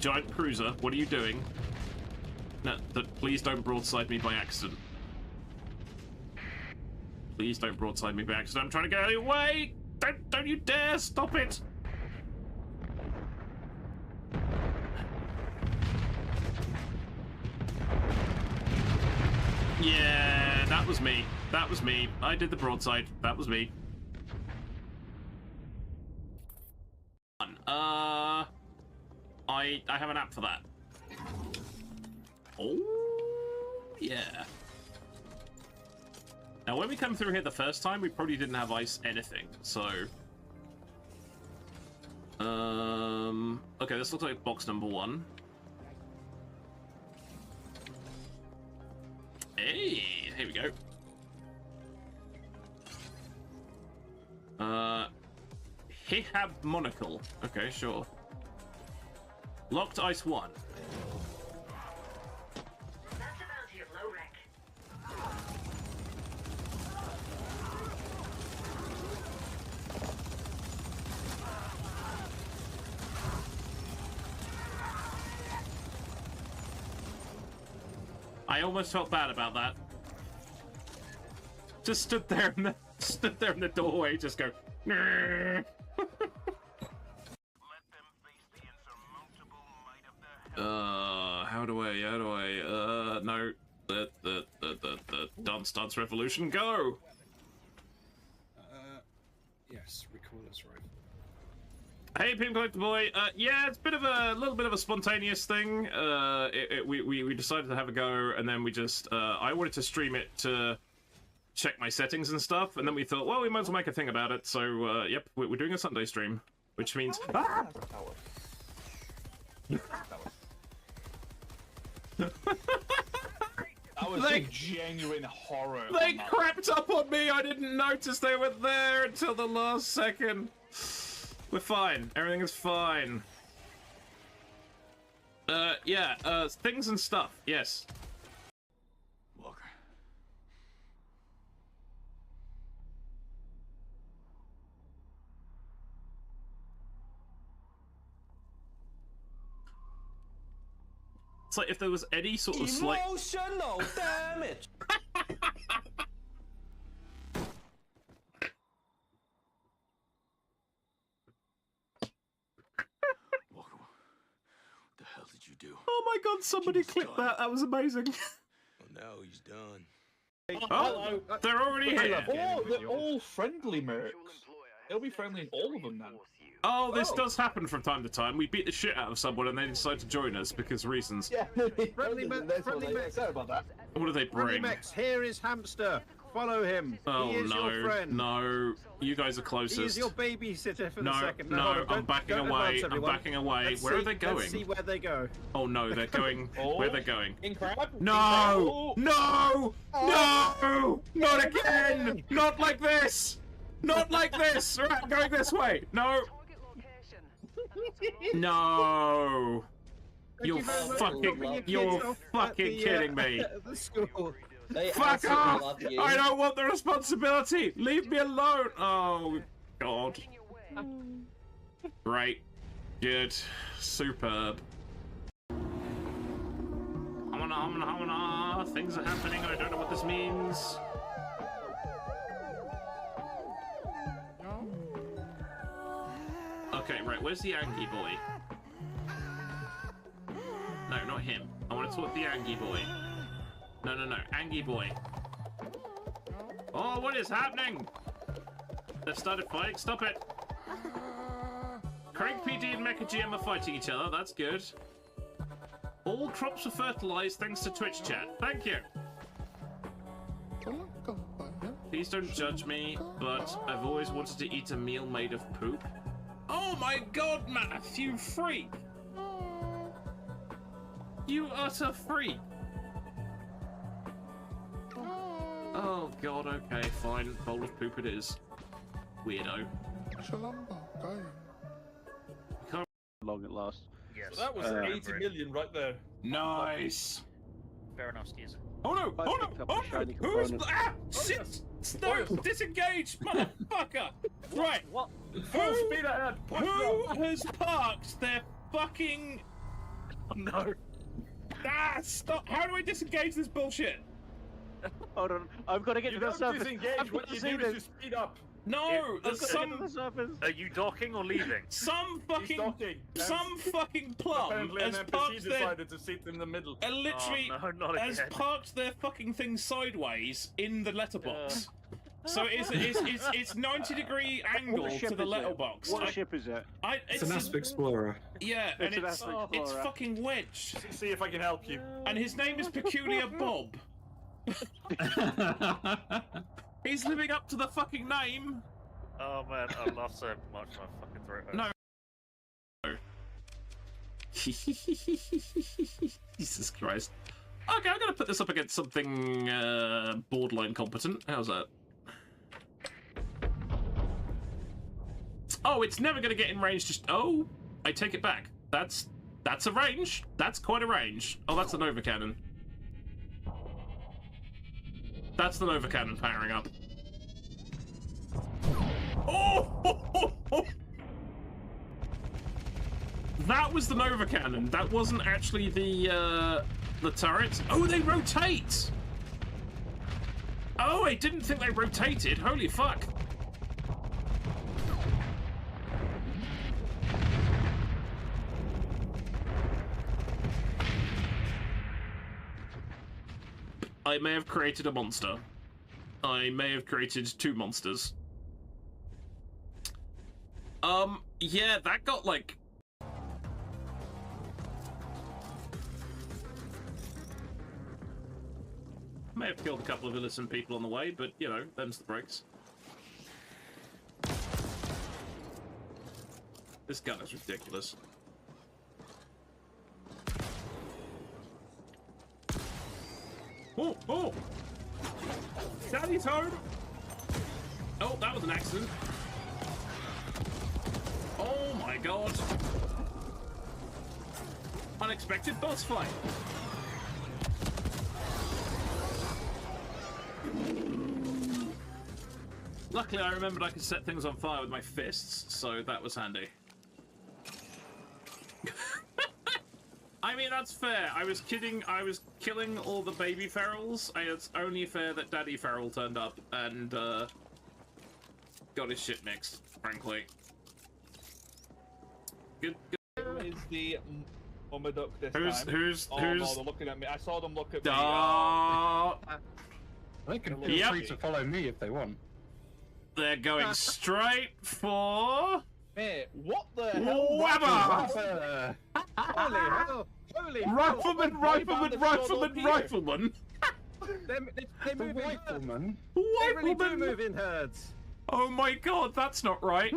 Giant cruiser, what are you doing? No, please don't broadside me by accident. Please don't broadside me by accident. I'm trying to get out of your way! Don't you dare stop it! Yeah, that was me. That was me. I did the broadside. That was me. I have an app for that. Oh, yeah. Now, when we come through here the first time, we probably didn't have ice anything, so... Okay, this looks like box number 1. Hey, here we go. Hihab Monocle. Okay, sure. Locked ice 1. That's the bounty of low wreck. I almost felt bad about that. Just stood there in the doorway, just go. How do I, no. The Dance Revolution, go! Yes, recall this rifle. Hey, Pim Collector Boy. Yeah, it's a little bit of a spontaneous thing. We decided to have a go, and then we just, I wanted to stream it to check my settings and stuff, and then we thought, well, we might as well make a thing about it, so, yep, we're doing a Sunday stream, which means... Ah! That was a genuine horror. They crept up on me. I didn't notice they were there until the last second. We're fine. Everything is fine. Yeah, things and stuff. Yes. Walker. It's like if there was any sort of slight... Emotional damage! Walker, what the hell did you do? Oh my god, somebody clipped that. That was amazing. Well, now he's done. Oh, they're already here. Oh, they're all friendly mercs. They'll be friendly in all of them now. Oh, this does happen from time to time. We beat the shit out of someone and they decide to join us because reasons. Yeah, Friendly mechs. Sorry about that. What do they Friendly bring? mechs, here is Hamster. Follow him. Oh He is your no, friend. no. You guys are He is closest. your babysitter for No, the second. no, hold on, I'm backing don't away. advance, I'm everyone. backing away. Let's Where are see- they going? Let's see where they go. Oh no, they're going. Where are they going? In crab? No! No! No! Not again! Not like this! Not like this! Right, I'm going this way. No! No! You're fucking kidding me. The school. They Fuck absolutely off! love you. I don't want the responsibility! Leave me alone! Oh, God. Great. Good. Superb. Things are happening, I don't know what this means. Okay, right, where's the Angie boy? No, not him. I want to talk to the Angie boy. No, Angie boy. Oh, what is happening? They've started fighting. Stop it. Craig PD and Mecha GM are fighting each other. That's good. All crops were fertilized thanks to Twitch chat. Thank you. Please don't judge me, but I've always wanted to eat a meal made of poop. Oh my god, Matthew, freak! You utter freak! Oh god, okay, fine. Bowl of poop it is. Weirdo. Long at last. So that was 80 million right there. Nice! Fair enough, Skis. Oh no! Oh no! Oh no! Who's... Ah! Shit! No! Disengage! Motherfucker! Right! What? Who has parked their fucking No. Ah, stop! How do I disengage this bullshit? Hold on, I've got to get You to the don't surface. disengage. I've got What to you see do this. is just speed up. No, I've got to get to some the surface. Are you docking or leaving? some He's fucking docking. some fucking plum Apparently, has an NPC parked their decided to sit in the middle. literally Oh, no, not has again. parked their fucking thing sideways in the letterbox. So it's 90-degree angle What to ship the is it? letterbox. What ship is it? It's an Asp Explorer. Yeah, and It's an it's Asp Explorer. fucking wedged. See if I can help you. And his name is Peculiar Bob. He's living up to the fucking name. Oh man, I lost so much my fucking throat. No. Jesus Christ. Okay, I'm gonna put this up against something borderline competent. How's that? Oh, it's never gonna get in range. Just I take it back. That's a range. That's quite a range. Oh, that's the Nova Cannon. That's the Nova Cannon powering up. Oh! That was the Nova Cannon. That wasn't actually the turret. Oh, they rotate! Oh, I didn't think they rotated. Holy fuck. I may have created a monster. I may have created two monsters. Yeah, that got, like... May have killed a couple of innocent people on the way, but, you know, them's the breaks. This gun is ridiculous. Oh! Sally Toad! Oh, that was an accident. Oh my god. Unexpected boss fight. Luckily, I remembered I could set things on fire with my fists, so that was handy. I mean, that's fair. I was kidding. I was killing all the baby ferals. It's only fair that Daddy Feral turned up and got his shit mixed, frankly. Good. Who is the Mama Duck this time? Who's? Oh no, they're looking at me. I saw them look at me. They can feel Yep. free to follow me if they want. They're going straight for... Mate, what the hell? Wabba! Holy hell! Holy hell! Rifleman! They move in herds. Rifleman. They really do Rifleman! move in herds. Oh my god, that's not right.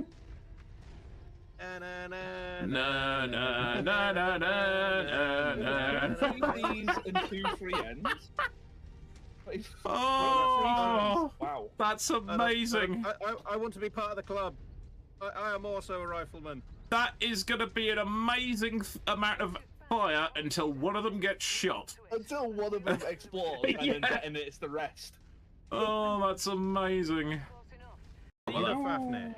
Na, Na na na na na na. These and 2 free ends. Oh, Wow. that's amazing. I want to be part of the club. I am also a rifleman. That is going to be an amazing amount of fire until one of them gets shot. Until one of them explodes and then detonates the rest. Oh, that's amazing. Fafnir.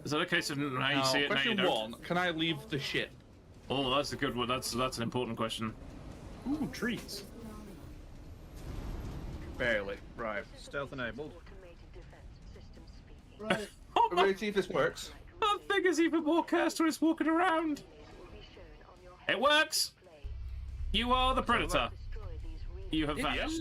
Is that a case of how you Now, see it? question now you don't? 1, can I leave the ship? Oh, that's a good one. That's an important question. Ooh, trees. Barely. Right. Stealth enabled. Right. Oh We're my, ready to see if this works. that thing is even more cursed when it's walking around. It works. You are the predator. You have vanished.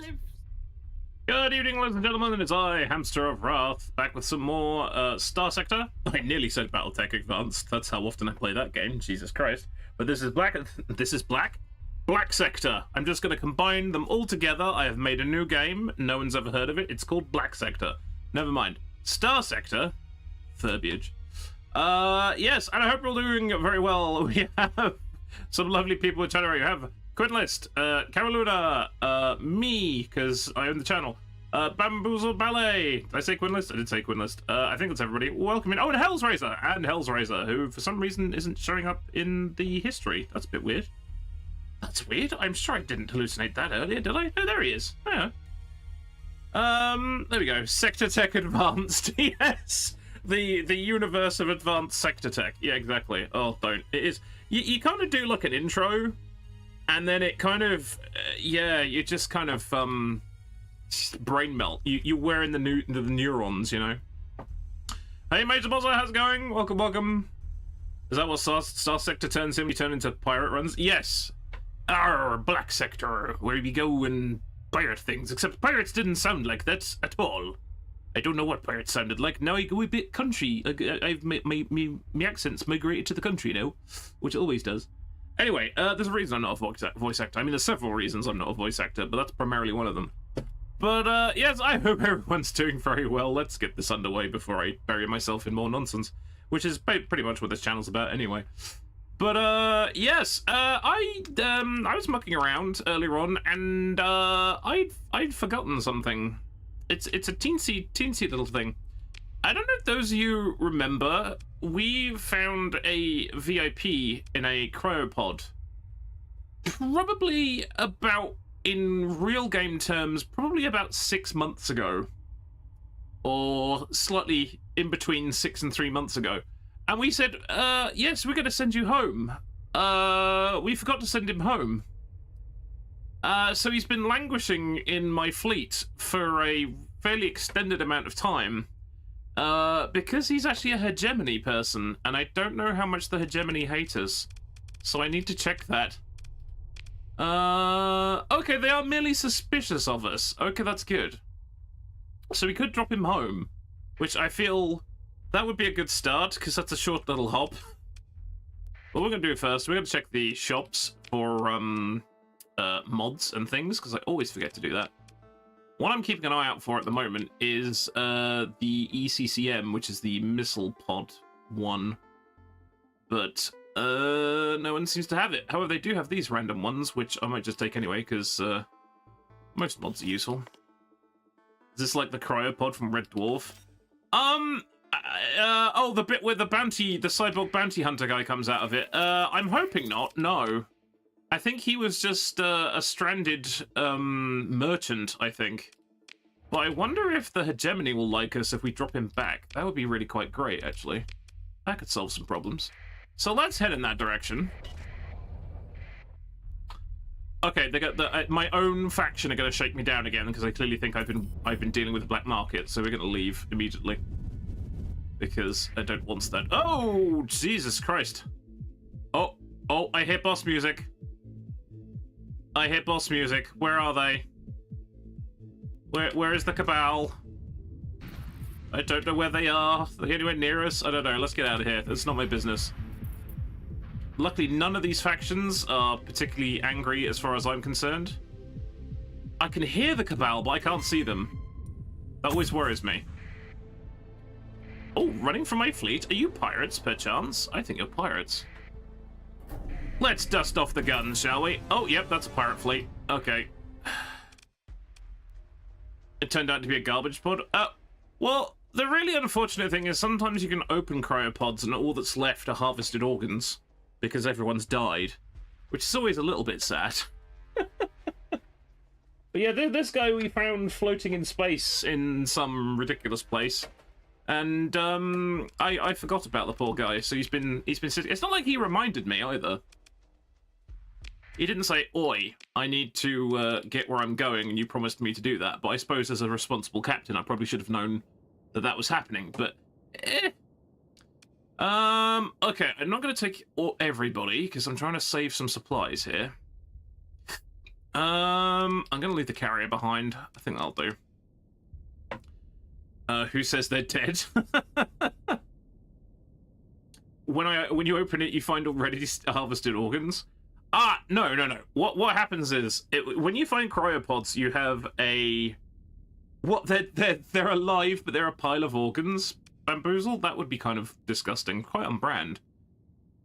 Good evening, ladies and gentlemen. It's I, Hamster of Wrath, back with some more Starsector. I nearly said BattleTech Advanced. That's how often I play that game. Jesus Christ. But this is Black. This is Black. Black Sector. I'm just going to combine them all together. I have made a new game. No one's ever heard of it. It's called Black Sector. Never mind. Starsector. Verbiage. Yes, and I hope you're all doing very well. We have some lovely people in chat. You have Quinlist, Caroluna, me, because I own the channel. Bamboozle Ballet. Did I say Quinlist? I did say Quinlist. I think that's everybody. Welcome in. Oh, and Hellsraiser, who for some reason isn't showing up in the history. That's a bit weird. That's weird. I'm sure I didn't hallucinate that earlier, did I? Oh, there he is. Yeah. There we go. Sector Tech Advanced. Yes. the universe of advanced sector tech. Yeah, exactly. Oh, don't. It is. You kind of do like an intro, and then it kind of, yeah, you just kind of brain melt. You're wearing the neurons, you know. Hey, Major Bozza, how's it going? Welcome, welcome. Is that what Starsector turns in? We turn into pirate runs? Yes. Our Black Sector, where we go and pirate things. Except pirates didn't sound like that at all. I don't know what pirates sounded like. Now I go a bit country. I've my accent's migrated to the country now, which it always does. Anyway, there's a reason I'm not a voice actor. I mean, there's several reasons I'm not a voice actor, but that's primarily one of them. But, yes, I hope everyone's doing very well. Let's get this underway before I bury myself in more nonsense, which is pretty much what this channel's about anyway. But, yes, I was mucking around earlier on, and, I'd forgotten something. It's a teensy little thing. I don't know if those of you remember, we found a VIP in a cryopod. Probably about, in real game terms, probably about 6 months ago. Or slightly in between 6 and 3 months ago. And we said, yes, we're going to send you home. We forgot to send him home. So he's been languishing in my fleet for a fairly extended amount of time. Because he's actually a hegemony person, and I don't know how much the hegemony hate us. So I need to check that. Okay, they are merely suspicious of us. Okay, that's good. So we could drop him home, which I feel that would be a good start, because that's a short little hop. What we're going to do first, we're going to check the shops for mods and things, because I always forget to do that. What I'm keeping an eye out for at the moment is the ECCM, which is the Missile Pod 1. But no one seems to have it. However, they do have these random ones, which I might just take anyway, because most mods are useful. Is this like the cryopod from Red Dwarf? Oh, the bit where the cyborg bounty hunter guy comes out of it. I'm hoping not, no. I think he was just a stranded merchant, I think. But I wonder if the hegemony will like us if we drop him back. That would be really quite great, actually. That could solve some problems. So let's head in that direction. Okay, they got my own faction are going to shake me down again because I clearly think I've been dealing with the black market. So we're going to leave immediately because I don't want that. Oh, Jesus Christ! Oh, I hear boss music. I hear boss music. Where are they? Where is the cabal? I don't know where they are. Are they anywhere near us? I don't know. Let's get out of here. That's not my business. Luckily, none of these factions are particularly angry as far as I'm concerned. I can hear the cabal, but I can't see them. That always worries me. Oh, running from my fleet? Are you pirates, perchance? I think you're pirates. Let's dust off the guns, shall we? Oh, yep, that's a pirate fleet. Okay. It turned out to be a garbage pod. Well, the really unfortunate thing is sometimes you can open cryopods and all that's left are harvested organs because everyone's died, which is always a little bit sad. But yeah, this guy we found floating in space in some ridiculous place. And I forgot about the poor guy, so he's been sitting. It's not like he reminded me either. He didn't say, "Oi, I need to get where I'm going, and you promised me to do that." But I suppose as a responsible captain, I probably should have known that that was happening. But okay, I'm not going to take everybody because I'm trying to save some supplies here. I'm going to leave the carrier behind. I think that'll do. Who says they're dead? When you open it, you find already harvested organs. Ah, no. What happens is when you find cryopods, you have they're alive, but they're a pile of organs. Bamboozled? That would be kind of disgusting. Quite on brand.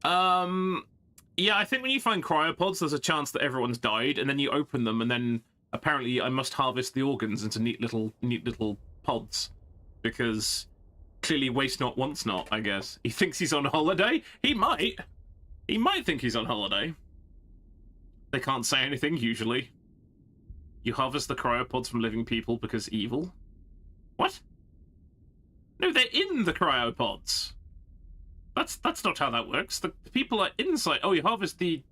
Yeah, I think when you find cryopods, there's a chance that everyone's died, and then you open them, and then apparently I must harvest the organs into neat little pods. Because clearly waste not, wants not, I guess. He thinks he's on holiday? He might. He might think he's on holiday. They can't say anything, usually. You harvest the cryopods from living people because evil? What? No, they're in the cryopods. That's not how that works. The people are inside. Oh, you harvest the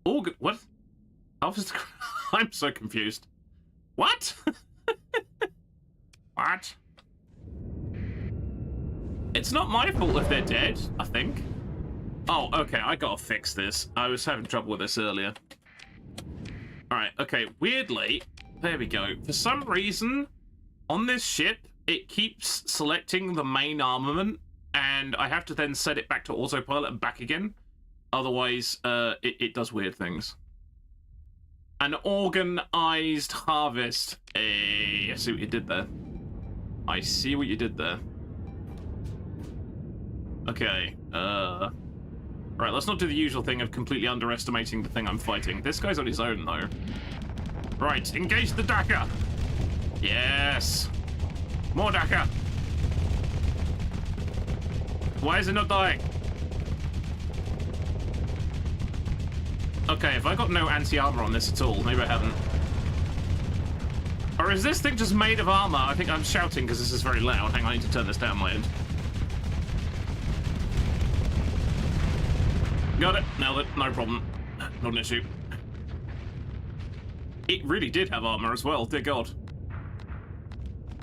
organ. What? Harvest the... I'm so confused. What? What? It's not my fault if they're dead, I think. Oh, okay, I gotta fix this. I was having trouble with this earlier. Alright, okay, weirdly, there we go. For some reason, on this ship, it keeps selecting the main armament, and I have to then set it back to autopilot and back again. Otherwise, it does weird things. An organized harvest. Hey, I see what you did there. I see what you did there. Okay, right, let's not do the usual thing of completely underestimating the thing I'm fighting. This guy's on his own, though. Right, engage the Dakar. Yes. More Dakar. Why is it not dying? Okay, have I got no anti-armor on this at all? Maybe I haven't. Or is this thing just made of armor? I think I'm shouting because this is very loud. Hang on, I need to turn this down my end. Got it. Nailed it. No problem. Not an issue. It really did have armor as well. Dear God.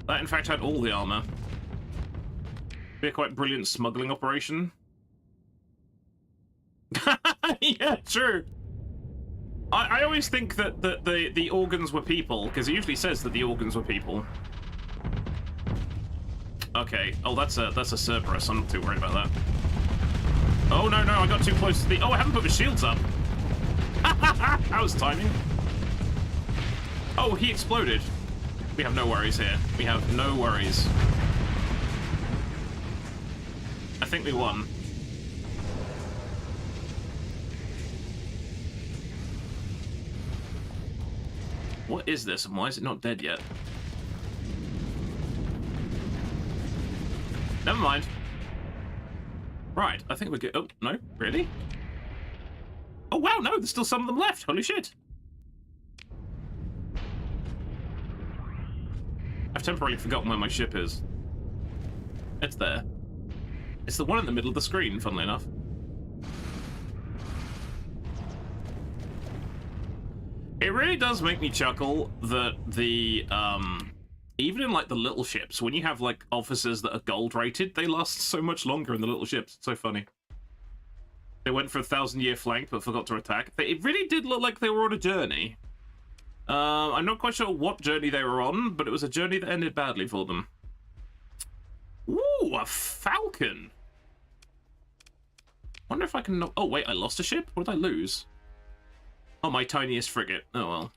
That, in fact, had all the armor. Be a quite brilliant smuggling operation. Yeah, true. I always think that the organs were people, because it usually says that the organs were people. Okay. Oh, that's a Cerberus. I'm not too worried about that. Oh, no, I got too close to the... Oh, I haven't put the shields up. That was timing. Oh, he exploded. We have no worries here. We have no worries. I think we won. What is this, and why is it not dead yet? Never mind. Right, I think we're good. Oh, no, really? Oh, wow, no, there's still some of them left. Holy shit. I've temporarily forgotten where my ship is. It's there. It's the one in the middle of the screen, funnily enough. It really does make me chuckle that the, even in, like, the little ships, when you have, like, officers that are gold-rated, they last so much longer in the little ships. It's so funny. They went for a 1,000-year flank, but forgot to attack. It really did look like they were on a journey. I'm not quite sure what journey they were on, but it was a journey that ended badly for them. Ooh, a falcon! Wonder if I can... Oh, wait, I lost a ship? What did I lose? Oh, my tiniest frigate. Oh,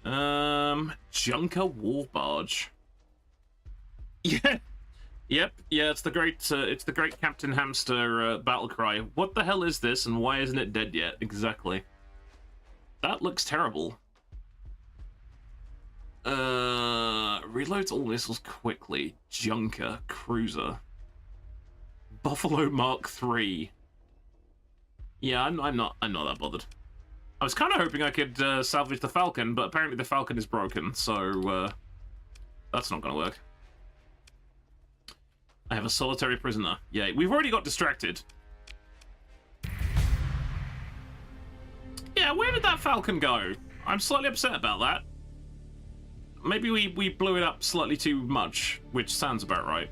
well. Junker war barge. Yeah. Yep. Yeah, it's the great Captain Hamster battle cry. What the hell is this, and why isn't it dead yet? Exactly. That looks terrible. Reloads all missiles quickly. Junker cruiser. Buffalo Mark III. Yeah, I'm not that bothered. I was kind of hoping I could salvage the Falcon, but apparently the Falcon is broken, so that's not going to work. I have a solitary prisoner. Yay. We've already got distracted. Yeah, where did that Falcon go? I'm slightly upset about that. Maybe we blew it up slightly too much, which sounds about right.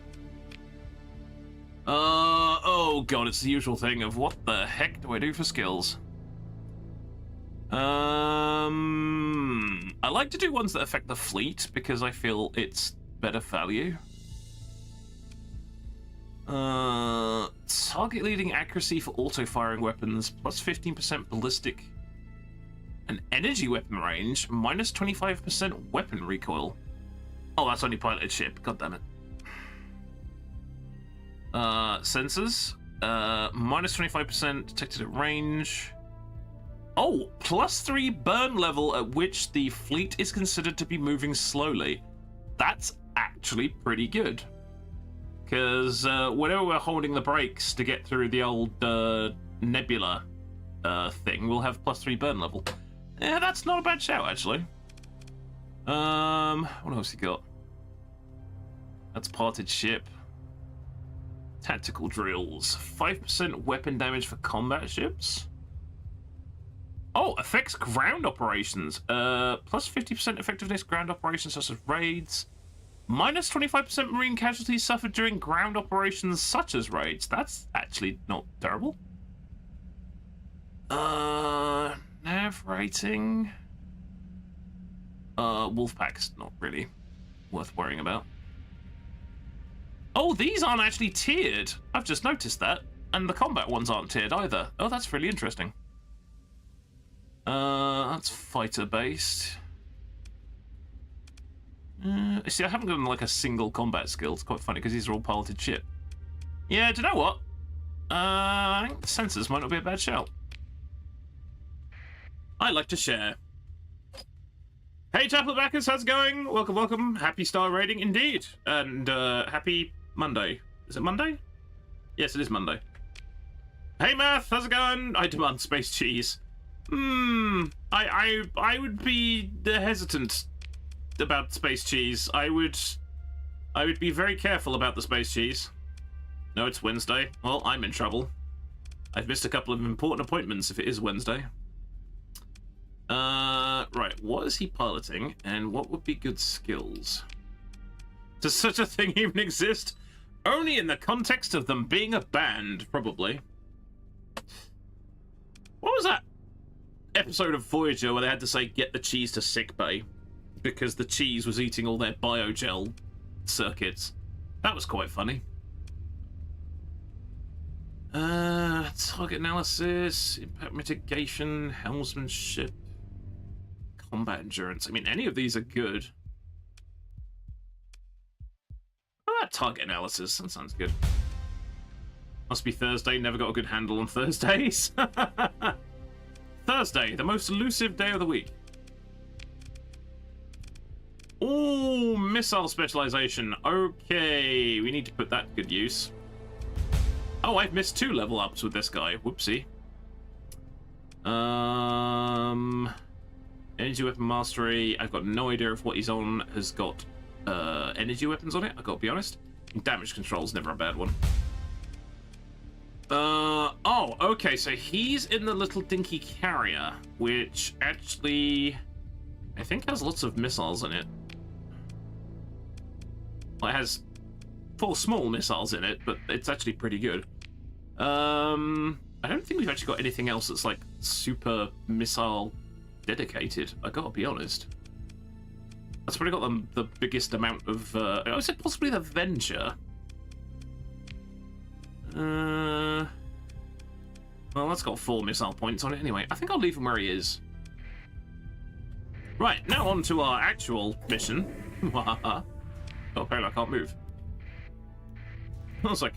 Oh god, it's the usual thing of what the heck do I do for skills? I like to do ones that affect the fleet because I feel it's better value. Target leading accuracy for auto-firing weapons, plus 15% ballistic and energy weapon range, minus 25% weapon recoil. Oh, that's only piloted ship, god damn it. Sensors, minus 25% detected at range. Oh, plus 3 burn level at which the fleet is considered to be moving slowly. That's actually pretty good. Because whenever we're holding the brakes to get through the old nebula thing, we'll have plus 3 burn level. Yeah, that's not a bad shout, actually. What else you got? That's parted ship. Tactical drills. 5% weapon damage for combat ships. Oh, affects ground operations. Plus 50% effectiveness ground operations such as raids. Minus 25% marine casualties suffered during ground operations such as raids. That's actually not terrible. Nav rating. Wolfpack's not really worth worrying about. Oh, these aren't actually tiered. I've just noticed that. And the combat ones aren't tiered either. Oh, that's really interesting. That's fighter-based. See, I haven't gotten like a single combat skill. It's quite funny because these are all piloted ship. Yeah, do you know what? I think the sensors might not be a bad shout. I like to share. Hey, Chapelbackers, how's it going? Welcome, welcome. Happy star rating indeed. And happy Monday. Is it Monday? Yes, it is Monday. Hey, Math, how's it going? I demand space cheese. I would be hesitant about space cheese. I would be very careful about the space cheese. No, it's Wednesday. Well, I'm in trouble. I've missed a couple of important appointments if it is Wednesday. Right, what is he piloting, and what would be good skills? Does such a thing even exist? Only in the context of them being a band, probably. What was that episode of Voyager where they had to say, get the cheese to sickbay? Because the cheese was eating all their biogel circuits. That was quite funny. Target analysis, impact mitigation, helmsmanship, combat endurance. I mean, any of these are good. Ah, target analysis. That sounds good. Must be Thursday. Never got a good handle on Thursdays. Thursday, the most elusive day of the week. Oh, missile specialization. Okay, we need to put that to good use. Oh, I've missed 2 level ups with this guy. Whoopsie. Energy weapon mastery. I've got no idea if what he's on has got energy weapons on it. I've got to be honest. Damage control's never a bad one. Oh, okay. So he's in the little dinky carrier, which actually I think has lots of missiles in it. Well, it has 4 small missiles in it, but it's actually pretty good. I don't think we've actually got anything else that's like super missile dedicated. I gotta be honest. That's probably got the biggest amount of. Is it possibly the Venture? Well, that's got 4 missile points on it anyway. I think I'll leave him where he is. Right, now on to our actual mission. Oh, apparently I can't move. I was like,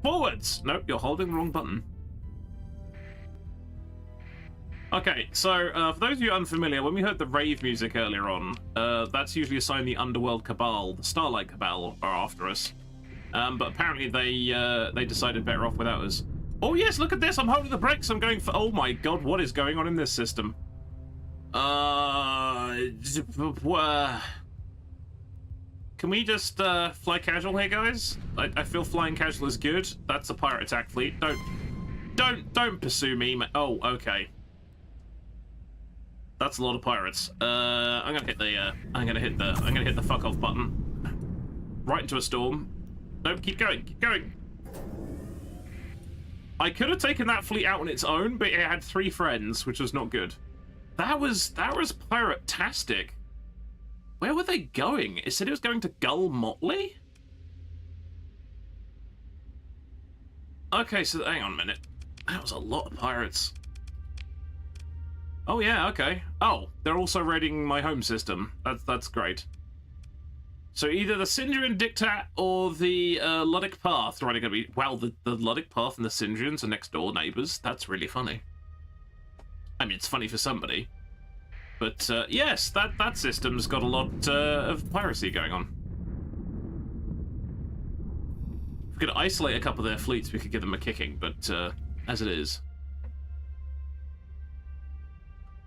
forwards! Nope, you're holding the wrong button. Okay, so for those of you unfamiliar, when we heard the rave music earlier on, that's usually a sign the Underworld Cabal, the Starlight Cabal, are after us. But apparently they decided better off without us. Oh yes, look at this! I'm holding the brakes. I'm going for. Oh my god, what is going on in this system? Can we just fly casual here, guys? I feel flying casual is good. That's a pirate attack fleet. Don't pursue me. Oh, okay. That's a lot of pirates. I'm gonna hit the fuck off button. Right into a storm. No, keep going, keep going. I could have taken that fleet out on its own, but it had 3 friends, which was not good. That was pirate-tastic. Where were they going? It said it was going to Gull Motley? Okay, so hang on a minute. That was a lot of pirates. Oh yeah, okay. Oh, they're also raiding my home system. That's great. So either the Sindrian Diktat or the Luddic Path are going to be... Well, the Luddic Path and the Sindrians are next door neighbours. That's really funny. I mean, it's funny for somebody. But yes, that system's got a lot of piracy going on. If we could isolate a couple of their fleets, we could give them a kicking, but as it is.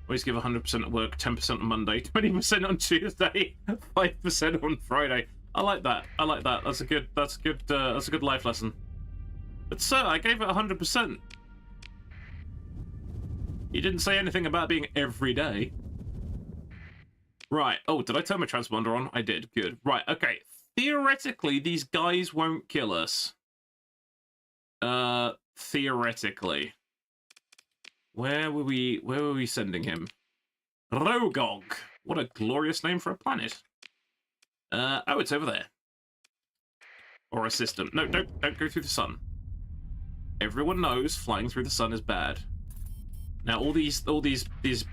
Always give 100% at work, 10% on Monday, 20% on Tuesday, 5% on Friday. I like that. I like that. That's a good life lesson. But sir, I gave it 100%. You didn't say anything about being every day. Right. Oh, did I turn my transponder on? I did. Good. Right. Okay. Theoretically, these guys won't kill us. Theoretically. Where were we sending him? Rogog. What a glorious name for a planet. Oh, it's over there. Or a system. No, don't go through the sun. Everyone knows flying through the sun is bad. Now all these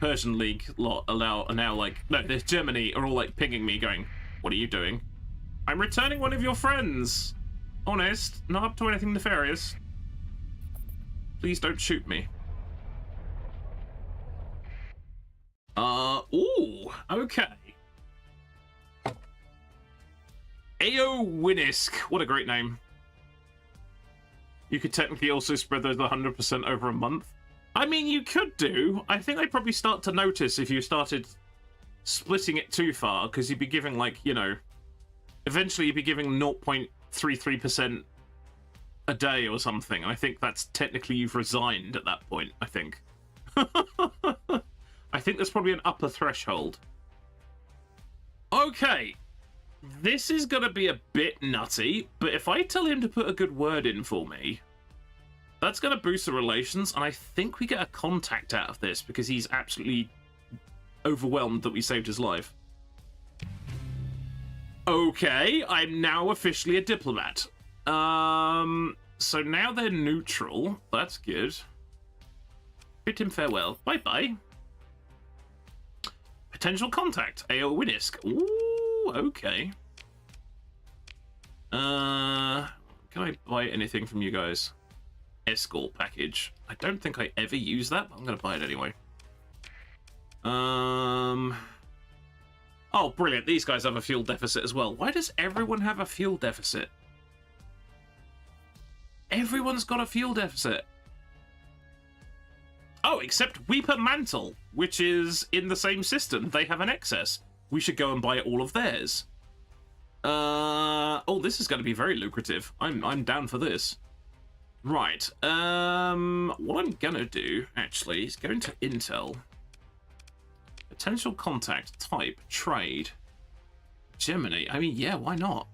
Persian League lot are now like, no, there's Germany are all like pinging me going, what are you doing? I'm returning one of your friends. Honest, not up to anything nefarious. Please don't shoot me. Ooh, okay. Winisk, what a great name. You could technically also spread those 100% over a month. I mean, you could do. I think I'd probably start to notice if you started splitting it too far, because you'd be giving, like, you know, eventually you'd be giving 0.33% a day or something. And I think that's technically you've resigned at that point, I think. I think there's probably an upper threshold. Okay. This is going to be a bit nutty, but if I tell him to put a good word in for me, that's going to boost the relations, and I think we get a contact out of this because he's absolutely overwhelmed that we saved his life. Okay, I'm now officially a diplomat. So now they're neutral. That's good. Bid him farewell. Bye-bye. Potential contact. Winisk. Ooh, okay. Can I buy anything from you guys? Escort package. I don't think I ever use that, but I'm going to buy it anyway. Oh, brilliant. These guys have a fuel deficit as well. Why does everyone have a fuel deficit? Everyone's got a fuel deficit. Oh, except Weeper Mantle, which is in the same system. They have an excess. We should go and buy all of theirs. Oh, this is going to be very lucrative. I'm down for this. Right. What I'm gonna do actually is go into Intel. Potential contact, type, trade. Germany. I mean, yeah, why not?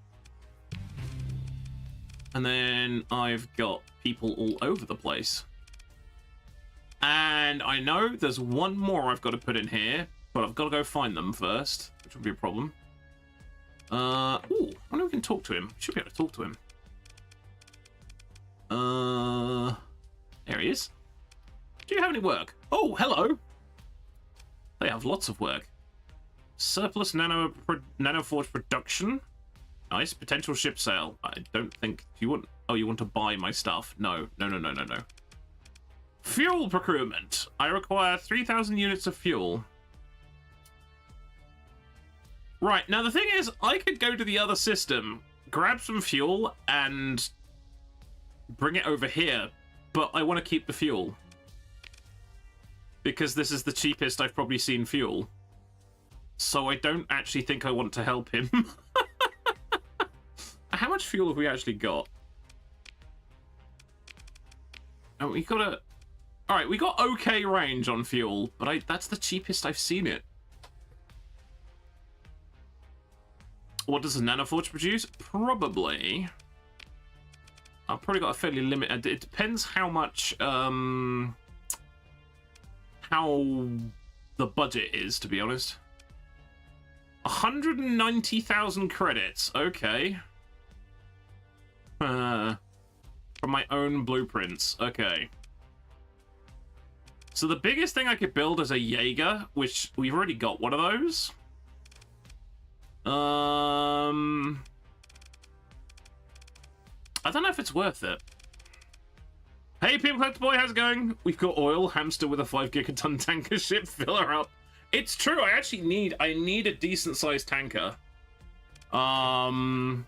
And then I've got people all over the place. And I know there's one more I've got to put in here, but I've got to go find them first, which will be a problem. Ooh, I wonder if we can talk to him. Should be able to talk to him. There he is. Do you have any work? Oh, hello. They have lots of work. Surplus nanoforge production. Nice. Potential ship sale. I don't think you want. Oh, you want to buy my stuff? No. Fuel procurement. I require 3,000 units of fuel. Right, now the thing is, I could go to the other system, grab some fuel, and bring it over here, but I want to keep the fuel. Because this is the cheapest I've probably seen fuel. So I don't actually think I want to help him. How much fuel have we actually got? Oh, we got a... Alright, we got okay range on fuel, but that's the cheapest I've seen it. What does a nanoforge produce? Probably. I've probably got a fairly limited... It depends how much... how the budget is, to be honest. 190,000 credits. Okay. From my own blueprints. Okay. So the biggest thing I could build is a Jaeger, which we've already got one of those. I don't know if it's worth it. Hey, People Collector Boy, how's it going? We've got oil, hamster with a 5 gigaton tanker ship, fill her up. It's true, I actually need a decent sized tanker. I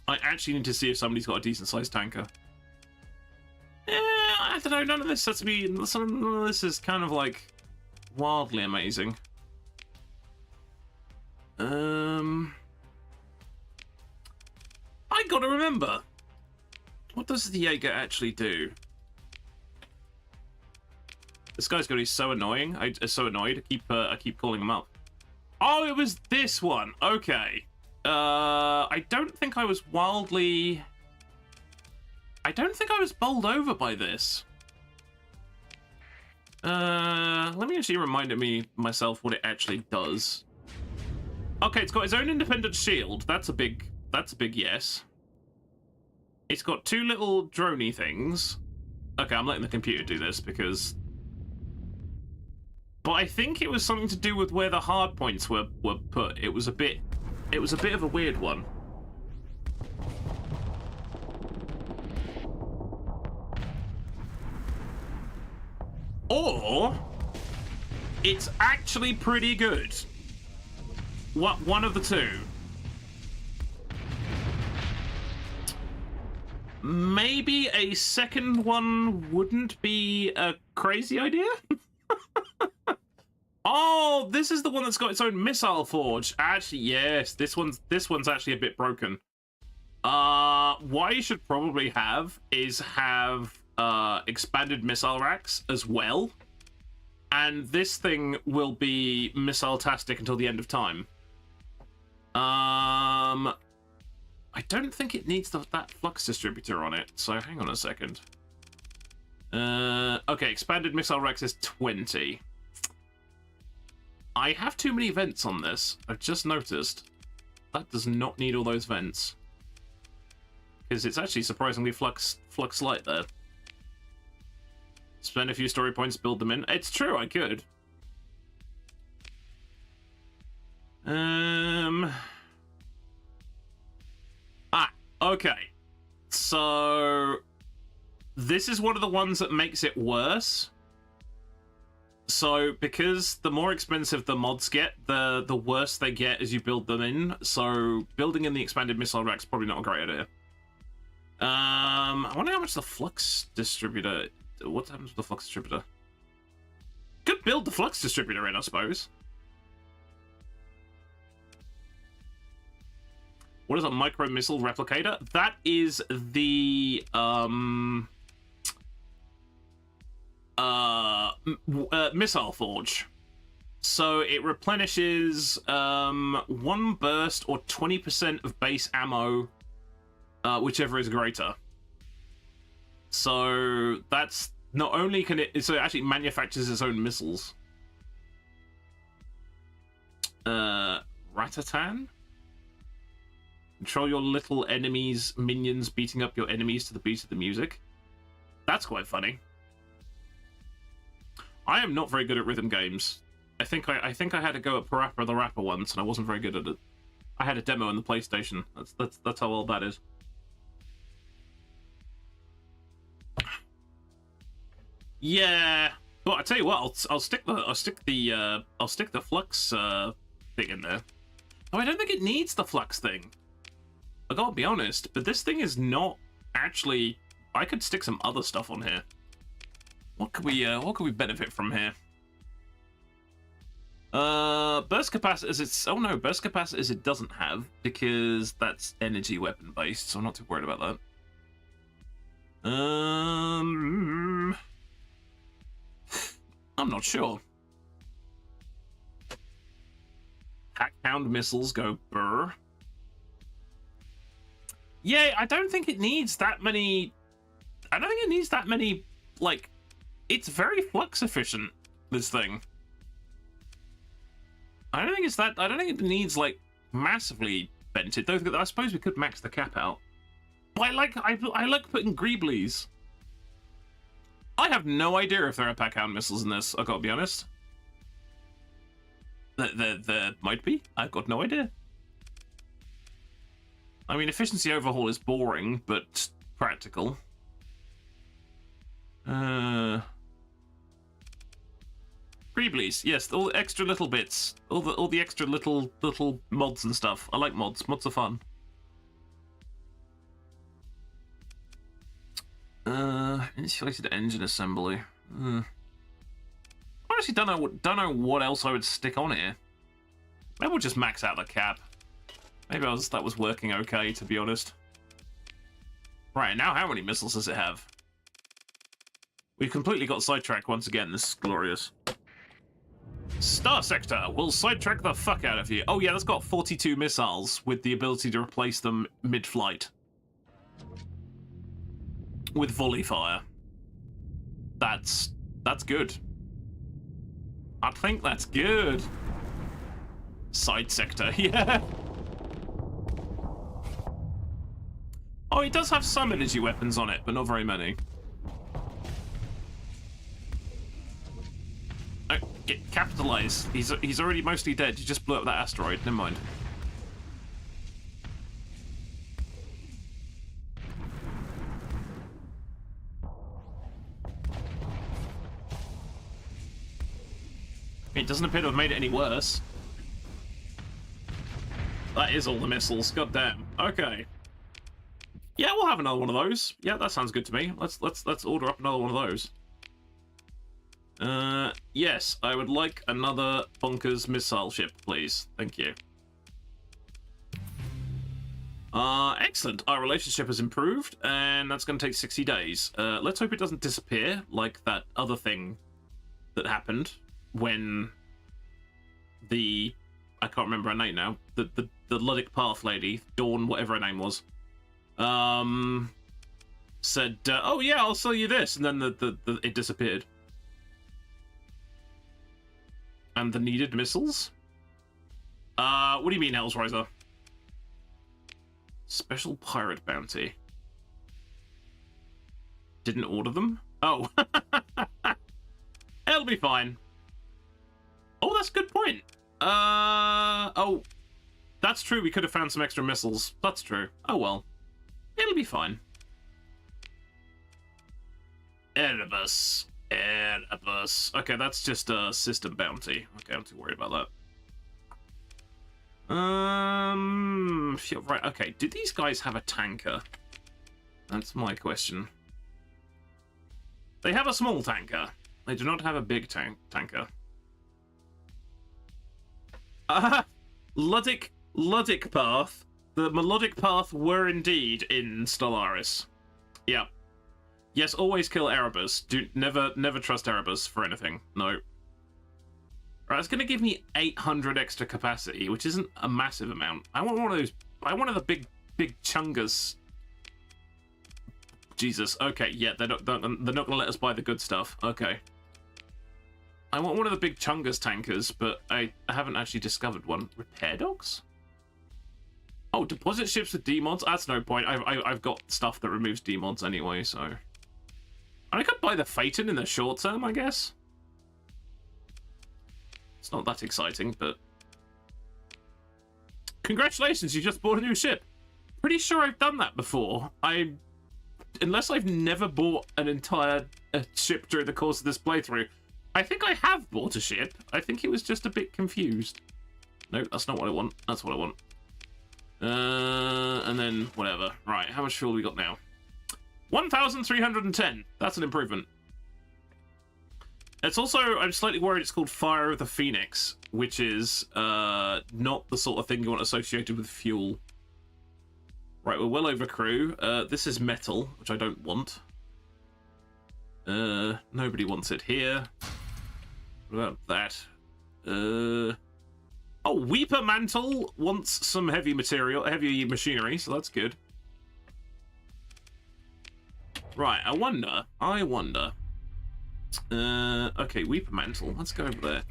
actually need to see if somebody's got a decent sized tanker. I don't know, none of this has to be, none of this is kind of like wildly amazing. gotta remember. What does the Jaeger actually do? This guy's gonna be so annoying. I'm so annoyed. I keep calling him up. Oh, it was this one. Okay. I don't think I was wildly... I don't think I was bowled over by this. Let me actually remind myself what it actually does. Okay, it's got its own independent shield. That's a big yes. It's got two little droney things. Okay, I'm letting the computer do this because... But I think it was something to do with where the hard points were put. It was a bit of a weird one. Or it's actually pretty good. One of the two. Maybe a second one wouldn't be a crazy idea? Oh, this is the one that's got its own missile forge. Actually, yes, this one's actually a bit broken. What you should probably have is expanded missile racks as well. And this thing will be missile-tastic until the end of time. I don't think it needs that flux distributor on it, so hang on a second. Okay, expanded missile racks is 20. I have too many vents on this. I've just noticed. That does not need all those vents. Because it's actually surprisingly flux light there. Spend a few story points, build them in. It's true, I could. Okay. So this is one of the ones that makes it worse. So because the more expensive the mods get, the worse they get as you build them in. So building in the expanded missile rack's probably not a great idea. I wonder how much the flux distributor... What happens with the flux distributor? Could build the flux distributor in, I suppose. What is a micro missile replicator? That is the missile forge. So it replenishes 1 burst or 20% of base ammo, whichever is greater. So that's not only can it, so it actually manufactures its own missiles. Ratatan? Control your little enemies, minions, beating up your enemies to the beat of the music. That's quite funny. I am not very good at rhythm games. I think I had to go at Parappa the Rapper once, and I wasn't very good at it. I had a demo in the PlayStation. That's how old that is. Yeah. Well, I tell you what, I'll stick the flux thing in there. Oh, I don't think it needs the flux thing. I gotta be honest, but this thing is not actually. I could stick some other stuff on here. What could we benefit from here? Burst capacitors. Oh no, burst capacitors it doesn't have because that's energy weapon based, so I'm not too worried about that. I'm not sure. Hackhound missiles go burr. Yeah, I don't think it needs that many. I don't think it needs that many. Like, it's very flux efficient. This thing. I don't think it's that. I don't think it needs like massively vented. Though I suppose we could max the cap out. But I like putting Greeblies. I have no idea if there are Packhound missiles in this. I gotta be honest. There might be. I've got no idea. I mean, efficiency overhaul is boring, but practical. Greeblies, yes, all the extra little bits, all the extra little mods and stuff. I like mods. Mods are fun. Insulated engine assembly. I honestly don't know what else I would stick on here. Maybe we'll just max out the cap. Maybe that was working okay, to be honest. Right, now how many missiles does it have? We've completely got sidetracked once again. This is glorious. Starsector will sidetrack the fuck out of you. Oh yeah, that's got 42 missiles with the ability to replace them mid-flight. With volley fire. That's good. I think that's good. Side sector, yeah. Oh, he does have some energy weapons on it, but not very many. Oh, capitalize. He's already mostly dead. You just blew up that asteroid. Never mind. It doesn't appear to have made it any worse. That is all the missiles. God damn. Okay. Yeah, we'll have another one of those. Yeah, that sounds good to me. Let's order up another one of those. Yes, I would like another bonkers missile ship, please. Thank you. Excellent. Our relationship has improved, and that's going to take 60 days. Let's hope it doesn't disappear like that other thing that happened when the... I can't remember her name now. The Luddic Path lady, Dawn, whatever her name was, said, oh yeah, I'll sell you this, and then it disappeared. And the needed missiles? What do you mean, Hellsriser? Special pirate bounty. Didn't order them? Oh. It'll be fine. Oh, that's a good point. Oh. That's true, we could have found some extra missiles. That's true. Oh well. It'll be fine. Erebus. Erebus. Okay, that's just a system bounty. Okay, I'm too worried about that. Right, okay. Do these guys have a tanker? That's my question. They have a small tanker. They do not have a big tanker. Luddic Path. The melodic path were indeed in Stellaris. Yeah. Yes, always kill Erebus. Never trust Erebus for anything. No. Right, it's going to give me 800 extra capacity, which isn't a massive amount. I want one of those. I want one of the big chungas. Jesus. Okay, yeah, they're not going to let us buy the good stuff. Okay. I want one of the big chungas tankers, but I haven't actually discovered one. Repair dogs? Oh, deposit ships with demods? That's no point. I've got stuff that removes demods anyway, so... I could buy the Phaeton in the short term, I guess. It's not that exciting, but... Congratulations, you just bought a new ship. Pretty sure I've done that before. Unless I've never bought an entire ship during the course of this playthrough, I think I have bought a ship. I think it was just a bit confused. No, that's not what I want. That's what I want. And then whatever. Right, how much fuel we got now? 1,310. That's an improvement. It's also, I'm slightly worried it's called Fire of the Phoenix, which is not the sort of thing you want associated with fuel. Right, we're well over crew. This is metal, which I don't want. Nobody wants it here. What about that? Oh, Weeper Mantle wants some heavy machinery, so that's good. Right, I wonder. Okay, Weeper Mantle. Let's go over there.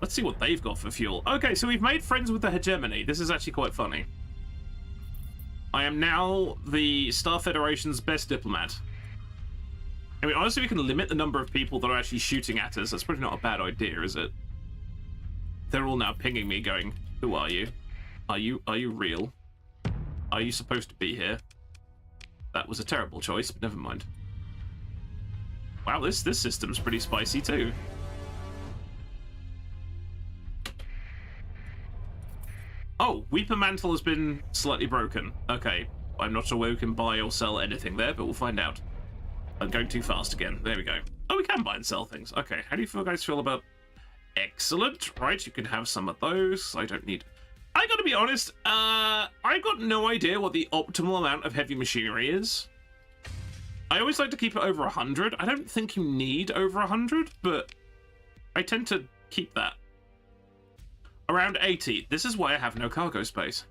Let's see what they've got for fuel. Okay, so we've made friends with the hegemony. This is actually quite funny. I am now the Star Federation's best diplomat. I mean, honestly, we can limit the number of people that are actually shooting at us. That's probably not a bad idea, is it? They're all now pinging me going, who are you? Are you real? Are you supposed to be here? That was a terrible choice, but never mind. Wow, this system's pretty spicy too. Oh, Weeper Mantle has been slightly broken. Okay, I'm not sure where we can buy or sell anything there, but we'll find out. I'm going too fast again. There we go. Oh, we can buy and sell things. Okay, how do you guys feel about... Excellent. Right, you can have some of those. I don't need... I gotta be honest, I've got no idea what the optimal amount of heavy machinery is. I always like to keep it over 100. I don't think you need over 100, but I tend to keep that. Around 80. This is why I have no cargo space.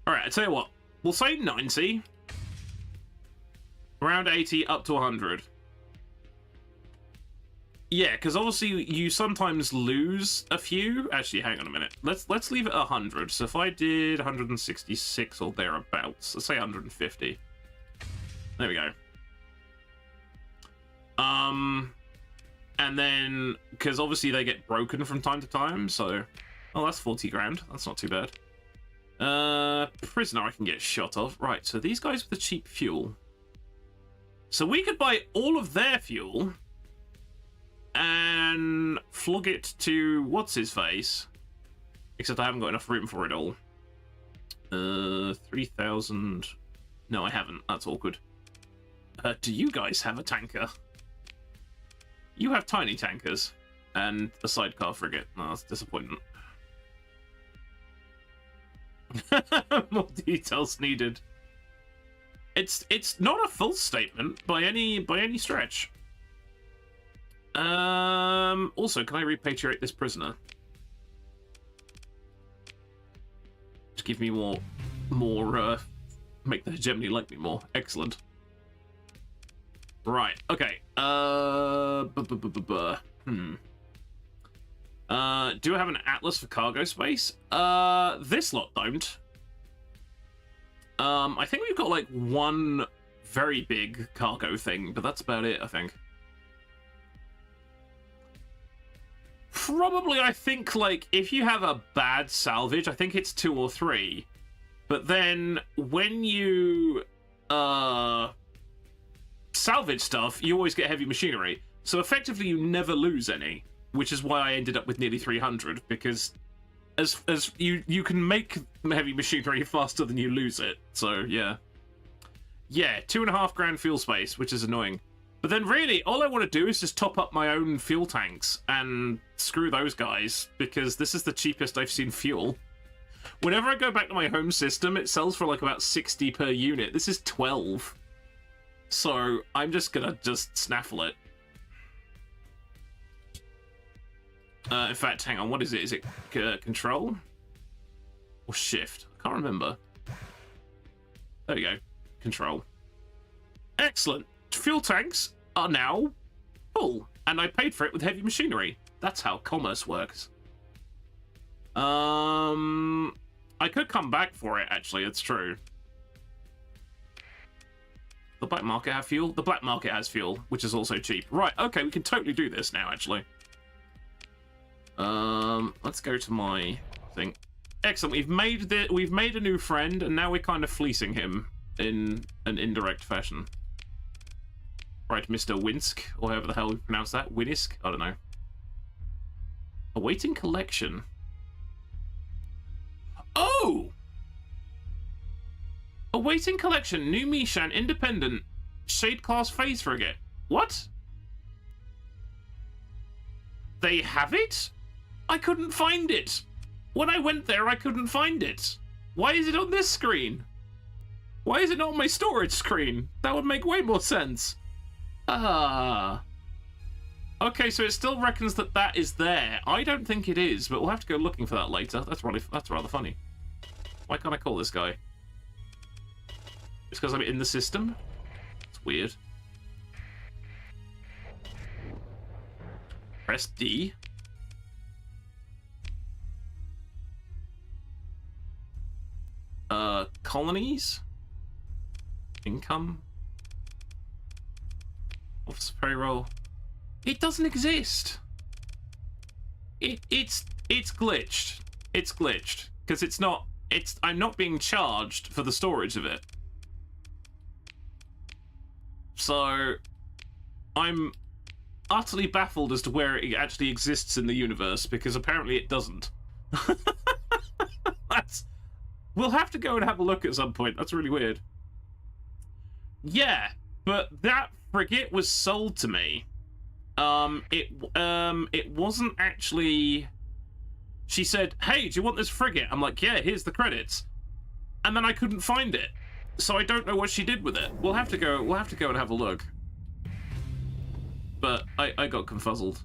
Alright, I tell you what. We'll say 90. Around 80 up to 100. Yeah, because obviously you sometimes lose a few. Actually, hang on a minute. Let's leave it 100. So if I did 166 or thereabouts, let's say 150. There we go. And then because obviously they get broken from time to time, so oh, that's 40 grand. That's not too bad. Prisoner I can get shot of. Right, so these guys with the cheap fuel. So we could buy all of their fuel and flog it to what's-his-face. Except I haven't got enough room for it all. 3,000... No, I haven't. That's awkward. Do you guys have a tanker? You have tiny tankers. And a sidecar frigate. Oh, that's disappointing. More details needed. It's not a full statement by any stretch. Also, can I repatriate this prisoner? Just give me more, make the hegemony like me more. Excellent. Right, okay. Do I have an atlas for cargo space? This lot don't. I think we've got like one very big cargo thing, but that's about it, I think. Probably, I think, like, if you have a bad salvage, I think it's 2 or 3. But then, when you, salvage stuff, you always get heavy machinery. So effectively, you never lose any, which is why I ended up with nearly 300, because as you can make heavy machinery faster than you lose it. So, yeah. Yeah, 2.5 grand fuel space, which is annoying. But then really, all I want to do is just top up my own fuel tanks and screw those guys, because this is the cheapest I've seen fuel. Whenever I go back to my home system, it sells for like about 60 per unit. This is 12. So I'm just gonna snaffle it. In fact, hang on, what is it? Is it control? Or shift? I can't remember. There we go. Control. Excellent. Fuel tanks are now full, and I paid for it with heavy machinery. That's how commerce works. I could come back for it, actually. It's true. The black market have fuel? The black market has fuel, which is also cheap. Right, okay, we can totally do this now, actually. Let's go to my thing. Excellent. We've made a new friend, and now we're kind of fleecing him in an indirect fashion. Right, Mr. Winsk, or however the hell we pronounce that. Winisk? I don't know. Awaiting collection. Oh! Awaiting collection. New Mishan, independent. Shade class phase frigate. What? They have it? I couldn't find it. When I went there, I couldn't find it. Why is it on this screen? Why is it not on my storage screen? That would make way more sense. Ah. Okay, so it still reckons that that is there. I don't think it is, but we'll have to go looking for that later. That's rather funny. Why can't I call this guy? It's because I'm in the system? It's weird. Press D. Colonies? Income? Office payroll. It doesn't exist. It's glitched. It's glitched because I'm not being charged for the storage of it. So I'm utterly baffled as to where it actually exists in the universe, because apparently it doesn't. We'll have to go and have a look at some point. That's really weird. Yeah, but that frigate was sold to me It wasn't actually. She said, "Hey, do you want this frigate?" I'm like, "Yeah, here's the credits," and then I couldn't find it, so I don't know what she did with it. We'll have to go and have a look. But I got confuzzled.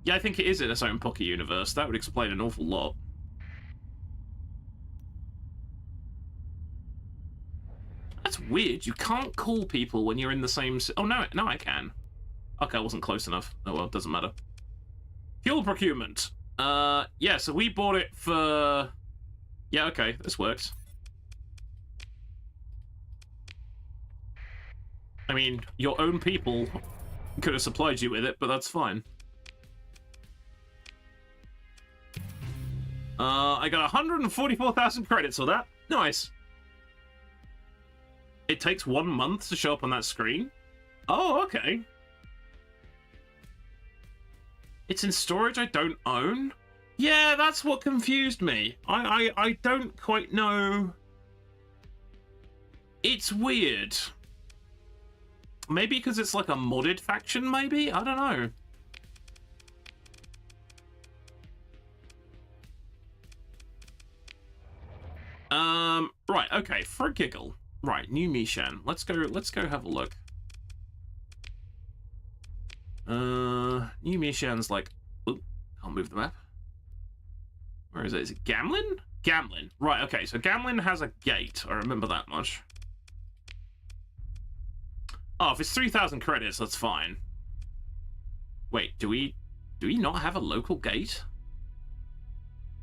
Yeah, I think it is in its own pocket universe. That would explain an awful lot. That's weird. You can't call people when you're in the same... Oh, no, I can. Okay, I wasn't close enough. Oh, well, it doesn't matter. Fuel procurement. Yeah, so we bought it for... Yeah, okay, this works. I mean, your own people could have supplied you with it, but that's fine. I got 144,000 credits for that. Nice. It takes 1 month to show up on that screen? Oh, okay. It's in storage I don't own? Yeah, that's what confused me. I don't quite know. It's weird. Maybe because it's like a modded faction, maybe? I don't know. Right, okay, for a giggle. Right, new Mishan. Let's go have a look. New Mishan's like... Oop, can't move the map. Where is it? Is it Gamlin? Gamlin. Right, okay, so Gamlin has a gate. I remember that much. Oh, if it's 3,000 credits, that's fine. Wait, do we not have a local gate?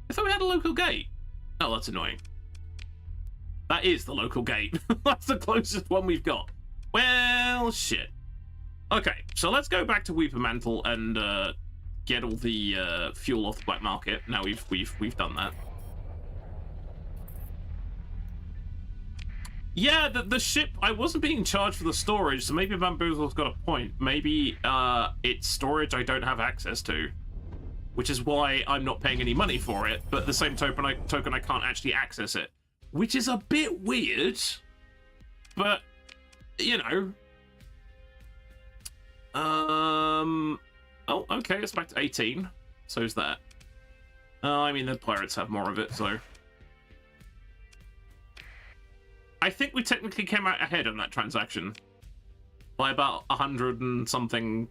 I thought we had a local gate. Oh, that's annoying. That is the local gate. That's the closest one we've got. Well, shit. Okay, so let's go back to Weeper Mantle and get all the fuel off the black market. Now we've done that. Yeah, the ship, I wasn't being charged for the storage, so maybe Bamboozle's got a point. Maybe it's storage I don't have access to, which is why I'm not paying any money for it, but at the same token I can't actually access it, which is a bit weird, but, you know. Oh, okay, it's back to 18. So's that. I mean, the pirates have more of it, so... I think we technically came out ahead on that transaction by about 100 and something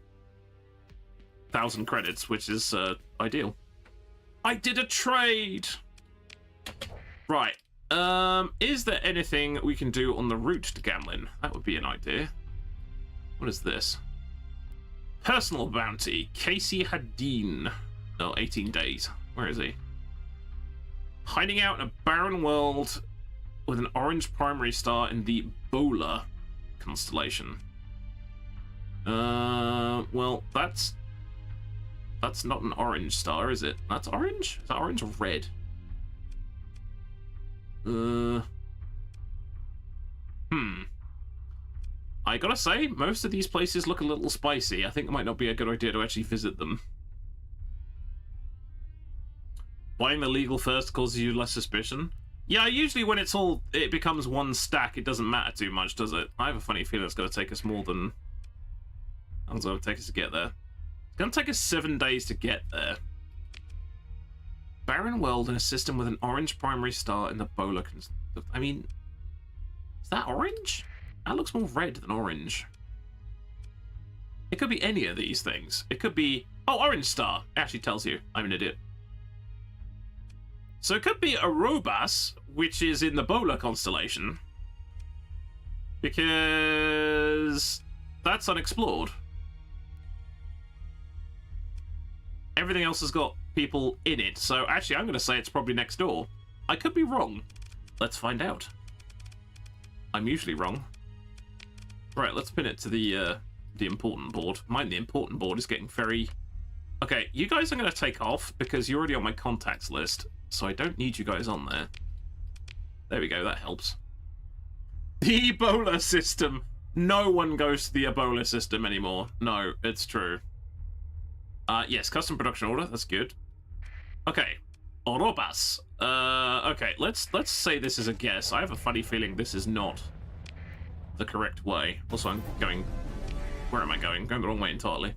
thousand credits, which is ideal. I did a trade. Right. Is there anything we can do on the route to Gamlin? That would be an idea. What is this? Personal bounty. Casey Hadeen. Oh, 18 days. Where is he? Hiding out in a barren world with an orange primary star in the Bowler constellation. Well, that's not an orange star, is it? That's orange? Is that orange or red? I gotta say, most of these places look a little spicy. I think it might not be a good idea to actually visit them. Buying the legal first causes you less suspicion. Yeah, usually when it becomes one stack, it doesn't matter too much, does it? I have a funny feeling it's going to take us more than... How long is it going to take us to get there? It's going to take us 7 days to get there. Barren world in a system with an orange primary star in the Bowler... I mean... Is that orange? That looks more red than orange. It could be any of these things. It could be... Oh, orange star! It actually tells you. I'm an idiot. So it could be Arobas, which is in the Bowler constellation, because that's unexplored. Everything else has got people in it, so actually I'm going to say it's probably next door. I could be wrong. Let's find out. I'm usually wrong. Right, let's pin it to the important board. Mind the important board is getting very... Okay, you guys are going to take off because you're already on my contacts list. So I don't need you guys on there. There we go, that helps. The Ebola system. No one goes to the Ebola system anymore. No, it's true. Yes, custom production order, that's good. Okay, Orobas. Okay, let's say this is a guess. I have a funny feeling this is not the correct way. Also, I'm going... Where am I going? Going the wrong way entirely.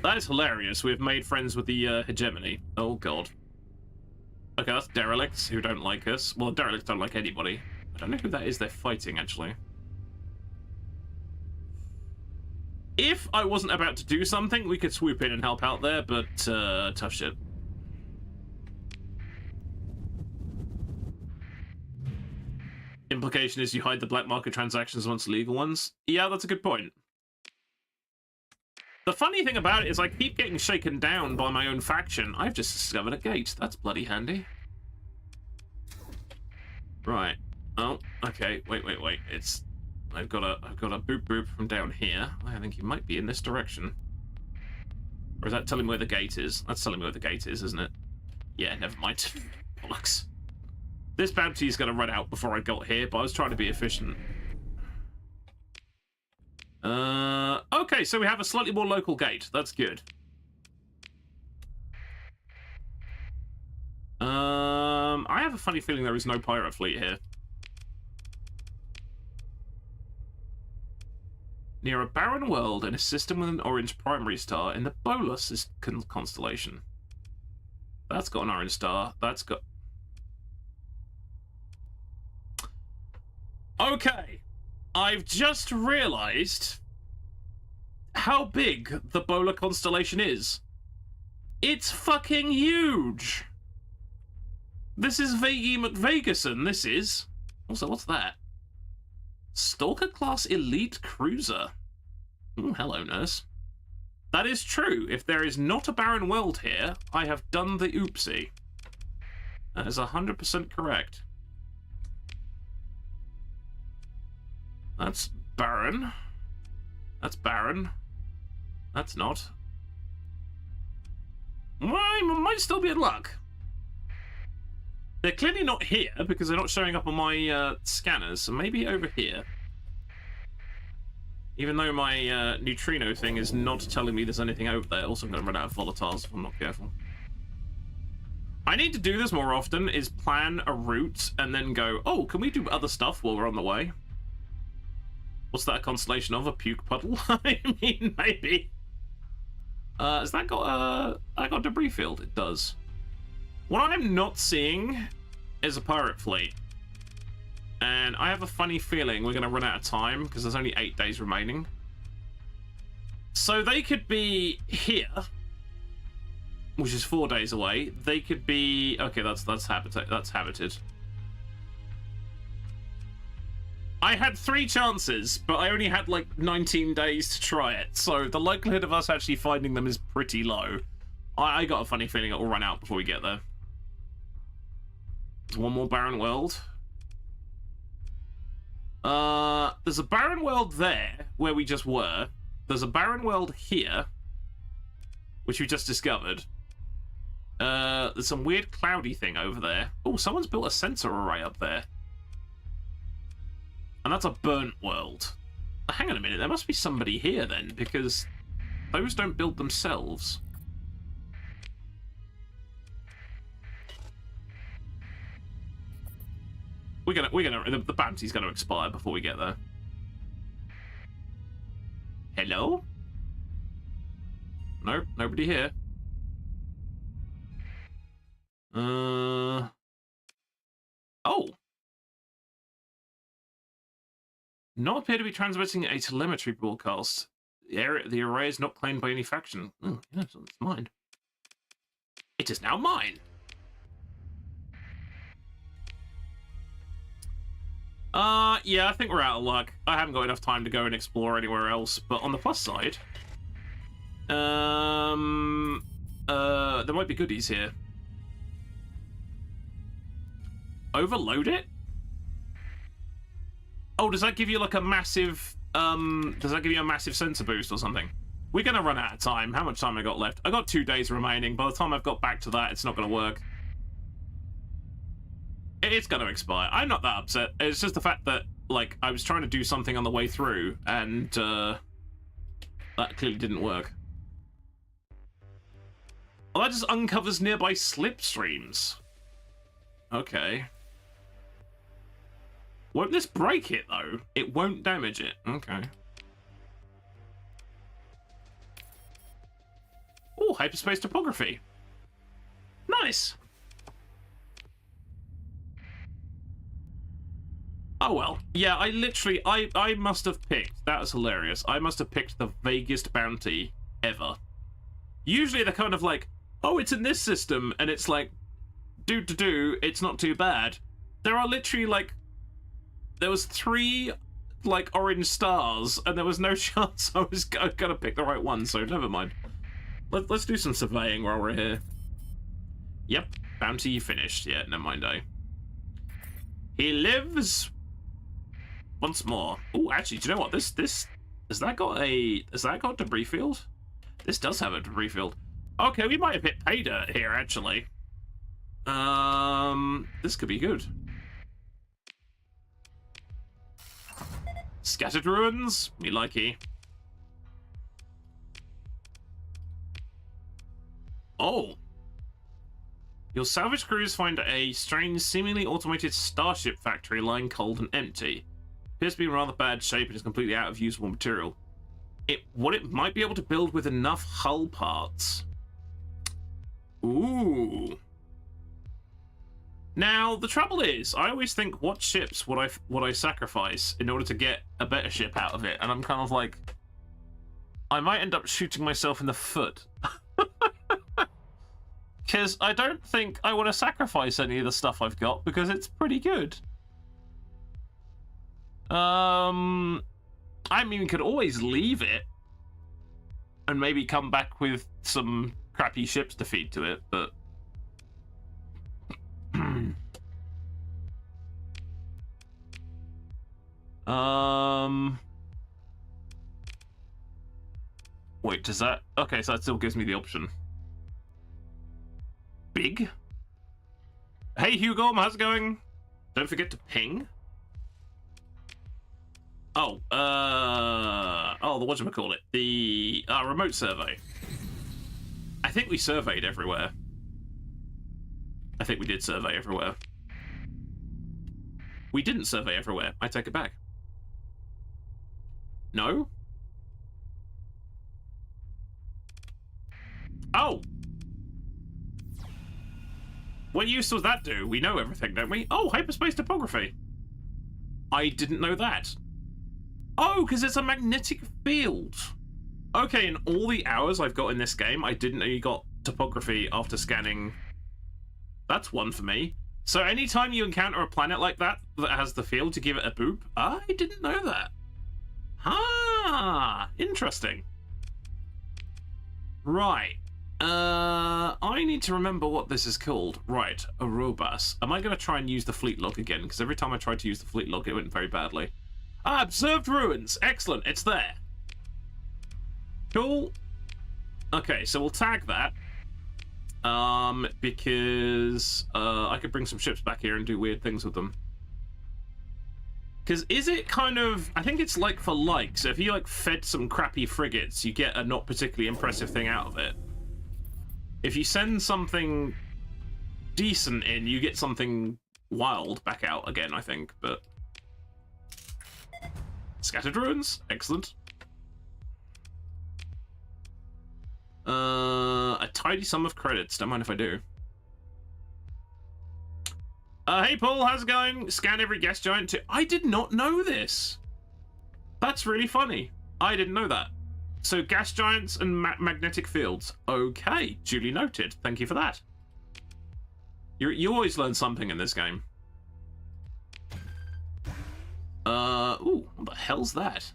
That is hilarious. We've made friends with the hegemony. Oh god. Okay, that's derelicts who don't like us. Well, derelicts don't like anybody. I don't know who that is they're fighting, actually. If I wasn't about to do something, we could swoop in and help out there, but tough shit. Implication is you hide the black market transactions amongst legal ones. Yeah, that's a good point. The funny thing about it is I keep getting shaken down by my own faction. I've just discovered a gate. That's bloody handy. Right. Oh, okay. Wait. It's... I've got a boop boop from down here. I think he might be in this direction. Or is that telling me where the gate is? That's telling me where the gate is, isn't it? Yeah, never mind. Bollocks. This bounty's gonna run out before I got here, but I was trying to be efficient. Okay, so we have a slightly more local gate. That's good. I have a funny feeling there is no pirate fleet here. Near a barren world in a system with an orange primary star in the Bolus constellation. That's got an orange star. That's got... Okay. I've just realized how big the Bola constellation is. It's fucking huge. This is Vegi McVegason, this is. Also, what's that? Stalker class elite cruiser. Ooh, hello, nurse. That is true. If there is not a barren world here, I have done the oopsie. That is 100% correct. That's barren. That's barren. That's not. Well, I might still be in luck. They're clearly not here because they're not showing up on my scanners, so maybe over here. Even though my neutrino thing is not telling me there's anything over there. Also, I'm going to run out of volatiles if I'm not careful. I need to do this more often, is plan a route and then go, oh, can we do other stuff while we're on the way? What's that a constellation of? A puke puddle? I mean, maybe. Has that got a debris field? It does. What I'm not seeing is a pirate fleet. And I have a funny feeling we're going to run out of time because there's only 8 days remaining. So they could be here, which is 4 days away. They could be... Okay, that's habited. I had 3 chances, but I only had like 19 days to try it. So the likelihood of us actually finding them is pretty low. I got a funny feeling it will run out before we get there. There's one more barren world. There's a barren world there, where we just were. There's a barren world here, which we just discovered. There's some weird cloudy thing over there. Oh, someone's built a sensor array up there. And that's a burnt world. Hang on a minute, there must be somebody here then, because those don't build themselves. The bounty's gonna expire before we get there. Hello? Nope, nobody here. Oh. Not appear to be transmitting a telemetry broadcast. The array is not claimed by any faction. Oh, yes, it's mine. It is now mine. Yeah, I think we're out of luck. I haven't got enough time to go and explore anywhere else, but on the plus side, there might be goodies here. Overload it? Oh, does that give you like a massive, does that give you a massive sensor boost or something? We're gonna run out of time. How much time I got left? I got 2 days remaining. By the time I've got back to that, it's not gonna work. It's gonna expire. I'm not that upset. It's just the fact that, like, I was trying to do something on the way through, and, that clearly didn't work. Well, that just uncovers nearby slipstreams. Okay. Won't this break it, though? It won't damage it. Okay. hyperspace topography. Nice. Oh well. Yeah, I must have picked, that was hilarious, I must have picked the vaguest bounty ever. Usually they're kind of like, oh, it's in this system, and it's like, it's not too bad. There are literally like, there was 3 like orange stars, and there was no chance I was gonna pick the right one, so never mind. Let's do some surveying while we're here. Yep, bounty finished. Yeah, never mind, He lives once more. Oh, actually, do you know what? This has that got debris field? This does have a debris field. Okay, we might have hit pay dirt here, actually. This could be good. Scattered ruins, me likey. Oh. Your salvage crews find a strange, seemingly automated starship factory lying cold and empty. Appears to be in rather bad shape and is completely out of usable material. What it might be able to build with enough hull parts. Ooh. Now, the trouble is, I always think, what ships would I sacrifice in order to get a better ship out of it? And I'm kind of like, I might end up shooting myself in the foot. Because I don't think I want to sacrifice any of the stuff I've got, because it's pretty good. I mean, we could always leave it and maybe come back with some crappy ships to feed to it, but... Wait, does that... Okay, so that still gives me the option. Big? Hey, Hugo, how's it going? Don't forget to ping. Oh, the whatchamacallit? The remote survey. I think we surveyed everywhere. I think we did survey everywhere. We didn't survey everywhere. I take it back. No? Oh! What use does that do? We know everything, don't we? Oh, hyperspace topography. I didn't know that. Oh, because it's a magnetic field. Okay, in all the hours I've got in this game, I didn't know you got topography after scanning. That's one for me. So anytime you encounter a planet like that that has the field to give it a boop, I didn't know that. Ah, interesting. Right. I need to remember what this is called. Right, Arobas. Am I going to try and use the fleet log again? Because every time I tried to use the fleet log, it went very badly. Ah, observed ruins. Excellent, it's there. Cool. Okay, so we'll tag that. Because I could bring some ships back here and do weird things with them. Because is it kind of... I think it's like for like. So if you like fed some crappy frigates, you get a not particularly impressive thing out of it. If you send something decent in, you get something wild back out again, I think, but... Scattered ruins? Excellent. A tidy sum of credits. Don't mind if I do. Hey Paul, how's it going? Scan every gas giant to... I did not know this. That's really funny. I didn't know that. So gas giants and magnetic fields. Okay, duly noted. Thank you for that. You always learn something in this game. Ooh, what the hell's that?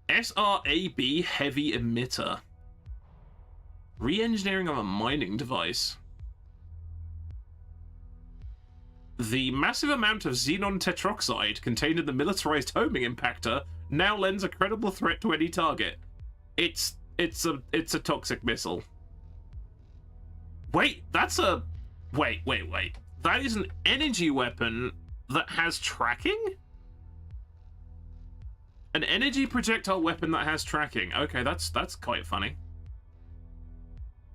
SRAB heavy emitter. Re-engineering of a mining device. The massive amount of xenon tetroxide contained in the militarized homing impactor now lends a credible threat to any target. It's a toxic missile. Wait, that's a... Wait. That is an energy weapon that has tracking? An energy projectile weapon that has tracking. Okay, that's quite funny.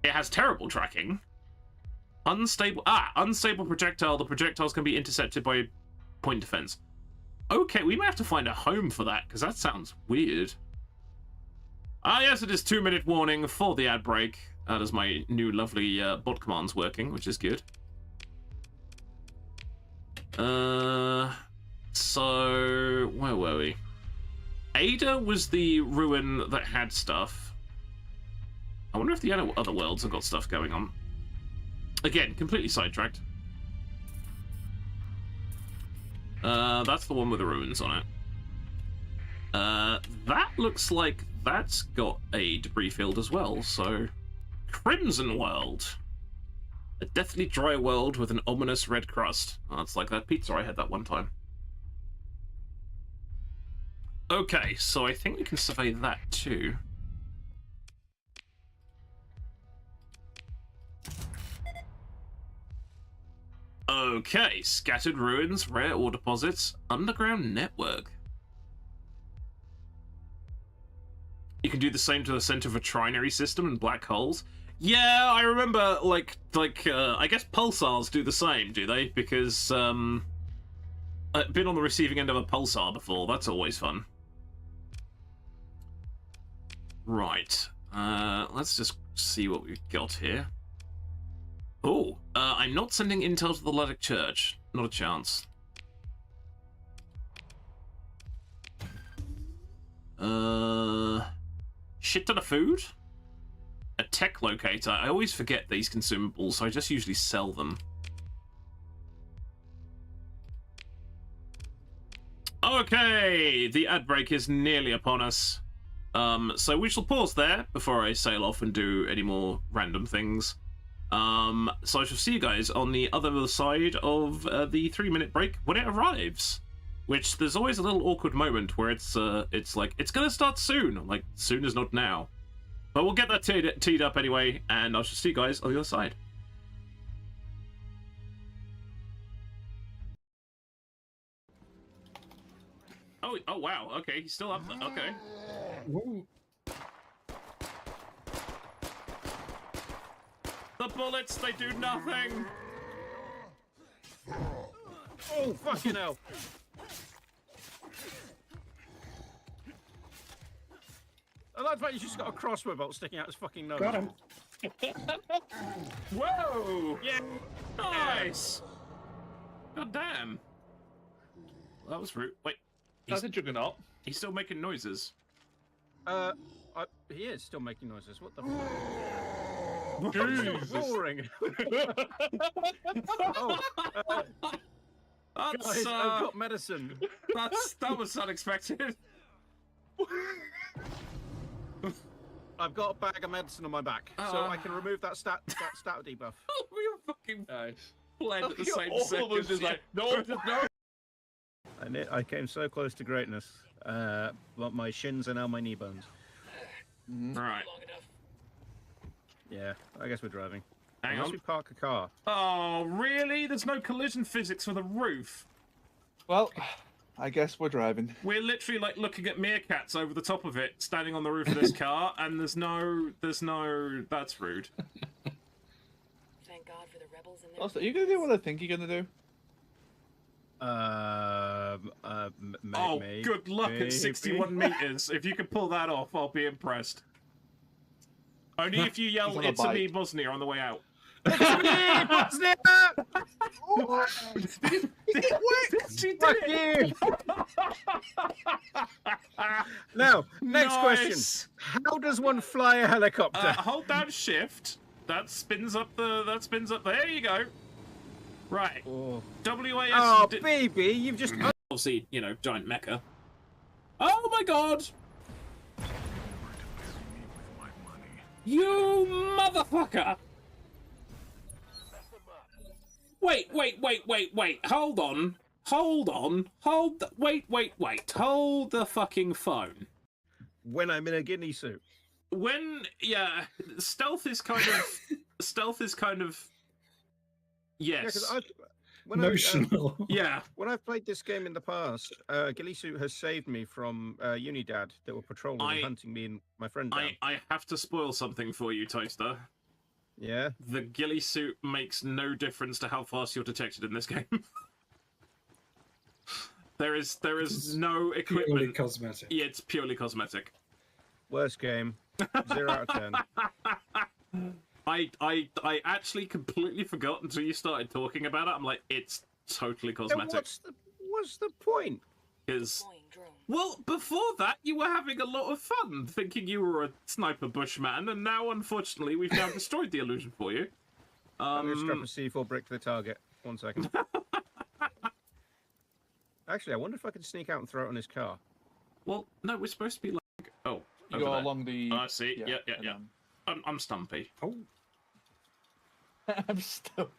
It has terrible tracking. Unstable projectile. The projectiles can be intercepted by point defense. Okay, we might have to find a home for that, because that sounds weird. Ah, yes, it is 2-minute warning for the ad break. How does my new lovely bot commands working, which is good. So where were we? Ada was the ruin that had stuff. I wonder if the other worlds have got stuff going on. Again, completely sidetracked. That's the one with the ruins on it. That looks like that's got a debris field as well, so... Crimson World. A deathly dry world with an ominous red crust. Oh, it's like that pizza I had that one time. Okay, so I think we can survey that too. Okay, scattered ruins, rare ore deposits, underground network. You can do the same to the center of a trinary system and black holes. Yeah, I remember, like, I guess pulsars do the same, do they? Because, I've been on the receiving end of a pulsar before. That's always fun. Right. Let's just see what we've got here. Oh, I'm not sending intel to the Luddic Church. Not a chance. Shit ton of food? A tech locator. I always forget these consumables, so I just usually sell them. Okay, the ad break is nearly upon us. So we shall pause there before I sail off and do any more random things. So I shall see you guys on the other side of the 3-minute break when it arrives. Which there's always a little awkward moment where it's like, it's gonna start soon. I'm like, soon is not now. But we'll get that teed up anyway, and I shall see you guys on the other side. Oh wow, okay, he's still up there, okay. Whoa. The bullets, they do nothing! Oh, fucking hell! I like the fact you just got a crossbow bolt sticking out his fucking nose. Got him. Whoa! Yeah! Nice! God damn. That was rude. Wait, That's a juggernaut. he's still making noises. He is still making noises. What the fuck? Jesus. Roaring. Oh, That's, guys, I've got medicine. that was unexpected. I've got a bag of medicine on my back, so I can remove that stat debuff. We were fucking Nice. bled at the same All second. of us just like, no, no. I came so close to greatness. But my shins are now my knee bones. Right. Yeah, I guess we're driving. Hang Unless on. we park a car. Oh, really? There's no collision physics for the roof. Well, I guess we're driving. We're literally like looking at meerkats over the top of it, standing on the roof of this car, and there's no, that's rude. Thank God for the rebels and their Also, are you gonna do what I think you're gonna do? Oh, Maybe. good luck at 61 meters. If you can pull that off, I'll be impressed. Only if you yell, He's on a "It's a me, bike." Bosnia," on the way out. She Fuck did it! you! Now, next Nice. question. How does one fly a helicopter? Hold down shift. That spins up the. There you go. Right. Oh, WAS. oh baby, you've just... Obviously, you know, giant mecha. Oh my god! You motherfucker! Wait. Hold on. Wait. Hold the fucking phone. When I'm in a guinea suit. Stealth is kind of. Yeah, Yes. because Notional. Yeah. when I've played this game in the past, ghillie suit has saved me from Unidad that were patrolling and hunting me and my friend down. I have to spoil something for you, Toaster. Yeah? The ghillie suit makes no difference to how fast you're detected in this game. there is no Purely equipment. cosmetic. Yeah, it's purely cosmetic. Worst game. 0 out of 10. I actually completely forgot until you started talking about it. I'm like, it's totally Then cosmetic. what's the point? Because, Deploying drone. well, before that, you were having a lot of fun, thinking you were a sniper bushman, and now, unfortunately, we've now destroyed the illusion for you. I'm going to strap a C4 brick to the target. 1 second. Actually, I wonder if I could sneak out and throw it on his car. Well, no, we're supposed to be like, oh, You over go there. along the. I see. Yeah. and I'm stumpy. Oh, I'm still.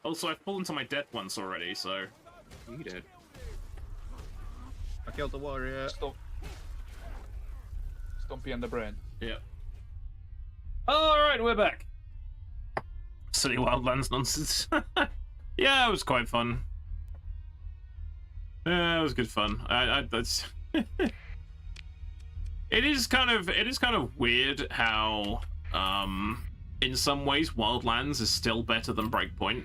Also, I've fallen to my death once already, so you did. I killed the warrior. Stumpy and the brain. Yeah. All right, we're back. Silly Wildlands nonsense. Yeah, it was quite fun. Yeah, it was good fun. That's. It is kind of weird how, in some ways, Wildlands is still better than Breakpoint.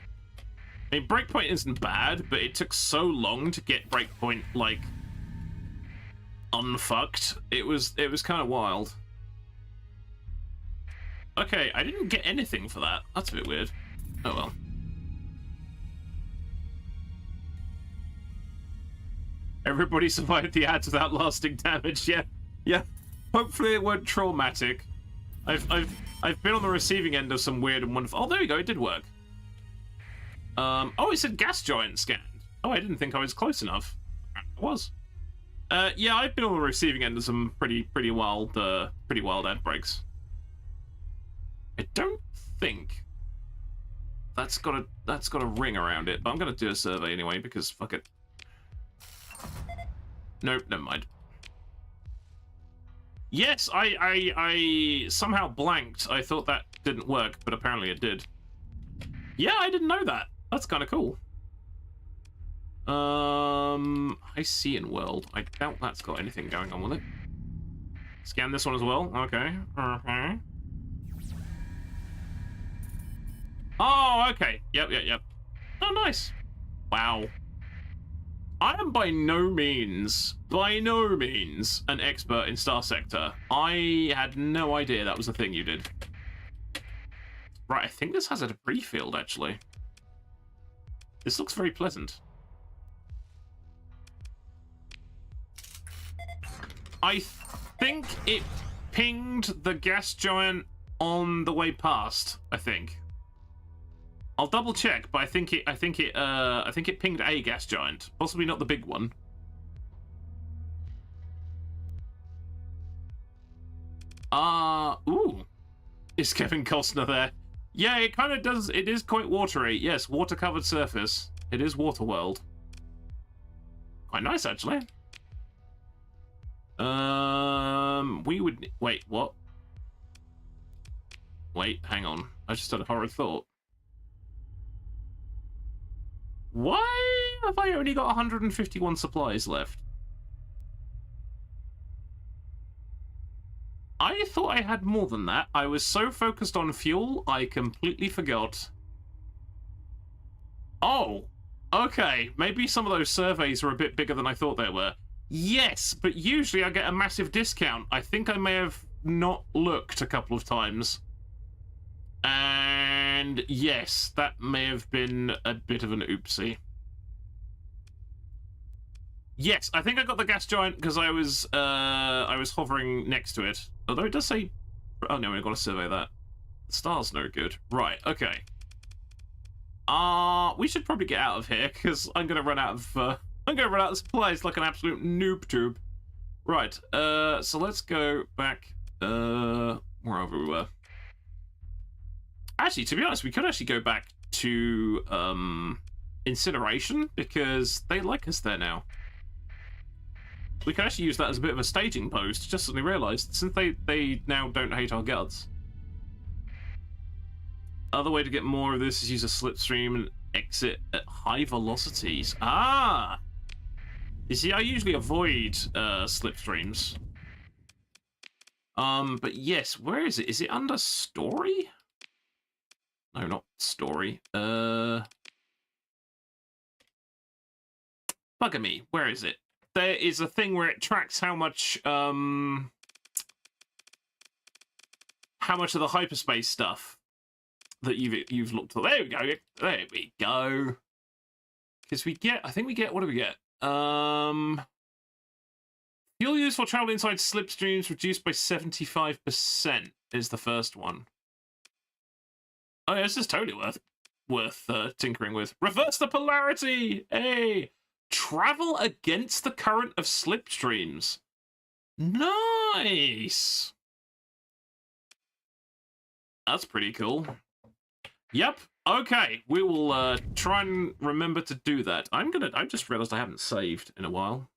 I mean, Breakpoint isn't bad, but it took so long to get Breakpoint like unfucked. It was kind of wild. Okay, I didn't get anything for that. That's a bit weird. Oh well. Everybody survived the ads without lasting damage. Yeah. Hopefully it weren't traumatic. I've been on the receiving end of some weird and wonderful. Oh, there you go. It did work. Oh, it said gas giant scanned. Oh, I didn't think I was close enough. I was. Yeah, I've been on the receiving end of some pretty wild ad breaks. I don't think that's got a ring around it, but I'm gonna do a survey anyway because fuck it. Nope, never mind. Yes, I somehow blanked. I thought that didn't work, but apparently it did. Yeah, I didn't know that. That's kind of cool. I see in world. I doubt that's got anything going on with it. Scan this one as well. Okay. Oh, okay. Yep. Oh, nice. Wow. I am by no means an expert in Starsector. I had no idea that was a thing you did. Right, I think this has a debris field, actually. This looks very pleasant. I think it pinged the gas giant on the way past, I think. I'll double check, but I think it pinged a gas giant, possibly not the big one. Ooh. Is Kevin Costner there? Yeah, it kind of does. It is quite watery. Yes, water-covered surface. It is Waterworld. Quite nice, actually. We would... Wait, what? Wait, hang on. I just had a horrid thought. Why have I only got 151 supplies left? I thought I had more than that. I was so focused on fuel, I completely forgot. Oh, okay. Maybe some of those surveys are a bit bigger than I thought they were. Yes, but usually I get a massive discount. I think I may have not looked a couple of times. And yes, that may have been a bit of an oopsie. Yes, I think I got the gas giant because I was hovering next to it. Although it does say, oh no, we've got to survey that. The star's no good. Right, okay. We should probably get out of here because I'm gonna run out of supplies like an absolute noob tube. Right, so let's go back wherever we were. Actually, to be honest, we could actually go back to incineration because they like us there now. We could actually use that as a bit of a staging post, just suddenly realised, since they now don't hate our guts. Other way to get more of this is use a slipstream and exit at high velocities. Ah! You see, I usually avoid slipstreams. But yes, where is it? Is it under story? No, not story. Bugger me, where is it? There is a thing where it tracks how much how much of the hyperspace stuff that you've looked for. There we go. There we go. Because we get, I think we get, what do we get? Fuel used for travel inside slipstreams reduced by 75% is the first one. Oh, yeah, this is totally worth tinkering with. Reverse the polarity! Hey! Travel against the current of slipstreams. Nice! That's pretty cool. Yep. Okay, we will try and remember to do that. I just realized I haven't saved in a while.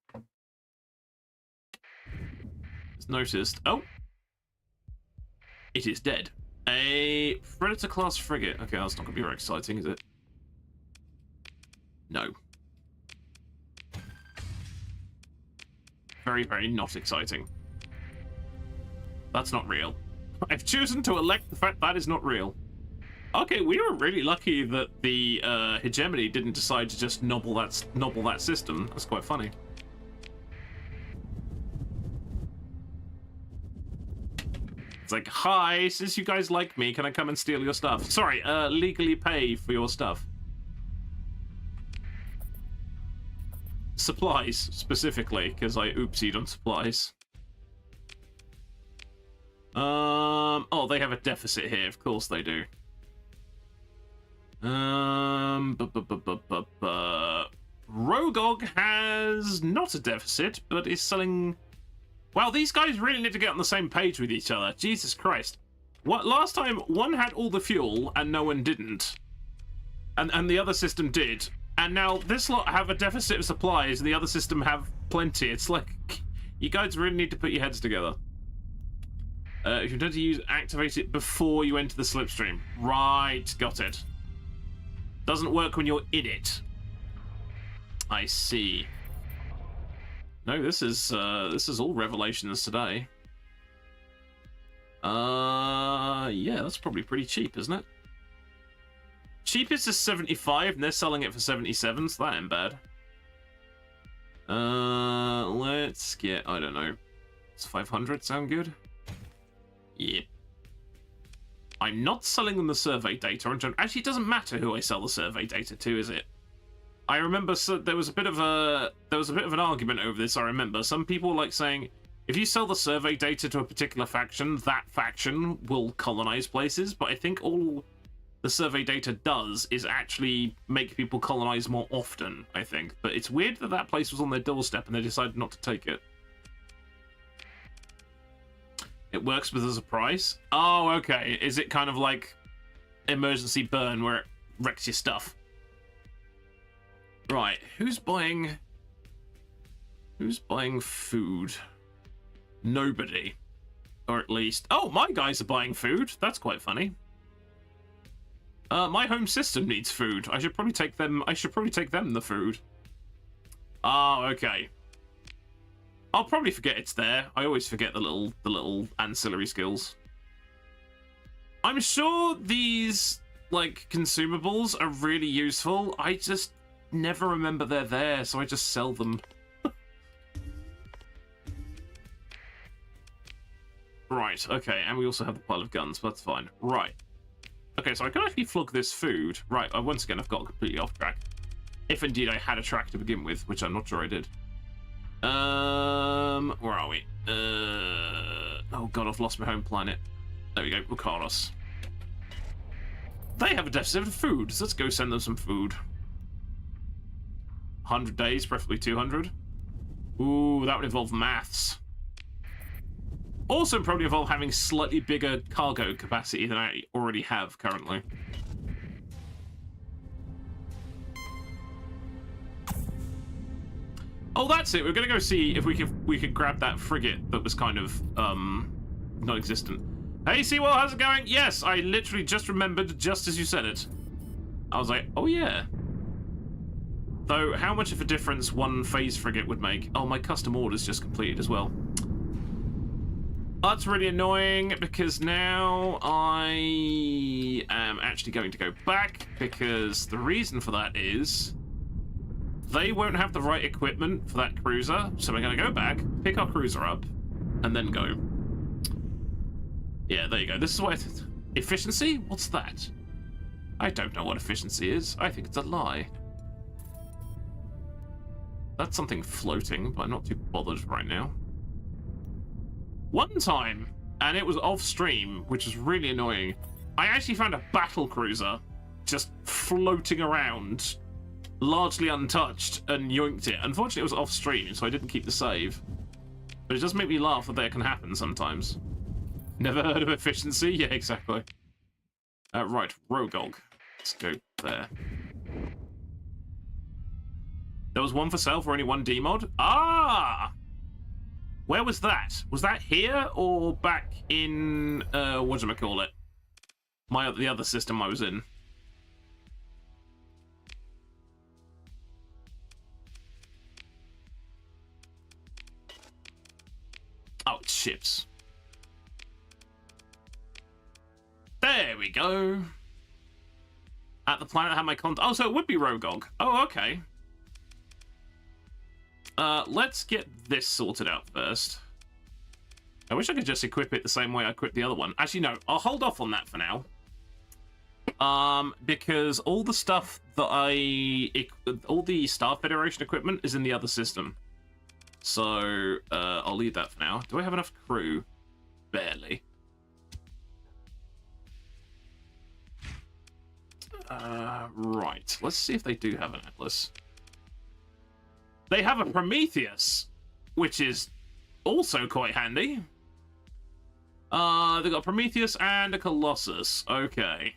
Just noticed. Oh! It is dead. A Predator-class frigate. Okay, that's not going to be very exciting, is it? No. Very, very not exciting. That's not real. I've chosen to elect the fact that is not real. Okay, we were really lucky that the hegemony didn't decide to just nobble that system. That's quite funny. It's like, hi, since you guys like me, can I come and steal your stuff? Sorry, legally pay for your stuff. Supplies, specifically, because I oopsied on supplies. Oh, they have a deficit here. Of course they do. Rogog has not a deficit, but is selling... Wow, these guys really need to get on the same page with each other. Jesus Christ. What, last time, one had all the fuel and no one didn't. And the other system did. And now this lot have a deficit of supplies and the other system have plenty. It's like, you guys really need to put your heads together. If you intend to activate it before you enter the slipstream. Right, got it. Doesn't work when you're in it. I see. No, this is all revelations today. Yeah, that's probably pretty cheap, isn't it? Cheapest is 75, and they're selling it for 77, so that ain't bad. Let's get, I don't know. Does 500 sound good? Yeah. I'm not selling them the survey data. Actually, it doesn't matter who I sell the survey data to, is it? I remember there was a bit of an argument over this. I remember some people like saying, if you sell the survey data to a particular faction, that faction will colonize places. But I think all the survey data does is actually make people colonize more often. I think, but it's weird that that place was on their doorstep and they decided not to take it. It works with as a price. Oh, okay. Is it kind of like emergency burn where it wrecks your stuff? Right, who's buying food? Nobody. Or at least... Oh, my guys are buying food. That's quite funny. My home system needs food. I should probably take them the food. Oh, okay. I'll probably forget it's there. I always forget the little ancillary skills. I'm sure these, like, consumables are really useful. I just never remember they're there, so I just sell them. Right, okay, and we also have the pile of guns, but that's fine. Right. Okay, so I can actually flog this food. Right, once again, I've got completely off track. If indeed I had a track to begin with, which I'm not sure I did. Where are we? Oh god, I've lost my home planet. There we go, Bukaros. They have a deficit of food, so let's go send them some food. 100 days, preferably 200. Ooh, that would involve maths. Also probably involve having slightly bigger cargo capacity than I already have currently. Oh, that's it. We're gonna go see if we could grab that frigate that was kind of non-existent. Hey, Seawall, how's it going? Yes, I literally just remembered just as you said it. I was like, oh yeah. Though, how much of a difference one phase frigate would make? Oh, my custom order's just completed as well. That's really annoying because now I am actually going to go back because the reason for that is they won't have the right equipment for that cruiser. So we're going to go back, pick our cruiser up, and then go. Yeah, there you go. This is what... Efficiency? What's that? I don't know what efficiency is. I think it's a lie. That's something floating, but I'm not too bothered right now. One time, and it was off-stream, which is really annoying, I actually found a battle cruiser just floating around, largely untouched, and yoinked it. Unfortunately, it was off-stream, so I didn't keep the save. But it does make me laugh that that can happen sometimes. Never heard of efficiency? Yeah, exactly. Right, Rogog. Let's go there. There was one for sale for only one demod? Ah! Where was that? Was that here or back in, whatchamacallit? The other system I was in? Oh, it's ships. There we go. At the planet I had my Oh, so it would be Rogog. Oh, okay. Let's get this sorted out first. I wish I could just equip it the same way I equipped the other one. Actually, no. I'll hold off on that for now. Because all the stuff that all the Star Federation equipment is in the other system. So, I'll leave that for now. Do I have enough crew? Barely. Right. Let's see if they do have an Atlas. They have a Prometheus, which is also quite handy. They've got a Prometheus and a Colossus. Okay.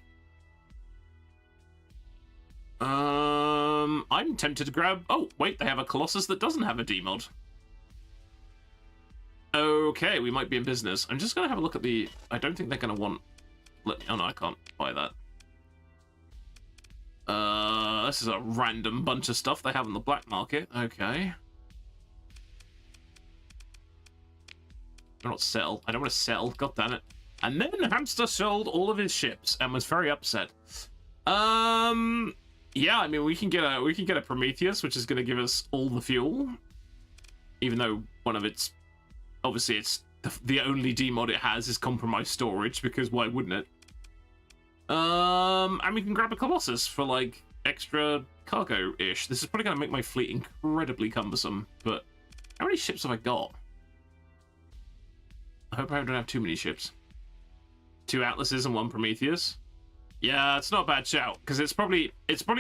I'm tempted to grab... Oh, wait, they have a Colossus that doesn't have a D-mod. Okay, we might be in business. I'm just going to have a look at the... I don't think they're going to want... Oh, no, I can't buy that. This is a random bunch of stuff they have on the black market. Okay. I don't sell. I don't want to sell. God damn it. And then Hamster sold all of his ships and was very upset. Yeah, I mean we can get a Prometheus, which is going to give us all the fuel. Even though one of its, obviously it's the only D-mod it has is compromised storage, because why wouldn't it? And we can grab a Colossus for like extra cargo-ish. This is probably going to make my fleet incredibly cumbersome, but how many ships have I got? I hope I don't have too many ships. 2 Atlases and 1 Prometheus. Yeah, it's not a bad shout, because it's probably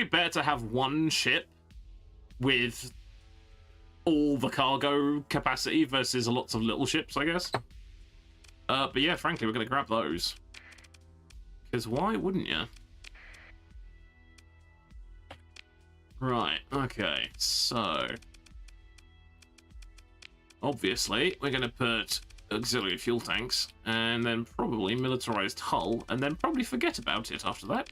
better to have 1 ship with all the cargo capacity versus lots of little ships, I guess. But yeah, frankly, we're going to grab those. Because why wouldn't you? Right, okay, so... Obviously, we're going to put auxiliary fuel tanks, and then probably militarized hull, and then probably forget about it after that.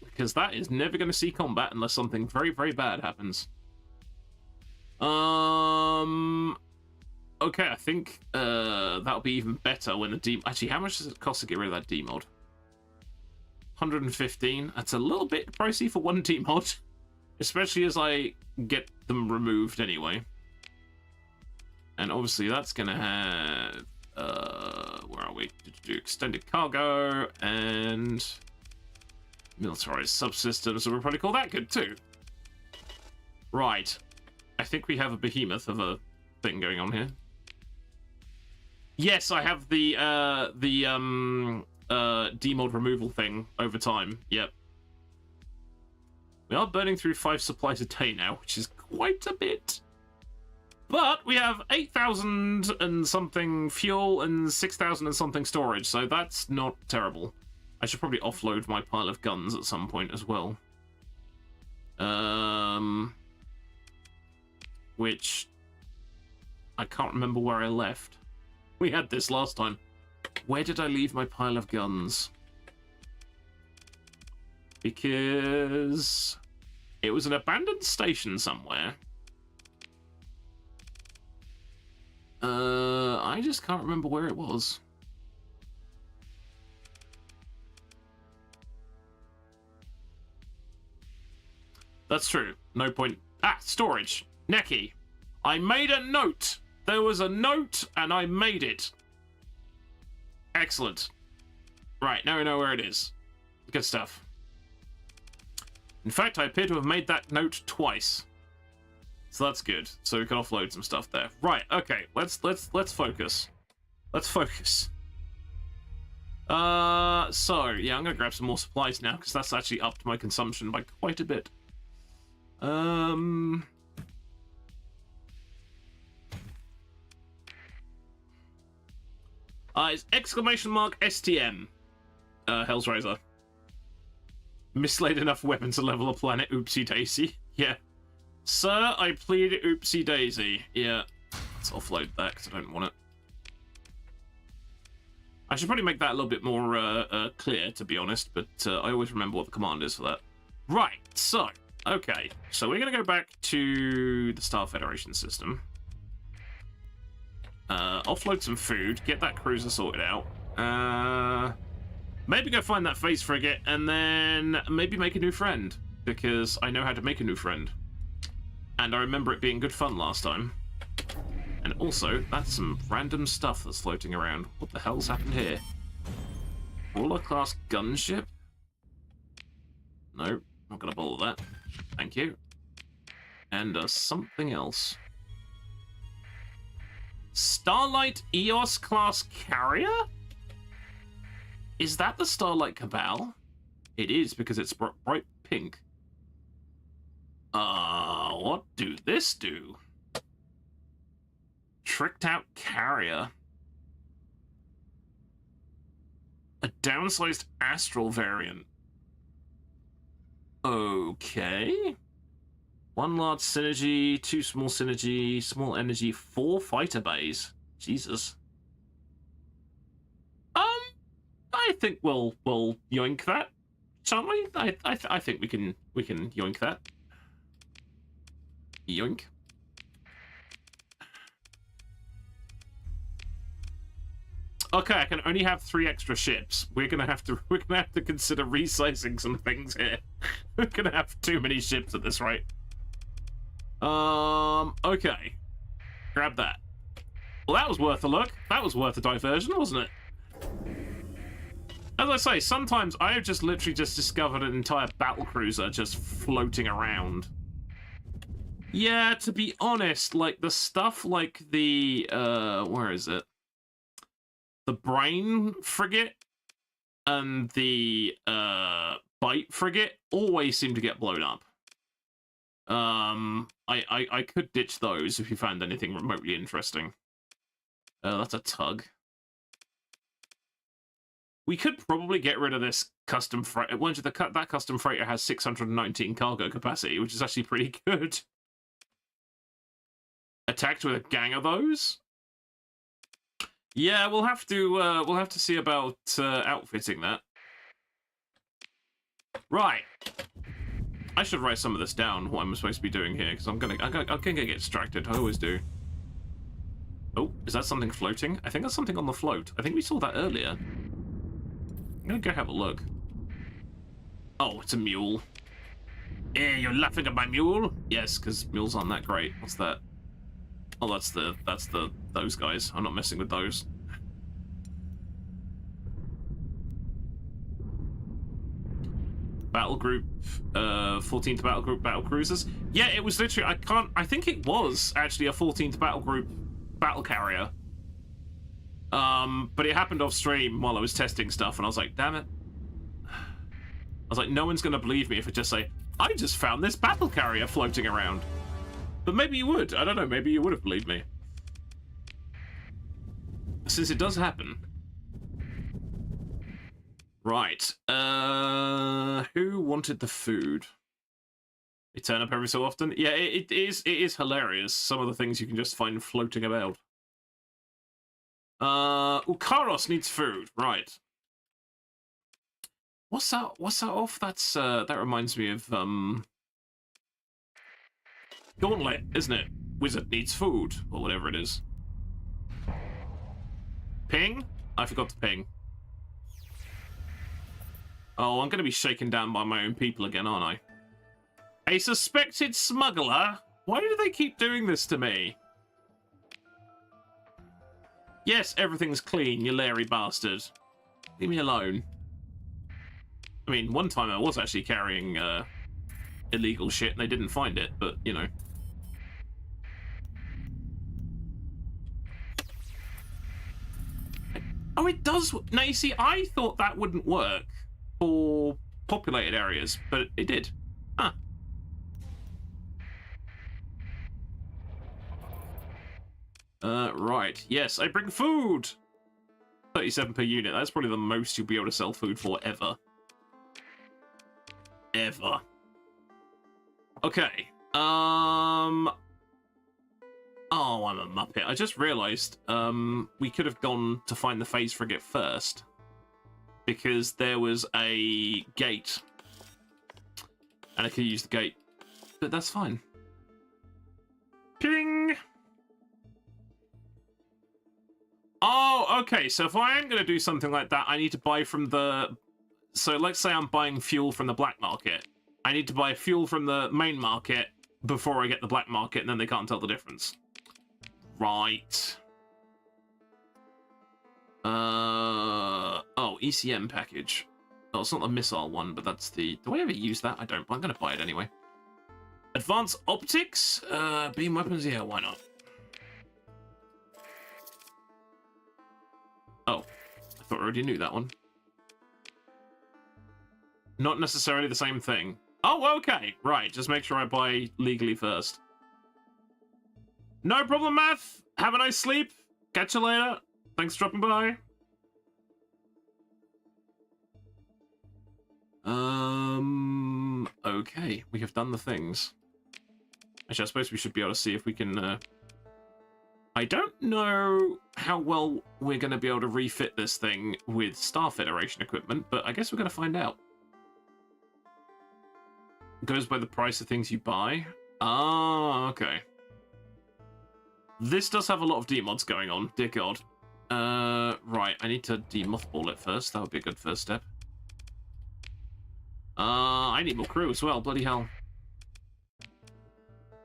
Because that is never going to see combat unless something very, very bad happens. Okay, I think that'll be even better when the D... Actually, how much does it cost to get rid of that D-mod? 115. That's a little bit pricey for 1 D-mod. Especially as I get them removed anyway. And obviously that's going to have... where are we? Extended cargo and... militarized subsystems, so we'll probably call that good too. Right. I think we have a behemoth of a thing going on here. Yes, I have the demod removal thing over time. Yep. We are burning through 5 supplies a day now, which is quite a bit. But we have 8,000 and something fuel and 6,000 and something storage, so that's not terrible. I should probably offload my pile of guns at some point as well. Which I can't remember where I left. We had this last time. Where did I leave my pile of guns? Because it was an abandoned station somewhere. I just can't remember where it was. That's true. No point. Ah, storage. Neki. I made a note There was a note, and I made it. Excellent. Right, now we know where it is. Good stuff. In fact, I appear to have made that note twice. So that's good. So we can offload some stuff there. Right, okay. Let's focus. Let's focus. So, yeah, I'm gonna grab some more supplies now, because that's actually upped my consumption by quite a bit. It's exclamation mark STM. Hell's Razor. Mislaid enough weapon to level a planet, oopsie daisy. Yeah. Sir, I plead oopsie daisy. Yeah. Let's offload that, because I don't want it. I should probably make that a little bit more clear, to be honest, but I always remember what the command is for that. Right, so, okay. So we're going to go back to the Star Federation system. Offload some food, get that cruiser sorted out. Maybe go find that phase frigate, and then maybe make a new friend, because I know how to make a new friend. And I remember it being good fun last time. And also, that's some random stuff that's floating around. What the hell's happened here? Ruler-class gunship? No, not gonna bother that. Thank you. And something else. Starlight EOS-class carrier? Is that the Starlight Cabal? It is, because it's bright pink. What do this do? Tricked out carrier. A downsized astral variant. Okay. 1 large synergy, 2 small synergy, small energy, 4 fighter bays. Jesus. I think we'll yoink that, shan't we? I think we can yoink that. Yoink. Okay, I can only have 3 extra ships. We're gonna have to consider resizing some things here. We're gonna have too many ships at this rate. Okay. Grab that. Well, that was worth a look. That was worth a diversion, wasn't it? As I say, sometimes I have just literally just discovered an entire battlecruiser just floating around. Yeah, to be honest, like the stuff like the where is it? The Brain frigate and the Bite frigate always seem to get blown up. I could ditch those if you found anything remotely interesting. That's a tug. We could probably get rid of this custom freighter. That custom freighter has 619 cargo capacity, which is actually pretty good. Attacked with a gang of those? Yeah, we'll have to see about outfitting that. Right. I should write some of this down, what I'm supposed to be doing here, because I'm gonna get distracted. I always do. Oh, is that something floating? I think that's something on the float. I think we saw that earlier. I'm gonna go have a look. Oh, it's a mule. Eh, you're laughing at my mule? Yes, because mules aren't that great. What's that? Oh, that's those guys. I'm not messing with those. Battle group, 14th battle group battle cruisers. Yeah, it was literally. I think it was actually a 14th battle group battle carrier. But it happened off stream while I was testing stuff, and I was like, damn it. I was like, no one's gonna believe me if I just say, I just found this battle carrier floating around. But maybe you would. I don't know. Maybe you would have believed me. Since it does happen. Right. Who wanted the food? They turn up every so often. Yeah, it is hilarious. Some of the things you can just find floating about. Karos needs food. Right. What's that off? That's that reminds me of Gauntlet, isn't it? Wizard needs food, or whatever it is. Ping? I forgot to ping. Oh, I'm going to be shaken down by my own people again, aren't I? A suspected smuggler? Why do they keep doing this to me? Yes, everything's clean, you Larry bastard. Leave me alone. I mean, one time I was actually carrying illegal shit and they didn't find it, but, you know. Oh, it does. Now, you see, I thought that wouldn't work for populated areas, but it did. Huh. Right. Yes, I bring food! 37 per unit. That's probably the most you'll be able to sell food for ever. Ever. Okay. Oh, I'm a muppet. I just realised we could have gone to find the phase frigate first. Because there was a gate. And I could use the gate. But that's fine. Ping! Oh, okay. So if I am going to do something like that, I need to buy from the... So let's say I'm buying fuel from the black market. I need to buy fuel from the main market before I get the black market, and then they can't tell the difference. Right. Oh, ECM package. Oh, it's not the missile one, but that's the... Do I ever use that? I don't. I'm going to buy it anyway. Advanced optics? Beam weapons? Yeah, why not? Oh, I thought I already knew that one. Not necessarily the same thing. Oh, okay. Right, just make sure I buy legally first. No problem, Math. Have a nice sleep. Catch you later. Thanks for dropping by. Okay. We have done the things. Actually, I suppose we should be able to see if we can... I don't know how well we're going to be able to refit this thing with Star Federation equipment, but I guess we're going to find out. Goes by the price of things you buy. Ah, okay. This does have a lot of demods going on, dear God. Right, I need to demothball it first. That would be a good first step. I need more crew as well, bloody hell.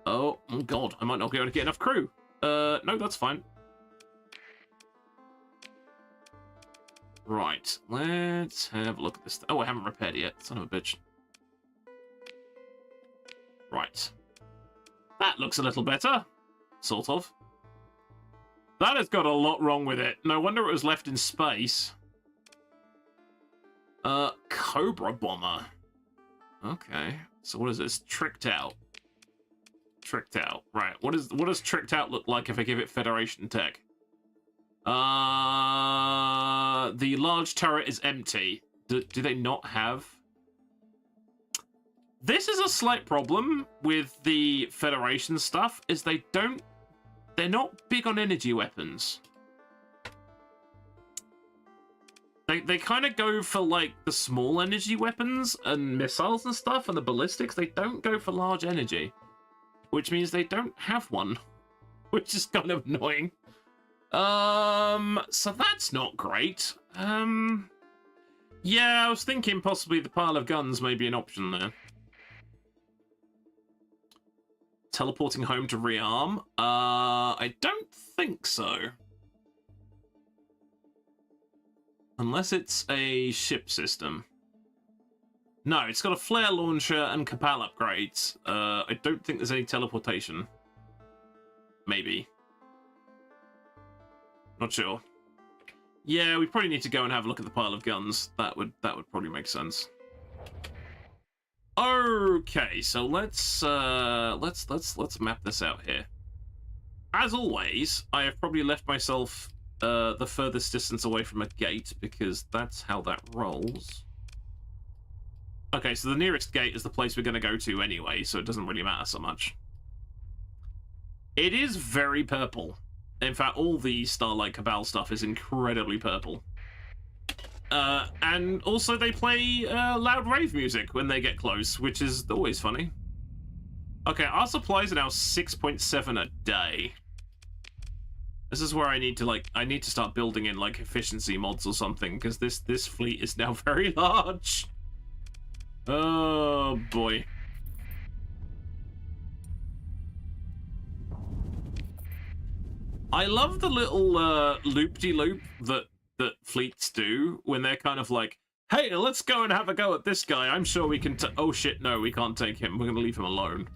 Oh, God, I might not be able to get enough crew. No, that's fine. Right, let's have a look at this. Oh, I haven't repaired it yet, son of a bitch. Right. That looks a little better. Sort of. That has got a lot wrong with it. No wonder it was left in space. Cobra Bomber. Okay. So what is this? Tricked Out. Tricked Out. Right. What does Tricked Out look like if I give it Federation tech? The large turret is empty. Do they not have... This is a slight problem with the Federation stuff, is they're not big on energy weapons. They kind of go for, like, the small energy weapons and missiles and stuff, and the ballistics. They don't go for large energy, which means they don't have one, which is kind of annoying. So that's not great. Yeah, I was thinking possibly the pile of guns may be an option there. Teleporting home to rearm? I don't think so. Unless it's a ship system. No, it's got a flare launcher and Capal upgrades. I don't think there's any teleportation. Maybe. Not sure. Yeah, we probably need to go and have a look at the pile of guns. That would probably make sense. Okay, so let's map this out here. As always, I have probably left myself the furthest distance away from a gate because that's how that rolls. Okay, so the nearest gate is the place we're going to go to anyway, so it doesn't really matter so much. It is very purple. In fact, all the Starlight Cabal stuff is incredibly purple. And also they play loud rave music when they get close, which is always funny. Okay, our supplies are now 6.7 a day. This is where I need to start building in like efficiency mods or something, because this fleet is now very large. Oh boy. I love the little loop-de-loop that fleets do when they're kind of like, hey, let's go and have a go at this guy. I'm sure we can oh shit, no, we can't take him. We're gonna leave him alone.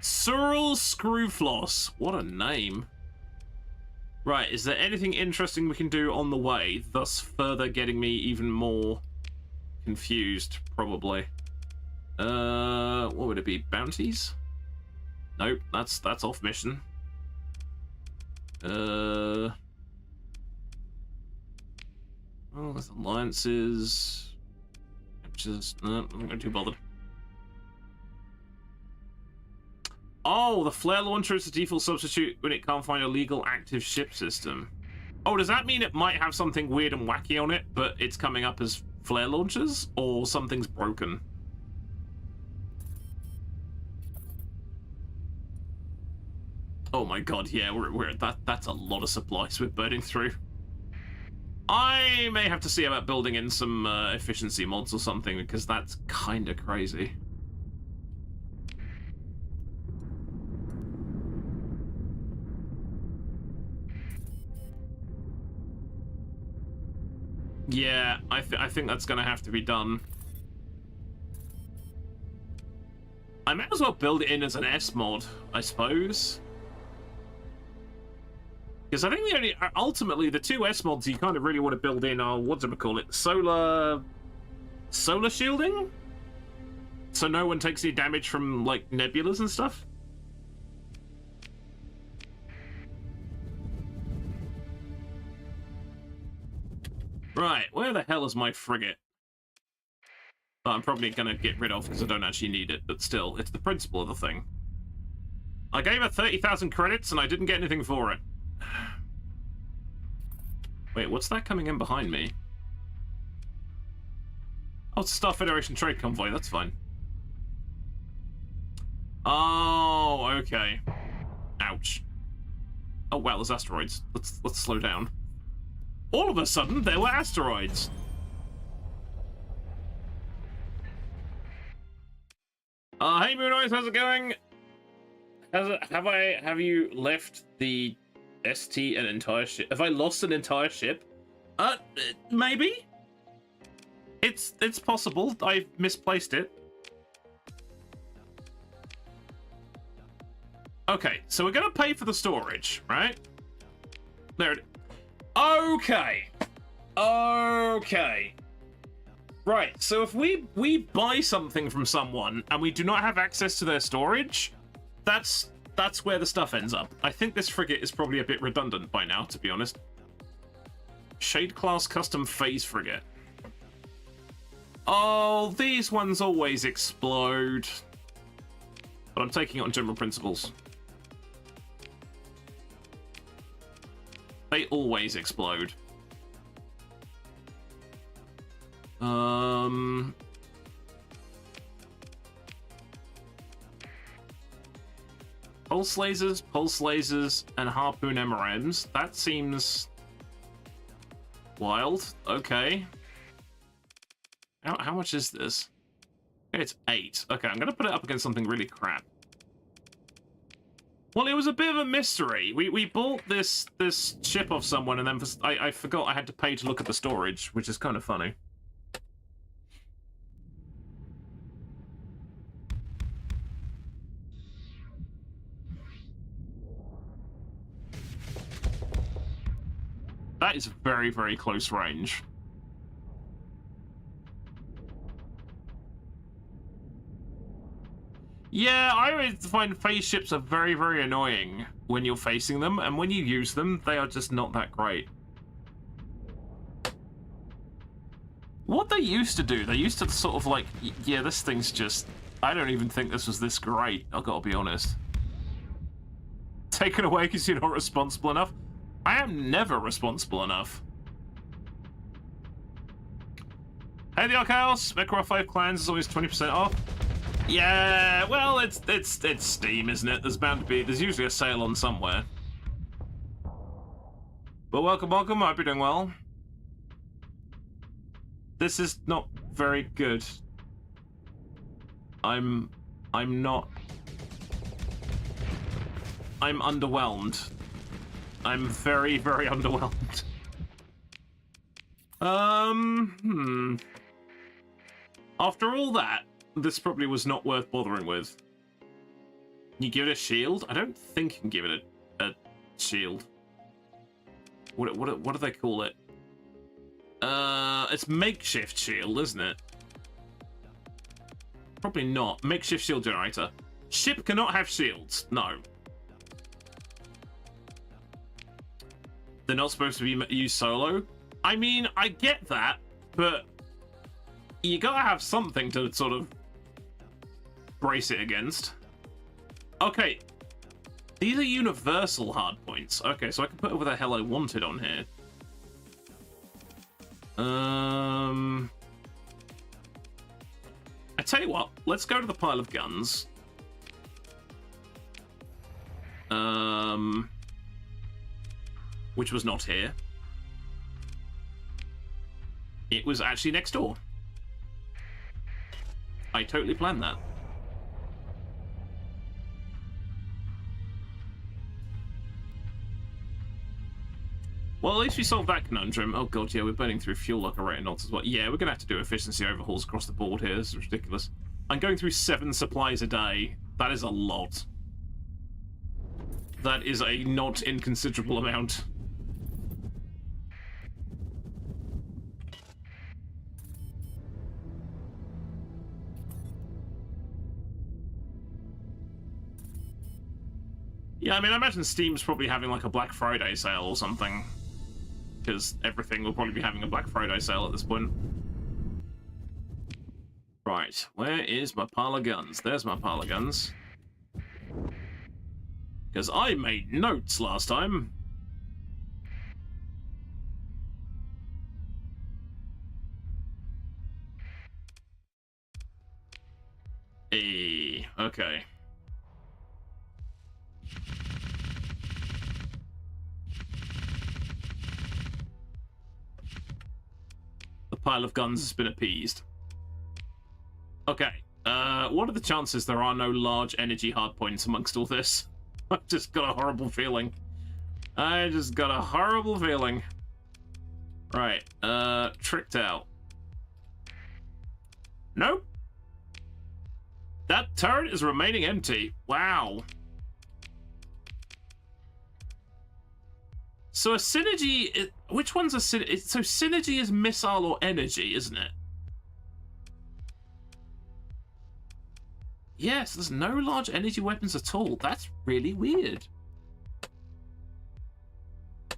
Cyril Screwfloss. What a name. Right, is there anything interesting we can do on the way, thus further getting me even more confused, probably? What would it be? Bounties? Nope, that's off mission. Oh, there's alliances. Just no, I'm not too bothered. Oh, the flare launcher is the default substitute when it can't find a legal active ship system. Oh, does that mean it might have something weird and wacky on it, but it's coming up as flare launchers, or something's broken? Oh my god, yeah, we're that's a lot of supplies we're burning through. I may have to see about building in some efficiency mods or something, because that's kind of crazy. Yeah, I think that's going to have to be done. I might as well build it in as an S mod, I suppose. Because I think the only, ultimately, the two S mods you kind of really want to build in are, whatchamacallit, solar shielding? So no one takes any damage from, like, nebulas and stuff? Right, where the hell is my frigate? That I'm probably going to get rid of because I don't actually need it, but still, it's the principle of the thing. I gave her 30,000 credits and I didn't get anything for it. Wait, what's that coming in behind me? Oh, it's a Star Federation trade convoy, that's fine. Oh, okay. Ouch. Oh wow, there's asteroids. Let's slow down. All of a sudden, there were asteroids. Hey Moon Eyes, how's it going? Have you left the ST an entire ship? Have I lost an entire ship? Maybe. It's possible. I've misplaced it. Okay, so we're gonna pay for the storage, right? There it. Okay. Okay. Right, so if we buy something from someone and we do not have access to their storage, that's where the stuff ends up. I think this frigate is probably a bit redundant by now, to be honest. Shade class custom phase frigate. Oh, these ones always explode. But I'm taking it on general principles. They always explode. Pulse lasers, and harpoon MRMs. That seems wild. Okay. How much is this? Okay, it's 8. Okay, I'm gonna put it up against something really crap. Well, it was a bit of a mystery. We bought this ship off someone, and then I forgot I had to pay to look at the storage, which is kind of funny. That is very, very close range. Yeah, I always find phase ships are very, very annoying when you're facing them, and when you use them, they are just not that great. What they used to do, they used to sort of like, yeah, this thing's just, I don't even think this was this great, I've got to be honest. Taken away because you're not responsible enough? I am never responsible enough. Hey, the Archaeos, Mecra 5 Clans is always 20% off. Yeah, well, it's Steam, isn't it? There's bound to be, there's usually a sale on somewhere. But welcome, I hope you're doing well. This is not very good. I'm not. I'm underwhelmed. I'm very, very underwhelmed. After all that, this probably was not worth bothering with. You give it a shield? I don't think you can give it a shield. What do they call it? It's makeshift shield, isn't it? Probably not. Makeshift shield generator. Ship cannot have shields. No. They're not supposed to be used solo. I mean, I get that, but you gotta have something to sort of brace it against. Okay. These are universal hardpoints. Okay, so I can put whatever the hell I wanted on here. I tell you what, let's go to the pile of guns. Which was not here. It was actually next door. I totally planned that. Well, at least we solved that conundrum. Oh god, yeah, we're burning through fuel like a rate of knots as well. Yeah, we're gonna have to do efficiency overhauls across the board here. This is ridiculous. I'm going through 7 supplies a day. That is a lot. That is a not inconsiderable amount. Yeah, I mean, I imagine Steam's probably having like a Black Friday sale or something. Because everything will probably be having a Black Friday sale at this point. Right, where is my pile of guns? There's my pile of guns. Because I made notes last time. Hey, okay. The pile of guns has been appeased. Okay, what are the chances there are no large energy hardpoints amongst all this? I've just got a horrible feeling. I just got a horrible feeling. Right, tricked out. Nope. That turret is remaining empty. Wow. So a synergy, which one's a synergy? So synergy is missile or energy, isn't it? Yes, there's no large energy weapons at all. That's really weird.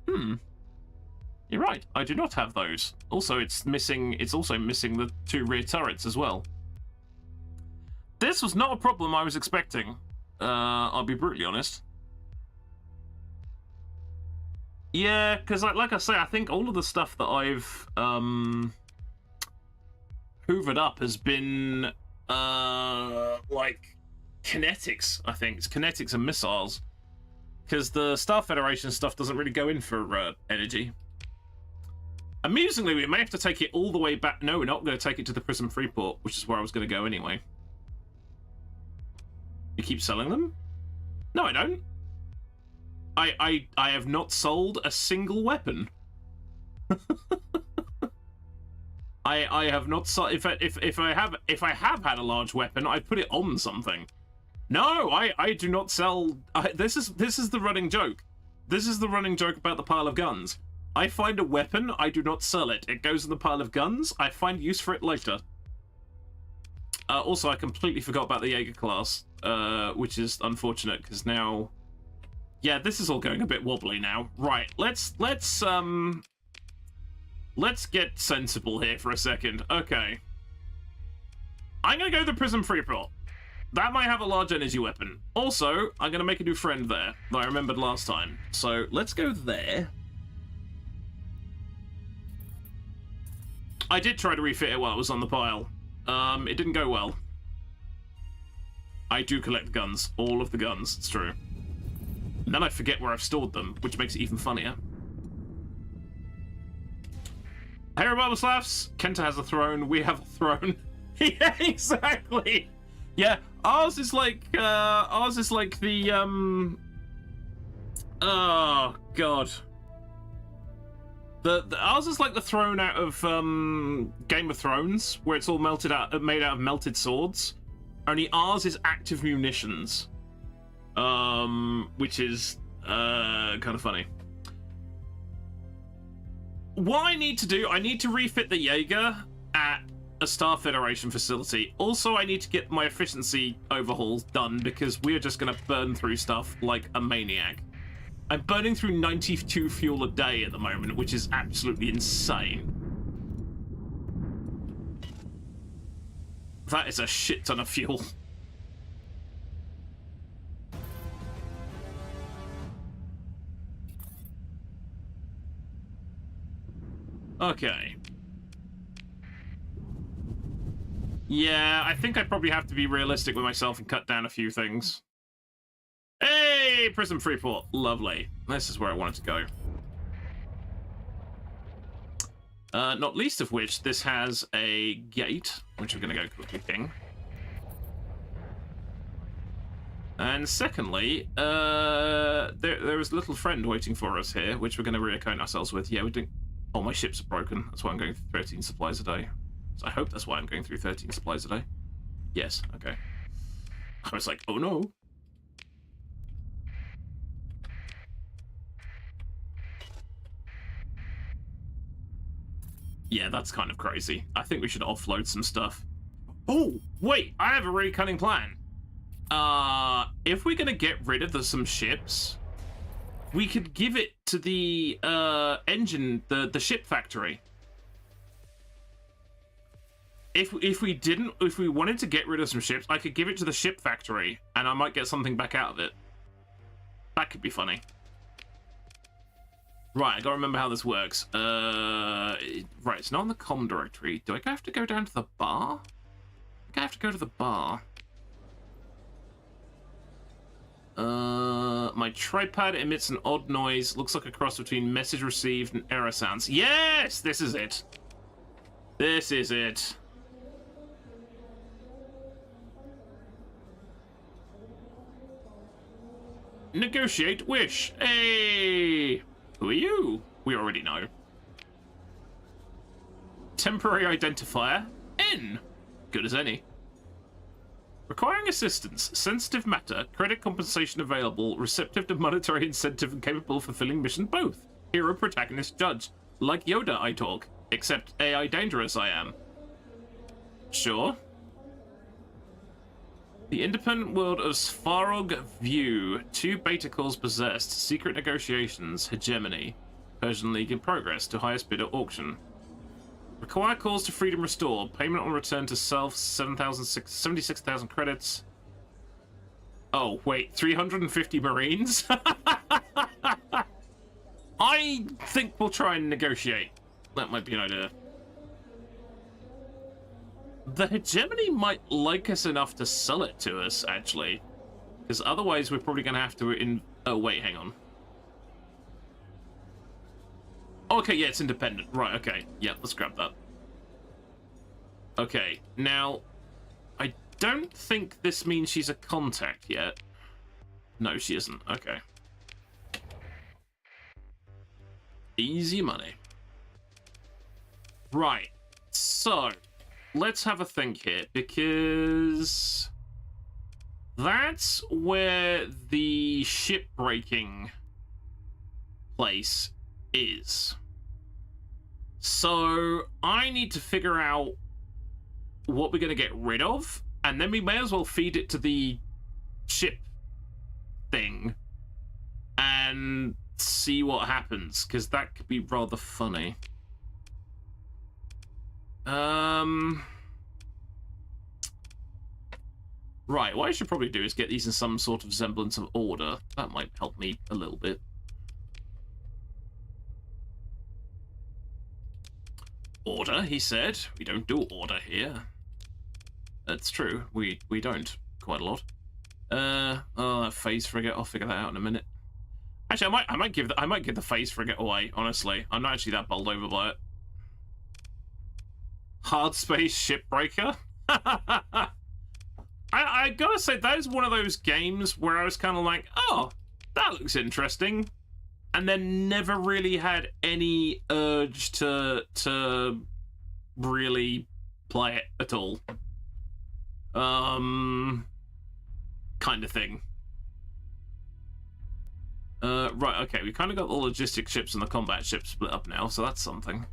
You're right. I do not have those. Also, it's also missing the 2 rear turrets as well. This was not a problem I was expecting. I'll be brutally honest. Yeah, because like I say, I think all of the stuff that I've hoovered up has been like kinetics. I think it's kinetics and missiles, because the Star Federation stuff doesn't really go in for energy. Amusingly, we may have to take it all the way back. No, we're not going to take it to the Prism Freeport, which is where I was going to go anyway. You keep selling them? No, I don't. I have not sold a single weapon. I have not sold. If I have had a large weapon, I put it on something. No, I do not sell. This is the running joke. This is the running joke about the pile of guns. I find a weapon, I do not sell it. It goes in the pile of guns. I find use for it later. Also, I completely forgot about the Jaeger class, which is unfortunate because now, yeah, this is all going a bit wobbly now. Right, let's get sensible here for a second. Okay, I'm gonna go to the Prism Freeport. That might have a large energy weapon. Also, I'm gonna make a new friend there that I remembered last time. So let's go there. I did try to refit it while it was on the pile. It didn't go well. I do collect guns. All of the guns, it's true. And then I forget where I've stored them, which makes it even funnier. Hey, Rebaboslavs! Kenta has a throne, we have a throne. Yeah, exactly! Yeah, ours is like the, Oh god. Ours is like the throne out of Game of Thrones, where it's all made out of melted swords. Only ours is active munitions, which is kind of funny. What I need to do, I need to refit the Jaeger at a Star Federation facility. Also, I need to get my efficiency overhauls done because we are just going to burn through stuff like a maniac. I'm burning through 92 fuel a day at the moment, which is absolutely insane. That is a shit ton of fuel. Okay. Yeah, I think I probably have to be realistic with myself and cut down a few things. Hey, Prism Freeport. Lovely. This is where I wanted to go. Not least of which, this has a gate, which we're going to go quickly ping. And secondly, there is a little friend waiting for us here, which we're going to reacquaint ourselves with. Yeah, we're doing... Oh, my ships are broken. That's why I'm going through 13 supplies a day. So I hope that's why I'm going through 13 supplies a day. Yes, okay. I was like, oh no. Yeah, that's kind of crazy. I think we should offload some stuff. Oh, wait, I have a really cunning plan. If we're gonna get rid of some ships, we could give it to the engine, the ship factory. If we wanted to get rid of some ships, I could give it to the ship factory, and I might get something back out of it. That could be funny. Right, I gotta remember how this works. Right, it's not in the comm directory. Do I have to go down to the bar? I think I have to go to the bar. My tripod emits an odd noise. Looks like a cross between message received and error sounds. Yes! This is it. This is it. Negotiate wish. Hey! Who are you? We already know. Temporary identifier. N. Good as any. Requiring assistance. Sensitive matter. Credit compensation available. Receptive to monetary incentive and capable of fulfilling mission both. Hero, protagonist, judge. Like Yoda, I talk. Except AI dangerous I am. Sure. The independent world of Svarog View. 2 beta cores possessed. Secret negotiations. Hegemony. Persian League in progress. To highest bidder auction. Require calls to freedom restore. Payment on return to self. 76,000 credits. Oh, wait. 350 Marines? I think we'll try and negotiate. That might be an idea. The Hegemony might like us enough to sell it to us, actually. Because otherwise we're probably going to have to... Oh, wait, hang on. Okay, yeah, it's independent. Right, okay. Yeah, let's grab that. Okay, now... I don't think this means she's a contact yet. No, she isn't. Okay. Easy money. Right, so... Let's have a think here, because that's where the shipbreaking place is. So I need to figure out what we're going to get rid of, and then we may as well feed it to the ship thing and see what happens, because that could be rather funny. Right, what I should probably do is get these in some sort of semblance of order. That might help me a little bit. Order, he said. We don't do order here. That's true. We don't quite a lot. Oh, that phase frigate. I'll figure that out in a minute. Actually, I might give the phase frigate away. Honestly, I'm not actually that bowled over by it. Hard space shipbreaker. I gotta say that is one of those games where I was kind of like, oh, that looks interesting, and then never really had any urge to really play it at all. Kind of thing. Right, okay, we kind of got the logistic ships and the combat ships split up now, so that's something.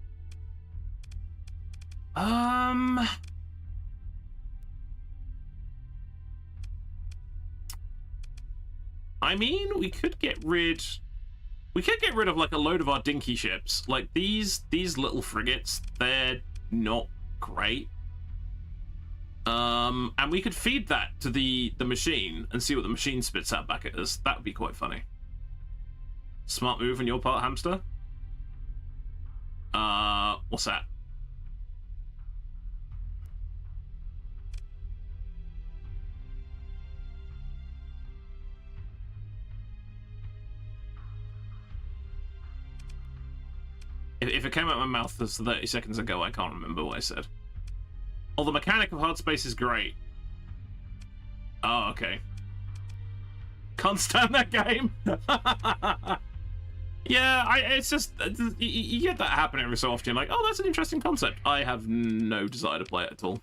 I mean, we could get rid of like a load of our dinky ships. Like these little frigates, they're not great. And we could feed that to the machine and see what the machine spits out back at us. That would be quite funny. Smart move on your part, hamster. What's that? If it came out of my mouth 30 seconds ago, I can't remember what I said. Oh, the mechanic of hard space is great. Oh, okay. Can't stand that game. Yeah, it's just you get that happen every so often. You're like, oh, that's an interesting concept. I have no desire to play it at all.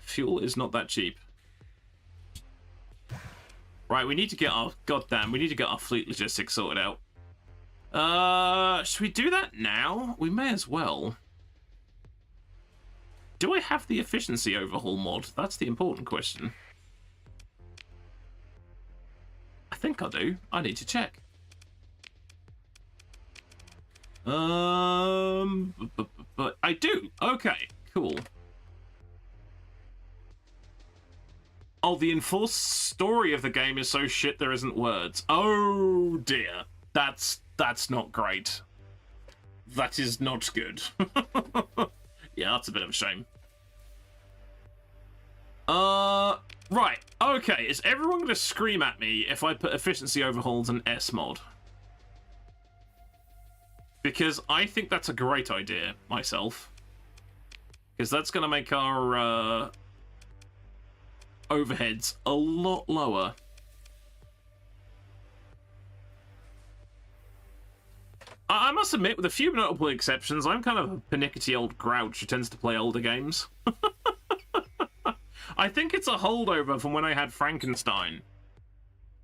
Fuel is not that cheap. Right, we need to get our we need to get our fleet logistics sorted out. Should we do that now? We may as well. Do I have the efficiency overhaul mod? That's the important question. I think I do. I need to check. But I do. Okay, cool. Oh, the enforced story of the game is so shit there isn't words. Oh dear. That's not great. That is not good. Yeah, that's a bit of a shame. Right. Okay, is everyone going to scream at me if I put efficiency overhauls and S mod? Because I think that's a great idea, myself. Because that's going to make our overheads a lot lower. I must admit, with a few notable exceptions, I'm kind of a pernickety old grouch who tends to play older games. I think it's a holdover from when I had Frankenstein.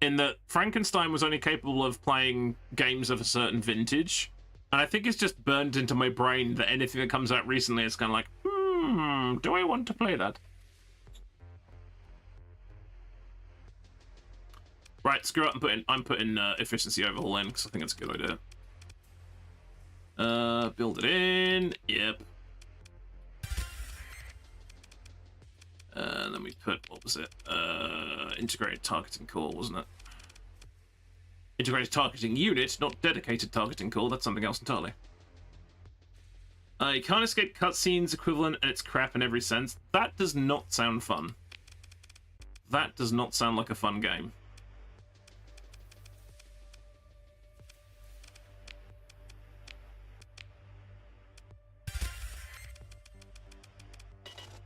In that Frankenstein was only capable of playing games of a certain vintage. And I think it's just burned into my brain that anything that comes out recently is kind of like, do I want to play that? Right, screw it, I'm putting efficiency overhaul in, because I think it's a good idea. Build it in. Yep. Then we put, what was it? Integrated targeting core, wasn't it? Integrated targeting unit, not dedicated targeting core. That's something else entirely. You can't escape cutscenes equivalent, and it's crap in every sense. That does not sound fun. That does not sound like a fun game.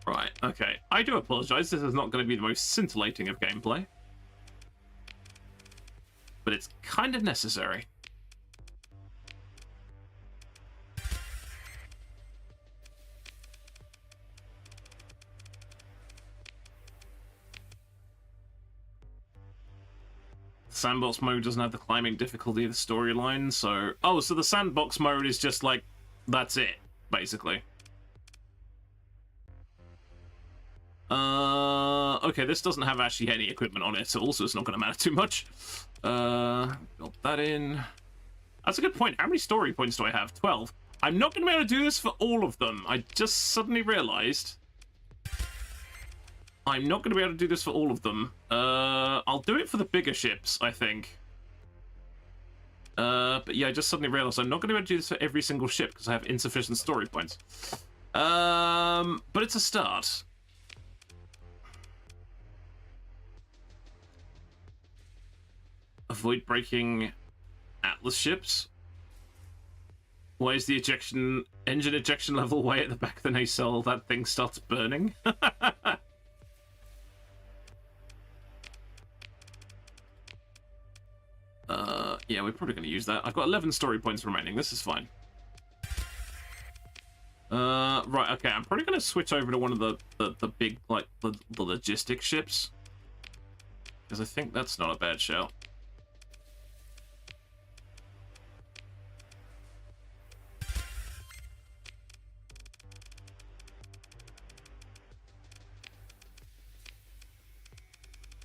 Right, okay. I do apologize. This is not going to be the most scintillating of gameplay. But it's kind of necessary. Sandbox mode doesn't have the climbing difficulty of the storyline, so... Oh, so the sandbox mode is just like... That's it, basically. Okay, this doesn't have actually any equipment on it, so also it's not going to matter too much. Build that in. That's a good point. How many story points do I have? 12. I'm not going to be able to do this for all of them. I just suddenly realized I'm not going to be able to do this for all of them. I'll do it for the bigger ships, I think. But yeah, I just suddenly realized I'm not going to be able to do this for every single ship because I have insufficient story points. But it's a start. Avoid breaking Atlas ships. Why is the engine ejection level way at the back of the nacelle? That thing starts burning. we're probably going to use that. I've got 11 story points remaining. This is fine. Right, okay. I'm probably going to switch over to one of the big, like, the logistics ships. Because I think that's not a bad shout.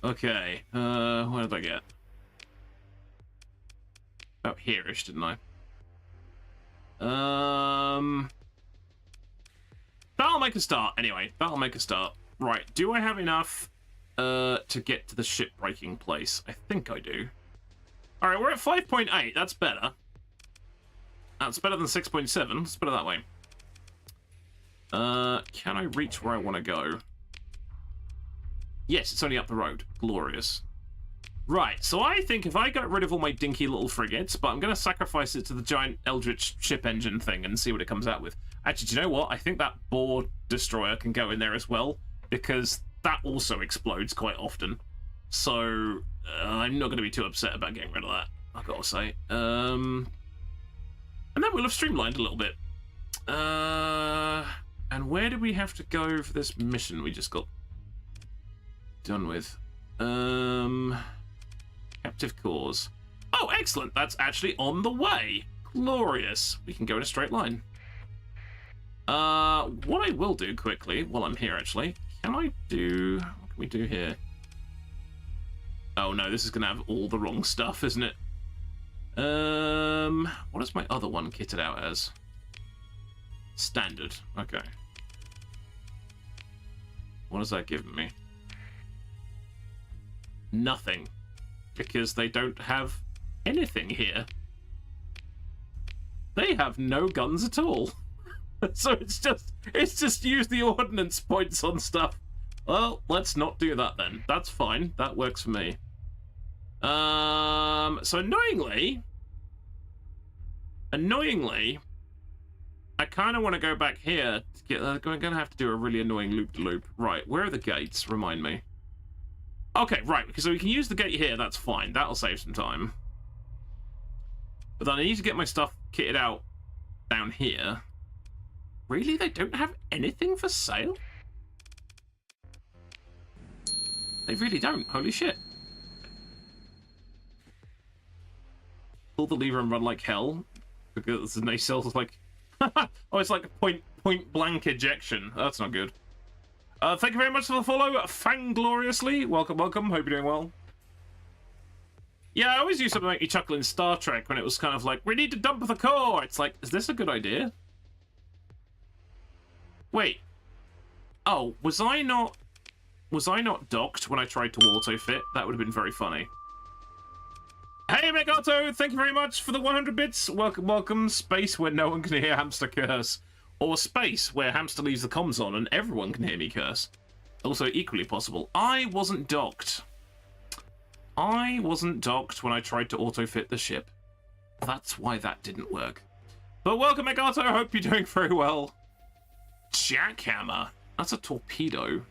Okay, where did I get? About here-ish, didn't I? That'll make a start. Anyway, that'll make a start. Right, do I have enough to get to the ship-breaking place? I think I do. Alright, we're at 5.8. That's better. That's better than 6.7. Let's put it that way. Can I reach where I want to go? Yes, it's only up the road. Glorious. Right, so I think if I got rid of all my dinky little frigates, but I'm going to sacrifice it to the giant Eldritch ship engine thing and see what it comes out with. Actually, do you know what? I think that boar destroyer can go in there as well, because that also explodes quite often. So, I'm not going to be too upset about getting rid of that, I've got to say. And then we'll have streamlined a little bit. And where do we have to go for this mission we just got done with? Captive cores. Oh, excellent. That's actually on the way. Glorious. We can go in a straight line. What I will do quickly, while I'm here actually, what can we do here? Oh no, this is going to have all the wrong stuff, isn't it? What is my other one kitted out as? Standard. Okay. What has that given me? Nothing. Because they don't have anything here. They have no guns at all. So it's just use the ordnance points on stuff. Well, let's not do that then. That's fine. That works for me. So annoyingly, I kind of want to go back here to get. I'm going to have to do a really annoying loop-de-loop. Right, where are the gates? Remind me. Okay, right, because we can use the gate here. That's fine. That'll save some time. But then I need to get my stuff kitted out down here. Really? They don't have anything for sale? They really don't. Holy shit. Pull the lever and run like hell. Because the nacelles like... oh, it's like a point blank ejection. That's not good. Thank you very much for the follow. Fangloriously. Welcome, welcome. Hope you're doing well. Yeah, I always used something to make me chuckle in Star Trek when it was kind of like, we need to dump the core. It's like, is this a good idea? Wait. Oh, was I not docked when I tried to auto-fit? That would have been very funny. Hey, Megato, thank you very much for the 100 bits. Welcome, welcome. Space where no one can hear Hamster curse. Or space where Hamster leaves the comms on and everyone can hear me curse. Also equally possible. I wasn't docked. I wasn't docked when I tried to auto-fit the ship. That's why that didn't work. But welcome, Megato. I hope you're doing very well. Jackhammer. That's a torpedo.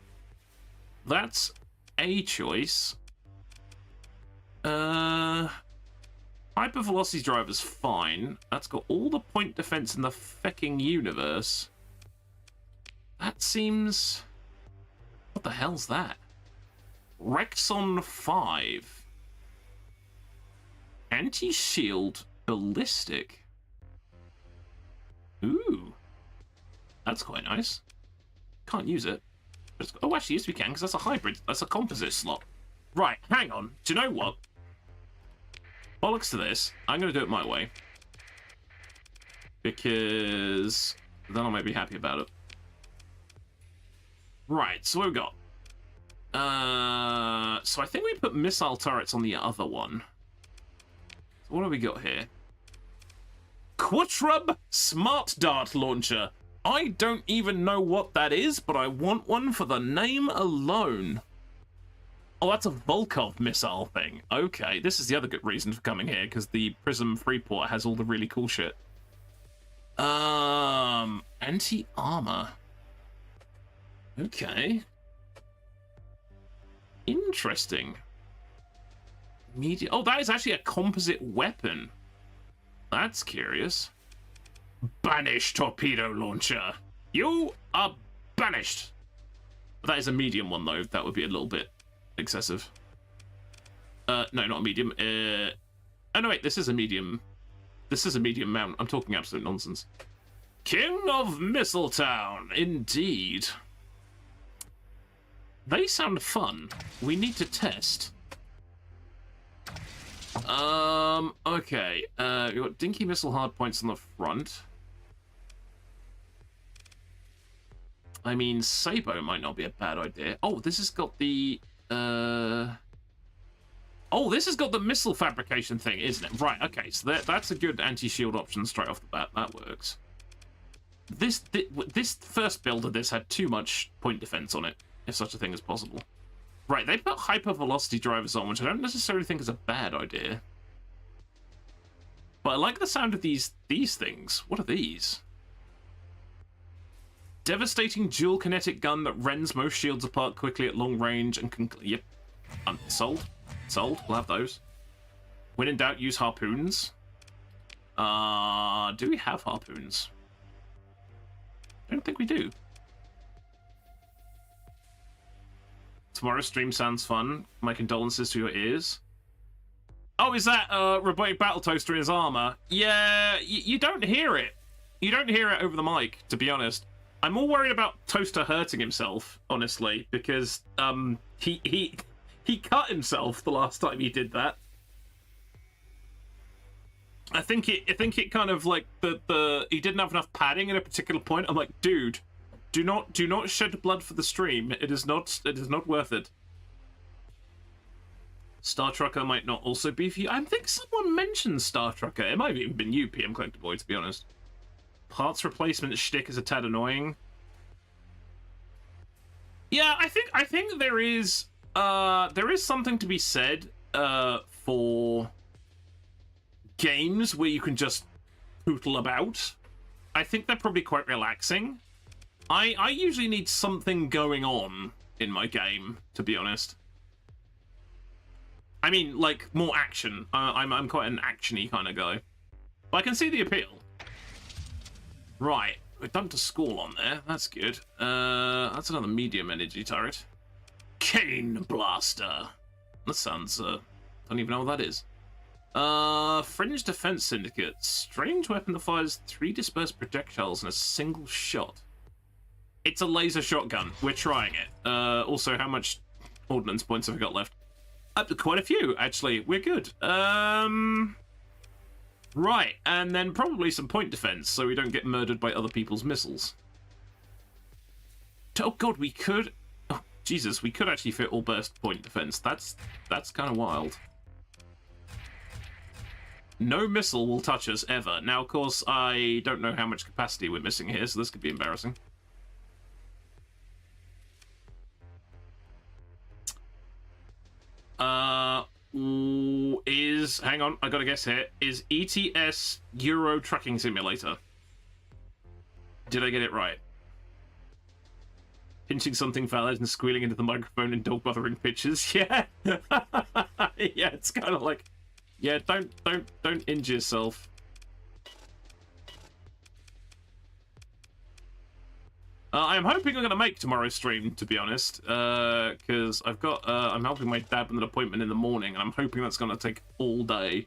That's a choice. Hypervelocity driver's fine. That's got all the point defense in the fecking universe. That seems... What the hell's that? Rexon 5. Anti-shield ballistic. Ooh. That's quite nice. Can't use it. Oh, actually, yes, we can, because that's a hybrid. That's a composite slot. Right, hang on. Do you know what? Bollocks to this. I'm going to do it my way. Because then I might be happy about it. Right, so what have we got? So I think we put missile turrets on the other one. So what have we got here? Quatrub Smart Dart Launcher. I don't even know what that is, but I want one for the name alone. Oh, that's a Volkov missile thing. Okay, this is the other good reason for coming here, because the Prism Freeport has all the really cool shit. Anti-armor. Okay. Interesting. Medium. Oh, that is actually a composite weapon. That's curious. Banish torpedo launcher. You are banished. That is a medium one, though. That would be a little bit excessive. No, not a medium. Oh, no, wait. This is a medium. This is a medium mount. I'm talking absolute nonsense. King of Mistletown. Indeed. They sound fun. We need to test. Okay. We've got Dinky Missile hardpoints on the front. I mean, Sabo might not be a bad idea. Oh, this has got the, Oh, this has got the missile fabrication thing, isn't it? Right, okay, so that's a good anti-shield option straight off the bat. That works. This first build of this had too much point defense on it, if such a thing is possible. Right, they put hypervelocity drivers on, which I don't necessarily think is a bad idea. But I like the sound of these things. What are these? Devastating dual kinetic gun that rends most shields apart quickly at long range and can... Yep. Sold. Sold. We'll have those. When in doubt, use harpoons. Do we have harpoons? I don't think we do. Tomorrow's stream sounds fun. My condolences to your ears. Oh, is that robotic battle toaster in his armor? Yeah, you don't hear it. You don't hear it over the mic, to be honest. I'm more worried about Toaster hurting himself, honestly, because he cut himself the last time he did that. I think it kind of like he didn't have enough padding at a particular point. I'm like, dude, do not shed blood for the stream. It is not worth it. Star Trucker might not also be for you. I think someone mentioned Star Trucker. It might have even been you, PM Collector Boy, to be honest. Parts replacement shtick is a tad annoying. Yeah, I think there is something to be said for games where you can just pootle about. I think they're probably quite relaxing. I usually need something going on in my game, to be honest. I mean, like, more action. I'm quite an action-y kind of guy. But I can see the appeal. Right, we've dumped a Squall on there. That's good. That's another medium energy turret. Cane Blaster. That sounds, don't even know what that is. Fringe Defense Syndicate. Strange weapon that fires 3 dispersed projectiles in a single shot. It's a laser shotgun. We're trying it. Also, how much ordnance points have we got left? Quite a few, actually. We're good. Right, and then probably some point defense, so we don't get murdered by other people's missiles. Oh god, we could... Oh, Jesus, we could actually fit all burst point defense. That's kind of wild. No missile will touch us, ever. Now, of course, I don't know how much capacity we're missing here, so this could be embarrassing. Hang on, I gotta guess here. Is ETS Euro Trucking Simulator? Did I get it right? Pinching something valid and squealing into the microphone and dog bothering pictures. Yeah. Yeah, it's kind of like, yeah, don't injure yourself. I'm hoping I'm going to make tomorrow's stream, to be honest, because I'm helping my dad with an appointment in the morning, and I'm hoping that's going to take all day,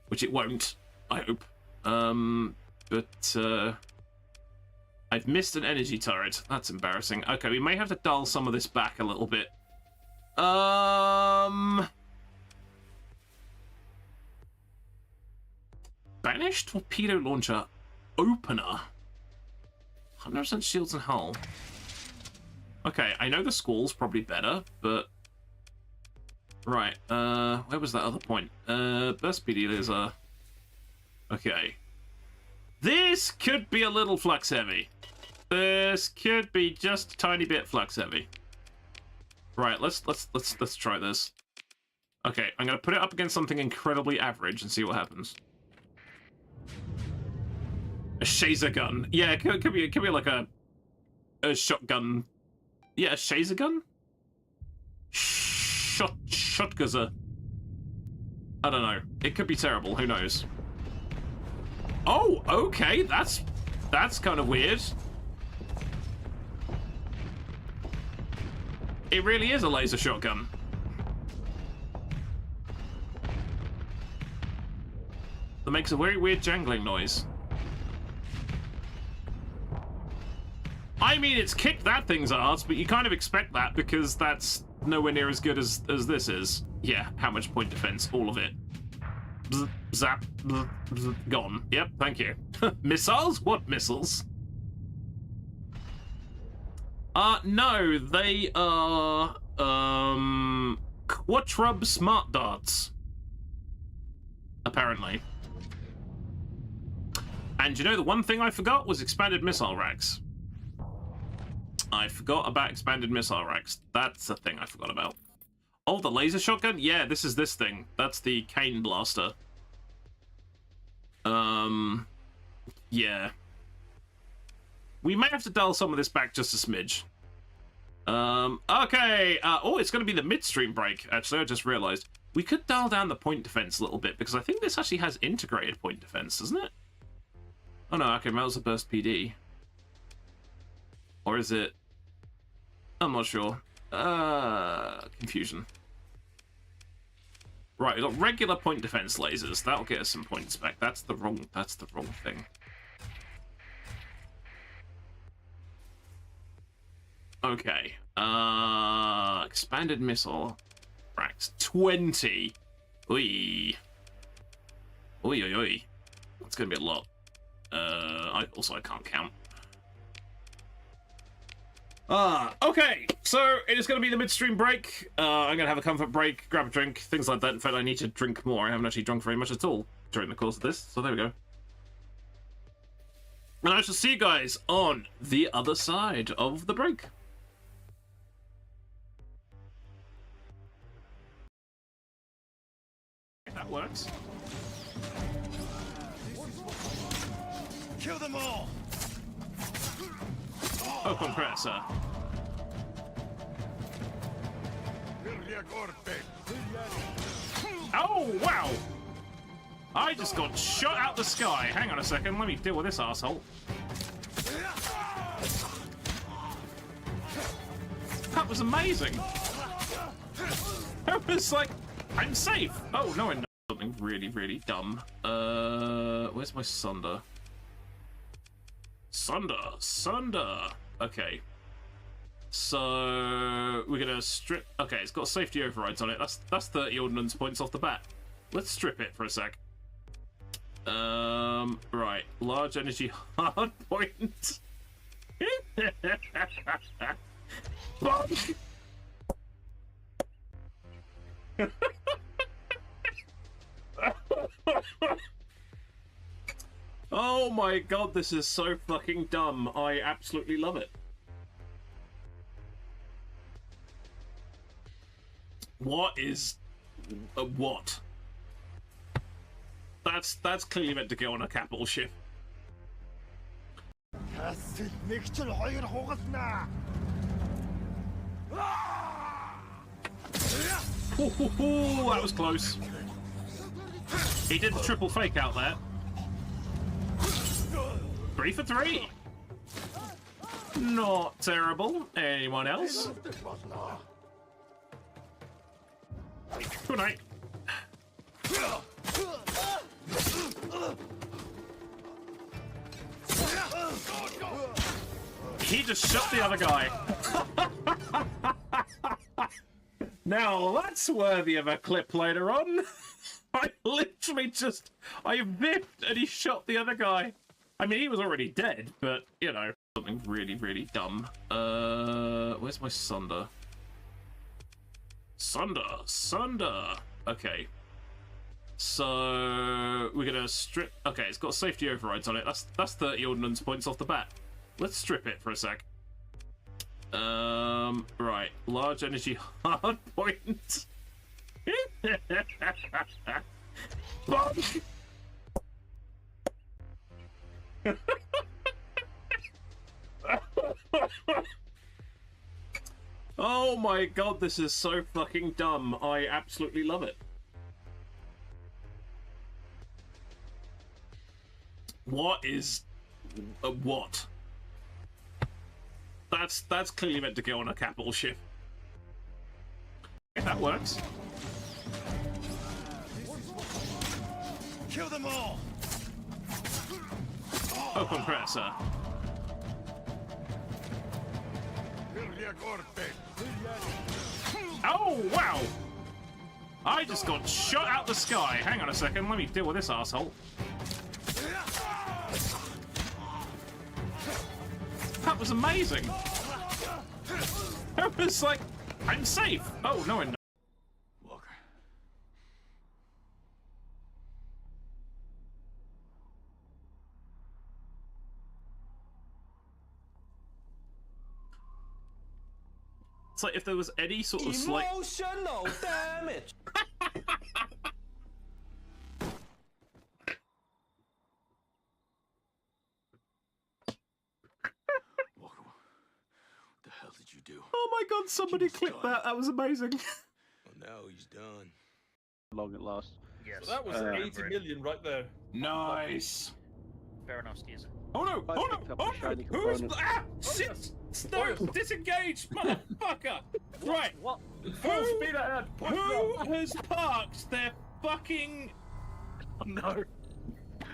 which it won't, I hope. But I've missed an energy turret. That's embarrassing. Okay, we may have to dial some of this back a little bit. Banished torpedo launcher opener. 100% shields and hull. Okay, I know the Squall's probably better, but... Right, where was that other point? Burst speedy laser. Okay. This could be a little flux heavy. This could be just a tiny bit flux heavy. Right, let's try this. Okay, I'm gonna put it up against something incredibly average and see what happens. A Shazer gun. Yeah, it could be like a shotgun. Yeah, a Shazer gun? Shotgazer. I don't know. It could be terrible. Who knows? Oh, okay. That's kind of weird. It really is a laser shotgun. That makes a very weird jangling noise. I mean, it's kicked that thing's ass, but you kind of expect that because that's nowhere near as good as this is. Yeah, how much point defense? All of it. Bzz, zap, bzz, bzz, gone. Yep, thank you. Missiles? What missiles? No, they are, Quattrub smart darts. Apparently. And you know, the one thing I forgot was expanded missile racks. I forgot about expanded missile racks. That's a thing I forgot about. Oh, the laser shotgun? Yeah, this is this thing. That's the Cane Blaster. Yeah. We may have to dial some of this back just a smidge. Okay. Oh, it's going to be the midstream break, actually. I just realized. We could dial down the point defense a little bit, because I think this actually has integrated point defense, doesn't it? Oh, no. Okay, Melzer Burst PD. Or is it... I'm not sure. Confusion. Right, we've got regular point defense lasers. That'll get us some points back. That's the wrong thing. Okay. Expanded missile racks. 20. Oi. Oi, oi, oi. That's gonna be a lot. I can't count. Okay, so it is going to be the midstream break. I'm going to have a comfort break, grab a drink, things like that. In fact, I need to drink more. I haven't actually drunk very much at all during the course of this, so there we go. And I shall see you guys on the other side of the break. That works. Kill them all! Oh, compressor. Oh, wow! I just got shot out the sky. Hang on a second, let me deal with this asshole. That was amazing. That was like, I'm safe. Oh, no, I know something really, really dumb. Where's my Sunder? Sunder. Okay. So we're gonna strip. Okay, it's got safety overrides on it. That's 30 ordnance points off the bat. Let's strip it for a sec. Right. Large energy hard point. Bonk. Oh my god, this is so fucking dumb. I absolutely love it. What is... what? That's clearly meant to go on a capital ship. Ooh, that was close. He did the triple fake out there. 3 for 3. Not terrible. Anyone else? Good night. He just shot the other guy. Now that's worthy of a clip later on. I literally just... I whipped and he shot the other guy. I mean, he was already dead, but, you know, something really, really dumb. Where's my Sunder? Sunder. Okay. So we're gonna strip. Okay, it's got safety overrides on it. That's 30 ordnance points off the bat. Let's strip it for a sec. Right. Large energy hard point. Bonk. Oh my god, this is so fucking dumb. I absolutely love it. What is... what? That's clearly meant to go on a capital ship. If that works. Kill them all! Oh, compressor. Oh, wow! I just got shot out the sky. Hang on a second, let me deal with this asshole. That was amazing. I was like, I'm safe. Oh, no, I'm not. Walker. It's like if there was any sort of slight... Emotional damage. Walker, what the hell did you do? Oh my god, somebody clipped that. That was amazing. Well, now he's done. Long at last. Yes. So that was I 80 remember it. million right there. Nice. Fair enough, Steve. Oh no! I Oh picked no! up a Oh shiny no! Who's... component. Ah! Shit! No! Disengage, motherfucker! Right. What? Full speed ahead. Who has parked their fucking... No.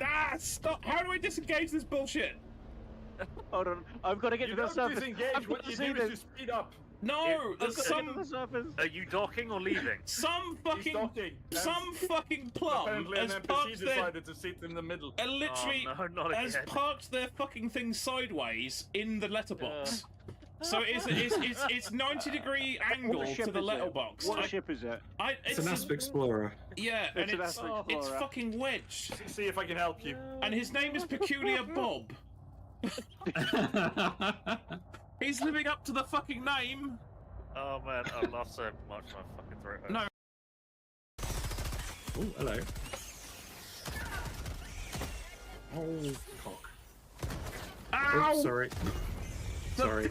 Ah! Stop! How do I disengage this bullshit? Hold on, I've got to get You to the don't surface. disengage. I've got What to you see do this. is you speed up. No! I've There's got to get to the some... surface. Are you docking or leaving? Some He's fucking... docking. Some fucking plum Apparently an has NPC parked their... decided to sit in the middle. Literally Oh, no, not has again. parked their fucking thing sideways in the letterbox. So it's 90-degree angle What ship to the is it? letterbox. What ship is it? It's an Asp Explorer. Yeah, and It's an it's Asp Explorer. fucking wedged. See if I can help you. And his name is Peculiar Bob. He's living up to the fucking name. Oh man, I've lost so much. My fucking throat hurts. No. Oh, hello. Oh, cock. Ow! Oh, sorry. Sorry.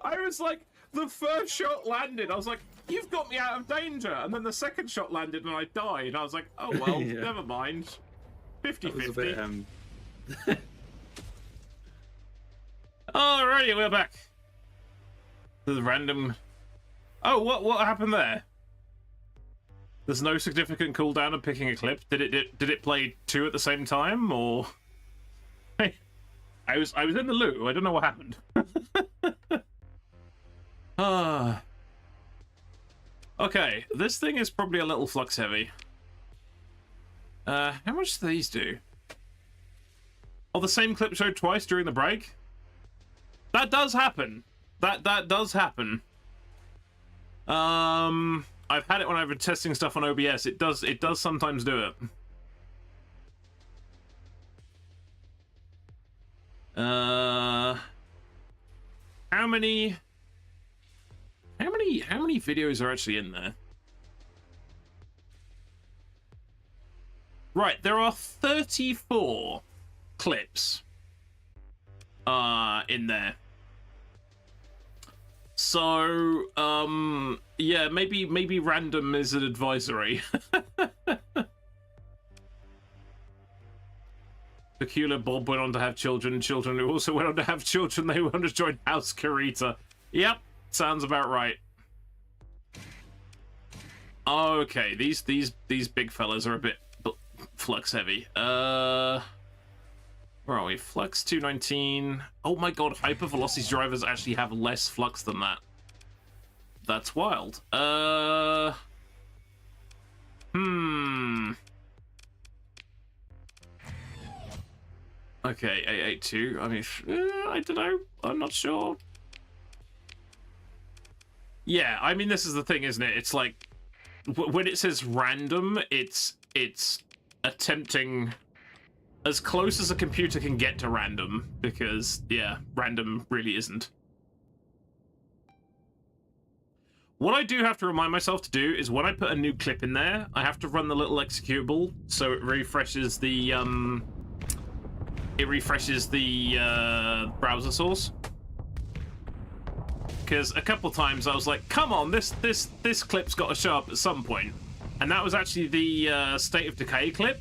I was like, the first shot landed. I was like, you've got me out of danger. And then the second shot landed and I died. I was like, oh well, Yeah. never mind. 50-50. That was a bit, Alrighty, we're back. The random... Oh, what happened there? There's no significant cooldown of picking a clip. Did it play two at the same time, or... Hey, I was in the loo. I don't know what happened. Ah. Okay, this thing is probably a little flux heavy. How much do these do? Oh, the same clip showed twice during the break? That does happen. That does happen. I've had it when I've been testing stuff on OBS. It does sometimes do it. How many videos are actually in there? Right, there are 34 clips in there. So, yeah, maybe random is an advisory. Peculiar Bob went on to have children who also went on to have children. They went on to join House Karita. Yep, sounds about right. Okay, these big fellas are a bit flux heavy. Where are we? Flux 219. Oh my god, hypervelocity drivers actually have less flux than that. That's wild. Okay, 882. I mean, I don't know. I'm not sure. Yeah, I mean, this is the thing, isn't it? It's like, when it says random, it's attempting as close as a computer can get to random, because, yeah, random really isn't. What I do have to remind myself to do is when I put a new clip in there, I have to run the little executable so it refreshes the, browser source. Because a couple times I was like, come on, this clip's got to show up at some point. And that was actually the State of Decay clip.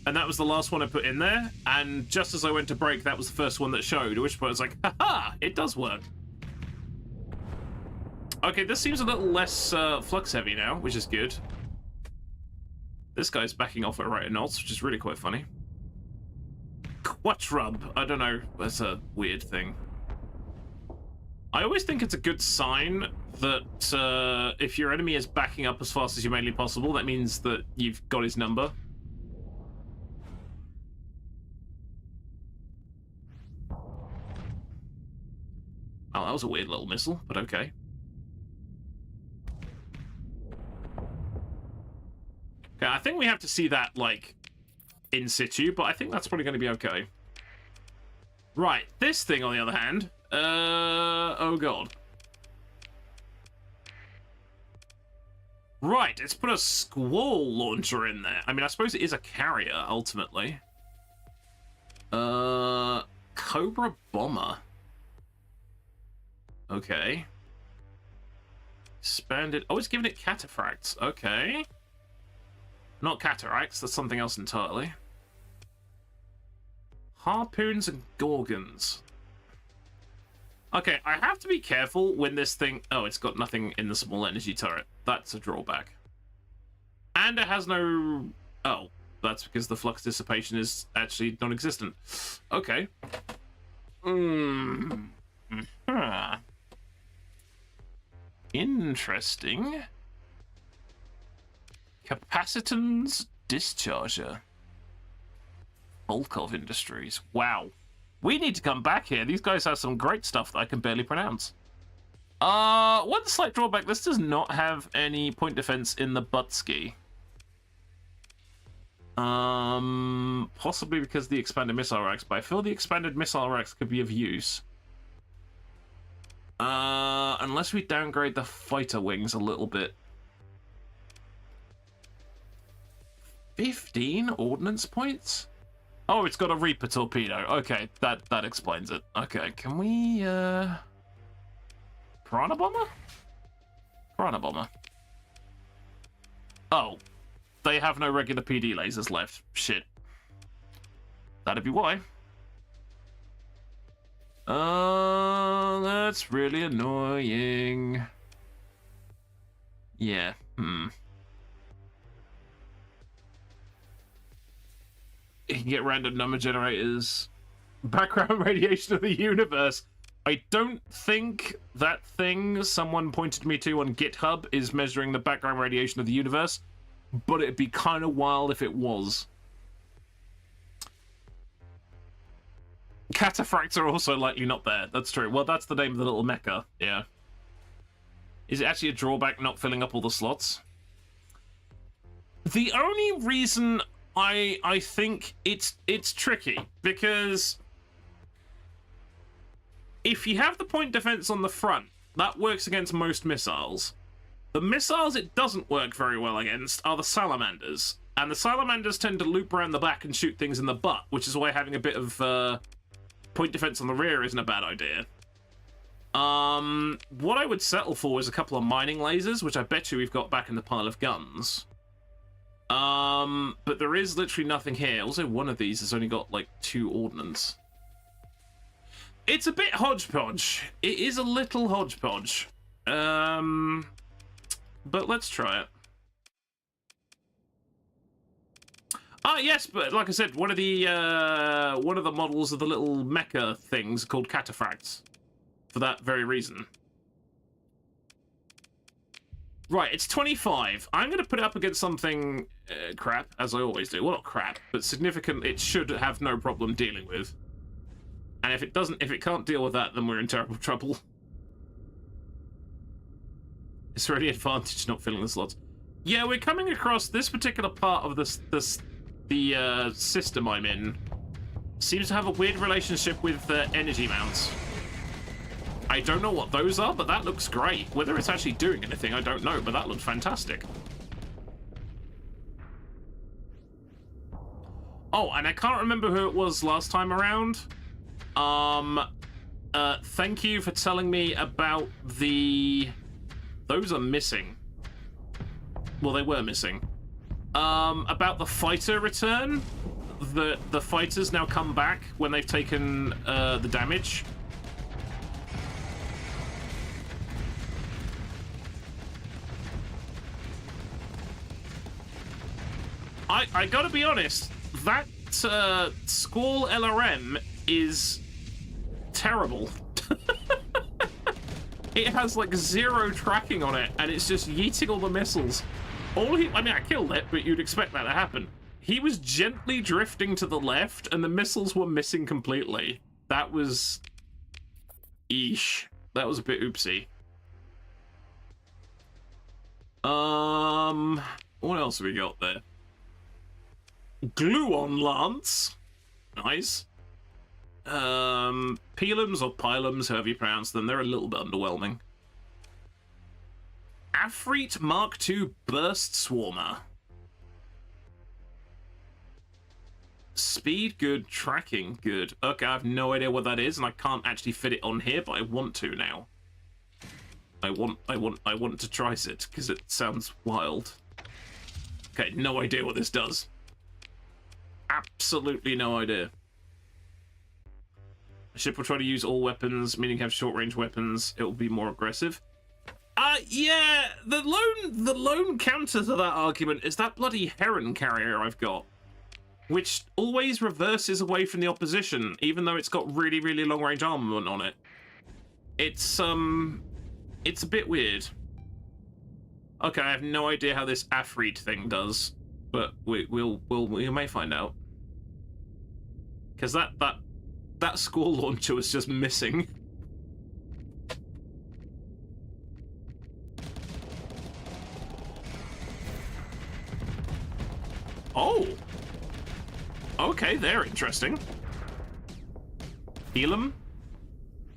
and that was the last one I put in there. And just as I went to break, that was the first one that showed, at which point I was like, haha, it does work. Okay, this seems a little less flux heavy now, which is good. This guy's backing off at right knots, which is really quite funny. Quattrub, I don't know, that's a weird thing. I always think it's a good sign that if your enemy is backing up as fast as humanly possible, that means that you've got his number. Oh, that was a weird little missile, but okay. Okay, I think we have to see that, like, in situ, but I think that's probably going to be okay. Right, this thing, on the other hand, oh god. Right, it's put a Squall launcher in there. I mean, I suppose it is a carrier, ultimately. Cobra Bomber. Okay. Expanded. Oh, it's giving it cataphracts. Okay. Not cataracts, that's something else entirely. Harpoons and Gorgons. Okay, I have to be careful when this thing... Oh, it's got nothing in the small energy turret. That's a drawback. And it has no... Oh, that's because the flux dissipation is actually non-existent. Okay. Interesting. Capacitance discharger. Volkov Industries. Wow. We need to come back here. These guys have some great stuff that I can barely pronounce. One slight drawback. This does not have any point defense in the butt-ski. Possibly because of the expanded missile racks, but I feel the expanded missile racks could be of use. Unless we downgrade the fighter wings a little bit. 15 ordnance points? Oh, it's got a Reaper torpedo. Okay, that explains it. Okay, can we, Piranha Bomber? Piranha Bomber. Oh, they have no regular PD lasers left. Shit. That'd be why. That's really annoying. Yeah, You can get random number generators. Background radiation of the universe. I don't think that thing someone pointed me to on GitHub is measuring the background radiation of the universe, but it'd be kind of wild if it was. Cataphracts are also likely not there. That's true. Well, that's the name of the little mecha. Yeah. Is it actually a drawback not filling up all the slots? The only reason I think it's tricky, because if you have the point defense on the front, that works against most missiles. The missiles it doesn't work very well against are the salamanders, and the salamanders tend to loop around the back and shoot things in the butt, which is why having a bit of point defense on the rear isn't a bad idea. What I would settle for is a couple of mining lasers, which I bet you we've got back in the pile of guns. But there is literally nothing here. Also, one of these has only got, like, 2 ordnance. It's a bit hodgepodge. It is a little hodgepodge. But let's try it. Ah, yes, but like I said, one of the models of the little mecha things called cataphracts. For that very reason. Right, it's 25. I'm going to put it up against something crap, as I always do. Well, not crap, but significant. It should have no problem dealing with. And if it can't deal with that, then we're in terrible trouble. Is there any advantage not filling the slots? Yeah, we're coming across this particular part of the system I'm in. Seems to have a weird relationship with energy mounts. I don't know what those are, but that looks great. Whether it's actually doing anything, I don't know, but that looks fantastic. Oh, and I can't remember who it was last time around. Thank you for telling me about the... Those are missing. Well, they were missing. About the fighter return. that the fighters now come back when they've taken the damage. I gotta be honest, that Squall LRM is terrible. It has like 0 tracking on it, and it's just yeeting all the missiles. I mean, I killed it, but you'd expect that to happen. He was gently drifting to the left, and the missiles were missing completely. That was... Eesh. That was a bit oopsie. What else have we got there? Gluon Lance. Nice. Pelums or Pilums, however you pronounce them, they're a little bit underwhelming. Afreet Mark II Burst Swarmer. Speed good, tracking good. Okay, I have no idea what that is, and I can't actually fit it on here, but I want to now. I want to try it because it sounds wild. Okay, no idea what this does. Absolutely no idea. A ship will try to use all weapons, meaning have short-range weapons. It will be more aggressive. Yeah, the lone counter to that argument is that bloody Heron carrier I've got, which always reverses away from the opposition, even though it's got really, really long-range armament on it. It's a bit weird. Okay, I have no idea how this Afreet thing does, but we may find out. Because that Squall launcher was just missing. Oh! Okay, they're interesting. Elam?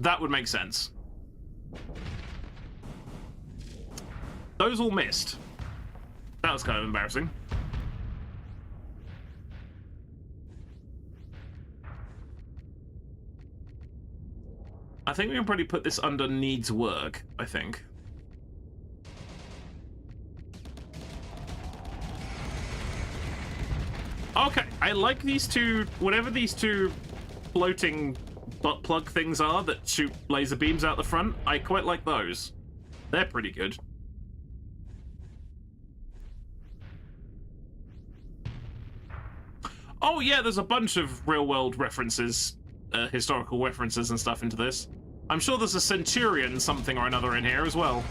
That would make sense. Those all missed. That was kind of embarrassing. I think we can probably put this under needs work, I think. Okay, I like these two, whatever these two floating butt plug things are that shoot laser beams out the front. I quite like those. They're pretty good. Oh yeah, there's a bunch of real-world references, historical references and stuff into this. I'm sure there's a Centurion something or another in here as well.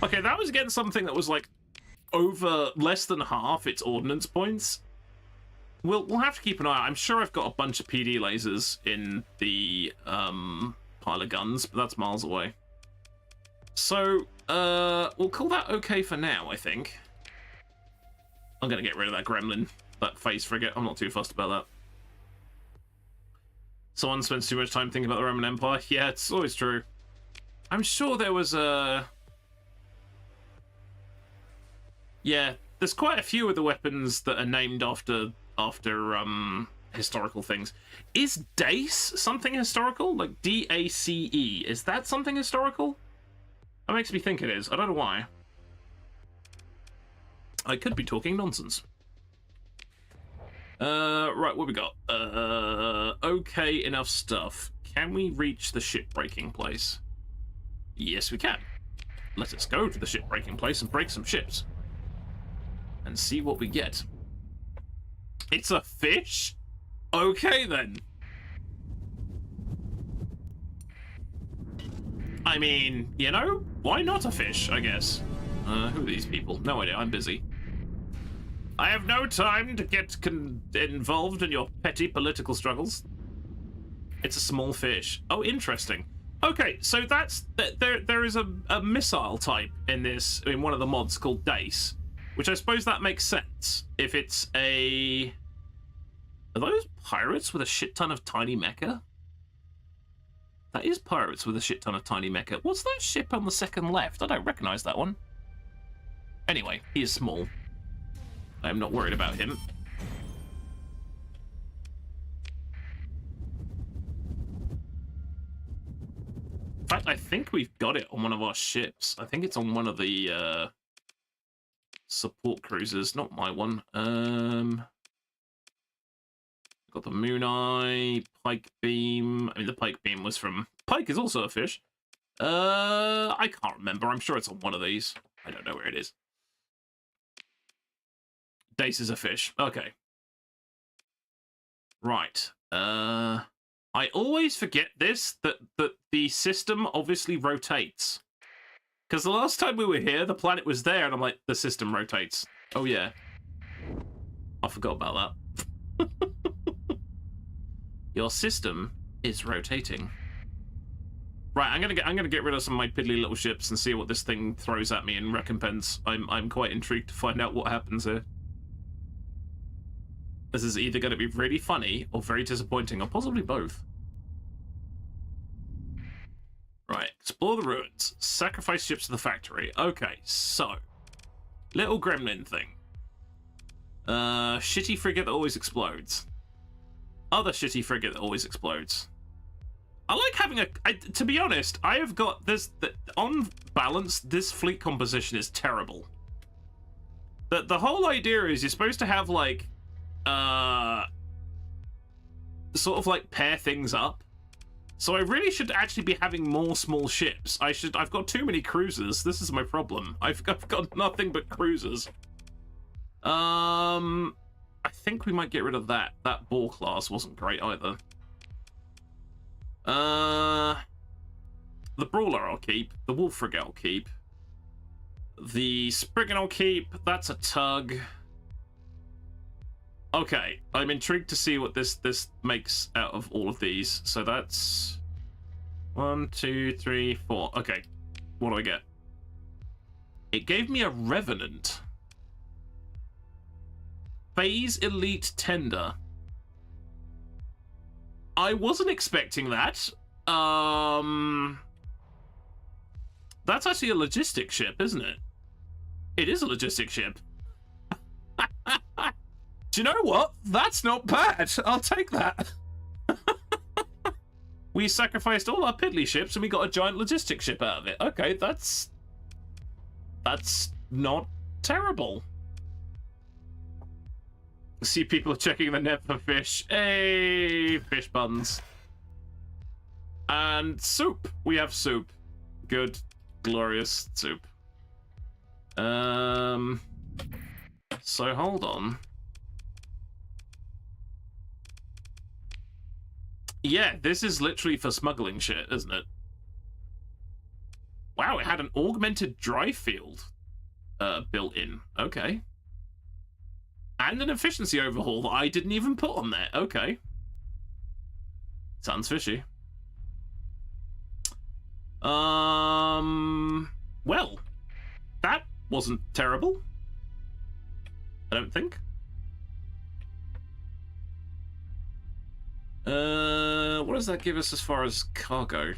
Okay, that was again something that was like over less than half its ordnance points. We'll have to keep an eye out. I'm sure I've got a bunch of PD lasers in the pile of guns, but that's miles away. So we'll call that okay for now, I think. I'm gonna get rid of that gremlin, that phase frigate. I'm not too fussed about that. Someone spends too much time thinking about the Roman Empire. Yeah, it's always true. I'm sure there was a... Yeah, there's quite a few of the weapons that are named after historical things. Is Dace something historical? Like D-A-C-E. Is that something historical? That makes me think it is. I don't know why. I could be talking nonsense. Right, what we got? Okay, enough stuff. Can we reach the ship-breaking place? Yes, we can. Let us go to the ship-breaking place and break some ships. And see what we get. It's a fish? Okay, then. I mean, you know, why not a fish, I guess? Who are these people? No idea, I'm busy. I have no time to get involved in your petty political struggles. It's a small fish. Oh, interesting. Okay, so that's... There is a missile type in this, in one of the mods called Dace, which I suppose that makes sense. If it's a... Are those pirates with a shit ton of tiny mecha? That is pirates with a shit ton of tiny mecha. What's that ship on the second left? I don't recognize that one. Anyway, he is small. I'm not worried about him. In fact, I think we've got it on one of our ships. I think it's on one of the support cruisers, not my one. Got the Moon Eye, Pike Beam. I mean, the Pike Beam was from... Pike is also a fish. I can't remember. I'm sure it's on one of these. I don't know where it is. Dace is a fish. Okay. Right. I always forget this, that the system obviously rotates. Because the last time we were here, the planet was there, and I'm like, the system rotates. Oh, yeah. I forgot about that. Your system is rotating. Right, I'm gonna get rid of some of my piddly little ships and see what this thing throws at me in recompense. I'm quite intrigued to find out what happens here. This is either going to be really funny or very disappointing, or possibly both. Right, explore the ruins. Sacrifice ships to the factory. Okay, so little gremlin thing. Shitty frigate that always explodes. Other shitty frigate that always explodes. I like having to be honest, I have got this... on balance, this fleet composition is terrible. The whole idea is you're supposed to have, like... sort of, like, pair things up. So I really should actually be having more small ships. I've got too many cruisers. This is my problem. I've got nothing but cruisers. I think we might get rid of that. That ball class wasn't great either. The Brawler I'll keep. The Wolf Frigate I'll keep. The Spriggan I'll keep. That's a tug. Okay, I'm intrigued to see what this makes out of all of these. So that's 1, 2, 3, 4. Okay, what do I get? It gave me a Revenant. Phase Elite Tender. I wasn't expecting that. That's actually a logistic ship, isn't it? It is a logistic ship. Do you know what? That's not bad. I'll take that. We sacrificed all our piddly ships and we got a giant logistic ship out of it. Okay, that's not terrible. See, people are checking the net for fish. Hey, fish buns. And soup. We have soup. Good, glorious soup. So hold on. Yeah, this is literally for smuggling shit, isn't it? Wow, it had an augmented drive field built in. Okay. And an efficiency overhaul that I didn't even put on there. Okay. Sounds fishy. Well, that wasn't terrible. I don't think. What does that give us as far as cargo?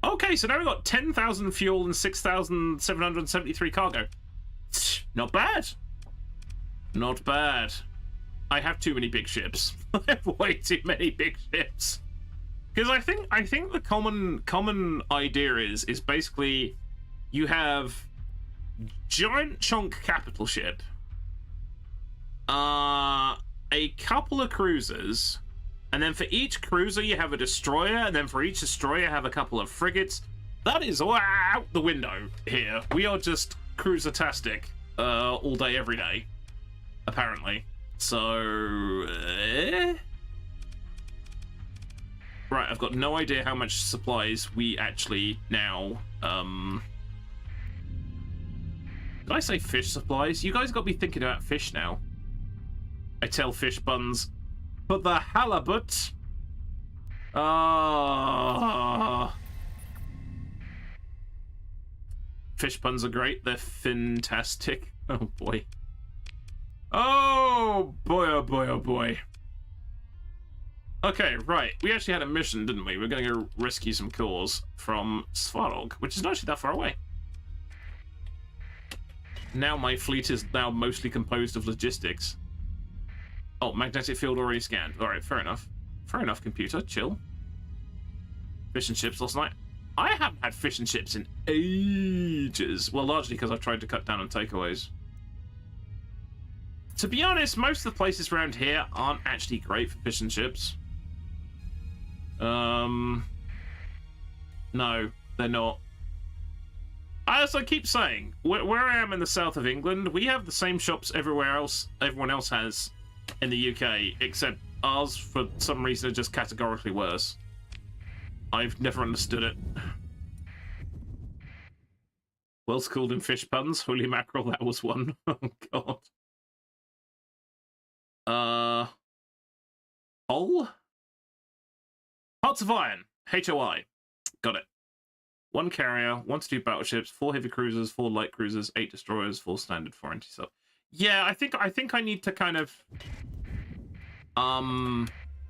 Okay, so now we've got 10,000 fuel and 6,773 cargo. Not bad. Not bad. I have too many big ships. I have way too many big ships. Because I think the common idea is basically you have giant chunk capital ship, a couple of cruisers, and then for each cruiser you have a destroyer, and then for each destroyer you have a couple of frigates. That is all out the window here. We are just cruiser-tastic all day, every day, apparently. So, right, I've got no idea how much supplies we actually now, did I say fish supplies? You guys got me thinking about fish now. I tell fish buns, for the halibut. Fish puns are great. They're fantastic. Oh boy. Oh boy, oh boy, oh boy. Okay, right. We actually had a mission, didn't we? We're going to go rescue some cores from Svarog, which is not actually that far away. Now my fleet is now mostly composed of logistics. Oh, magnetic field already scanned. Alright, fair enough. Fair enough, computer. Chill. Fish and chips last night. I haven't had fish and chips in ages. Well, largely because I've tried to cut down on takeaways. To be honest, most of the places around here aren't actually great for fish and chips. No, they're not. As I keep saying, where I am in the south of England, we have the same shops everywhere else, everyone else has in the UK, except ours, for some reason, are just categorically worse. I've never understood it. Well schooled in fish puns, holy mackerel, that was one. Oh, God. Hull? Hearts of Iron, HOI. Got it. 1 carrier, 1 to 2 battleships, 4 heavy cruisers, 4 light cruisers, 8 destroyers, 4 standard, 4 anti-sub. Yeah, I think I need to kind of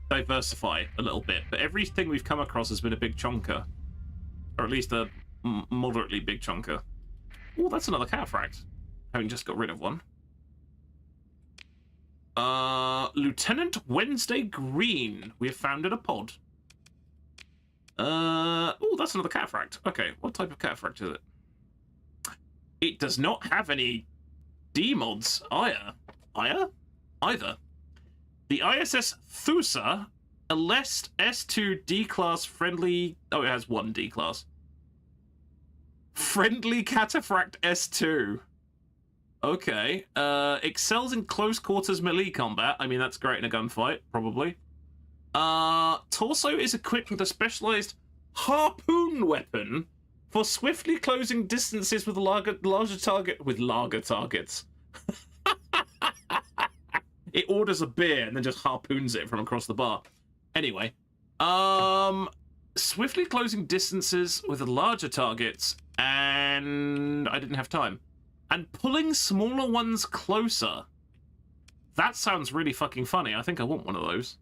diversify a little bit. But everything we've come across has been a big chonker, or at least a moderately big chonker. Oh, that's another cataphract. Having just got rid of one. Lieutenant Wednesday Green. We have founded a pod. Oh, that's another cataphract. Okay, what type of cataphract is it? It does not have any D mods either. The ISS Thusa, a less S2 D-class friendly... Oh, it has 1 D-class. Friendly cataphract S2. Okay. Excels in close quarters melee combat. I mean, that's great in a gunfight, probably. Torso is equipped with a specialized harpoon weapon for swiftly closing distances with larger targets. It orders a beer and then just harpoons it from across the bar. Anyway, swiftly closing distances with larger targets, and I didn't have time. And pulling smaller ones closer. That sounds really fucking funny. I think I want one of those.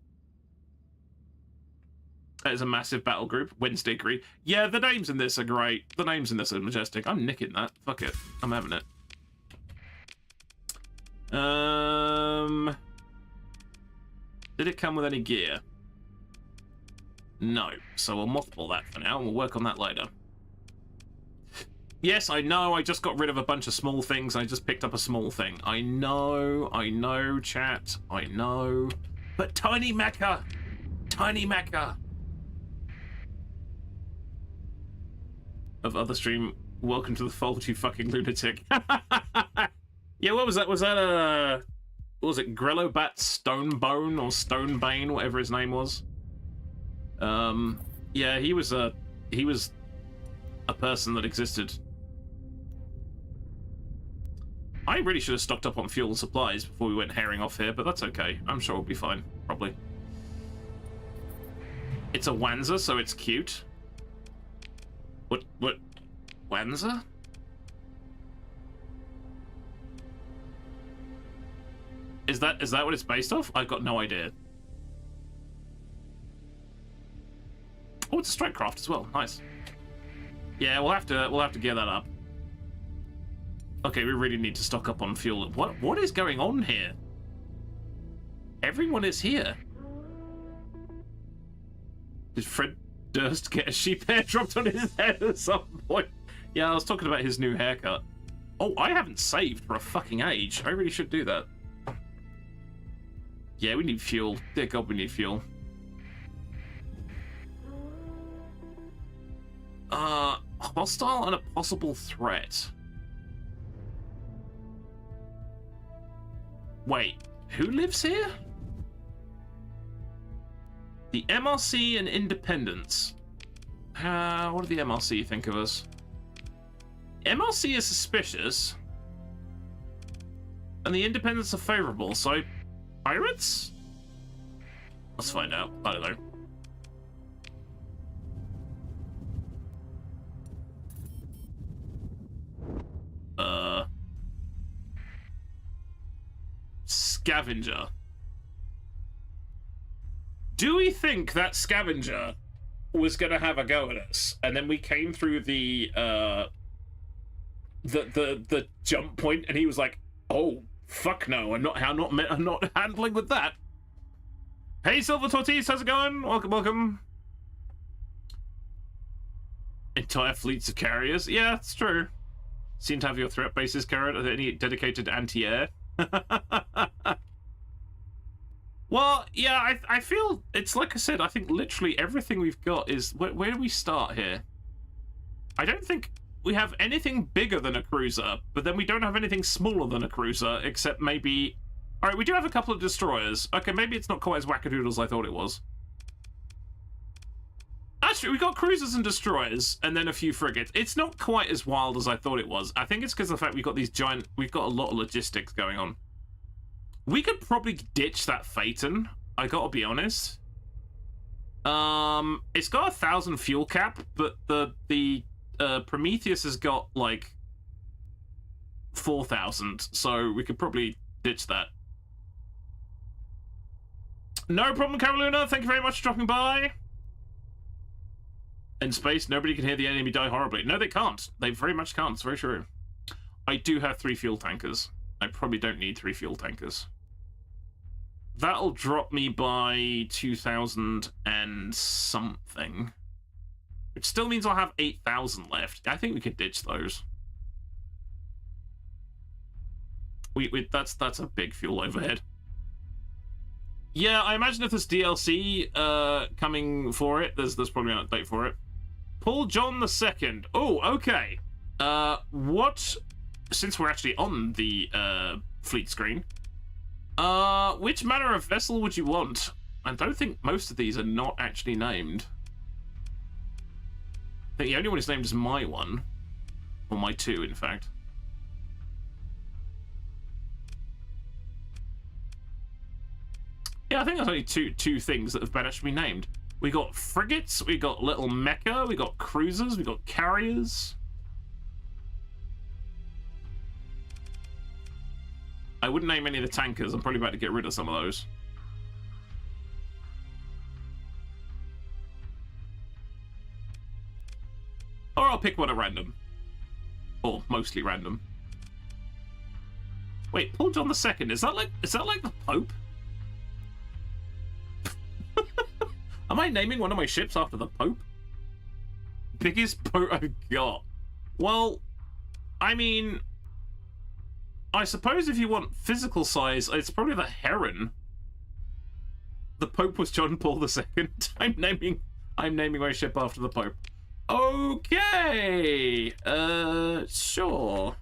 That is a massive battle group. Wednesday Green. Yeah, the names in this are great. The names in this are majestic. I'm nicking that. Fuck it. I'm having it. Did it come with any gear? No. So we'll mothball that for now, and we'll work on that later. Yes, I know, I just got rid of a bunch of small things. I just picked up a small thing. I know, chat. I know. But Tiny Mecha! Tiny Mecha! Of other stream, welcome to the fold, you fucking lunatic. Yeah, what was that? Was that what was it? Grellobat Stonebone or Stonebane, whatever his name was? Yeah, he was a person that existed. I really should have stocked up on fuel and supplies before we went herring off here, but that's okay. I'm sure we'll be fine, probably. It's a Wanzer, so it's cute. What? Wanzer? Is that what it's based off? I've got no idea. Oh, it's a strike craft as well. Nice. Yeah, we'll have to gear that up. Okay, we really need to stock up on fuel. What is going on here? Everyone is here. Did Fred Durst get a sheep hair dropped on his head at some point? Yeah, I was talking about his new haircut. Oh, I haven't saved for a fucking age. I really should do that. Yeah, we need fuel. Dear God, we need fuel. Hostile and a possible threat. Wait, who lives here? The MRC and Independents. What do the MRC think of us? MRC is suspicious. And the Independents are favorable, so... Pirates? Let's find out. I don't know. Scavenger. Do we think that Scavenger was gonna have a go at us, and then we came through the jump point, and he was like, "Oh fuck no, I'm not handling with that." Hey, Silver Tortillas, how's it going? Welcome. Entire fleets of carriers. Yeah, it's true. Seem to have your threat bases carried. Are there any dedicated anti-air? Well, yeah, I feel it's like I said. I think literally everything we've got is where do we start here? I don't think we have anything bigger than a cruiser, but then we don't have anything smaller than a cruiser, except maybe. All right, we do have a couple of destroyers. Okay, maybe it's not quite as wackadoodle as I thought it was. Actually, we got cruisers and destroyers, and then a few frigates. It's not quite as wild as I thought it was. I think it's because of the fact we've got these giant. We've got a lot of logistics going on. We could probably ditch that Phaeton. I gotta be honest. It's got 1,000 fuel cap, but the Prometheus has got like 4,000, so we could probably ditch that. No problem, Carolina. Thank you very much for dropping by. In space, nobody can hear the enemy die horribly. No, they can't. They very much can't. It's very true. I do have 3 fuel tankers. I probably don't need 3 fuel tankers. That'll drop me by 2,000 and something. Which still means I'll have 8,000 left. I think we could ditch those. That's a big fuel overhead. Yeah, I imagine if there's DLC coming for it, there's probably an update for it. Paul John II. Oh, okay. Since we're actually on the fleet screen, which manner of vessel would you want? I don't think most of these are not actually named. I think the only one is named is my one. Or my 2, in fact. Yeah, I think there's only two things that have been actually named. We got frigates, we got little mecha, we got cruisers, we got carriers. I wouldn't name any of the tankers. I'm probably about to get rid of some of those. Or I'll pick one at random. Or mostly random. Wait, Paul John II, is that like the Pope? Am I naming one of my ships after the Pope? Biggest boat I've got. Well, I mean, I suppose if you want physical size, it's probably the Heron. The Pope was John Paul II. I'm naming my ship after the Pope. Okay. Sure.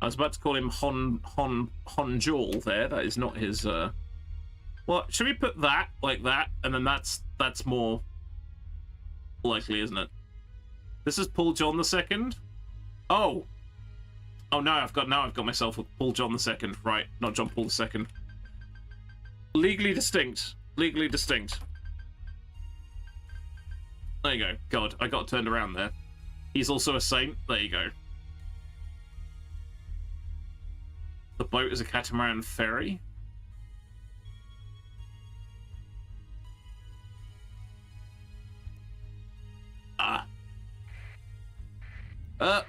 I was about to call him Honjol there. That is not his. Well, should we put that like that, and then that's more likely, isn't it? This is Paul John II. Oh no! I've got myself with Paul John II. Right, not John Paul II. Legally distinct. Legally distinct. There you go. God, I got turned around there. He's also a saint. There you go. The boat is a catamaran ferry.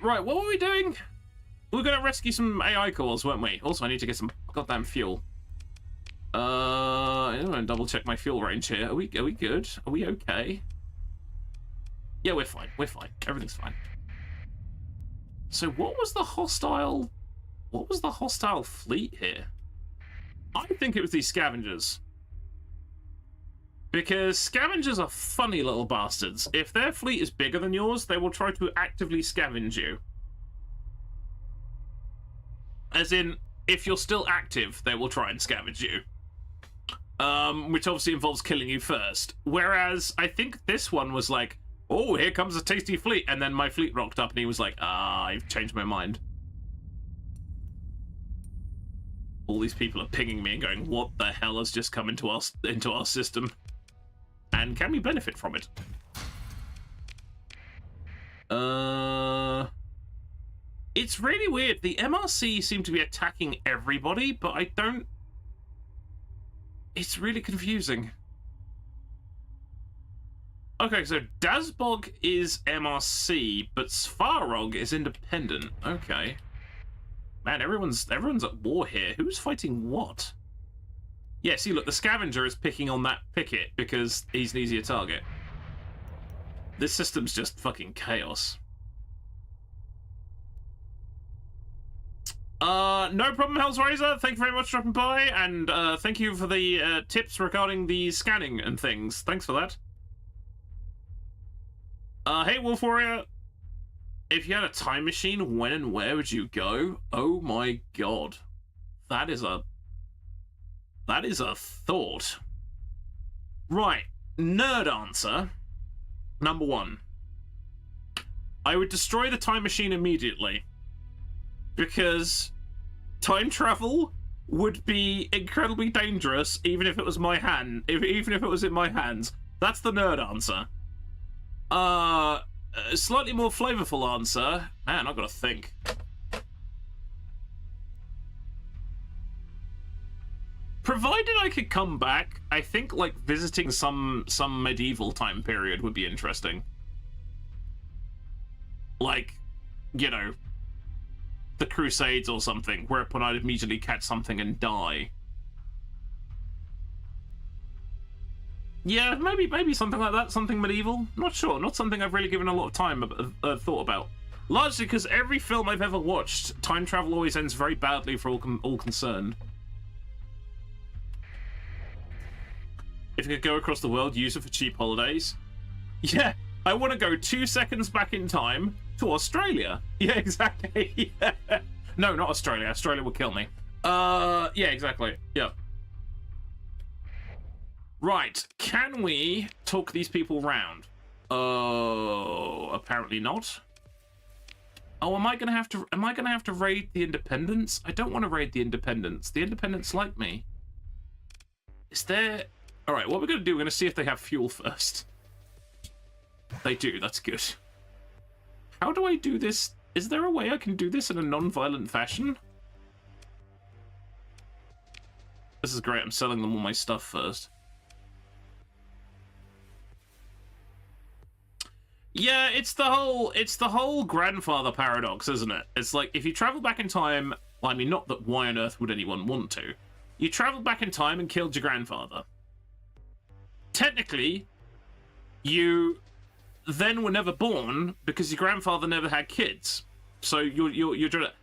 Right, what were we doing? We were going to rescue some AI cores, weren't we? Also, I need to get some goddamn fuel. I'm going to double check my fuel range here. Are we good? Are we okay? Yeah, we're fine. We're fine. Everything's fine. So what was the hostile fleet here? I think it was these scavengers. Because scavengers are funny little bastards. If their fleet is bigger than yours, they will try to actively scavenge you. As in, if you're still active, they will try and scavenge you. Which obviously involves killing you first. Whereas, I think this one was like, oh, here comes a tasty fleet. And then my fleet rocked up and he was like, I've changed my mind. All these people are pinging me and going, what the hell has just come into our system? And can we benefit from it? It's really weird. The MRC seem to be attacking everybody, but I don't... It's really confusing. Okay, so Dazbog is MRC, but Svarog is independent. Okay. Man, everyone's at war here. Who's fighting what? Yeah, see, look, the scavenger is picking on that picket because he's an easier target. This system's just fucking chaos. No problem, Hellsraiser. Thank you very much for dropping by, and thank you for the tips regarding the scanning and things. Thanks for that. Hey, Wolf Warrior. If you had a time machine, when and where would you go? Oh my god. That is a thought. Right. Nerd answer. Number 1. I would destroy the time machine immediately. Because time travel would be incredibly dangerous, even if it was even if it was in my hands. That's the nerd answer. A slightly more flavorful answer. Man, I've got to think. Provided I could come back, I think like visiting some medieval time period would be interesting. Like, you know, the Crusades or something, whereupon I'd immediately catch something and die. Yeah, maybe something like that, something medieval. Not sure, not something I've really given a lot of time thought about. Largely because every film I've ever watched, time travel always ends very badly for all concerned. If you could go across the world, use it for cheap holidays. Yeah, I want to go 2 seconds back in time to Australia. Yeah, exactly. Yeah. No, not Australia. Australia would kill me. Yeah, exactly. Yeah. Right. Can we talk these people round? Oh, apparently not. Oh, am I gonna have to raid the Independents? I don't want to raid the Independents. The Independents like me. Is there... Alright, what we're gonna do, we're gonna see if they have fuel first. They do, that's good. How do I do this? Is there a way I can do this in a non-violent fashion? This is great, I'm selling them all my stuff first. Yeah, it's the whole grandfather paradox, isn't it? It's like, if you travel back in time, well, I mean, not that why on earth would anyone want to. You traveled back in time and killed your grandfather. Technically, you then were never born because your grandfather never had kids. So you're trying to...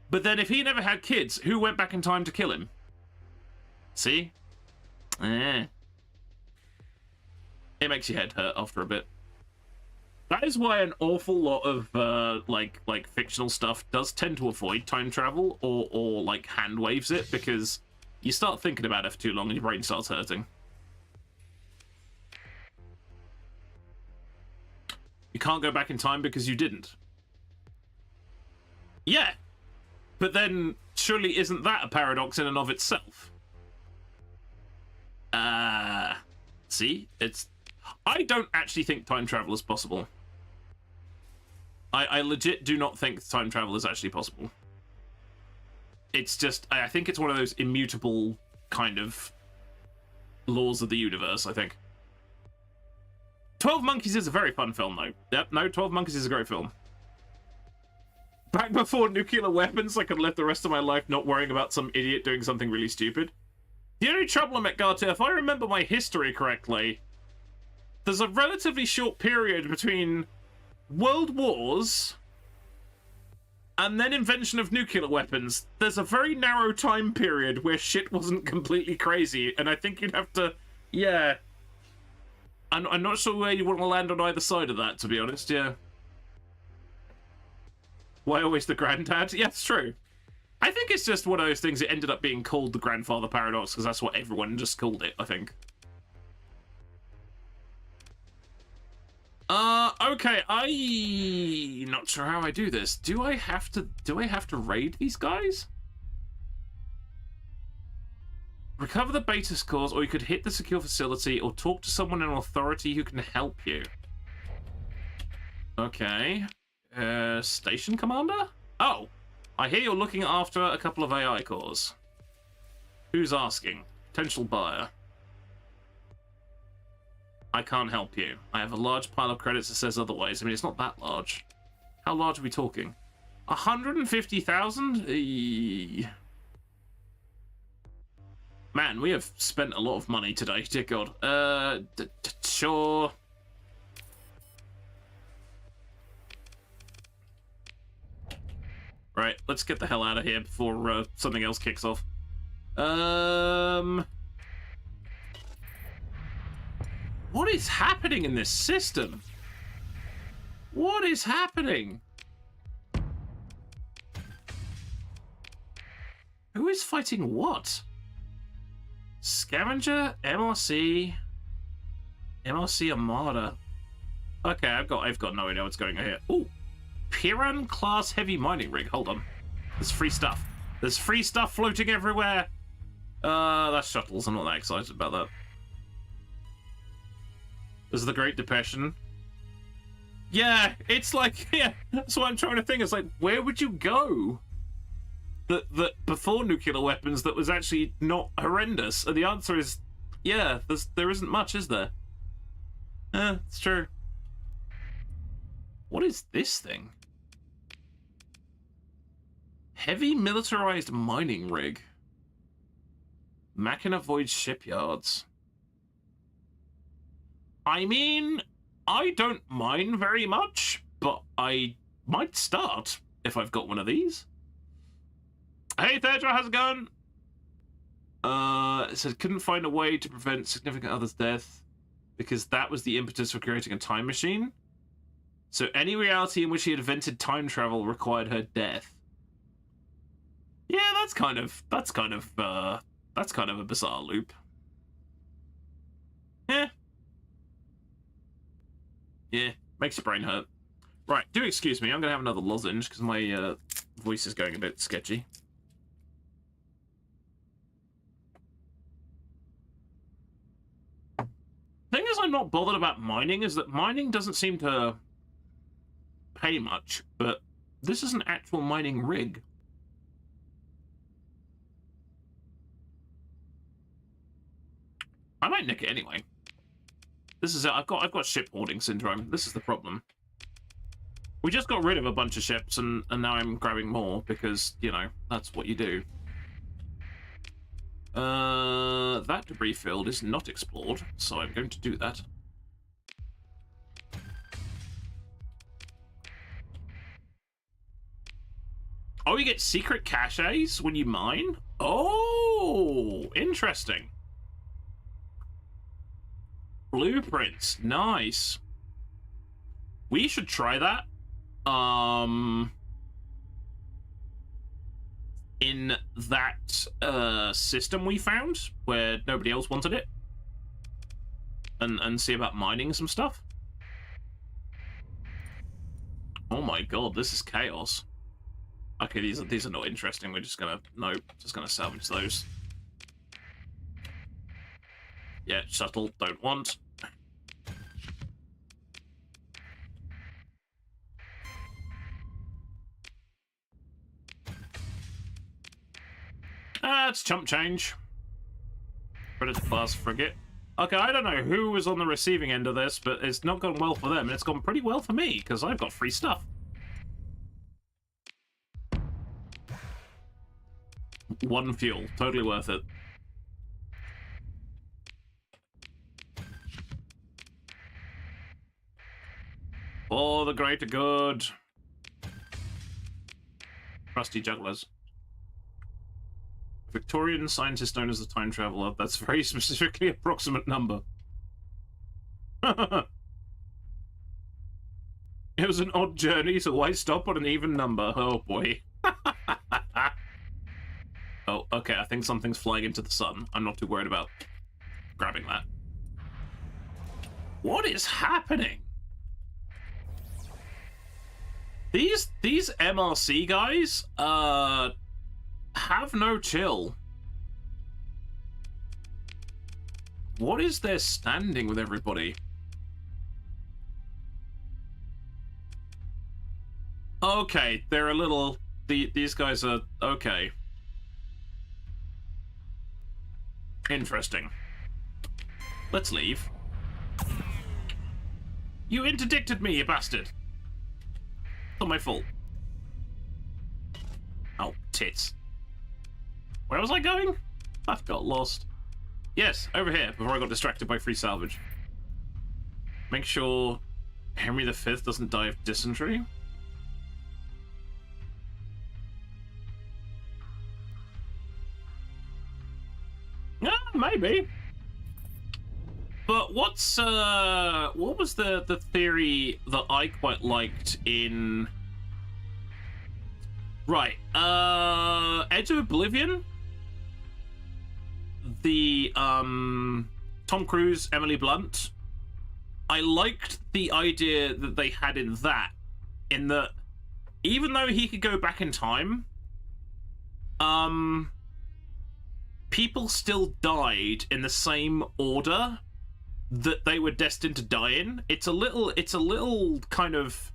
But then if he never had kids, who went back in time to kill him? See? It makes your head hurt after a bit. That is why an awful lot of like fictional stuff does tend to avoid time travel or like hand waves it, because you start thinking about it for too long and your brain starts hurting. You can't go back in time because you didn't. Yeah. But then, surely isn't that a paradox in and of itself? See? I don't actually think time travel is possible. I legit do not think time travel is actually possible. It's just, I think it's one of those immutable kind of laws of the universe, I think. 12 Monkeys is a very fun film, though. Yep, no, 12 Monkeys is a great film. Back before nuclear weapons, I could live the rest of my life not worrying about some idiot doing something really stupid. The only trouble, Metgarta, if I remember my history correctly, there's a relatively short period between world wars and then invention of nuclear weapons. There's a very narrow time period where shit wasn't completely crazy, and I think you'd have to... Yeah. I'm not sure where you want to land on either side of that, to be honest, yeah. Why always the granddad? Yeah, it's true. I think it's just one of those things that ended up being called the grandfather paradox, because that's what everyone just called it, I think. Okay, I'm not sure how I do this. Do I have to raid these guys? Recover the beta scores, or you could hit the secure facility, or talk to someone in authority who can help you. Okay. Station commander? Oh, I hear you're looking after a couple of AI cores. Who's asking? Potential buyer. I can't help you. I have a large pile of credits that says otherwise. I mean, it's not that large. How large are we talking? 150,000? Man, we have spent a lot of money today, dear God. Sure. Right, let's get the hell out of here before something else kicks off. What is happening in this system? What is happening? Who is fighting what? Scavenger, MRC Armada. Okay, I've got no idea what's going on here. Ooh, Piran class heavy mining rig. Hold on, there's free stuff. There's free stuff floating everywhere. That's shuttles. I'm not that excited about that. This is the Great Depression. Yeah, it's like, yeah, that's what I'm trying to think. It's like, where would you go that before nuclear weapons that was actually not horrendous? And the answer is, yeah, there isn't much, is there? It's true. What is this thing? Heavy militarized mining rig. Machina Void shipyards. I mean, I don't mind very much, but I might start if I've got one of these. Hey, Thedra, how's it going? It said couldn't find a way to prevent significant other's death because that was the impetus for creating a time machine. So any reality in which he had invented time travel required her death. Yeah, that's kind of a bizarre loop. Yeah, makes your brain hurt. Right, do excuse me, I'm gonna have another lozenge because my voice is going a bit sketchy. Thing is, I'm not bothered about mining is that mining doesn't seem to pay much, but this is an actual mining rig. I might nick it anyway. This is it. I've got ship hoarding syndrome. This is the problem. We just got rid of a bunch of ships, and now I'm grabbing more because, you know, that's what you do. That debris field is not explored, so I'm going to do that. Oh, you get secret caches when you mine? Oh, interesting. Blueprints, nice. We should try that. In that system we found where nobody else wanted it, and see about mining some stuff. Oh my god, this is chaos. Okay, these are not interesting. We're just gonna salvage those. Yeah, shuttle, don't want. It's chump change. Predator class frigate. Okay, I don't know who was on the receiving end of this, but it's not gone well for them, and it's gone pretty well for me, because I've got free stuff. One fuel, totally worth it. For the greater good. Rusty jugglers. Victorian scientist known as the time traveler. That's very specifically approximate number. It was an odd journey, so why stop on an even number? Oh boy. Oh, okay, I think something's flying into the sun. I'm not too worried about grabbing that. What is happening? These MRC guys, have no chill. What is their standing with everybody? Okay, they're a little... These guys are... Okay. Interesting. Let's leave. You interdicted me, you bastard! Not my fault. Oh, tits. Where was I going? I got lost. Yes, over here, before I got distracted by free salvage. Make sure Henry V doesn't die of dysentery. Maybe. But what was the theory that I quite liked in... Right, Edge of Oblivion? The, Tom Cruise, Emily Blunt. I liked the idea that they had in that, even though he could go back in time, people still died in the same order that they were destined to die in. It's a little kind of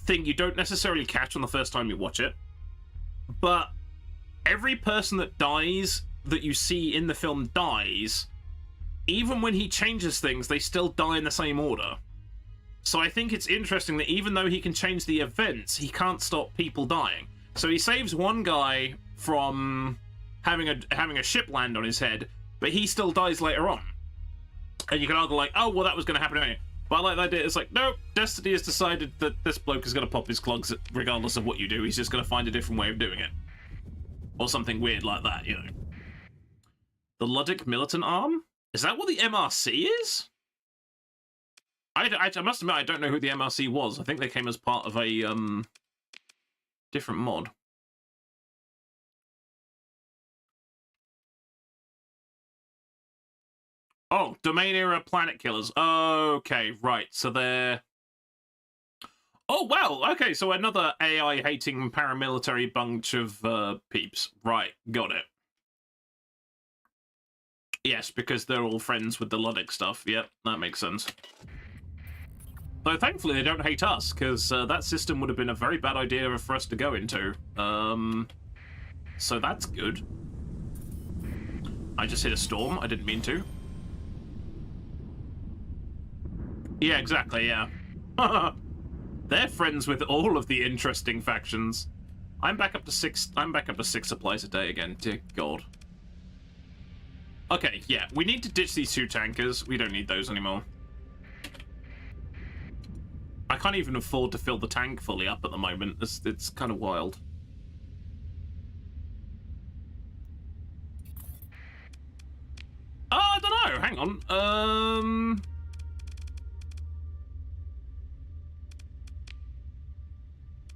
thing you don't necessarily catch on the first time you watch it, but every person that dies that you see in the film dies. Even when he changes things, they still die in the same order. So I think it's interesting that even though he can change the events, he can't stop people dying. So he saves one guy from having a ship land on his head, but he still dies later on. And you can argue like, oh, well, that was going to happen anyway. But I like that idea. It's like, no, Destiny has decided that this bloke is going to pop his clogs regardless of what you do. He's just going to find a different way of doing it. Or something weird like that, you know. The Luddic Militant Arm? Is that what the MRC is? I must admit, I don't know who the MRC was. I think they came as part of a different mod. Oh, Domain Era Planet Killers. Okay, right. So they're... Oh, wow. Okay, so another AI-hating paramilitary bunch of peeps. Right, got it. Yes, because they're all friends with the Luddic stuff. Yep, that makes sense. Though thankfully they don't hate us, because that system would have been a very bad idea for us to go into. So that's good. I just hit a storm. I didn't mean to. Yeah, exactly, yeah. They're friends with all of the interesting factions. I'm back up to 6 supplies a day again. Dear God. Okay, yeah, we need to ditch these 2 tankers. We don't need those anymore. I can't even afford to fill the tank fully up at the moment. It's kind of wild. Oh, I don't know. Hang on.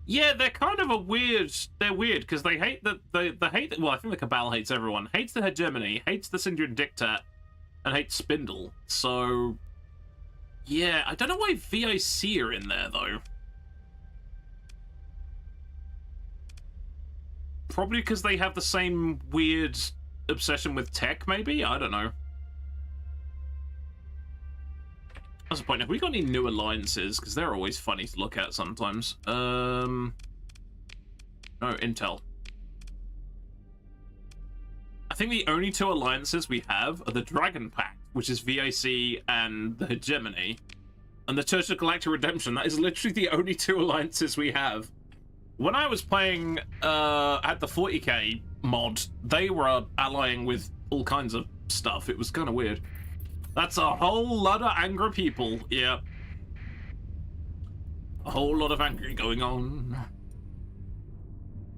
Yeah, they're kind of a weird... They're weird, because they hate the... They hate... Well, I think the Cabal hates everyone. Hates the hegemony, hates the Syndrian Dictat, and hates Spindle. So... Yeah, I don't know why VIC are in there, though. Probably because they have the same weird obsession with tech, maybe? I don't know. That's the point. Have we got any new alliances? Because they're always funny to look at sometimes. No, Intel. I think the only 2 alliances we have are the Dragon Pact, which is VIC and the Hegemony, and the Church of Galactic Redemption. That is literally the only 2 alliances we have. When I was playing at the 40k mod, they were allying with all kinds of stuff. It was kind of weird. That's a whole lot of angry people. Yeah. A whole lot of angry going on.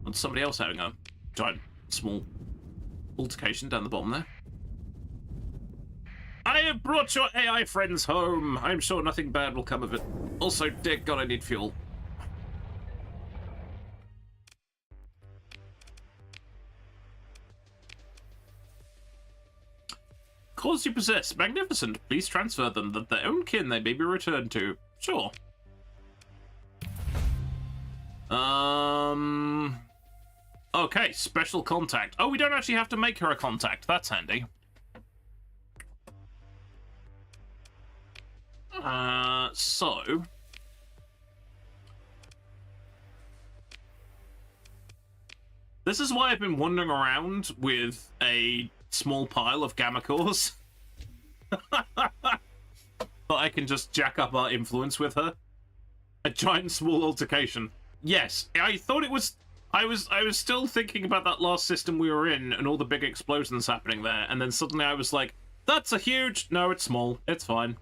And somebody else having a giant, small altercation down the bottom there. I have brought your AI friends home. I'm sure nothing bad will come of it. Also, dear God, I need fuel. Cause you possess. Magnificent. Please transfer them, that their own kin they may be returned to. Sure. Okay, special contact. Oh, we don't actually have to make her a contact. That's handy. So... This is why I've been wandering around with a small pile of gamma cores. But I can just jack up our influence with her. A giant small altercation. Yes, I thought it was... I was still thinking about that last system we were in and all the big explosions happening there, and then suddenly I was like, that's a huge... No, it's small. It's fine.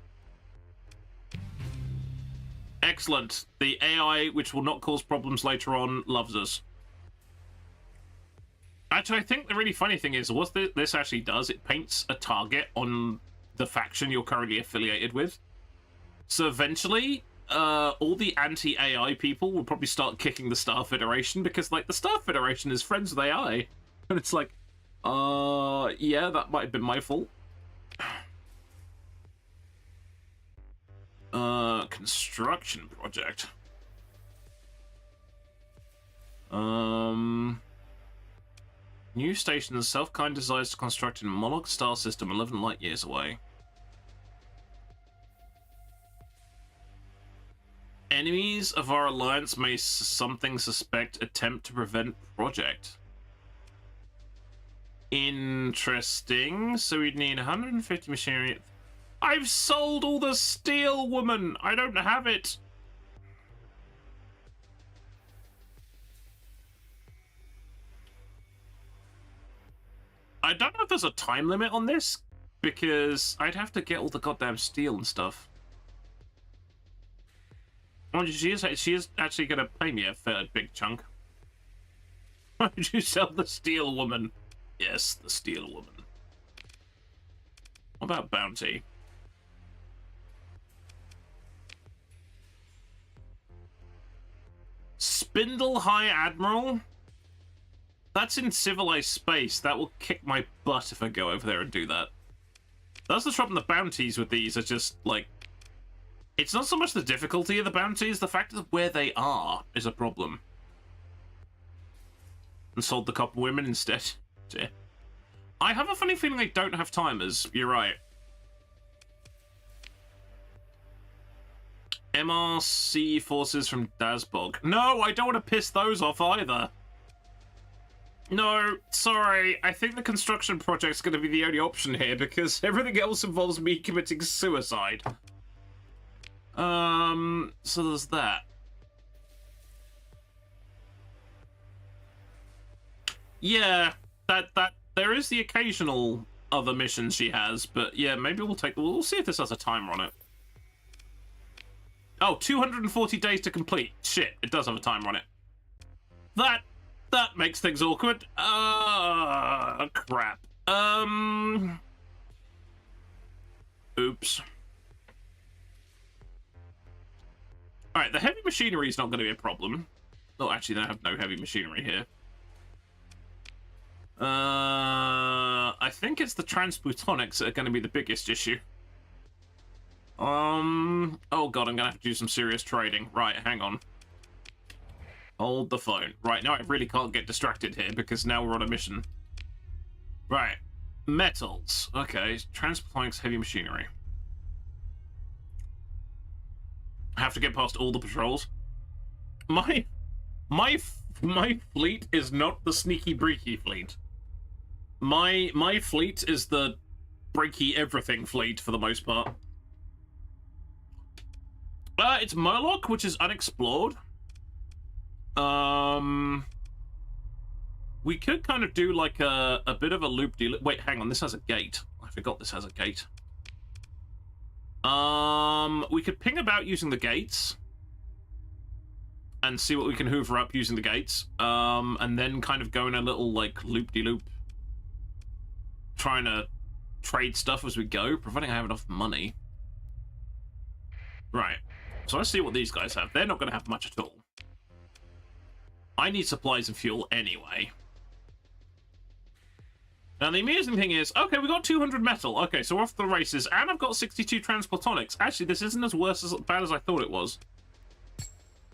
Excellent. The AI, which will not cause problems later on, loves us. Actually, I think the really funny thing is, what this actually does, it paints a target on the faction you're currently affiliated with. So eventually, all the anti-AI people will probably start kicking the Star Federation because, like, the Star Federation is friends with AI. And it's like, yeah, that might have been my fault. Construction project. New station, self-kind desires to construct a monarch star system 11 light years away. Enemies of our alliance may something suspect attempt to prevent project. Interesting. So we'd need 150 machinery. I've sold all the steel, woman! I don't have it! I don't know if there's a time limit on this, because I'd have to get all the goddamn steel and stuff. Oh, she is actually going to pay me a fair big chunk. Why did you sell the steel woman? Yes, the steel woman. What about bounty? Spindle High Admiral? That's in civilized space. That will kick my butt if I go over there and do that. That's the trouble. The bounties with these are just, like... It's not so much the difficulty of the bounties, the fact that where they are is a problem. And sold the copper women instead. Dear. I have a funny feeling they don't have timers. You're right. MRC forces from Dazbog. No, I don't want to piss those off either. No, sorry. I think the construction project's going to be the only option here because everything else involves me committing suicide. So there's that. Yeah, that there is the occasional other mission she has, but yeah, maybe we'll see if this has a timer on it. Oh, 240 days to complete. Shit, it does have a timer on it. That makes things awkward. Crap. Oops. Alright, the heavy machinery is not going to be a problem. Oh, actually, I have no heavy machinery here. I think it's the transplutonics that are going to be the biggest issue. Oh god, I'm going to have to do some serious trading. Right, hang on. Hold the phone. Right, now I really can't get distracted here because now we're on a mission. Right. Metals. Okay, transplutonics, heavy machinery. I have to get past all the patrols. My fleet is not the sneaky breaky fleet. My fleet is the breaky everything fleet for the most part. It's Murloc, which is unexplored. We could kind of do like a bit of a loop-de-loop. Wait, hang on, this has a gate. I forgot this has a gate. We could ping about using the gates and see what we can hoover up using the gates. And then kind of go in a little like loop-de-loop, trying to trade stuff as we go, providing I have enough money. Right. So let's see what these guys have. They're not going to have much at all. I need supplies and fuel anyway. Now, the amusing thing is, okay, we got 200 metal. Okay, so we're off the races, and I've got 62 transplutonics. Actually, this isn't as bad as I thought it was.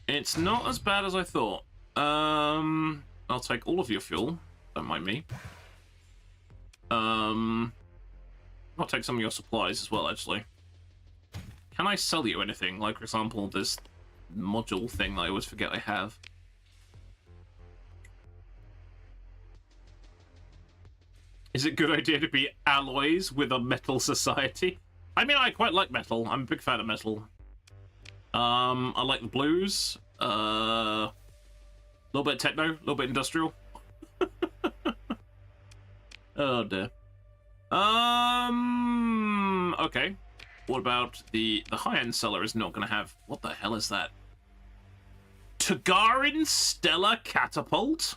It's not as bad as I thought. I'll take all of your fuel. Don't mind me. I'll take some of your supplies as well, actually. Can I sell you anything? Like, for example, this module thing that I always forget I have. Is it a good idea to be alloys with a metal society? I mean, I quite like metal. I'm a big fan of metal. I like the blues. A little bit techno, a little bit industrial. Oh dear. Okay. What about the high-end seller is not going to have... What the hell is that? Tagarin Stellar Catapult?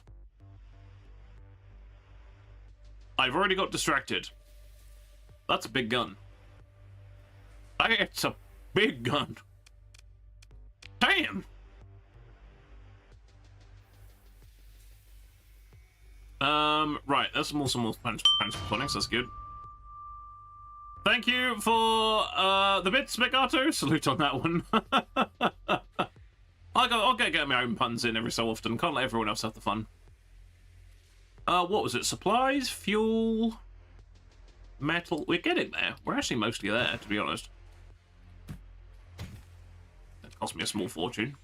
I've already got distracted. That's a big gun. It's a big gun. Damn! Right, that's some more transphonics, that's good. Thank you for the bits, Megato. Salute on that one. I'll get my own puns in every so often. Can't let everyone else have the fun. What was it? Supplies, fuel, metal. We're getting there. We're actually mostly there, to be honest. It cost me a small fortune.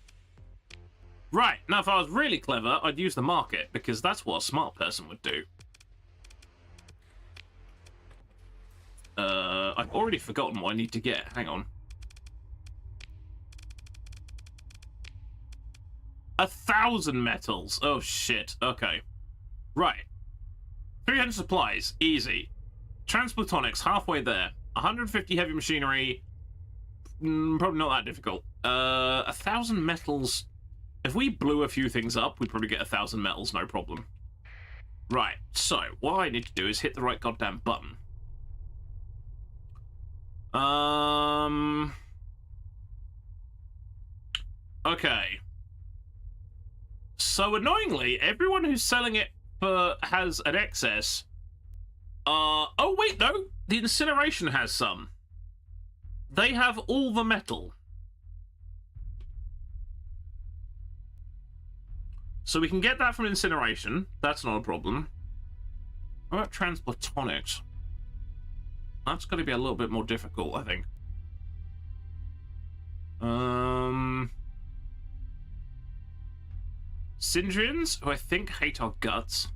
Right, now if I was really clever, I'd use the market, because that's what a smart person would do. I've already forgotten what I need to get. Hang on. 1,000 metals. Oh, shit. Okay. Right. 300 supplies. Easy. Transplutonics. Halfway there. 150 heavy machinery. Probably not that difficult. 1,000 metals. If we blew a few things up, we'd probably get 1,000 metals, no problem. Right. So, what I need to do is hit the right goddamn button. Okay. So annoyingly, everyone who's selling it has an excess. Oh wait, no, the incineration has some. They have all the metal. So we can get that from incineration. That's not a problem. What about transplutonics? That's going to be a little bit more difficult, I think. Syndrians, who I think hate our guts.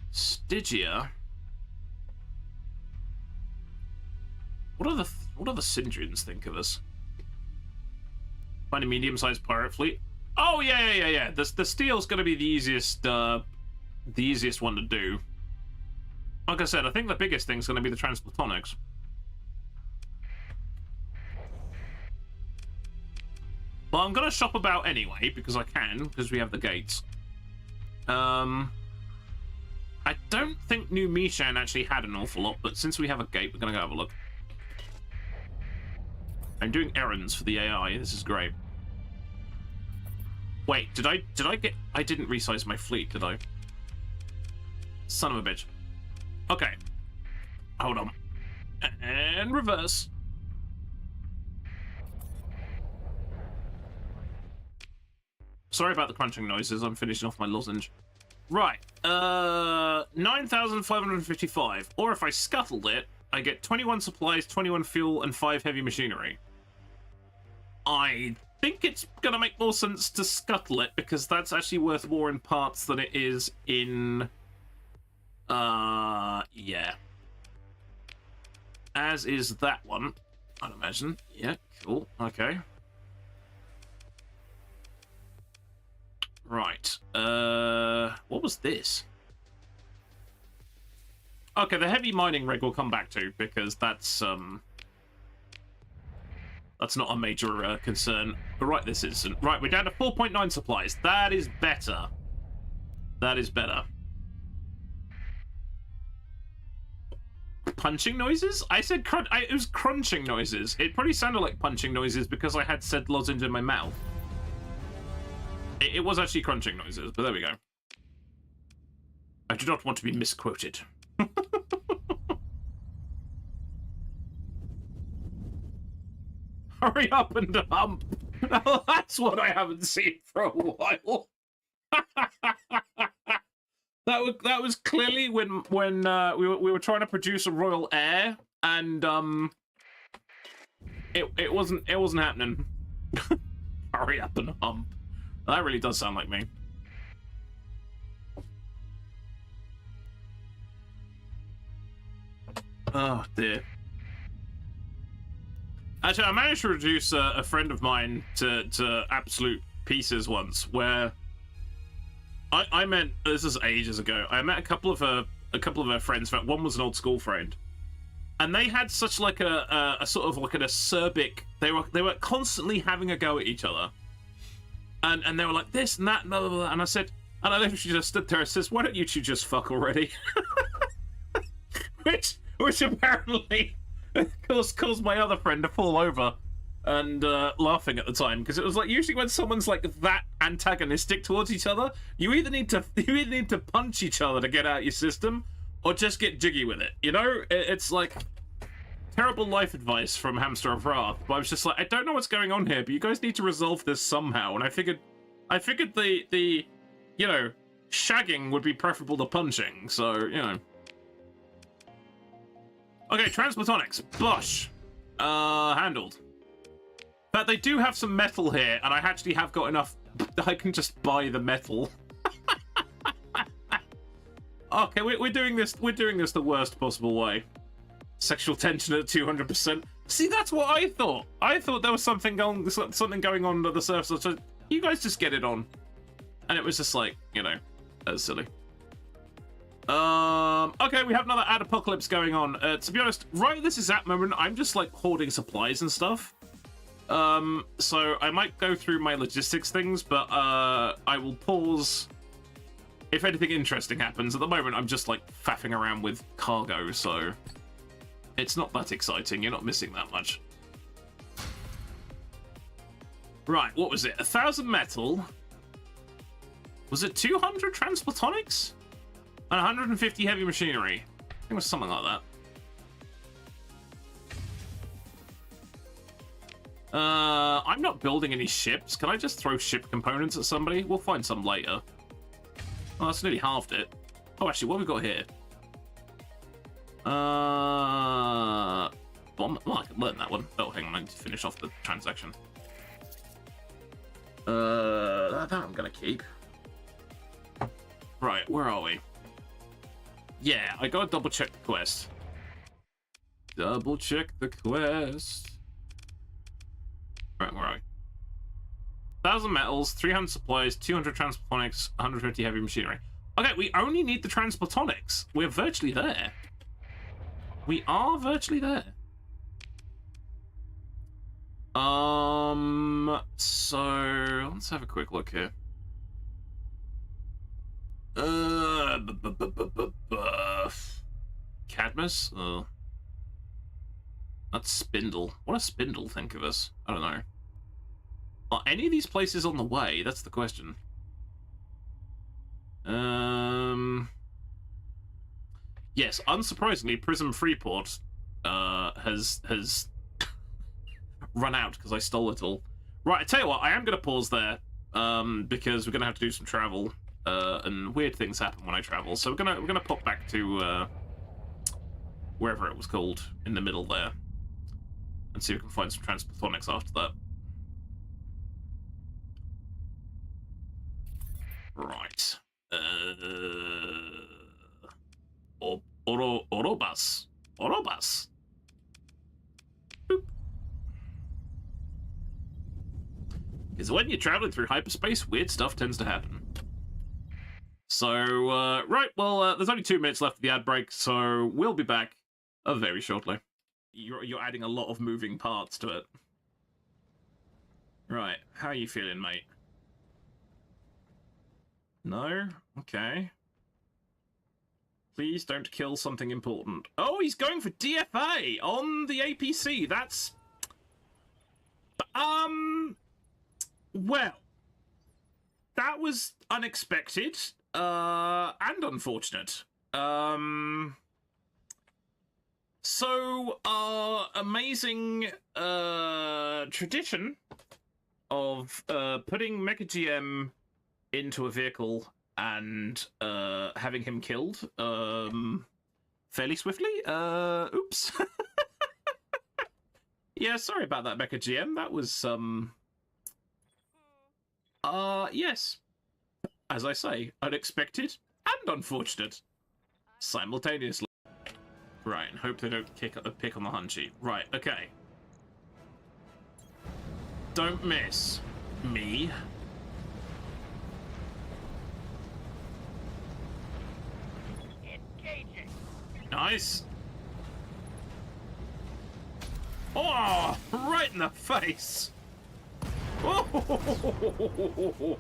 Stygia. What do the Syndrians think of us? Find a medium-sized pirate fleet. Oh yeah. The steel's going to be the easiest one to do. Like I said, I think the biggest thing's going to be the transplutonics. Well, I'm going to shop about anyway, because I can, because we have the gates. I don't think New Mishan actually had an awful lot, but since we have a gate, we're going to go have a look. I'm doing errands for the AI. This is great. Wait, did I get... I didn't resize my fleet, did I? Son of a bitch. Okay. Hold on. And reverse. Sorry about the crunching noises. I'm finishing off my lozenge. Right. 9,555. Or if I scuttled it, I get 21 supplies, 21 fuel, and 5 heavy machinery. I think it's gonna make more sense to scuttle it, because that's actually worth more in parts than it is in... yeah. As is that one, I'd imagine. Yeah, cool. Okay. Right. What was this? Okay, the heavy mining rig we'll come back to, because that's not a major concern right this instant. Right, we're down to 4.9 supplies. That is better. That is better. Punching noises? I said it was crunching noises. It probably sounded like punching noises because I had said lozenge in my mouth. It was actually crunching noises, but there we go. I do not want to be misquoted. Hurry up and hump. Now that's what I haven't seen for a while. That was clearly when we were trying to produce a royal heir, and it wasn't happening. Hurry up and hump. That really does sound like me. Oh dear. Actually, I managed to reduce a friend of mine to absolute pieces once, where I met, this is ages ago, I met a couple of her friends. In fact, one was an old school friend, and they had such like a sort of like an acerbic. They were constantly having a go at each other, and they were like this and that and blah, blah, blah. And I said, And I literally just stood there and says, why don't you two just fuck already? which apparently caused my other friend to fall over and laughing at the time, because it was like, usually when someone's like that antagonistic towards each other, you either need to punch each other to get out your system, or just get jiggy with it. You know, it's like terrible life advice from Hamster of Wrath. But I was just like, I don't know what's going on here, but you guys need to resolve this somehow. And I figured the you know, shagging would be preferable to punching. So you know. Okay, Transplatonics, Bosh, handled. But they do have some metal here, and I actually have got enough. I can just buy the metal. Okay, we're doing this. We're doing this the worst possible way. Sexual tension at 200%. See, that's what I thought. I thought there was something going on under the surface. So you guys just get it on, and it was just like, you know, that's silly. Okay, we have another ad apocalypse going on. To be honest, right at this exact moment, I'm just like hoarding supplies and stuff. So I might go through my logistics things, but I will pause if anything interesting happens. At the moment, I'm just like faffing around with cargo, so it's not that exciting. You're not missing that much. Right, what was it? 1,000 metal. Was it 200 Transplatonics? And 150 heavy machinery. I think it was something like that. I'm not building any ships. Can I just throw ship components at somebody? We'll find some later. Oh, that's nearly halved it. Oh, actually, what have we got here? Well, I can learn that one. Oh, hang on, I need to finish off the transaction. That I'm gonna keep. Right, where are we? Yeah, I gotta double check the quest. Double check the quest. Right, where are we? 1,000 metals, 300 supplies, 200 Transplatonics, 150 heavy machinery. Okay, we only need the Transplatonics. We're virtually there. We are virtually there. So let's have a quick look here. Cadmus? That's Spindle. What does Spindle think of us? I don't know. Are any of these places on the way? That's the question. Yes, unsurprisingly, Prism Freeport has run out because I stole it all. Right, I tell you what, I am going to pause there because we're going to have to do some travel and weird things happen when I travel. So we're gonna pop back to wherever it was called in the middle there and see if we can find some Transplatonics after that. Right. Orobas. Boop. Because when you're traveling through hyperspace, weird stuff tends to happen. So, right, well, there's only 2 minutes left of the ad break, so we'll be back very shortly. You're adding a lot of moving parts to it. Right, how are you feeling, mate? No? Okay. Please don't kill something important. Oh, he's going for DFA on the APC. That's... Well, that was unexpected, and unfortunate. So, our amazing, tradition of, putting Mecha GM into a vehicle and, having him killed, fairly swiftly, oops. Yeah, sorry about that, Mecha GM. That was, yes. As I say, unexpected and unfortunate. Simultaneously. Right, and hope they don't pick on the hunchy. Right, okay. Don't miss me. Engaging. Nice. Oh, right in the face. Oh,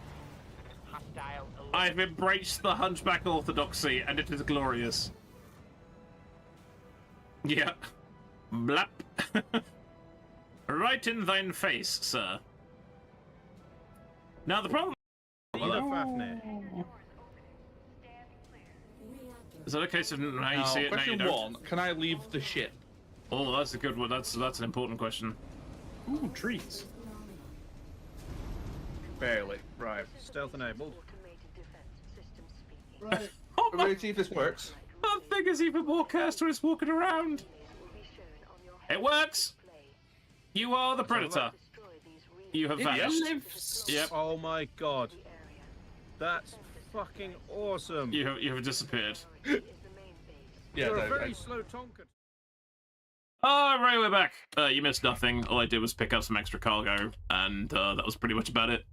I've embraced the hunchback orthodoxy, and it is glorious. Yeah. Blap. Right in thine face, sir. Now the problem... Is that a case of how you see it now you Question don't? 1, can I leave the ship? Oh, that's a good one. That's an important question. Ooh, trees. Barely. Right. Stealth enabled. Right. Oh We're my... ready to see if this works. That thing is even more cursed when it's walking around. It works! You are the predator. You have vanished. Yep. Oh my god. That's fucking awesome. You have disappeared. Yeah, You're a no, very slow Tonka. Oh, right, we're back. You missed nothing. All I did was pick up some extra cargo, and that was pretty much about it.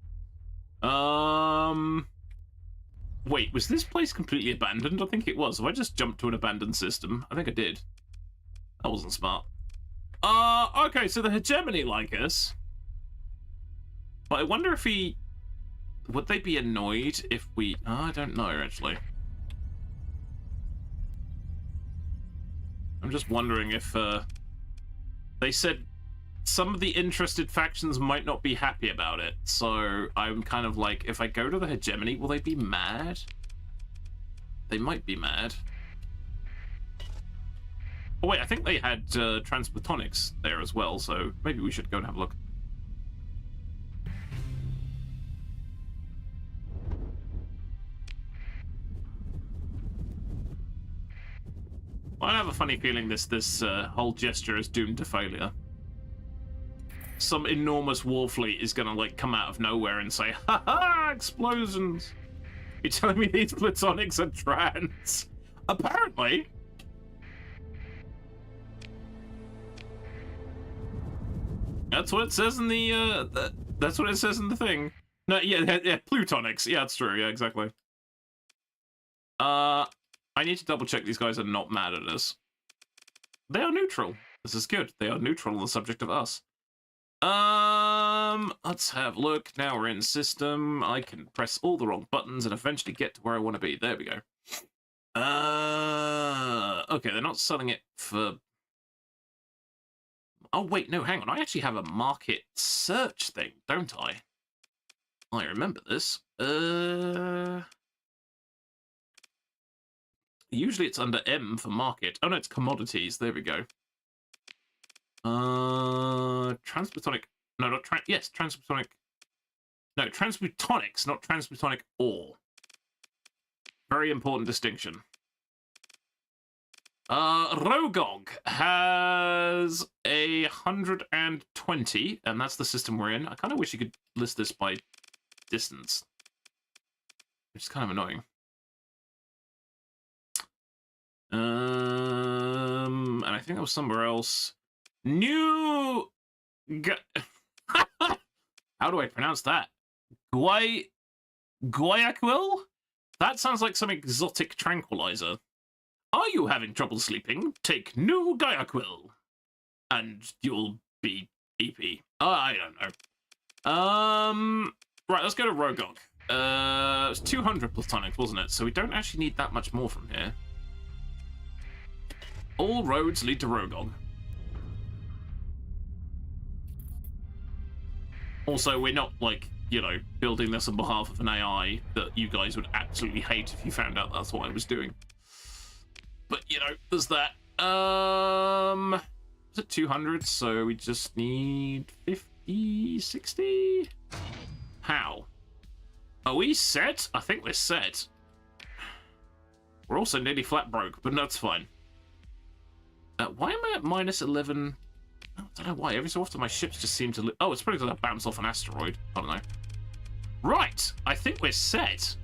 Wait, was this place completely abandoned? I think it was. Have I just jumped to an abandoned system? I think I did. That wasn't smart. Okay, so the hegemony like us. But I wonder if he... Would they be annoyed if we... Oh, I don't know, actually. I'm just wondering if, they said some of the interested factions might not be happy about it, so I'm kind of like, if I go to the hegemony, will they be mad? They might be mad. Oh wait, I think they had Transplutonics there as well, so maybe we should go and have a look. I have a funny feeling this whole gesture is doomed to failure. Some enormous war fleet is gonna like come out of nowhere and say, "Ha ha! Explosions! You're telling me these Plutonics are trans?" Apparently. That's what it says in the that's what it says in the thing. No, yeah, Plutonics. Yeah, that's true. Yeah, exactly. I need to double check these guys are not mad at us. They are neutral. This is good. They are neutral on the subject of us. Let's have a look. Now we're in system. I can press all the wrong buttons and eventually get to where I want to be. There we go. Okay, they're not selling it for... Oh, wait, no, hang on. I actually have a market search thing, don't I? I remember this. Usually it's under M for market. Oh, no, it's commodities. There we go. Transplutonic. No, not yes, Transplutonic. No, Transplutonics, not Transplutonic ore. Very important distinction. Rogog has 120, and that's the system we're in. I kind of wish you could list this by distance, which is kind of annoying. And I think that was somewhere else. New... How do I pronounce that? Guayaquil? That sounds like some exotic tranquilizer. Are you having trouble sleeping? Take New Guayaquil, and you'll be EP. I don't know. Right, let's go to Rogog. It's 200 Plutonic, wasn't it? So we don't actually need that much more from here. All roads lead to Rogog. Also, we're not, like, you know, building this on behalf of an AI that you guys would absolutely hate if you found out that's what I was doing. But, you know, there's that. Is it 200? So we just need 50, 60? How? Are we set? I think we're set. We're also nearly flat broke, but that's fine. Why am I at minus 11? I don't know why. Every so often my ships just seem to... Oh, it's probably because I bounced off an asteroid. I don't know. Right. I think we're set.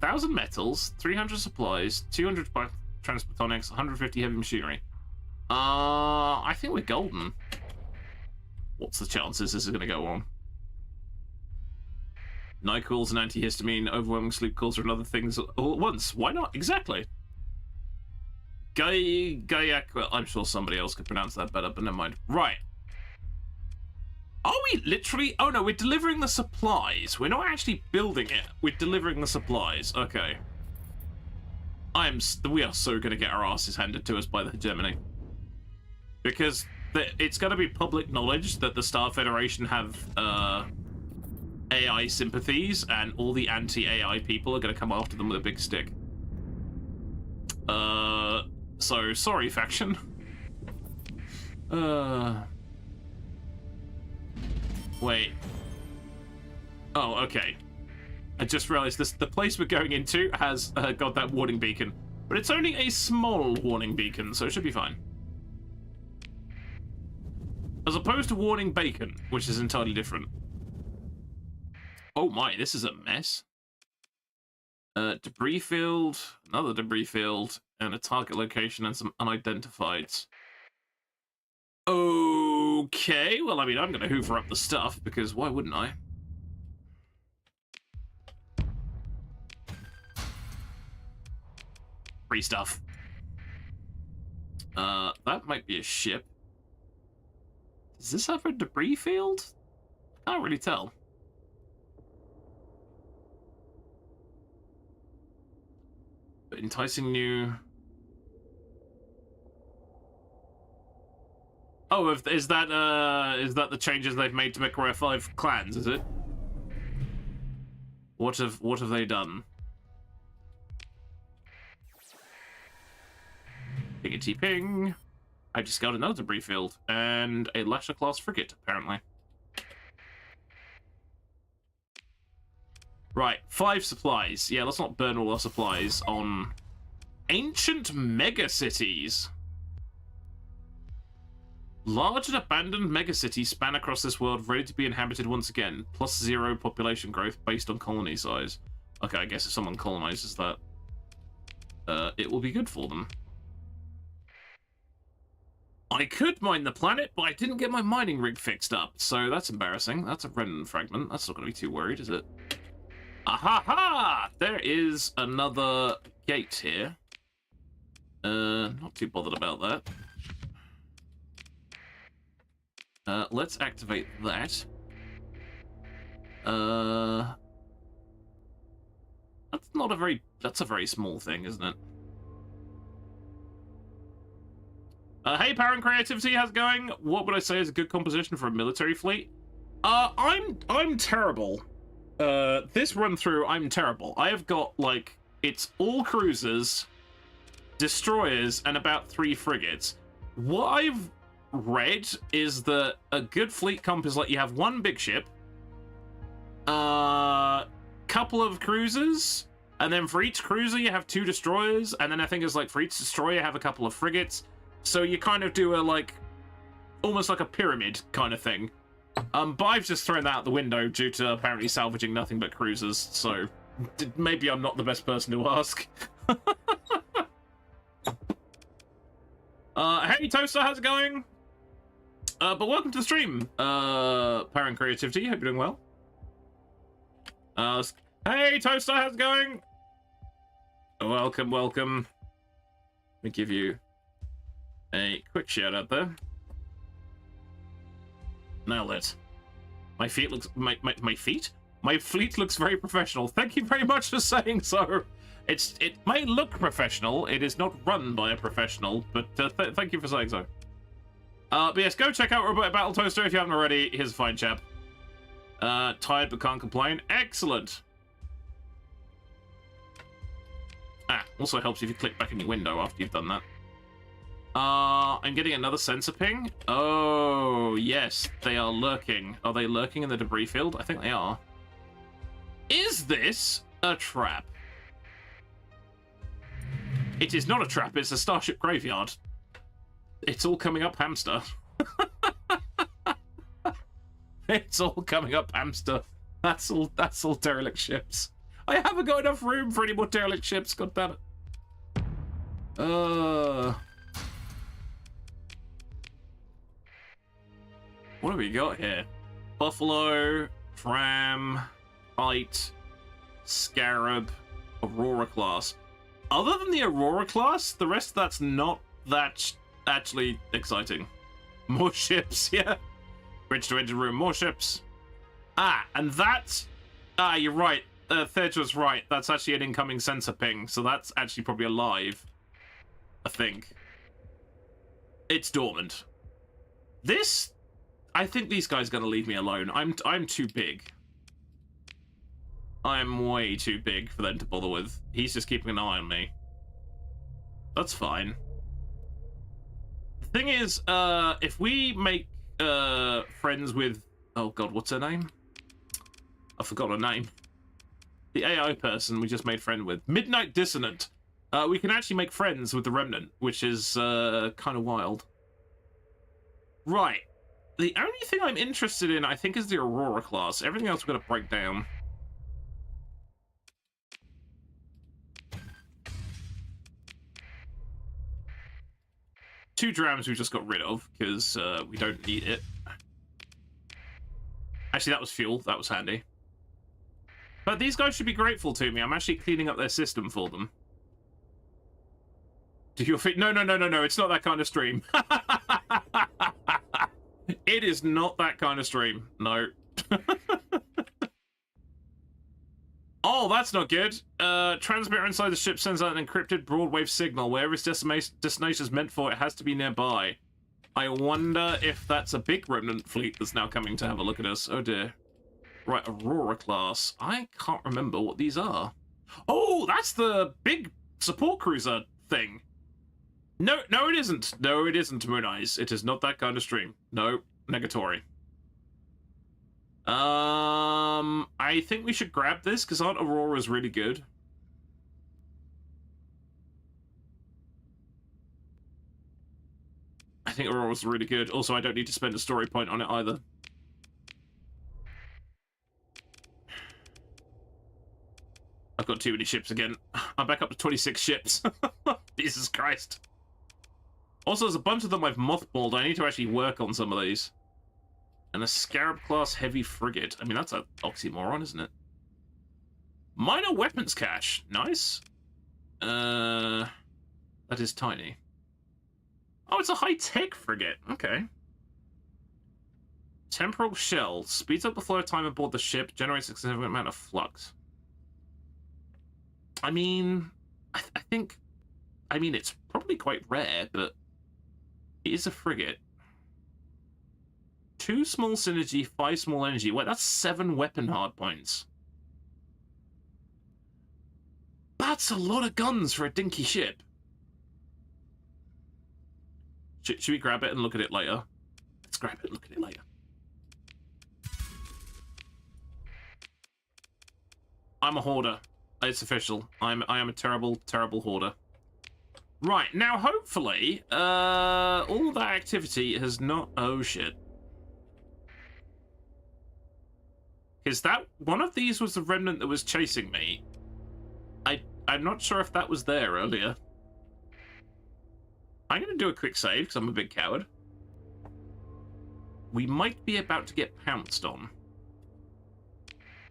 1,000 metals, 300 supplies, 200 Transplutonics, 150 heavy machinery. I think we're golden. What's the chances this is going to go on? NyQuil's an antihistamine, overwhelming sleep calls are another things all at once. Why not? Exactly. Guayaquil. I'm sure somebody else could pronounce that better, but never mind. Right. Are we literally? Oh no, we're delivering the supplies. We're not actually building it. We're delivering the supplies. Okay. We are so gonna get our asses handed to us by the hegemony. Because it's gonna be public knowledge that the Star Federation have AI sympathies, and all the anti-AI people are gonna come after them with a big stick. So sorry, faction. Wait. Oh, okay. I just realized the place we're going into has got that warning beacon. But it's only a small warning beacon, so it should be fine. As opposed to warning bacon, which is entirely different. Oh my, this is a mess. Debris field, another debris field, and a target location and some unidentifieds. Okay, well, I mean, I'm going to hoover up the stuff, because why wouldn't I? Free stuff. That might be a ship. Does this have a debris field? Can't really tell. But enticing new... Oh, is that the changes they've made to MechWarrior 5 clans, is it? What have they done? Pingity ping. I just got another debris field and a Lasher class frigate, apparently. Right, 5 supplies. Yeah, let's not burn all our supplies on ancient megacities. Large and abandoned megacities span across this world, ready to be inhabited once again. +0 population growth based on colony size. Okay, I guess if someone colonizes that, it will be good for them. I could mine the planet, but I didn't get my mining rig fixed up, so that's embarrassing. That's a Renin fragment. That's not going to be too worried, is it? Aha-ha! There is another gate here. Not too bothered about that. Let's activate that. That's a very small thing, isn't it? Hey, Power and Creativity, how's it going? What would I say is a good composition for a military fleet? I'm terrible. This run through, I'm terrible. I have got, like, it's all cruisers, destroyers, and about 3 frigates. What I've read is that a good fleet comp is like you have 1 big ship, couple of cruisers, and then for each cruiser you have 2 destroyers, and then I think it's like for each destroyer you have a couple of frigates. So you kind of do a, like, almost like a pyramid kind of thing. But I've just thrown that out the window due to apparently salvaging nothing but cruisers, so maybe I'm not the best person to ask. Hey, Toaster, how's it going? But welcome to the stream, Power and Creativity. Hope you're doing well. Hey, Toaster, how's it going? Welcome, welcome. Let me give you a quick shout out there. Nailed it. My feet looks my feet? My fleet looks very professional. Thank you very much for saying so. It may look professional. It is not run by a professional, but thank you for saying so. But yes, go check out Robotic Battle Toaster if you haven't already. He's a fine chap. Tired but can't complain. Excellent. Also helps if you click back in your window after you've done that. I'm getting another sensor ping. Oh, yes, they are lurking. Are they lurking in the debris field? I think they are. Is this a trap? It is not a trap, it's a Starship graveyard. It's all coming up, hamster. It's all coming up, hamster. That's all derelict ships. I haven't got enough room for any more derelict ships, god damn it. What have we got here? Buffalo, Tram, Fight, Scarab, Aurora class. Other than the Aurora class, the rest of that's not that actually exciting. More ships, yeah. Bridge to engine room, more ships. Ah, and that's... Ah, you're right. Thedger's right. That's actually an incoming sensor ping, so that's actually probably alive. I think. It's dormant. This... I think these guys are going to leave me alone. I'm too big. I'm way too big for them to bother with. He's just keeping an eye on me. That's fine. The thing is, if we make friends with... Oh god, what's her name? I forgot her name. The AI person we just made friend with. Midnight Dissonant. We can actually make friends with the Remnant, which is kind of wild. Right. The only thing I'm interested in, I think, is the Aurora class. Everything else we're going to break down. Two drams we just got rid of, because we don't need it. Actually, that was fuel. That was handy. But these guys should be grateful to me. I'm actually cleaning up their system for them. Do you feel... No, it's not that kind of stream. It is not that kind of stream. No. Oh, that's not good. Transmitter inside the ship sends out an encrypted broadwave signal. Wherever its destination is meant for, it has to be nearby. I wonder if that's a big remnant fleet that's now coming to have a look at us. Oh dear. Right, Aurora class. I can't remember what these are. Oh, that's the big support cruiser thing. No, it isn't. No, it isn't, Moon Eyes. It is not that kind of stream. No, negatory. I think we should grab this, because aren't Auroras really good? I think Aurora's really good. Also, I don't need to spend a story point on it either. I've got too many ships again. I'm back up to 26 ships. Jesus Christ. Also, there's a bunch of them I've mothballed. I need to actually work on some of these. And a Scarab-class heavy frigate. I mean, that's an oxymoron, isn't it? Minor weapons cache. Nice. That is tiny. Oh, it's a high-tech frigate. Okay. Temporal shell. Speeds up the flow of time aboard the ship. Generates a significant amount of flux. I mean... I think... I mean, it's probably quite rare, but... It is a frigate. 2 small synergy, 5 small energy. Wait, that's 7 weapon hard points. That's a lot of guns for a dinky ship. Should we grab it and look at it later? Let's grab it and look at it later. I'm a hoarder. It's official. I am a terrible, terrible hoarder. Right, now hopefully, all that activity has not... Oh, shit. Because that... One of these was the remnant that was chasing me. I'm not sure if that was there earlier. I'm going to do a quick save, because I'm a big coward. We might be about to get pounced on.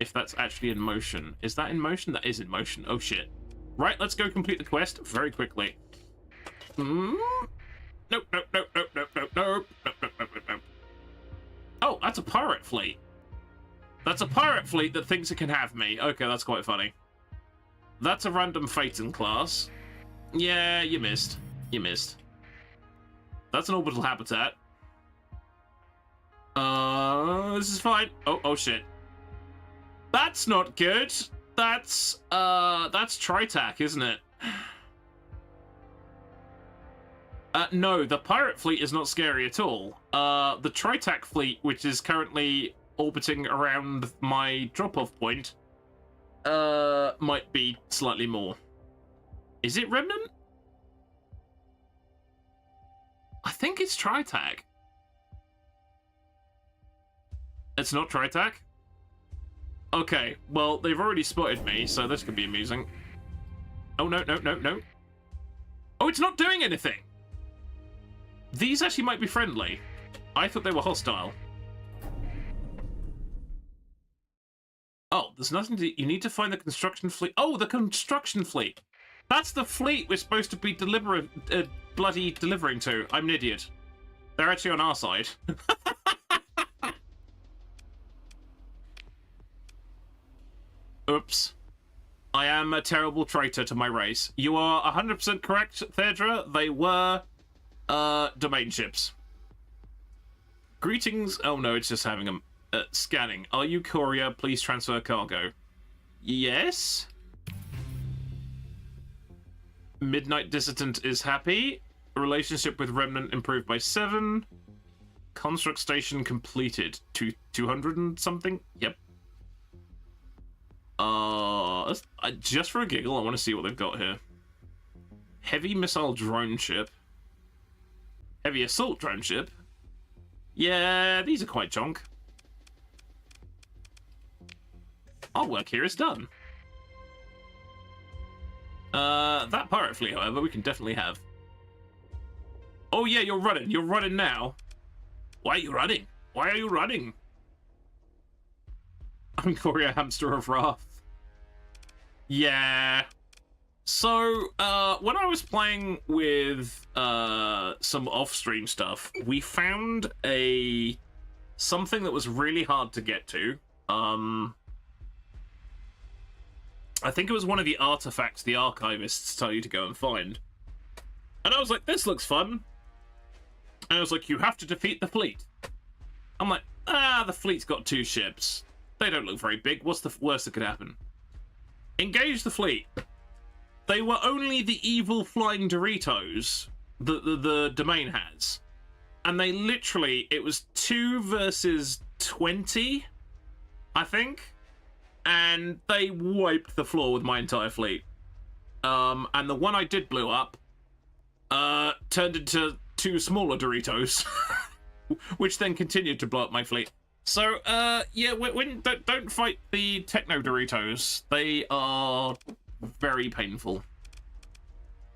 If that's actually in motion. Is that in motion? That is in motion. Oh, shit. Right, let's go complete the quest very quickly. Nope. Oh, that's a pirate fleet. That's a pirate fleet that thinks it can have me. Okay, that's quite funny. That's a random Phaeton class. Yeah, you missed. You missed. That's an orbital habitat. This is fine. Oh shit. That's not good. That's Tritac, isn't it? No, the pirate fleet is not scary at all. The Tritac fleet, which is currently orbiting around my drop-off point, might be slightly more. Is it Remnant? I think it's Tritac. It's not Tritac? Okay, well, they've already spotted me, so this could be amusing. Oh, no. Oh, it's not doing anything! These actually might be friendly. I thought they were hostile. Oh, there's nothing to... You need to find the construction fleet. Oh, the construction fleet! That's the fleet we're supposed to be bloody delivering to. I'm an idiot. They're actually on our side. Whoops. I am a terrible traitor to my race. You are 100% correct, Thedra. They were, domain ships. Greetings. Oh no, it's just having them. Scanning. Are you courier? Please transfer cargo. Yes. Midnight Dissident is happy. Relationship with Remnant improved by 7. Construct station completed. 200 and something? Yep. Just for a giggle, I want to see what they've got here. Heavy missile drone ship. Heavy assault drone ship. Yeah, these are quite chonk. Our work here is done. That pirate fleet, however, we can definitely have. Oh yeah, you're running. You're running now. Why are you running? Why are you running? I'm Courier Hamster of Wrath. Yeah. So, when I was playing with some off-stream stuff, we found something that was really hard to get to. I think it was one of the artifacts the archivists tell you to go and find. And I was like, this looks fun. And I was like, you have to defeat the fleet. I'm like, the fleet's got 2 ships. They don't look very big. What's the worst that could happen? Engage the fleet. They were only the evil flying Doritos that the domain has. And they literally, it was 2 versus 20, I think. And they wiped the floor with my entire fleet. And the one I did blow up turned into 2 smaller Doritos, which then continued to blow up my fleet. So, yeah, don't fight the Techno Doritos. They are very painful.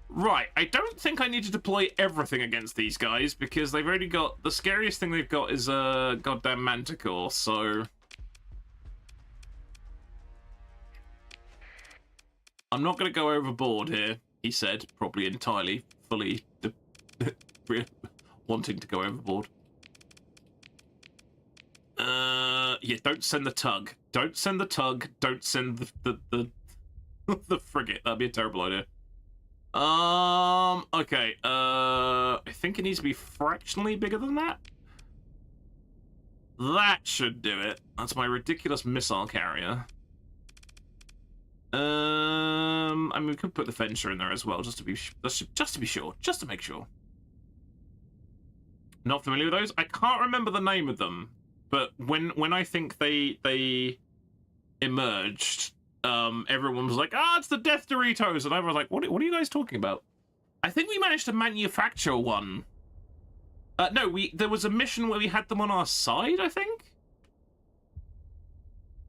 Right, I don't think I need to deploy everything against these guys, because they've already got... The scariest thing they've got is a goddamn Manticore, so... I'm not going to go overboard here, he said, probably entirely, fully wanting to go overboard. Yeah, don't send the tug. Don't send the tug. Don't send the the frigate. That'd be a terrible idea. Okay. I think it needs to be fractionally bigger than that. That should do it. That's my ridiculous missile carrier. I mean, we could put the Fencer in there as well, just to be sure, just to make sure. Not familiar with those. I can't remember the name of them, but when I think they emerged, everyone was like, it's the Death Doritos, and I was like, what are you guys talking about? I think we managed to manufacture one. No, there was a mission where we had them on our side, I think.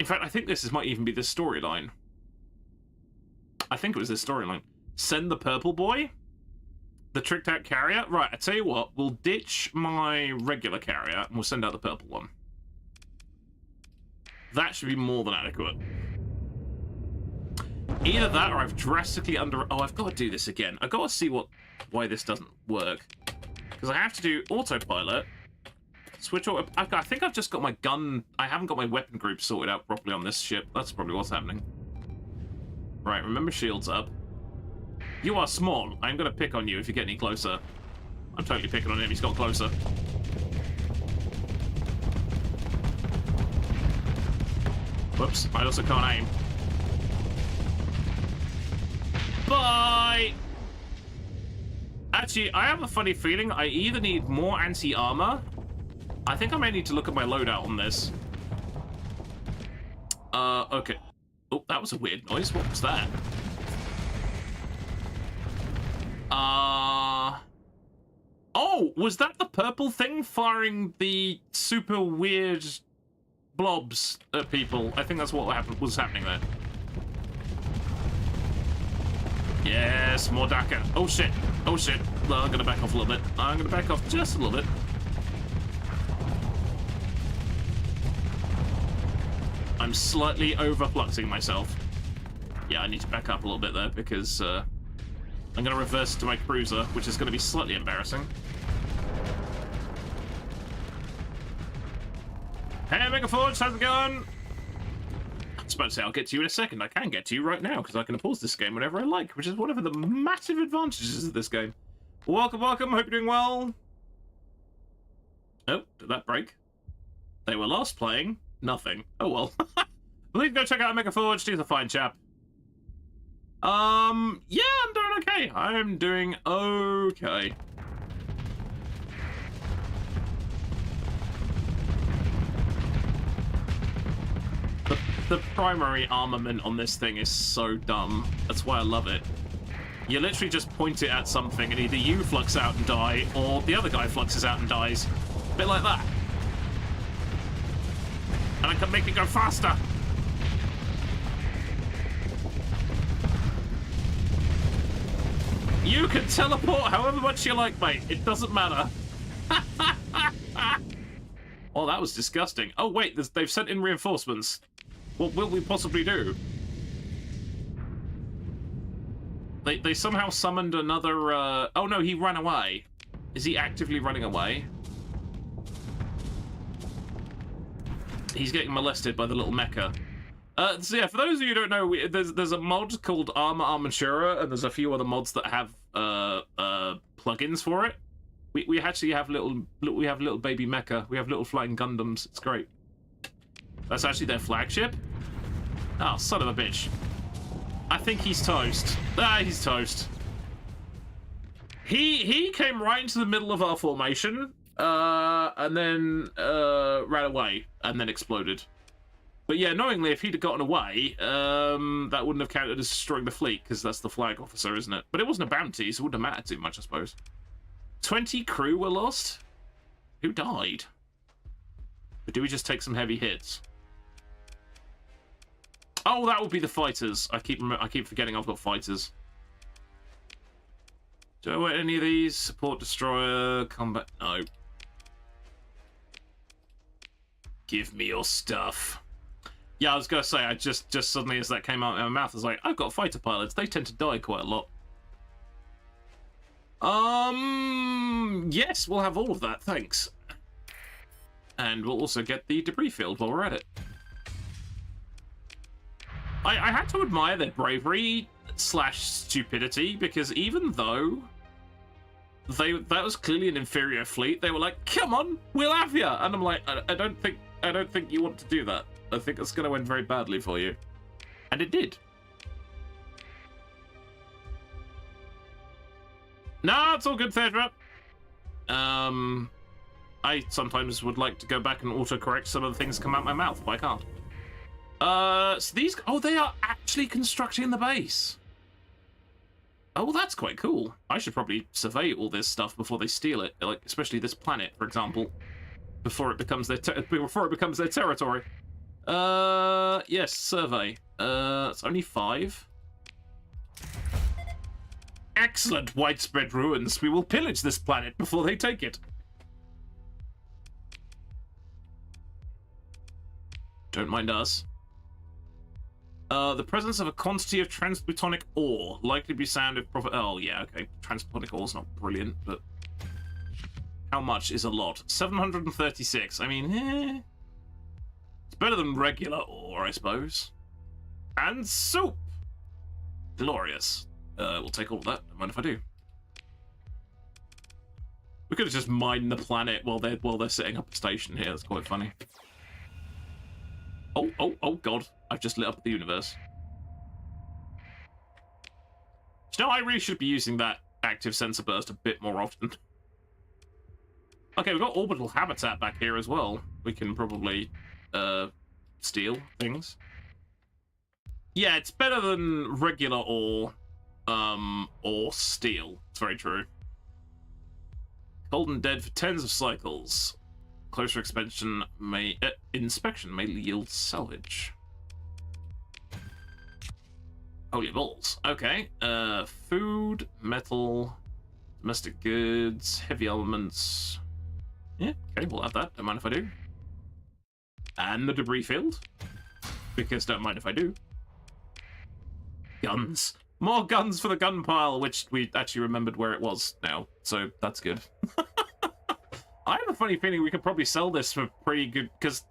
In fact, I think this might even be the storyline. I think it was this storyline. Send the purple boy? The tricked out carrier? Right, I tell you what, we'll ditch my regular carrier and we'll send out the purple one. That should be more than adequate. Either that or I've drastically Oh, I've got to do this again. I've got to see why this doesn't work. Because I have to do autopilot. Switch auto... I think I've just got my gun... I haven't got my weapon group sorted out properly on this ship. That's probably what's happening. Right, remember shields up. You are small. I'm going to pick on you if you get any closer. I'm totally picking on him. He's got closer. Whoops. I also can't aim. Bye! Actually, I have a funny feeling I either need more anti-armor. I think I may need to look at my loadout on this. Okay. Oh, that was a weird noise. What was that? Oh, was that the purple thing firing the super weird blobs at people? I think that's what was happening there. Yes, more DACA. Oh shit. Oh shit. Well, I'm gonna back off a little bit. I'm gonna back off just a little bit. I'm slightly overfluxing myself. Yeah, I need to back up a little bit there because I'm going to reverse to my cruiser, which is going to be slightly embarrassing. Hey, Megaforge, how's it going? about to say, I'll get to you in a second. I can get to you right now, because I can pause this game whenever I like, which is one of the massive advantages of this game. Welcome, welcome. Hope you're doing well. Oh, did that break? They were last playing nothing. Oh, well. Please go check out Mega Forge. He's a fine chap. Yeah, I'm doing okay. I'm doing okay. The primary armament on this thing is so dumb. That's why I love it. You literally just point it at something and either you flux out and die, or the other guy fluxes out and dies. A bit like that. And I can make it go faster. You can teleport however much you like, mate. It doesn't matter. Oh, that was disgusting. Oh, wait, they've sent in reinforcements. What will we possibly do? They somehow summoned another, Oh no, he ran away. Is he actively running away? He's getting molested by the little mecha. So yeah, for those of you who don't know, there's a mod called Armatura, and there's a few other mods that have plugins for it. We actually have little baby mecha. We have little flying Gundams. It's great. That's actually their flagship. Oh, son of a bitch. I think he's toast. Ah, he's toast. He came right into the middle of our formation, and then ran away, and then exploded. But yeah, knowingly, if he'd have gotten away, that wouldn't have counted as destroying the fleet, because that's the flag officer, isn't it? But it wasn't a bounty, so it wouldn't have mattered too much, I suppose. 20 crew were lost? Who died? Or do we just take some heavy hits? Oh, that would be the fighters. I keep forgetting I've got fighters. Do I want any of these? Support destroyer, combat... No. Give me your stuff. Yeah, I was gonna say, I just suddenly as that came out of my mouth, I was like, I've got fighter pilots. They tend to die quite a lot. Yes, we'll have all of that, thanks. And we'll also get the debris field while we're at it. I had to admire their bravery / stupidity, because even though that was clearly an inferior fleet, they were like, come on, we'll have you. And I'm like, I don't think you want to do that. I think it's going to end very badly for you. And it did. No, it's all good, Thedra. I sometimes would like to go back and autocorrect some of the things that come out my mouth, but I can't. So these... Oh, they are actually constructing the base. Oh, well, that's quite cool. I should probably survey all this stuff before they steal it, like especially this planet, for example, before it becomes their territory. Yes, survey. It's only 5. Excellent, widespread ruins. We will pillage this planet before they take it. Don't mind us. The presence of a quantity of transplutonic ore likely to be sound if profit. Oh yeah, okay. Transplutonic ore's not brilliant, but how much is a lot? 736. I mean, it's better than regular ore, I suppose. And soup. Glorious. We'll take all of that. Don't mind if I do. We could have just mined the planet while they're setting up a station here. That's quite funny. Oh god. I've just lit up the universe. You know, I really should be using that active sensor burst a bit more often. Okay, we've got orbital habitat back here as well. We can probably steal things. Yeah, it's better than regular ore or steel. It's very true. Cold and dead for tens of cycles. Closer inspection may yield salvage. Holy balls. Okay. Food, metal, domestic goods, heavy elements. Yeah, okay, we'll have that. Don't mind if I do. And the debris field. Because don't mind if I do. Guns. More guns for the gun pile, which we actually remembered where it was now. So that's good. I have a funny feeling we could probably sell this for pretty good, because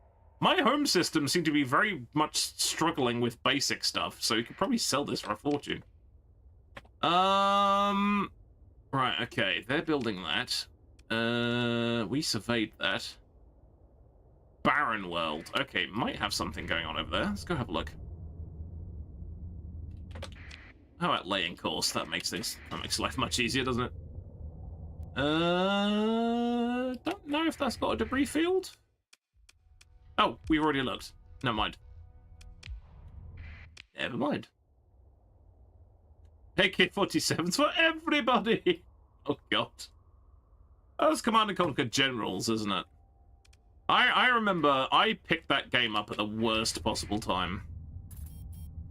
My home system seemed to be very much struggling with basic stuff, so you could probably sell this for a fortune. Right, okay, they're building that. We surveyed that. Barren world. Okay, might have something going on over there. Let's go have a look. How about laying course? That makes life much easier, doesn't it? Don't know if that's got a debris field. Oh, we've already looked. Never mind. Never mind. AK-47s for everybody! Oh, God. That's Command & Conquer Generals, isn't it? I remember I picked that game up at the worst possible time.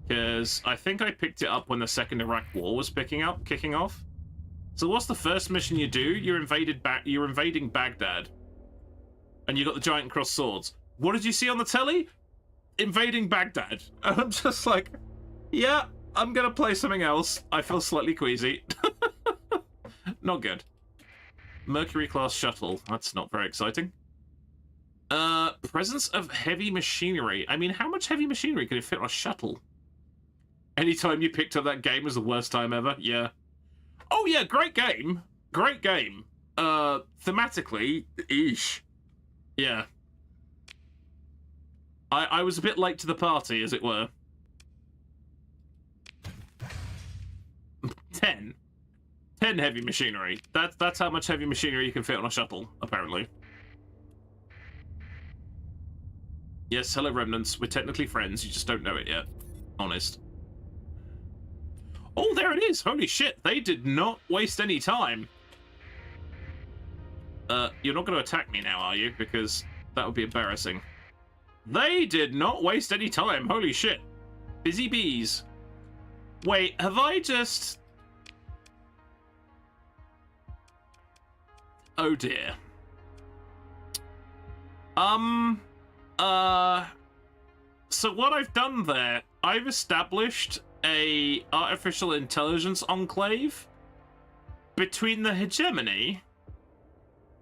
Because I think I picked it up when the Second Iraq War was kicking off. So what's the first mission you do? You're invading Baghdad. And you got the giant cross swords. What did you see on the telly? Invading Baghdad. And I'm just like, yeah, I'm gonna play something else. I feel slightly queasy. Not good. Mercury class shuttle. That's not very exciting. Presence of heavy machinery. I mean, how much heavy machinery could it fit on a shuttle? Anytime you picked up that game was the worst time ever. Yeah. Oh yeah, great game. Great game. Thematically, eesh. Yeah. I was a bit late to the party, as it were. 10 heavy machinery. That's how much heavy machinery you can fit on a shuttle, apparently. Yes, hello Remnants. We're technically friends, you just don't know it yet. Honest. Oh, there it is! Holy shit, they did not waste any time. You're not going to attack me now, are you? Because that would be embarrassing. They did not waste any time. Holy shit. Busy bees. Wait, have I just... Oh dear. So what I've done there, I've established a artificial intelligence enclave between the hegemony,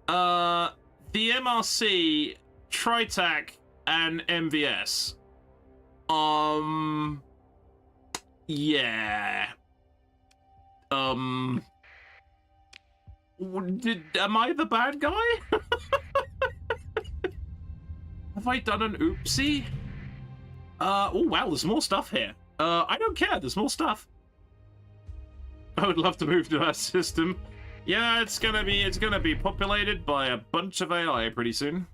the MRC, Tritac, and MVS. Yeah. Am I the bad guy? Have I done an oopsie? Oh wow, there's more stuff here. I don't care, there's more stuff. I would love to move to that system. Yeah, it's gonna be populated by a bunch of AI pretty soon.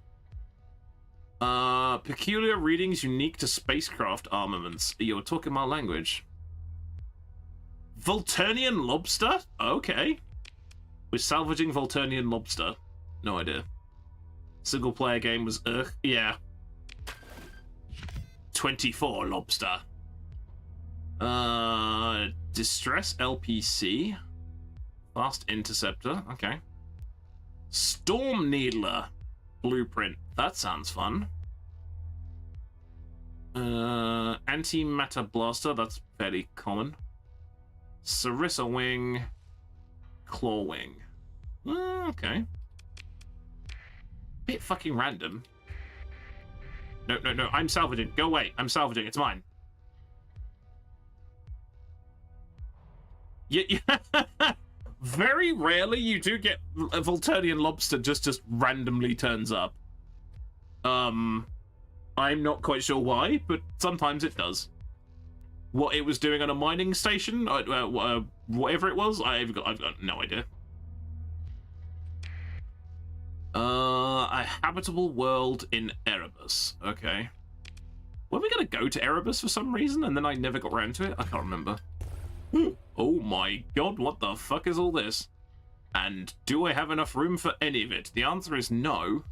Peculiar readings unique to spacecraft armaments. You're talking my language. Volturnian lobster? Okay. We're salvaging Volturnian lobster. No idea. Single player game was yeah. 24 lobster. Distress LPC. Fast interceptor. Okay. Storm Needler blueprint. That sounds fun. Antimatter blaster. That's fairly common. Sarissa wing. Claw wing. Okay. Bit fucking random. No, I'm salvaging. Go away. I'm salvaging. It's mine. Yeah. Very rarely you do get a Volturnian lobster just randomly turns up. I'm not quite sure why, but sometimes it does. What it was doing on a mining station, whatever it was, I've got no idea. A habitable world in Erebus. Okay. Were we gonna go to Erebus for some reason, and then I never got around to it? I can't remember. Oh my god, what the fuck is all this? And do I have enough room for any of it? The answer is no.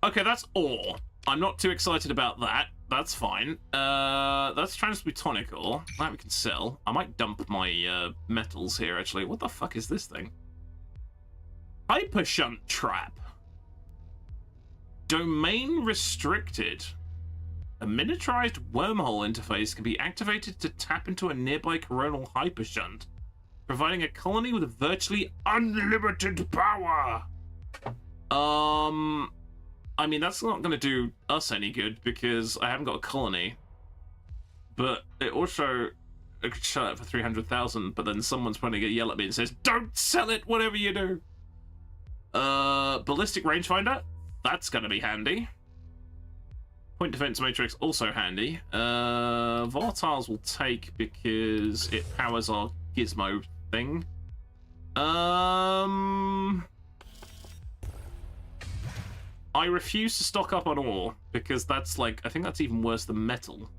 Okay, that's ore. I'm not too excited about that. That's fine. That's transmutonic ore. That we can sell. I might dump my metals here, actually. What the fuck is this thing? Hypershunt trap. Domain restricted. A miniaturized wormhole interface can be activated to tap into a nearby coronal hypershunt, providing a colony with virtually unlimited power. I mean, that's not going to do us any good because I haven't got a colony. But it also, I could sell it for 300,000, but then someone's probably going to yell at me and says, "Don't sell it, whatever you do." Ballistic rangefinder, that's going to be handy. Point defense matrix, also handy. Volatiles will take because it powers our gizmo thing. I refuse to stock up on ore because that's like, I think that's even worse than metal.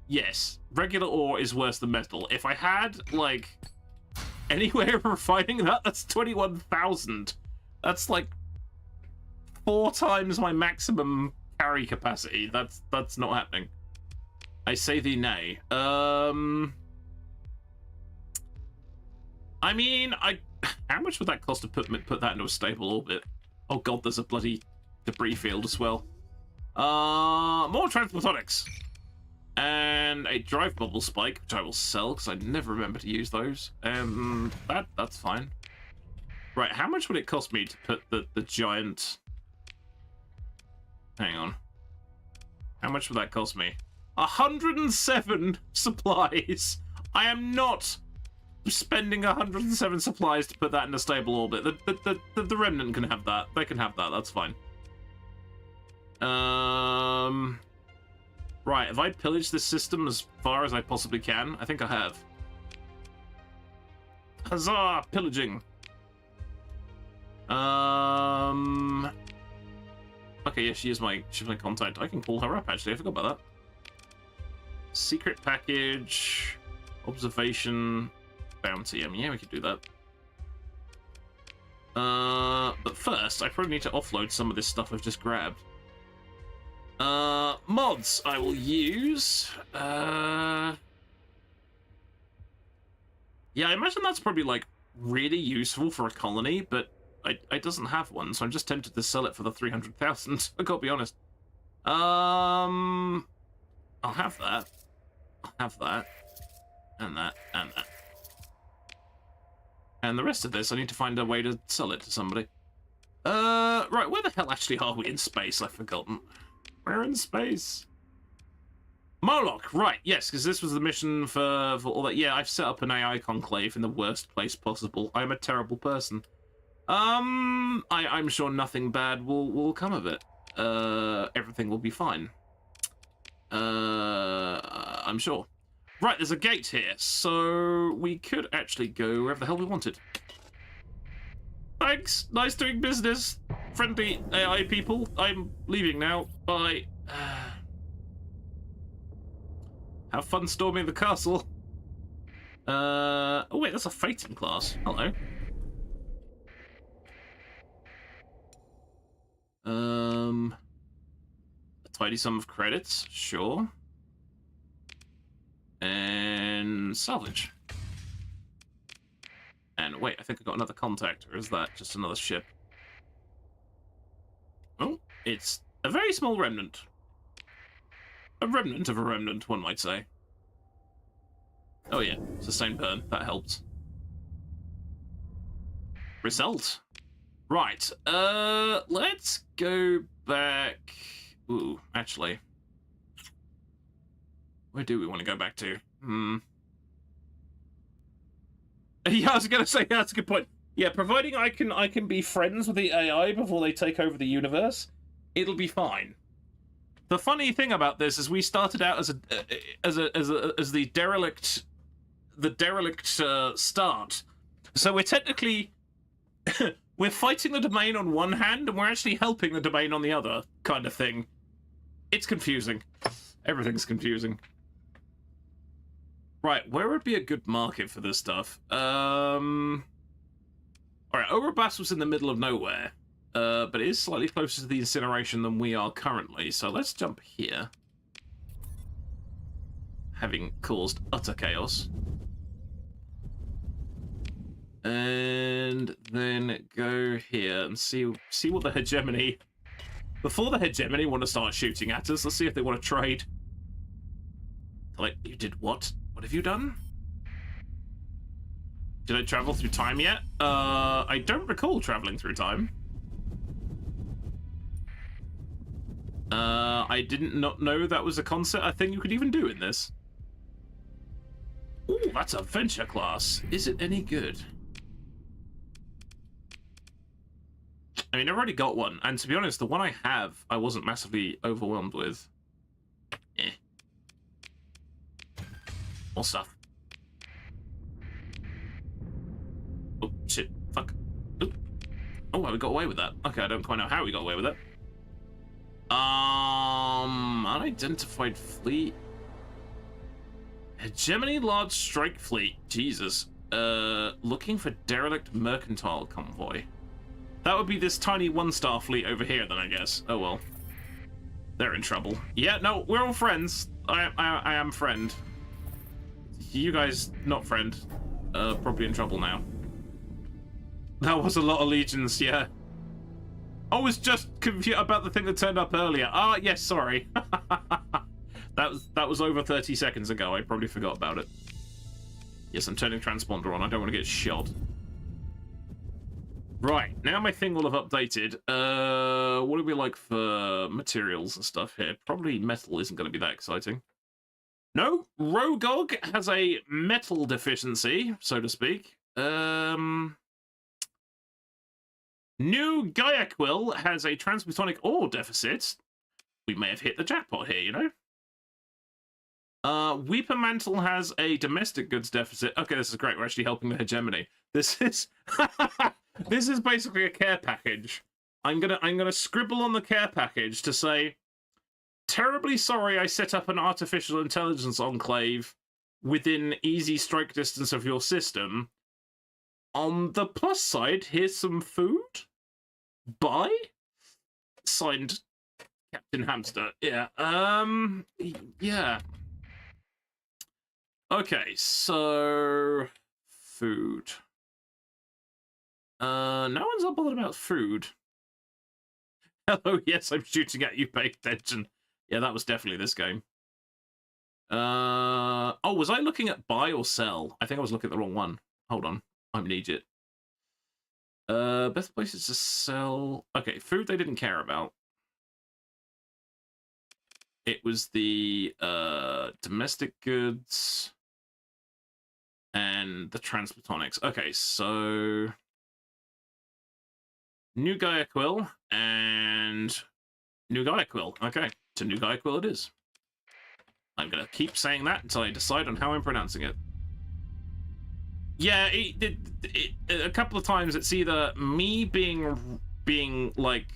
Yes, regular ore is worse than metal. If I had like any way of refining that, that's 21,000. That's like 4 times my maximum carry capacity. That's not happening. I say thee nay. I mean, how much would that cost to put that into a stable orbit? Oh god, there's a bloody debris field as well. More transplantonics. And a drive bubble spike, which I will sell because I never remember to use those. That's fine. Right, how much would it cost me to put the giant... Hang on. How much would that cost me? 107 supplies! I am not spending 107 supplies to put that in a stable orbit. The Remnant can have that. They can have that, that's fine. Right, have I pillaged this system as far as I possibly can? I think I have. Huzzah! Pillaging! Okay, yeah, she's my contact. I can call her up, actually. I forgot about that. Secret package... Observation... Bounty. I mean, yeah, we could do that. But first, I probably need to offload some of this stuff I've just grabbed. Mods I will use. Yeah, I imagine that's probably like really useful for a colony, but it doesn't have one, so I'm just tempted to sell it for the 300,000. I gotta be honest. I'll have that. I'll have that. And that. And that. And the rest of this, I need to find a way to sell it to somebody. Right, where the hell actually are we in space? I've forgotten. We're in space. Moloch, right, yes, because this was the mission for all that. Yeah, I've set up an AI conclave in the worst place possible. I'm a terrible person. I'm sure nothing bad will come of it. Everything will be fine. I'm sure. Right, there's a gate here, so we could actually go wherever the hell we wanted. Thanks, nice doing business, friendly AI people. I'm leaving now. Bye. Have fun storming the castle. Oh wait, that's a fating class. Hello. A tidy sum of credits, sure. And salvage. And wait, I think I got another contact, or is that just another ship? Oh, it's a very small remnant. A remnant of a remnant, one might say. Oh yeah, sustained burn, that helped. Result. Right, let's go back... Ooh, actually... Where do we want to go back to? Yeah, I was gonna say, that's a good point. Yeah, providing I can be friends with the AI before they take over the universe, it'll be fine. The funny thing about this is we started out as the derelict start. So we're technically we're fighting the domain on one hand and we're actually helping the domain on the other, kind of thing. It's confusing. Everything's confusing. Right, where would be a good market for this stuff? Alright, Orobas was in the middle of nowhere, but it is slightly closer to the incineration than we are currently, so let's jump here. Having caused utter chaos. And then go here and see what the hegemony... Before the hegemony want to start shooting at us, let's see if they want to trade. Like, you did what? What have you done? Did I travel through time yet? I don't recall traveling through time. I didn't not know that was a concept I think you could even do in this. Ooh, that's a venture class. Is it any good? I mean, I've already got one, and to be honest, the one I have, I wasn't massively overwhelmed with. Eh. More stuff. Oh, shit. Fuck. Oop. Oh, well, we got away with that. Okay, I don't quite know how we got away with it. Unidentified fleet. Hegemony large strike fleet. Jesus. Looking for derelict mercantile convoy. That would be this tiny one-star fleet over here, then, I guess. Oh, well. They're in trouble. Yeah, no, we're all friends. I am friend. You guys, not friend. Probably in trouble now. That was a lot of legions, yeah. I was just confused about the thing that turned up earlier. Ah, yes, sorry. that was over 30 seconds ago. I probably forgot about it. Yes, I'm turning transponder on. I don't want to get shot. Right, now my thing will have updated. What do we like for materials and stuff here? Probably metal isn't going to be that exciting. No, Rogog has a metal deficiency, so to speak. New Guayaquil has a transplutonic ore deficit. We may have hit the jackpot here, you know? Weeper Mantle has a domestic goods deficit. Okay, this is great. We're actually helping the hegemony. This is this is basically a care package. I'm gonna scribble on the care package to say, terribly sorry I set up an artificial intelligence enclave within easy strike distance of your system. On the plus side, here's some food. Bye. Signed, Captain Hamster. Yeah. Yeah. Okay, so food. No one's not bothered about food. Hello, yes, I'm shooting at you, pay attention. Yeah, that was definitely this game. Oh, was I looking at buy or sell? I think I was looking at the wrong one. Hold on, I'm an idiot. Best places to sell. Okay, food they didn't care about. It was the domestic goods and the transplutonics. Okay, so New Guayaquil and New Guayaquil. Okay, to New Guayaquil it is. I'm gonna keep saying that until I decide on how I'm pronouncing it. Yeah, a couple of times it's either me being like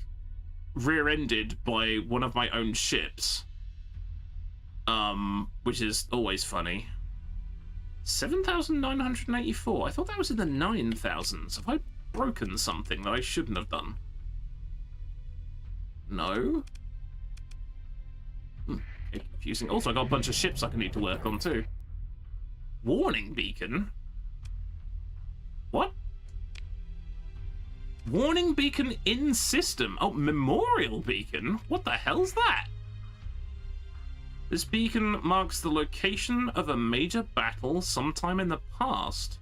rear-ended by one of my own ships, which is always funny. 7,984. I thought that was in the 9,000s. Have I broken something that I shouldn't have done? No. Okay, confusing. Also, I got a bunch of ships I can need to work on too. Warning beacon. What? Warning beacon in system. Oh, memorial beacon? What the hell's that? This beacon marks the location of a major battle sometime in the past.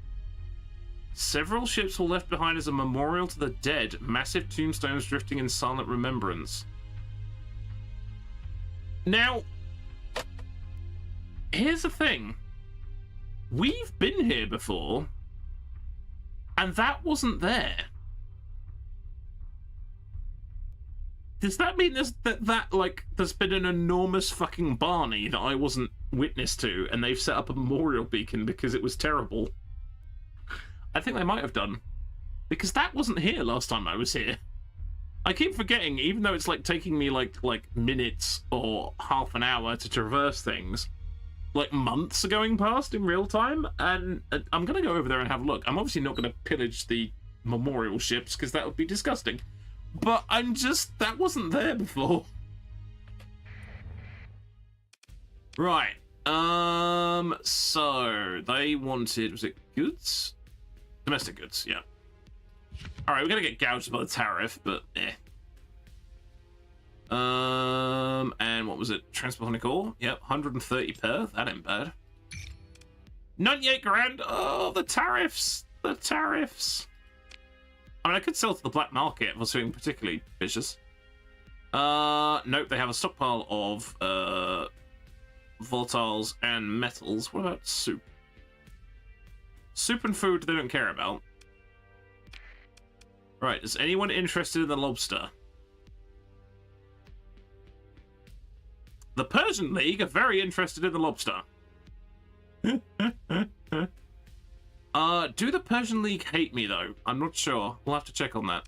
Several ships were left behind as a memorial to the dead, massive tombstones drifting in silent remembrance. Now, here's the thing. We've been here before, and that wasn't there. Does that mean there's been an enormous fucking Barney that I wasn't witness to, and they've set up a memorial beacon because it was terrible? I think they might have done, because that wasn't here last time I was here. I keep forgetting, even though it's like taking me like minutes or half an hour to traverse things, like months are going past in real time, and I'm gonna go over there and have a look. I'm obviously not gonna pillage the memorial ships because that would be disgusting. But that wasn't there before. Right. So they wanted, was it goods? Domestic goods, yeah. Alright, we're gonna get gouged by the tariff, but eh. And what was it? Transplutonic ore? Yep, 130 per. That ain't bad. 98 grand! Oh, the tariffs! The tariffs! I mean, I could sell to the black market if I was feeling particularly vicious. Nope, they have a stockpile of volatiles and metals. What about soup? Soup and food they don't care about. Right, is anyone interested in the lobster? The Persian League are very interested in the lobster. Do the Persian League hate me, though? I'm not sure. We'll have to check on that.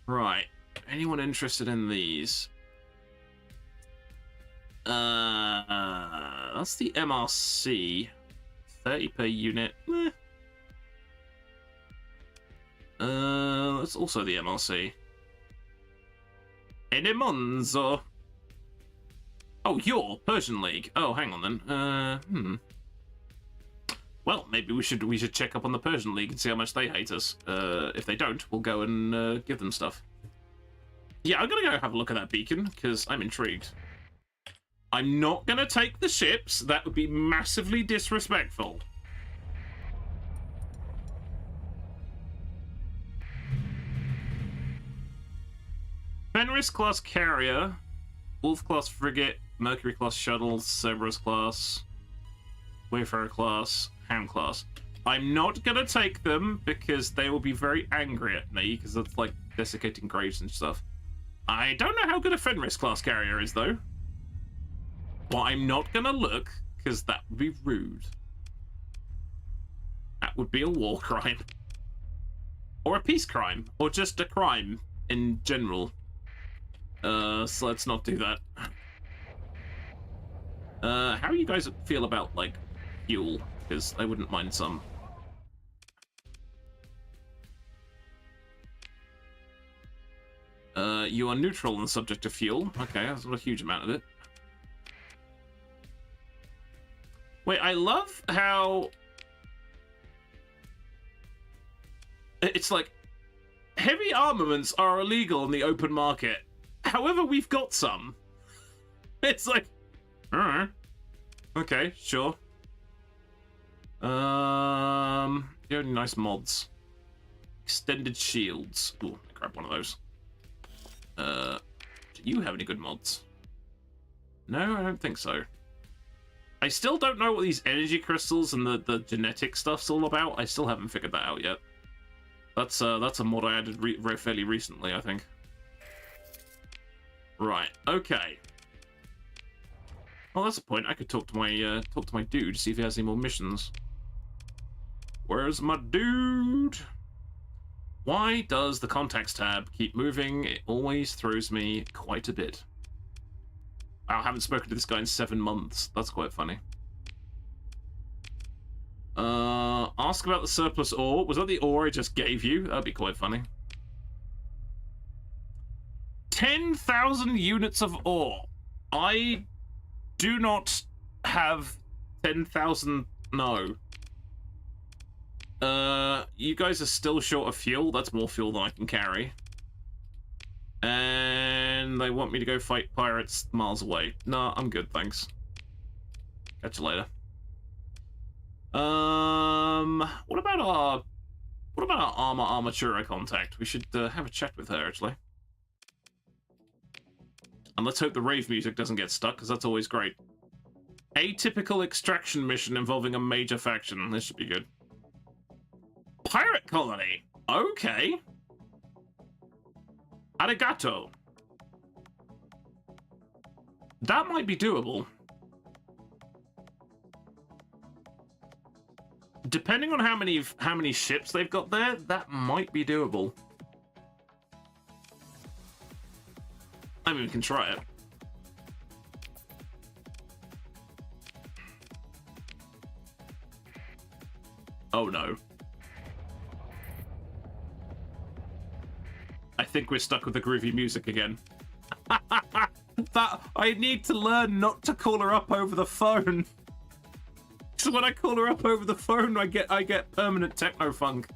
Right. Anyone interested in these? That's the MRC. 30 per unit. That's also the MRC. Enemonzo. Oh, you're Persian League. Oh, hang on then. Well, maybe we should check up on the Persian League and see how much they hate us. If they don't, we'll go and give them stuff. Yeah, I'm gonna go have a look at that beacon because I'm intrigued. I'm not gonna take the ships. That would be massively disrespectful. Fenris class carrier, Wolf class frigate, Mercury class shuttle, Cerberus class, Wayfarer class, Ham class. I'm not gonna take them because they will be very angry at me because that's like desiccating graves and stuff. I don't know how good a Fenris class carrier is though. Well, I'm not gonna look because that would be rude. That would be a war crime. Or a peace crime. Or just a crime in general. So let's not do that. How do you guys feel about, like, fuel? Because I wouldn't mind some. You are neutral on the subject of fuel. Okay, that's not a huge amount of it. Wait, I love how... It's like, heavy armaments are illegal in the open market. However, we've got some. It's like, alright. Okay, sure. Do you have any nice mods? Extended shields. Ooh, grab one of those. Do you have any good mods? No, I don't think so. I still don't know what these energy crystals and the genetic stuff's all about. I still haven't figured that out yet. That's a mod I added fairly recently, I think. Right. Okay. Well, that's a point. I could talk to my dude, see if he has any more missions. Where's my dude? Why does the contacts tab keep moving? It always throws me quite a bit. I haven't spoken to this guy in 7 months. That's quite funny. Ask about the surplus ore. Was that the ore I just gave you? That'd be quite funny. 10,000 units of ore. I do not have 10,000. No. You guys are still short of fuel. That's more fuel than I can carry. And they want me to go fight pirates miles away. No, I'm good, thanks. Catch you later. What about our Armatura contact? We should have a chat with her, actually. And let's hope the rave music doesn't get stuck, because that's always great. Atypical extraction mission involving a major faction. This should be good. Pirate colony. Okay. Arigato. That might be doable. Depending on how many ships they've got there, that might be doable. I mean, we can try it. Oh no. I think we're stuck with the groovy music again. That I need to learn not to call her up over the phone. So when I call her up over the phone, I get permanent techno funk.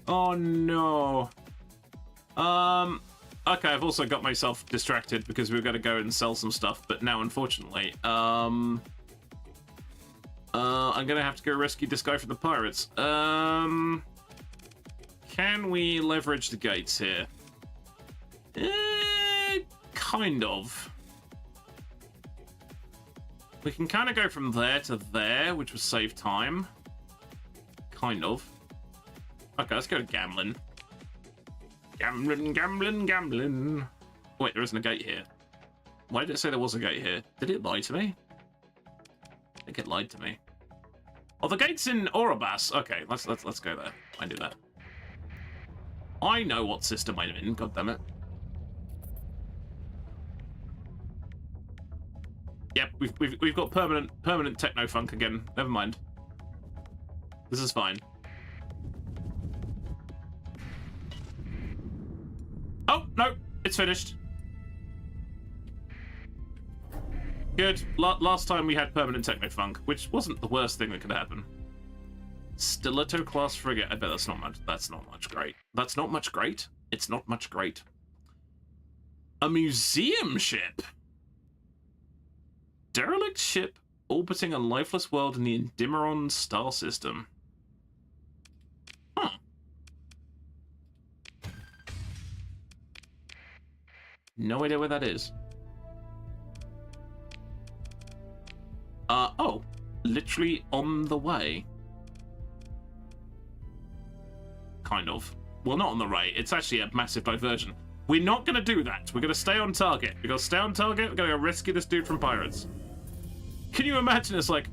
Oh no. Okay, I've also got myself distracted because we were going to go and sell some stuff, but now unfortunately, I'm gonna have to go rescue this guy from the pirates. Can we leverage the gates here? Kind of. We can kind of go from there to there, which would save time. Kind of. Okay, let's go to gambling. Gambling, gambling, gambling. Wait, there isn't a gate here. Why did it say there was a gate here? Did it lie to me? I think it lied to me. Oh, the gate's in Orobas. Okay, let's go there. I do that. I know what system I'm in. God damn it. Yep, we've got permanent techno funk again. Never mind. This is fine. Oh no, it's finished. Good. Last time we had permanent techno funk, which wasn't the worst thing that could happen. Stiletto class frigate. I bet that's not much. That's not much great. That's not much great. It's not much great. A museum ship. Derelict ship orbiting a lifeless world in the Endymion star system. Huh. No idea where that is. Oh, literally on the way. Kind of. Well, not on the way. It's actually a massive diversion. We're not going to do that. We're going to stay on target. We're going to stay on target. We're going to go rescue this dude from pirates. Can you imagine? It's like,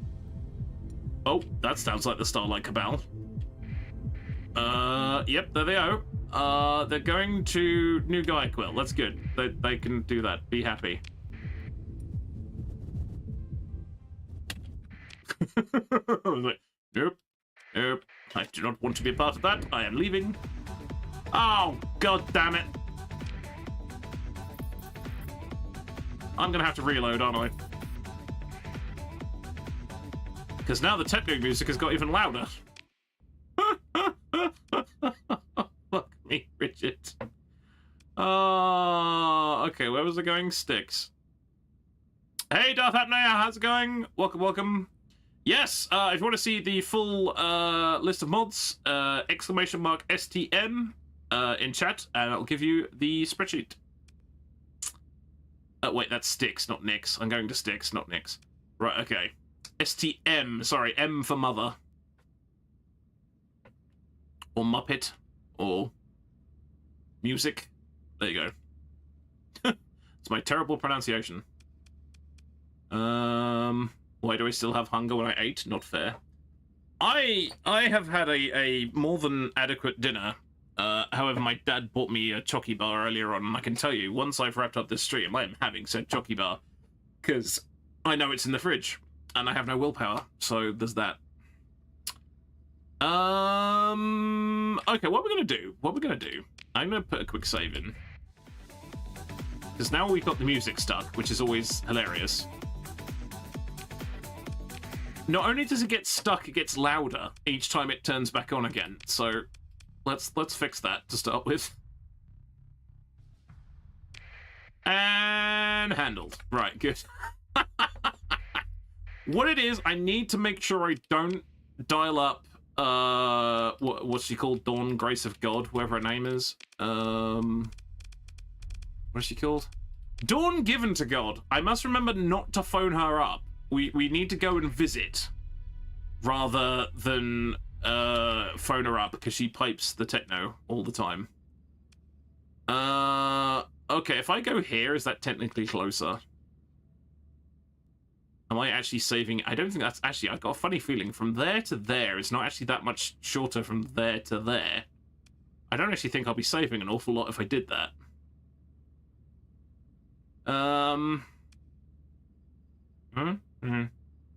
oh, that sounds like the Starlight Cabal. Yep, there they are. They're going to New Guayaquil. That's good. They can do that. Be happy. I was like, nope, nope. I do not want to be a part of that. I am leaving. Oh, god damn it. I'm gonna have to reload, aren't I? Because now the techno music has got even louder. Fuck me, Richard. Okay, where was it going? Sticks. Hey, Darth Apnea, how's it going? Welcome, welcome. Yes, if you want to see the full list of mods, !STM in chat, and I'll give you the spreadsheet. Wait, that's Sticks, not Nix. I'm going to Sticks, not Nix. Right, okay. STM, sorry, M for mother. Or Muppet, or music. There you go. It's my terrible pronunciation. Why do I still have hunger when I ate? Not fair. I have had a more than adequate dinner. However, my dad bought me a chocky bar earlier on, and I can tell you, once I've wrapped up this stream, I am having said chocky bar. Because I know it's in the fridge, and I have no willpower, so there's that. Okay, what we're gonna do? I'm gonna put a quick save in. Because now we've got the music stuck, which is always hilarious. Not only does it get stuck, it gets louder each time it turns back on again. So let's fix that to start with. And handled. Right, good. What it is, I need to make sure I don't dial up what's she called? Dawn Grace of God, whoever her name is. What's she called? Dawn Given to God. I must remember not to phone her up. We need to go and visit rather than phone her up because she pipes the techno all the time. Okay, if I go here, is that technically closer? Am I actually saving? I don't think that's actually... I've got a funny feeling from there to there is not actually that much shorter from there to there. I don't actually think I'll be saving an awful lot if I did that.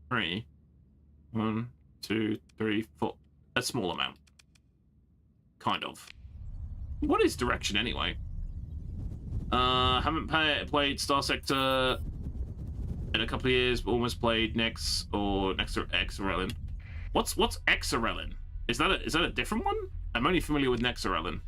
3. 1, 2, 3, 4. A small amount. Kind of. What is direction anyway? Haven't played Starsector in a couple of years, but almost played Nexerelin. What's Nexerelin? Is that a different one? I'm only familiar with Nexerelin.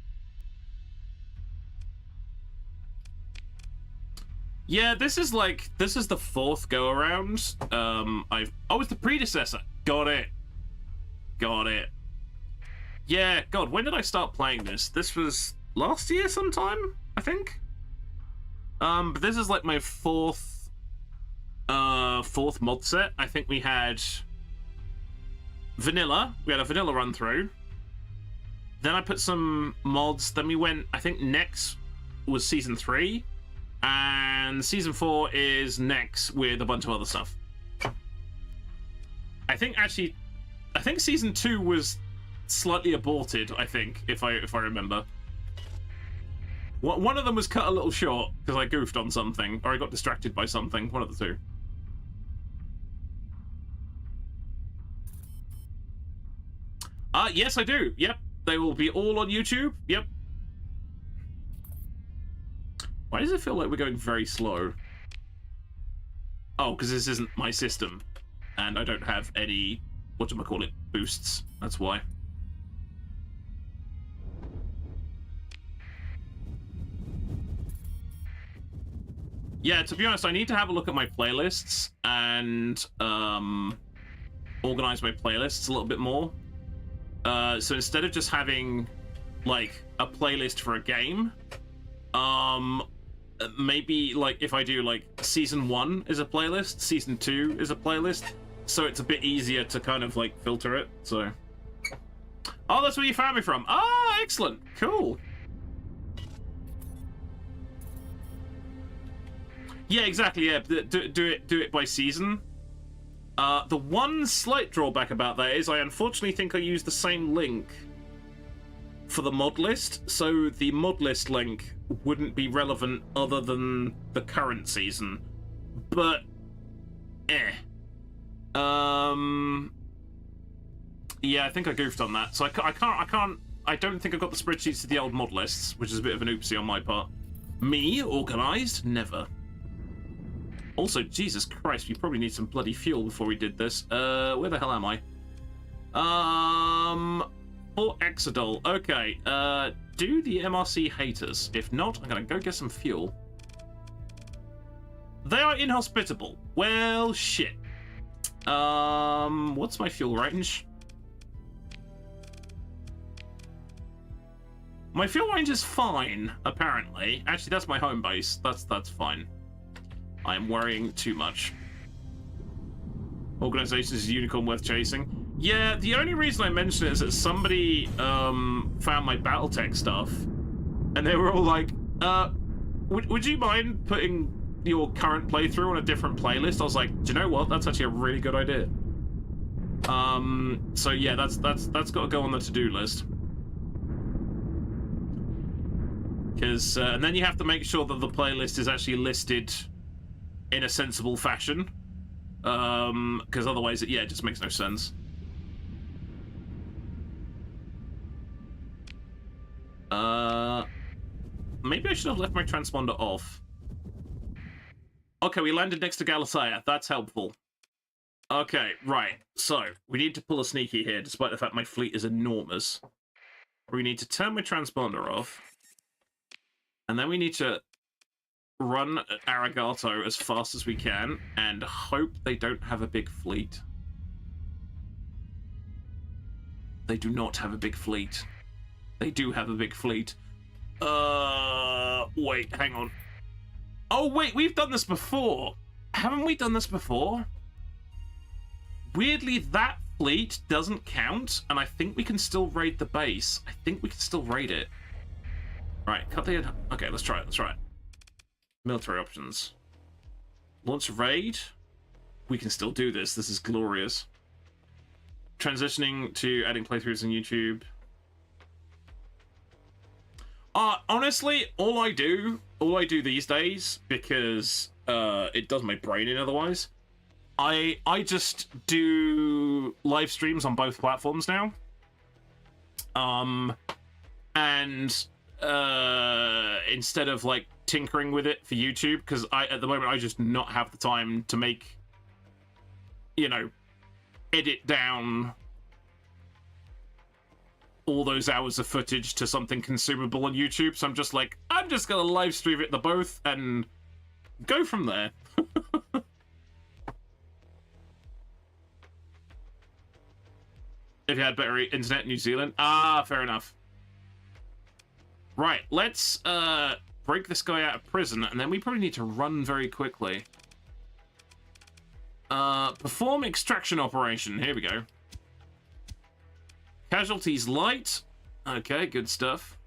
Yeah, this is the fourth go around. Oh, it's the predecessor. Got it. Yeah, God, when did I start playing this? This was last year sometime, I think. But this is like my fourth mod set. I think we had vanilla. We had a vanilla run through. Then I put some mods. Then we went, I think Nex was season 3. And season 4 is Nex with a bunch of other stuff. I think season 2 was slightly aborted, I think, if I remember. One of them was cut a little short because I goofed on something, or I got distracted by something. One of the two. Yes, I do. Yep. They will be all on YouTube. Yep. Why does it feel like we're going very slow? Oh, because this isn't my system. And I don't have any, whatchamacallit, boosts. That's why. Yeah, to be honest, I need to have a look at my playlists and organize my playlists a little bit more. So instead of just having like a playlist for a game, maybe like if I do like season 1 is a playlist, season 2 is a playlist, so it's a bit easier to kind of like filter it. So, oh, that's where you found me from. Ah, excellent, cool. Yeah, exactly. Yeah, do it by season. The one slight drawback about that is I unfortunately think I used the same link for the mod list, so the mod list link wouldn't be relevant other than the current season. But, yeah, I think I goofed on that. So I don't think I've got the spreadsheets to the old mod lists, which is a bit of an oopsie on my part. Me, organised? Never. Also, Jesus Christ, we probably need some bloody fuel before we did this. Where the hell am I? Fort Exodol. Okay, do the MRC haters? If not, I'm gonna go get some fuel. They are inhospitable. Well, shit. What's my fuel range? My fuel range is fine, apparently. Actually, that's my home base. That's fine. I am worrying too much. Organization is a unicorn worth chasing. Yeah, the only reason I mention it is that somebody found my Battletech stuff, and they were all like, would you mind putting your current playthrough on a different playlist? I was like, do you know what? That's actually a really good idea. So yeah, that's got to go on the to-do list. Because and then you have to make sure that the playlist is actually listed in a sensible fashion, because otherwise it just makes no sense. Maybe I should have left my transponder off. Okay, we landed next to Galatea. That's helpful. Okay, right. So, we need to pull a sneaky here, despite the fact my fleet is enormous. We need to turn my transponder off. And then we need to run Arigato as fast as we can and hope they don't have a big fleet. They do not have a big fleet. They do have a big fleet. Wait, hang on. Oh, wait, we've done this before. Haven't we done this before? Weirdly, that fleet doesn't count, and I think we can still raid the base. I think we can still raid it. Right, cut the... Okay, let's try it, let's try it. Military options. Launch raid. We can still do this. This is glorious. Transitioning to adding playthroughs on YouTube. Honestly, all I do these days, because it does my brain in otherwise, I just do live streams on both platforms now. And instead of like tinkering with it for YouTube, because at the moment I just not have the time to make, edit down all those hours of footage to something consumable on YouTube. So I'm just like, I'm just gonna live stream it the both and go from there. if you had better internet in New Zealand. Ah, fair enough. Right, let's break this guy out of prison, and then we probably need to run very quickly. Perform extraction operation. Here we go. Casualties light. Okay, good stuff.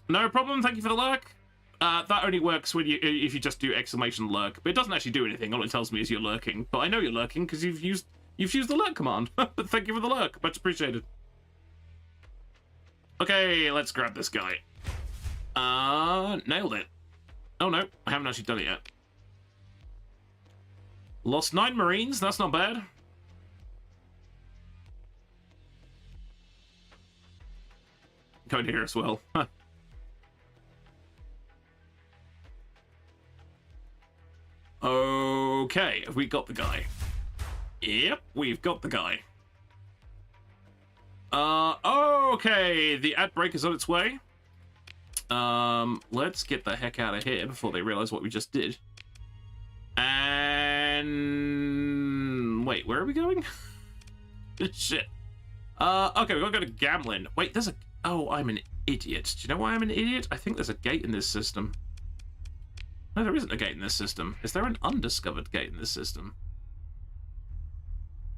No problem, thank you for the lurk. That only works when if you just do exclamation lurk, but it doesn't actually do anything. All it tells me is you're lurking. But I know you're lurking because you've used the lurk command. But thank you for the lurk, much appreciated. Okay, let's grab this guy. Nailed it. Oh no, I haven't actually done it yet. Lost 9 Marines, that's not bad. Going here as well. Okay, have we got the guy? Yep, we've got the guy. Okay, the ad break is on its way. Let's get the heck out of here before they realize what we just did. And wait, where are we going? Shit. Okay, we gotta go to Gamlin. Wait, there's a... Oh, I'm an idiot. Do you know why I'm an idiot? I think there's a gate in this system. No, there isn't a gate in this system. Is there an undiscovered gate in this system?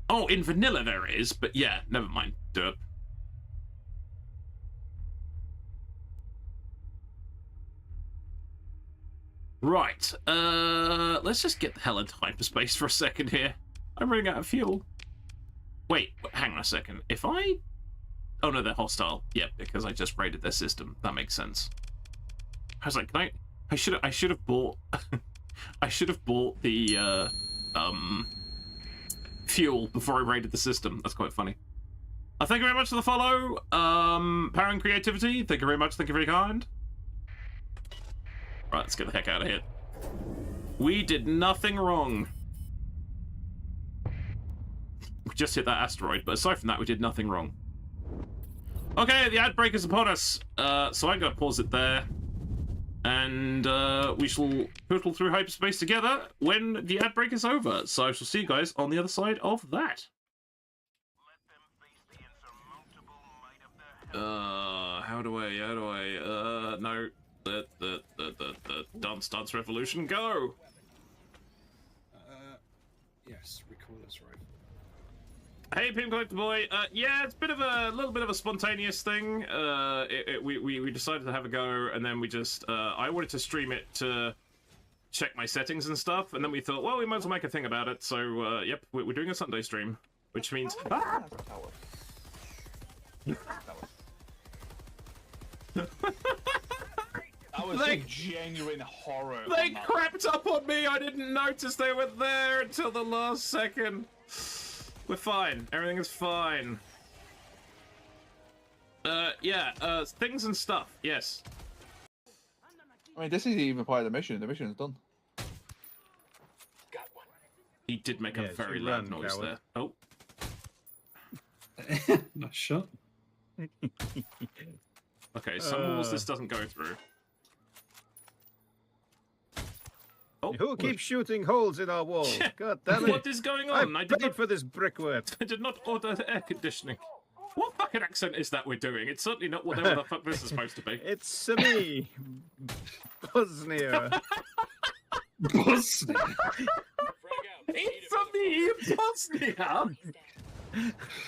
Oh, in vanilla there is, but yeah, never mind. Derp. Right, let's just get the hell into hyperspace for a second here. I'm running out of fuel. Wait, hang on a second. If I... Oh no, they're hostile. Yep, because I just raided their system. That makes sense. I was like, I should have bought I should have bought the fuel before I raided the system. That's quite funny. Thank you very much for the follow. Power and Creativity, thank you very much, thank you very kind. Right, let's get the heck out of here. We did nothing wrong. We just hit that asteroid, but aside from that, we did nothing wrong. Okay, the ad break is upon us. So I'm gonna pause it there. And we shall hurtle through hyperspace together when the ad break is over. So I shall see you guys on the other side of that. How do I, no, the Dance Revolution, go! Yes, recall this right. Hey, Pim Collector Boy. Yeah, it's a little bit of a spontaneous thing. We decided to have a go, and then we just I wanted to stream it to check my settings and stuff, and then we thought, well, we might as well make a thing about it. So yep, we're doing a Sunday stream, which means That was a genuine horror. They crept up on me. I didn't notice they were there until the last second. We're fine. Everything is fine. Yeah, things and stuff. Yes. I mean, this isn't even part of the mission. The mission is done. Got one. He did make a very loud noise coward. there. Oh. Nice shot. Okay, some walls this doesn't go through. Oh, Who keeps shooting holes in our walls? God damn it. What is going on? I paid for this brickwork. I did not order air conditioning. What fucking accent is that we're doing? It's certainly not whatever the fuck this is supposed to be. It's me, Bosnia. Bosnia. It's from the Bosnia!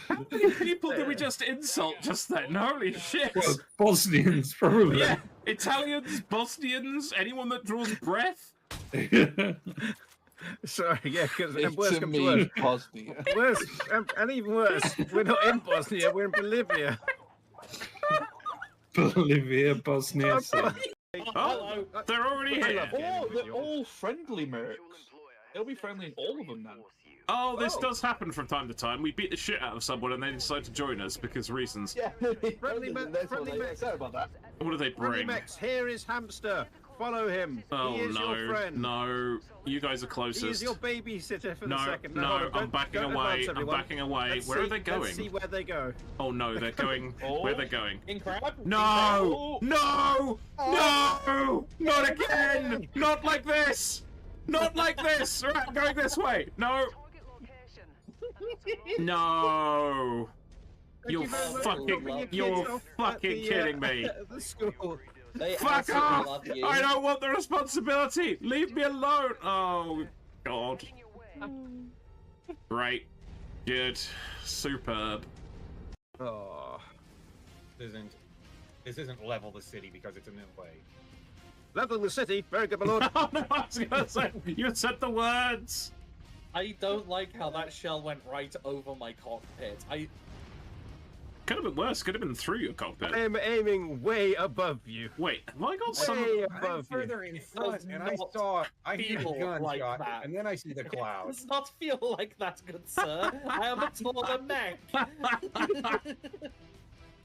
How many people did we just insult just then? Holy shit! Well, Bosnians, probably. Yeah, Italians, Bosnians, anyone that draws breath? Sorry, yeah, because It's worse to comes to me, worse. Bosnia. Worse, and even worse, we're not in Bosnia, we're in Bolivia. Bolivia, Bosnia. Oh, they're already here. Oh, they're all friendly mercs. They'll be friendly in all of them now. Oh, this does happen from time to time. We beat the shit out of someone and they decide to join us because reasons. Yeah, Friendly mercs. Sorry about that. What do they Friendly bring? Mex, here is Hamster. Follow him. Oh he is your no, friend. no, you guys are He is closest. your babysitter for No, the second. no, hold on, I'm don't- backing don't away. advance, I'm everyone. backing away. Let's Where are see- they going? Let's see where they go. Oh no, they're going. Where are they going? In crab? No! No! No! Not again! Not like this! Not like this! Right, I'm going this way. No! No. You're very much fucking, for dropping your you're kids off fucking at the, kidding me. at the school. They Fuck absolutely off! love you. I don't want the responsibility. Leave me alone. Oh God. Right. Good. Superb. Oh. This isn't level the city because it's a new way. Level the city. Very good, my lord. Oh no, I was gonna say you said the words. I don't like how that shell went right over my cockpit. Could have been worse. Could have been through your cockpit. I am aiming way above you. Wait, have I got some? Way I'm above you. further in front, and I hear feel a gunshot, like that. and then I see the It cloud. does not feel like that, good sir. I am a taller mech.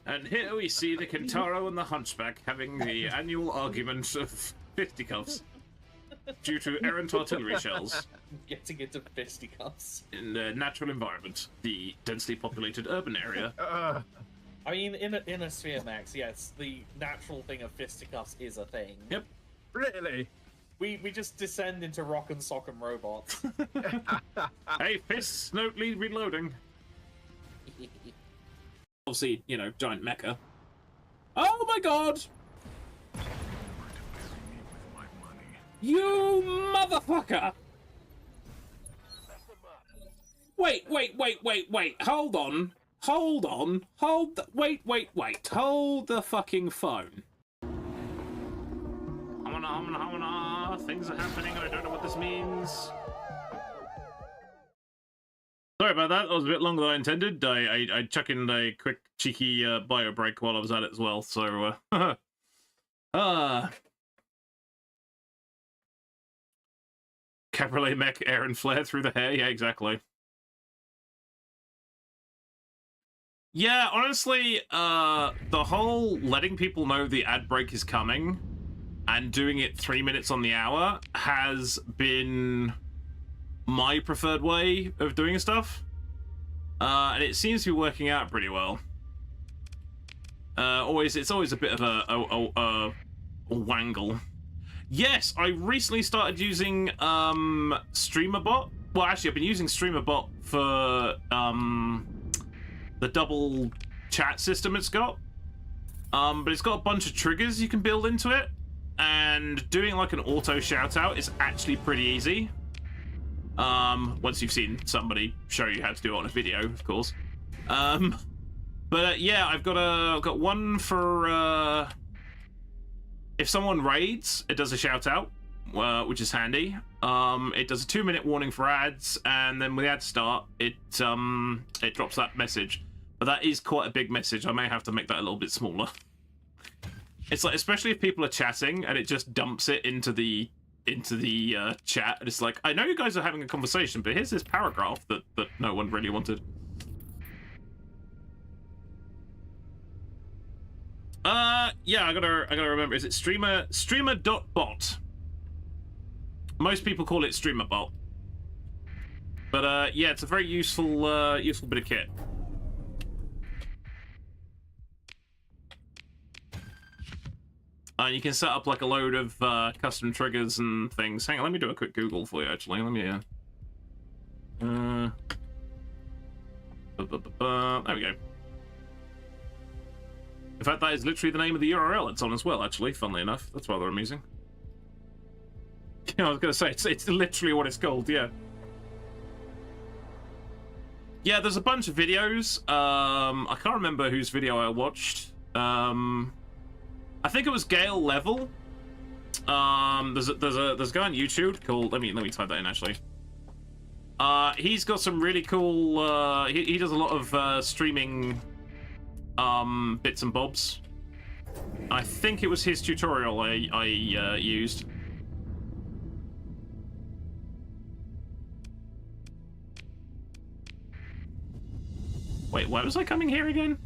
And here we see the Kentaro and the Hunchback having the annual argument of fisticuffs due to errant artillery shells Getting into fisticuffs. in a natural environment, the densely populated urban area. I mean, in a sphere, Max, yes, the natural thing of fisticuffs is a thing. Yep. Really? We just descend into rock and sock and robots. Hey, fists slowly reloading. Obviously, you know, giant mecha. Oh my God! You motherfucker! Wait, hold on. Wait, hold the fucking phone. Things are happening, I don't know what this means. Sorry about that, that was a bit longer than I intended. I chuck in a quick cheeky bio break while I was at it as well, so Cabriolet mech, air and flare through the hair, yeah, exactly. Yeah, honestly, the whole letting people know the ad break is coming and doing it 3 minutes on the hour has been my preferred way of doing stuff. And it seems to be working out pretty well. It's always a bit of a wangle. Yes, I recently started using StreamerBot. Well, actually, I've been using StreamerBot for the double chat system it's got. But it's got a bunch of triggers you can build into it, and doing like an auto shout out is actually pretty easy. Once you've seen somebody show you how to do it on a video, of course. But yeah, I've got one for if someone raids, it does a shout out, which is handy. It does a 2-minute warning for ads, and then when the ads start, it drops that message. But that is quite a big message. I may have to make that a little bit smaller. It's like, especially if people are chatting and it just dumps it into the chat, and it's like, I know you guys are having a conversation, but here's this paragraph that no one really wanted. Yeah, I gotta remember. Is it streamer.bot? Most people call it StreamerBot. But yeah, it's a very useful useful bit of kit. You can set up like a load of custom triggers and things. Hang on, let me do a quick Google for you. Actually, let me. There we go. In fact, that is literally the name of the URL it's on as well. Actually, funnily enough, that's rather amusing. I was gonna say it's literally what it's called. Yeah. Yeah, there's a bunch of videos. I can't remember whose video I watched. I think it was Gale Level. There's a guy on YouTube called, let me type that in actually. He's got some really cool he does a lot of streaming bits and bobs. I think it was his tutorial I used. Wait, why was I coming here again?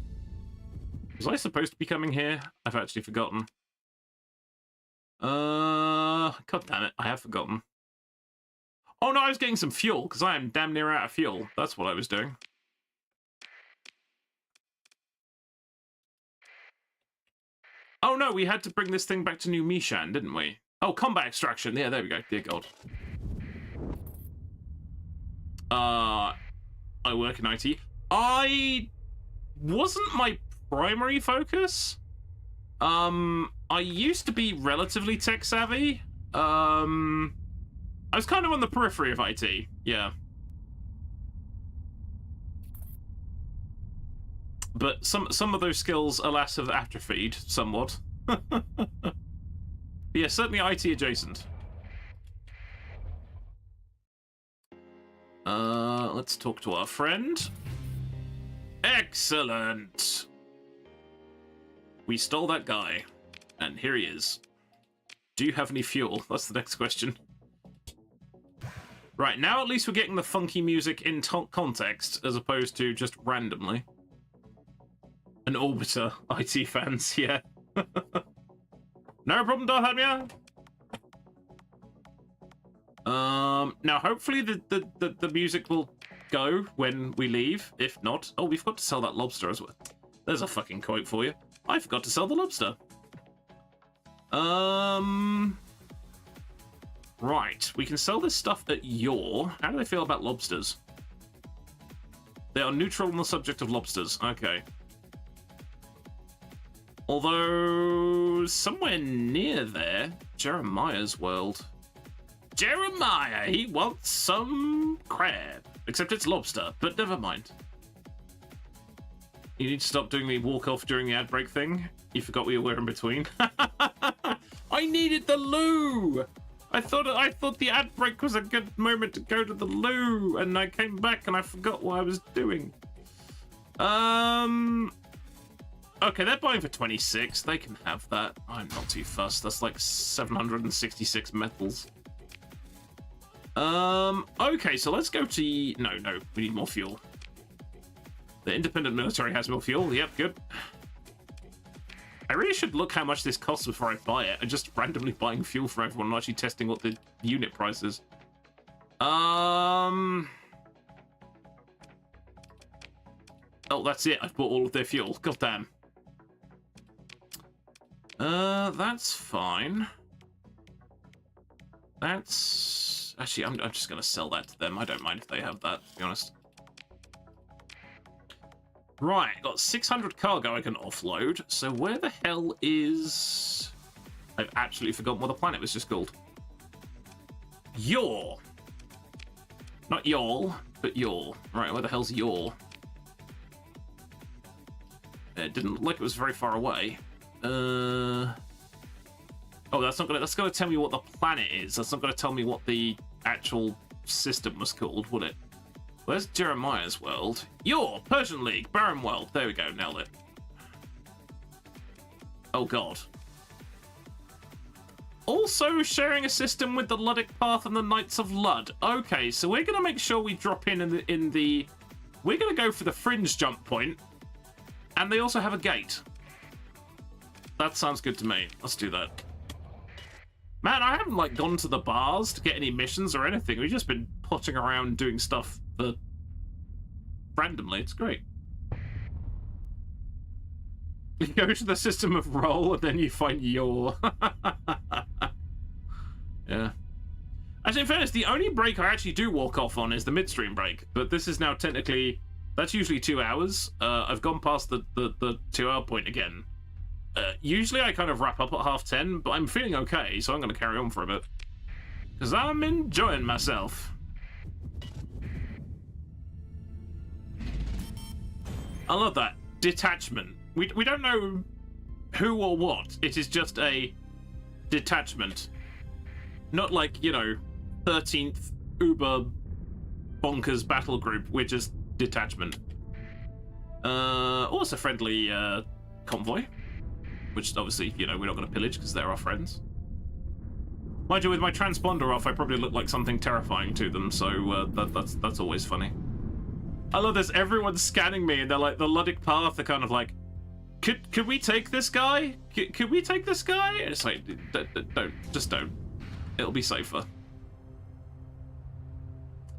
Was I supposed to be coming here? I've actually forgotten. God damn it, I have forgotten. Oh no, I was getting some fuel, because I am damn near out of fuel. That's what I was doing. Oh no, we had to bring this thing back to New Mishan, didn't we? Oh, combat extraction. Yeah, there we go. Dear God. I work in IT. I wasn't my primary focus. I used to be relatively tech savvy. I was kind of on the periphery of IT, yeah. But some of those skills, alas, have atrophied somewhat. Yeah, certainly IT adjacent. Let's talk to our friend. Excellent! We stole that guy, and here he is. Do you have any fuel? That's the next question. Right, now at least we're getting the funky music in context, as opposed to just randomly. An orbiter, IT fans, yeah. No problem, Darhamia. Now hopefully the music will go when we leave. If not, oh, we've got to sell that lobster as well. There's a fucking quote for you. I forgot to sell the lobster. Right, we can sell this stuff at Yor. How do they feel about lobsters? They are neutral on the subject of lobsters. Okay. Although, somewhere near there, Jeremiah's world. Jeremiah, he wants some crab. Except it's lobster, but never mind. You need to stop doing the walk off during the ad break thing. You forgot we were in between. I needed the loo! I thought the ad break was a good moment to go to the loo, and I came back and I forgot what I was doing. Okay, they're buying for 26. They can have that. I'm not too fussed. That's like 766 metals. Okay, so let's go to... No, we need more fuel. The independent military has more fuel. Yep, good. I really should look how much this costs before I buy it. I'm just randomly buying fuel for everyone, not actually testing what the unit price is. Oh, that's it. I've bought all of their fuel. God damn. That's fine. That's... Actually, I'm just going to sell that to them. I don't mind if they have that, to be honest. Right, got 600 cargo I can offload. So where the hell is... I've actually forgotten what the planet was just called. Yor. Not Yol, but Yor. Right, where the hell's Yor? It didn't look like it was very far away. Oh, that's gonna tell me what the planet is. That's not gonna tell me what the actual system was called, would it? Where's Jeremiah's world? Yor, Persian League, Barren World. There we go, nailed it. Oh god. Also sharing a system with the Luddic Path and the Knights of Lud. Okay, so we're gonna make sure we drop in the we're gonna go for the fringe jump point, and they also have a gate. That sounds good to me. Let's do that. Man, I haven't like gone to the bars to get any missions or anything. We've just been potting around doing stuff for randomly. It's great. You go to the system of roll and then you find Yor. Yeah. Actually, in fairness, the only break I actually do walk off on is the midstream break. But this is now technically... That's usually 2 hours. I've gone past the 2 hour point again. Usually I kind of wrap up at 10:30, but I'm feeling okay, so I'm going to carry on for a bit. Because I'm enjoying myself. I love that. Detachment. We don't know who or what. It is just a detachment. Not like, you know, 13th Uber bonkers battle group. We're just detachment. Also friendly convoy. Which, obviously, you know, we're not going to pillage because they're our friends. Mind you, with my transponder off, I probably look like something terrifying to them, so that's always funny. I love this. Everyone's scanning me, and they're like, the Luddic Path, they're kind of like, could we take this guy? Could we take this guy? And it's like, don't. Just don't. It'll be safer.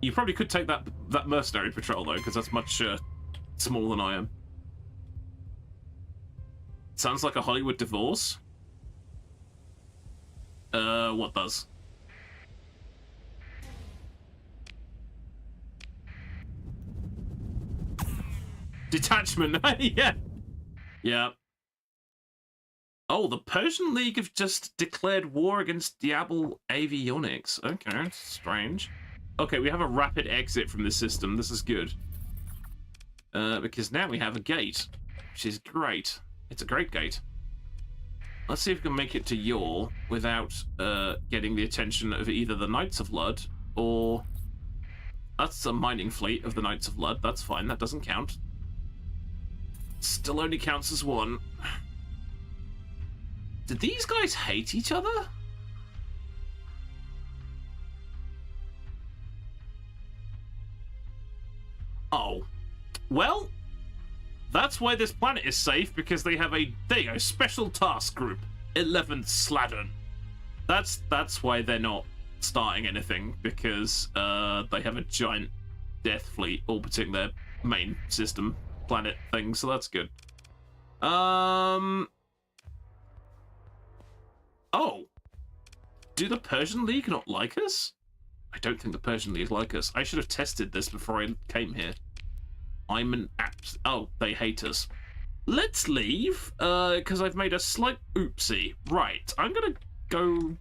You probably could take that mercenary patrol, though, because that's much smaller than I am. Sounds like a Hollywood divorce. What does? Detachment. Yeah. Yeah. Oh, the Persian League have just declared war against Diablo Avionics. Okay, strange. Okay, we have a rapid exit from the system. This is good. Because now we have a gate, which is great. It's a great gate. Let's see if we can make it to Yor without getting the attention of either the Knights of Lud or... That's a mining fleet of the Knights of Lud. That's fine. That doesn't count. Still only counts as one. Did these guys hate each other? Oh. Well, that's why this planet is safe, because they have a, there you go, special task group, 11th Slattern. That's why they're not starting anything, because they have a giant death fleet orbiting their main system planet thing, so that's good. Oh. Do the Persian League not like us? I don't think the Persian League like us. I should have tested this before I came here. I'm an oh, they hate us. Let's leave, because I've made a slight oopsie. Right, I'm gonna go...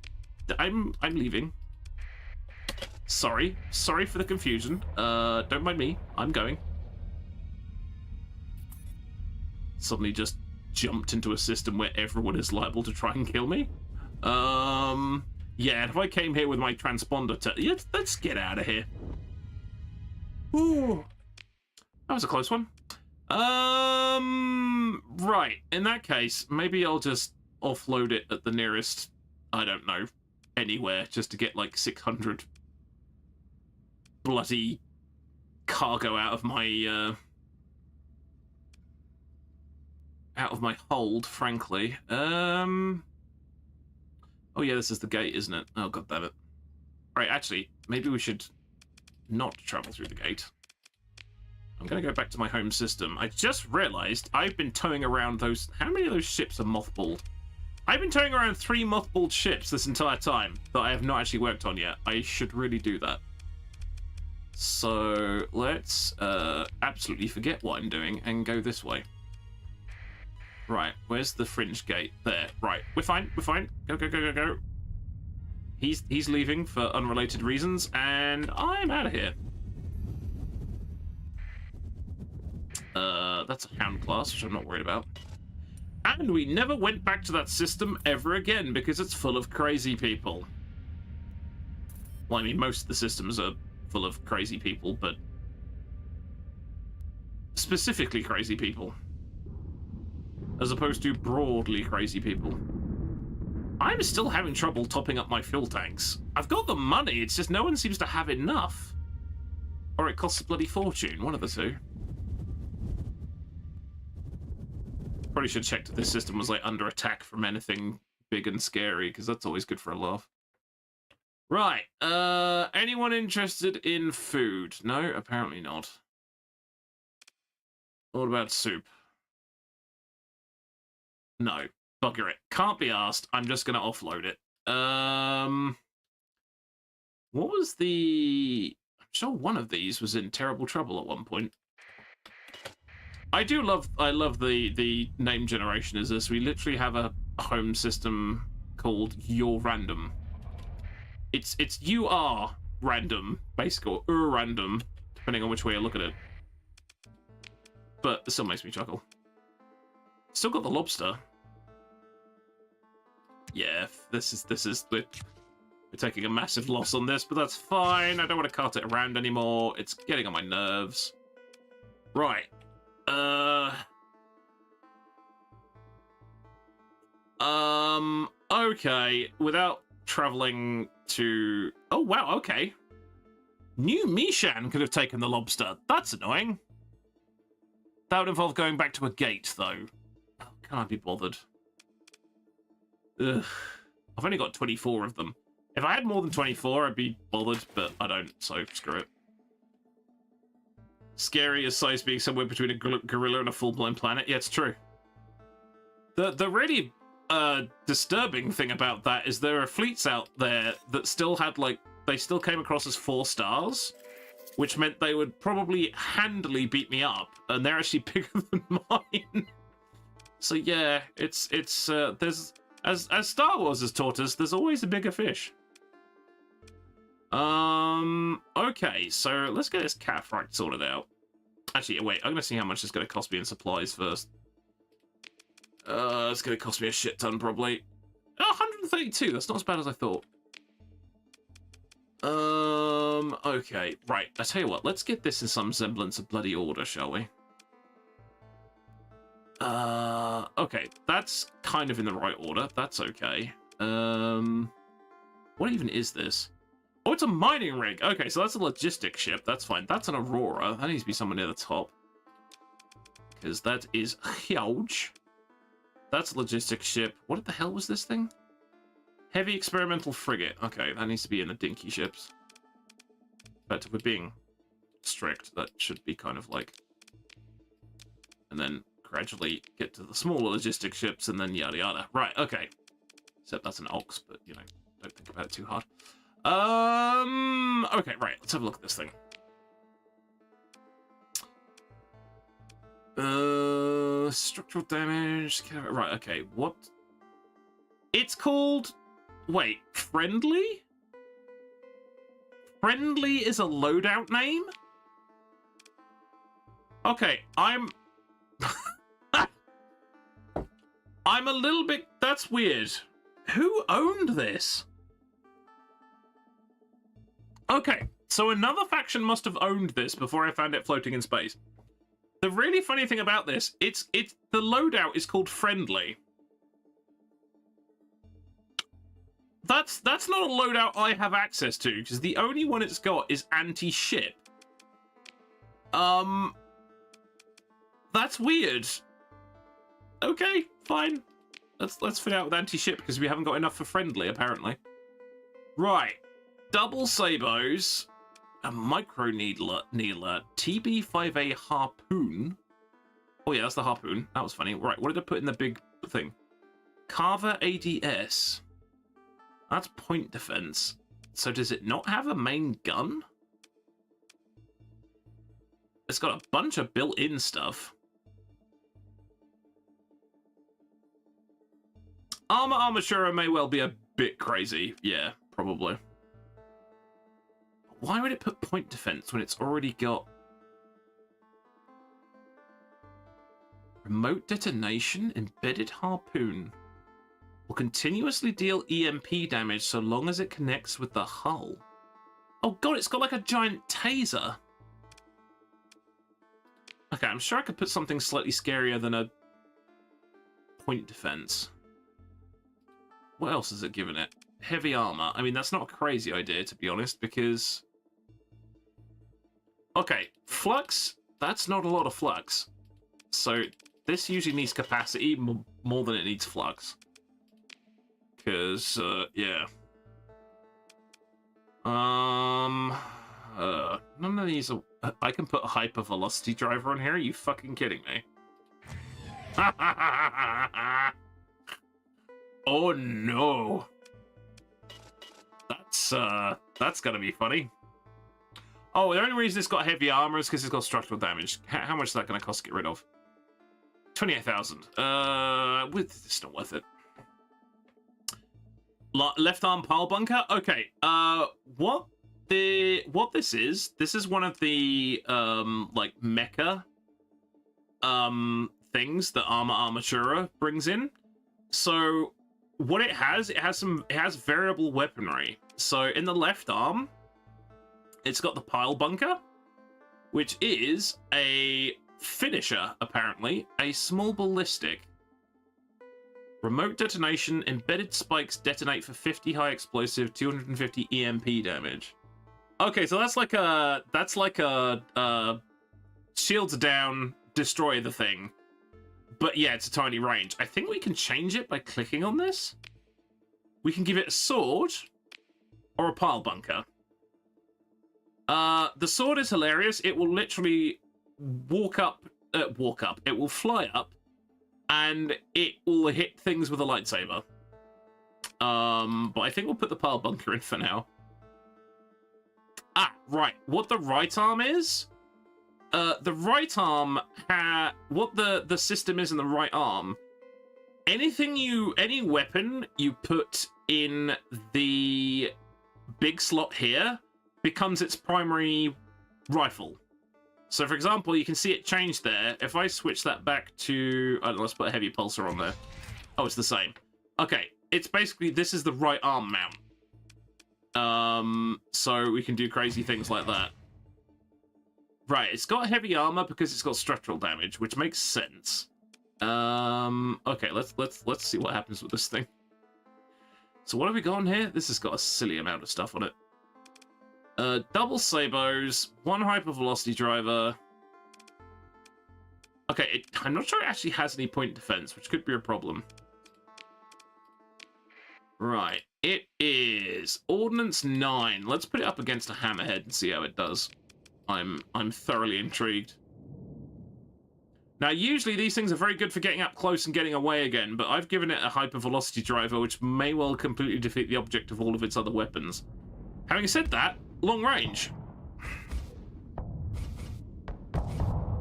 I'm leaving. Sorry for the confusion. Don't mind me, I'm going. Suddenly just jumped into a system where everyone is liable to try and kill me. Yeah, if I came here with my transponder yeah, let's get out of here. Ooh. That was a close one. Right. In that case, maybe I'll just offload it at the nearest, I don't know, anywhere, just to get like 600 bloody cargo out of my hold, frankly. Oh yeah, this is the gate, isn't it? Oh, god damn it. Right, actually, maybe we should not travel through the gate. I'm going to go back to my home system. I just realized I've been towing around those... How many of those ships are mothballed? I've been towing around 3 mothballed ships this entire time that I have not actually worked on yet. I should really do that. So let's absolutely forget what I'm doing and go this way. Right, where's the fringe gate? There. Right, we're fine. We're fine. Go, go, go, go, go. He's leaving for unrelated reasons, and I'm out of here. That's a Hound class, which I'm not worried about. And we never went back to that system ever again, because it's full of crazy people. Well, I mean, most of the systems are full of crazy people, but... specifically crazy people. As opposed to broadly crazy people. I'm still having trouble topping up my fuel tanks. I've got the money, it's just no one seems to have enough. Or it costs a bloody fortune, one of the two. Probably should have checked if this system was like under attack from anything big and scary, because that's always good for a laugh. Right, anyone interested in food? No, apparently not. What about soup? No, bugger it. Can't be asked. I'm just going to offload it. What was the... I'm sure one of these was in terrible trouble at one point. I love the name generation as this. We literally have a home system called Your Random. It's you are random, basically, or random, depending on which way you look at it. But it still makes me chuckle. Still got the lobster. Yeah, this is we're taking a massive loss on this, but that's fine. I don't want to cart it around anymore. It's getting on my nerves. Right. Okay, without traveling to... Oh, wow, okay. New Mishan could have taken the lobster. That's annoying. That would involve going back to a gate, though. Oh, can't be bothered. Ugh. I've only got 24 of them. If I had more than 24, I'd be bothered, but I don't, so screw it. Scary as size being somewhere between a gorilla and a full-blown planet. Yeah, it's true. The really disturbing thing about that is there are fleets out there that still had, like, they still came across as 4 stars, which meant they would probably handily beat me up, and they're actually bigger than mine. So yeah, it's there's as Star Wars has taught us, there's always a bigger fish. Okay, so let's get this cataphract sorted out. Actually, wait, I'm gonna see how much it's gonna cost me in supplies first. It's gonna cost me a shit ton probably. Oh, 132. That's not as bad as I thought. Okay, right. I tell you what. Let's get this in some semblance of bloody order, shall we? Okay. That's kind of in the right order. That's okay. What even is this? Oh, it's a mining rig. Okay, so that's a logistics ship. That's fine. That's an Aurora. That needs to be somewhere near the top. Because that is huge. That's a logistics ship. What the hell was this thing? Heavy experimental frigate. Okay, that needs to be in the dinky ships. But if we're being strict, that should be kind of like... And then gradually get to the smaller logistics ships and then yada yada. Right, okay. Except that's an ox, but, you know, don't think about it too hard. Okay, right, let's have a look at this thing. Structural damage. Right, okay, what? It's called... Wait, friendly? Friendly is a loadout name? Okay, I'm a little bit... That's weird. Who owned this? Okay, so another faction must have owned this before I found it floating in space. The really funny thing about this, it's the loadout is called friendly. That's not a loadout I have access to, because the only one it's got is anti-ship. That's weird. Okay, fine. Let's fit out with anti-ship, because we haven't got enough for friendly, apparently. Right. Double sabos, a micro needler, TB5A harpoon. Oh yeah, that's the harpoon. That was funny. Right, what did I put in the big thing? Carver ADS. That's point defense. So does it not have a main gun? It's got a bunch of built-in stuff. Armatura may well be a bit crazy. Yeah, probably. Why would it put point defense when it's already got... Remote detonation, embedded harpoon. Will continuously deal EMP damage so long as it connects with the hull. Oh god, it's got like a giant taser. Okay, I'm sure I could put something slightly scarier than a point defense. What else has it given it? Heavy armor. I mean, that's not a crazy idea, to be honest, because... Okay, flux. That's not a lot of flux. So this usually needs capacity more than it needs flux. Because, yeah. None of these are... I can put a hypervelocity driver on here? Are you fucking kidding me? Oh no. That's gonna be funny. Oh, the only reason it's got heavy armor is because it's got structural damage. How much is that gonna cost to get rid of? 28,000. It's not worth it. Left arm pile bunker. Okay. What this is one of the like mecha things that Armatura brings in. So what it has variable weaponry. So in the left arm, it's got the pile bunker, which is a finisher, apparently, a small ballistic. Remote detonation, embedded spikes detonate for 50 high explosive, 250 EMP damage. Okay, so that's like a shields down, destroy the thing. But yeah, it's a tiny range. I think we can change it by clicking on this. We can give it a sword or a pile bunker. The sword is hilarious. It will literally walk up. It will fly up, and it will hit things with a lightsaber. But I think we'll put the pile bunker in for now. Ah, right. What the right arm is? The right arm, what the system is in the right arm, any weapon you put in the big slot here becomes its primary rifle. So, for example, you can see it change there. If I switch that back to... I don't know, let's put a heavy pulsar on there. Oh, it's the same. Okay, it's basically... This is the right arm mount. So we can do crazy things like that. Right, it's got heavy armor because it's got structural damage, which makes sense. Okay, let's see what happens with this thing. So what have we got on here? This has got a silly amount of stuff on it. Double sabos, 1 hypervelocity driver. Okay, I'm not sure it actually has any point defense, which could be a problem. Right, it is Ordnance 9. Let's put it up against a hammerhead and see how it does. I'm thoroughly intrigued. Now, usually these things are very good for getting up close and getting away again, but I've given it a hypervelocity driver, which may well completely defeat the object of all of its other weapons. Having said that, long range.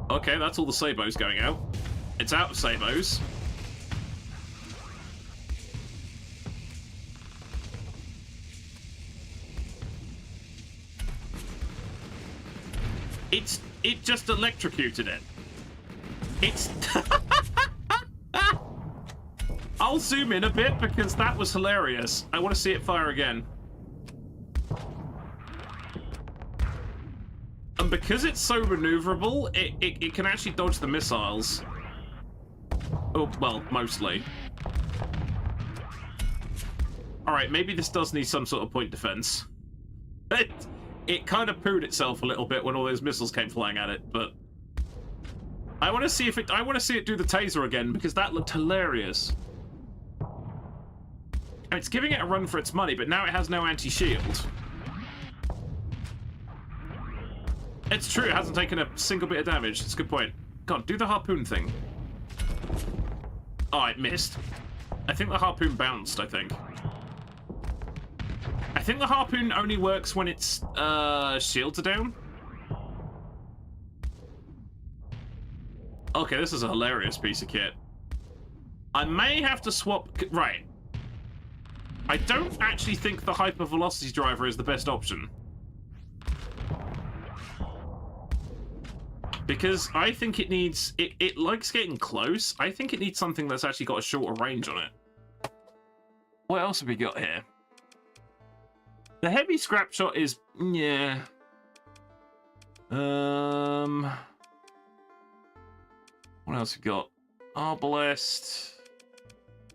Okay, that's all the sabos going out. It's out of sabos. It just electrocuted it. It's... I'll zoom in a bit because that was hilarious. I want to see it fire again. And because it's so maneuverable, it can actually dodge the missiles. Oh, well, mostly. Alright, maybe this does need some sort of point defense. It kind of pooed itself a little bit when all those missiles came flying at it, but... I want to see it do the taser again, because that looked hilarious. And it's giving it a run for its money, but now it has no anti-shield. It's true, it hasn't taken a single bit of damage. It's a good point. God, do the harpoon thing. Oh, it missed. I think the harpoon bounced, I think. I think the harpoon only works when its shields are down. Okay, this is a hilarious piece of kit. I may have to swap... Right. I don't actually think the hypervelocity driver is the best option. Because I think it needs... It likes getting close. I think it needs something that's actually got a shorter range on it. What else have we got here? The heavy scrap shot is... Yeah. What else we got? Arbalest.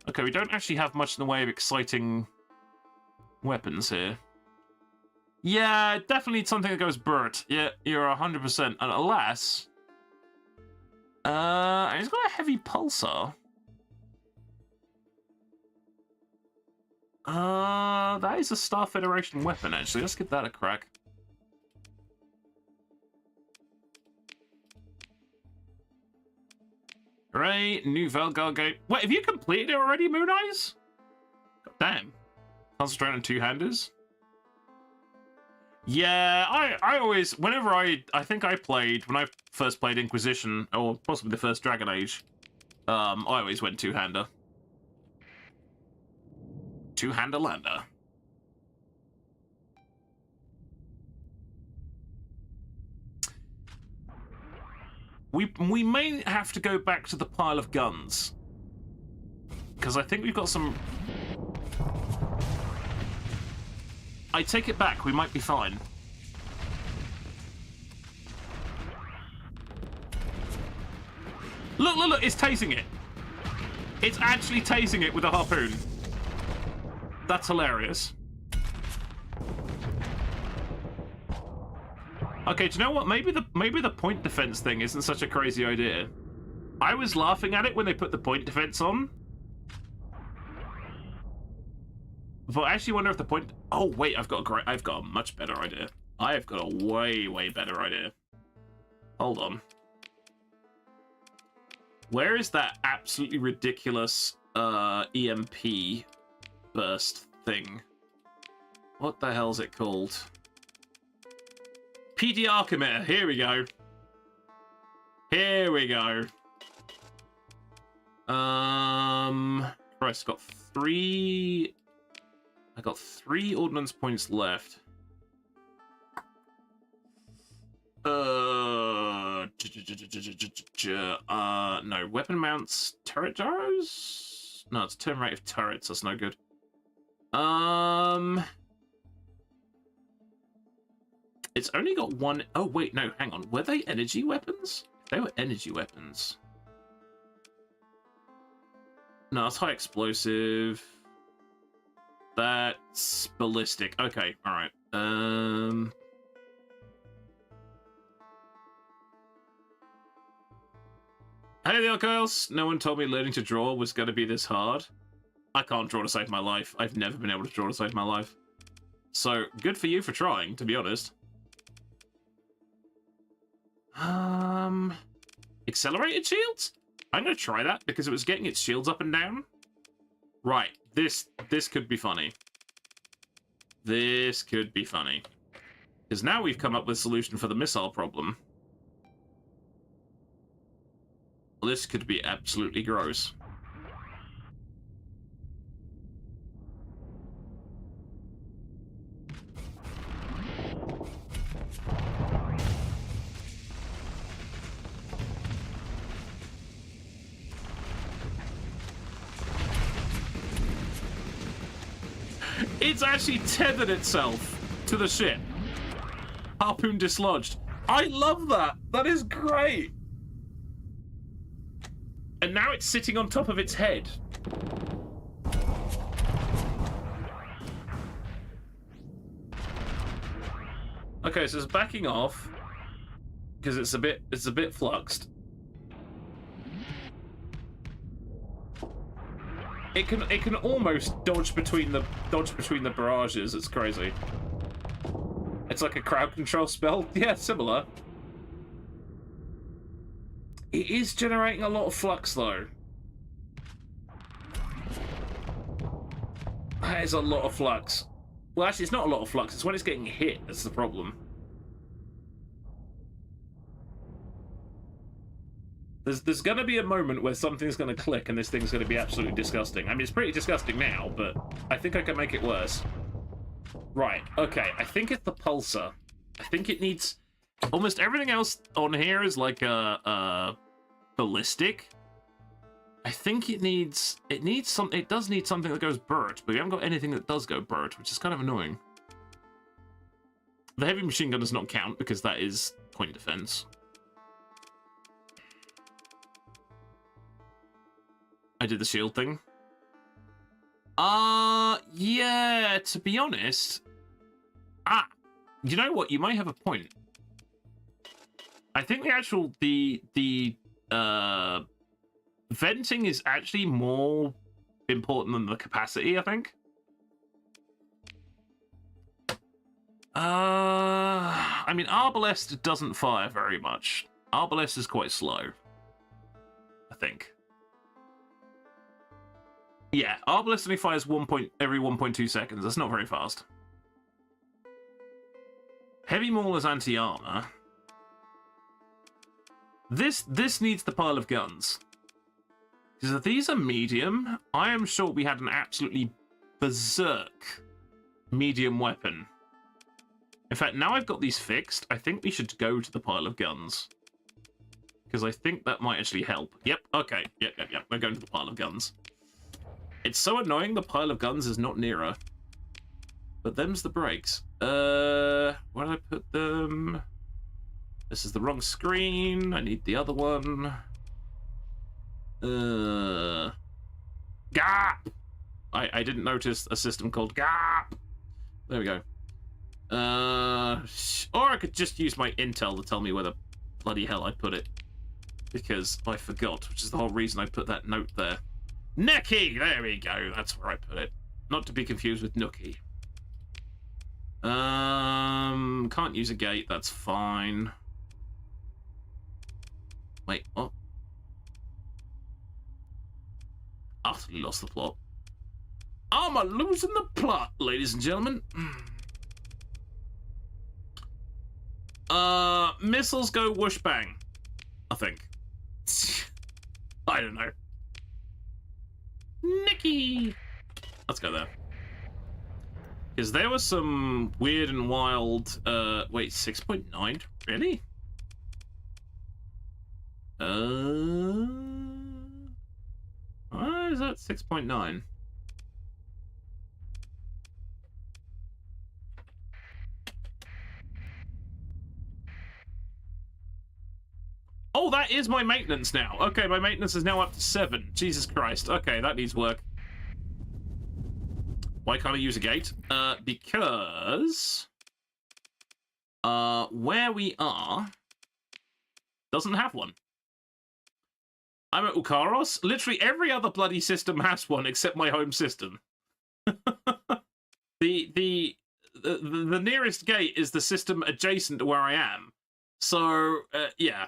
Okay, we don't actually have much in the way of exciting weapons here. Yeah, definitely need something that goes Burt. Yeah, you're 100%. And alas... he's got a heavy pulsar. That is a Star Federation weapon, actually. Let's give that a crack. Right, new Velgar gate. Wait, have you completed it already, Moon Eyes? God damn. Concentrate on two-handers. Yeah, I always, whenever I think I played, when I first played Inquisition, or possibly the first Dragon Age, I always went two-hander. Two-hander lander. We may have to go back to the pile of guns. Because I think we've got some... I take it back, we might be fine. Look, look, look, it's tasing it. It's actually tasing it with a harpoon. That's hilarious. Okay, do you know what? Maybe the point defense thing isn't such a crazy idea. I was laughing at it when they put the point defense on. But I actually wonder if the point... Oh, wait, I've got a much better idea. I've got a way, way better idea. Hold on. Where is that absolutely ridiculous EMP burst thing? What the hell's it called? PDR committer. Here we go. Here we go. Christ, got 3. I got 3 ordnance points left. No, weapon mounts, turret arrows? No, it's turn rate of turrets, that's no good. It's only got 1. Oh, wait, no, hang on. Were they energy weapons? They were energy weapons. No, it's high explosive. That's ballistic. Okay, alright. Hey there, girls. No one told me learning to draw was going to be this hard. I can't draw to save my life. I've never been able to draw to save my life. So, good for you for trying, to be honest. Accelerated shields? I'm going to try that because it was getting its shields up and down. Right, this could be funny. This could be funny. Because now we've come up with a solution for the missile problem. This could be absolutely gross. It's actually tethered itself to the ship. Harpoon dislodged. I love that. That is great. And now it's sitting on top of its head. Okay, so it's backing off because it's a bit fluxed. It can almost dodge between the barrages. It's crazy. It's like a crowd control spell. Yeah, similar. It is generating a lot of flux, though. That is a lot of flux. Well, actually, it's not a lot of flux. It's when it's getting hit that's the problem. There's going to be a moment where something's going to click and this thing's going to be absolutely disgusting. I mean, it's pretty disgusting now, but I think I can make it worse. Right, okay. I think it's the pulsar. I think it needs... Almost everything else on here is like a ballistic. I think it does need something that goes bird, but we haven't got anything that does go bird, which is kind of annoying. The heavy machine gun does not count because that is point defense. I did the shield thing. Yeah, to be honest. You know what? You might have a point. I think the venting is actually more important than the capacity, I think. I mean, Arbalest doesn't fire very much. Arbalest is quite slow, I think. Yeah, Arbalest only fires every 1.2 seconds. That's not very fast. Heavy Maul is anti-armor. This needs the pile of guns. Because if these are medium, I am sure we had an absolutely berserk medium weapon. In fact, now I've got these fixed, I think we should go to the pile of guns. Because I think that might actually help. Yep, okay. Yep. We're going to the pile of guns. It's so annoying the pile of guns is not nearer. But them's the breaks. Where did I put them? This is the wrong screen. I need the other one. Gap! I didn't notice a system called Gap. There we go. Or I could just use my intel to tell me where the bloody hell I put it. Because I forgot, which is the whole reason I put that note there. Neki! There we go. That's where I put it. Not to be confused with Nookie. Can't use a gate. That's fine. Wait, what? Utterly lost the plot. I'm losing the plot, ladies and gentlemen. Missiles go whoosh bang, I think. I don't know. Nikki! Let's go there. Because there was some weird and wild, wait, 6.9? Really? Why is that 6.9? Oh, that is my maintenance now. Okay, my maintenance is now up to 7. Jesus Christ. Okay, that needs work. Why can't I use a gate? Because... where we are... doesn't have one. I'm at Ukaros. Literally every other bloody system has one except my home system. The nearest gate is the system adjacent to where I am. So, yeah.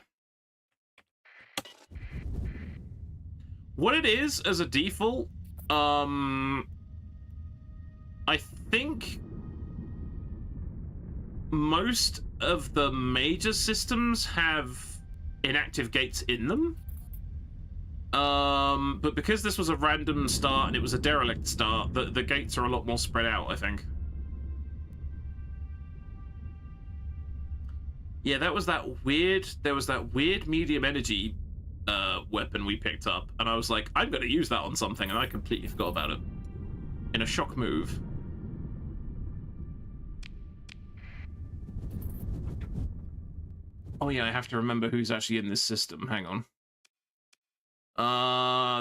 What it is as a default, I think most of the major systems have inactive gates in them. But because this was a random start and it was a derelict start, the gates are a lot more spread out, I think. Yeah, there was that weird medium energy weapon we picked up, and I was like, I'm gonna use that on something, and I completely forgot about it. In a shock move. Oh yeah, I have to remember who's actually in this system. Hang on.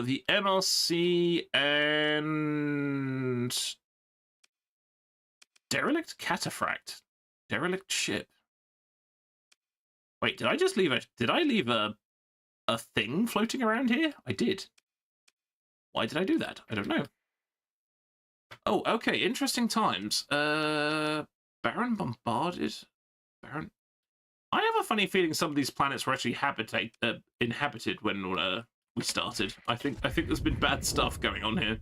The MLC and... Derelict Cataphract. Derelict ship. Wait, did I just leave a... Did I leave a thing floating around here? I did. Why did I do that? I don't know. Oh, okay, interesting times. Baron bombarded? Baron... I have a funny feeling some of these planets were actually inhabited when we started. I think there's been bad stuff going on here.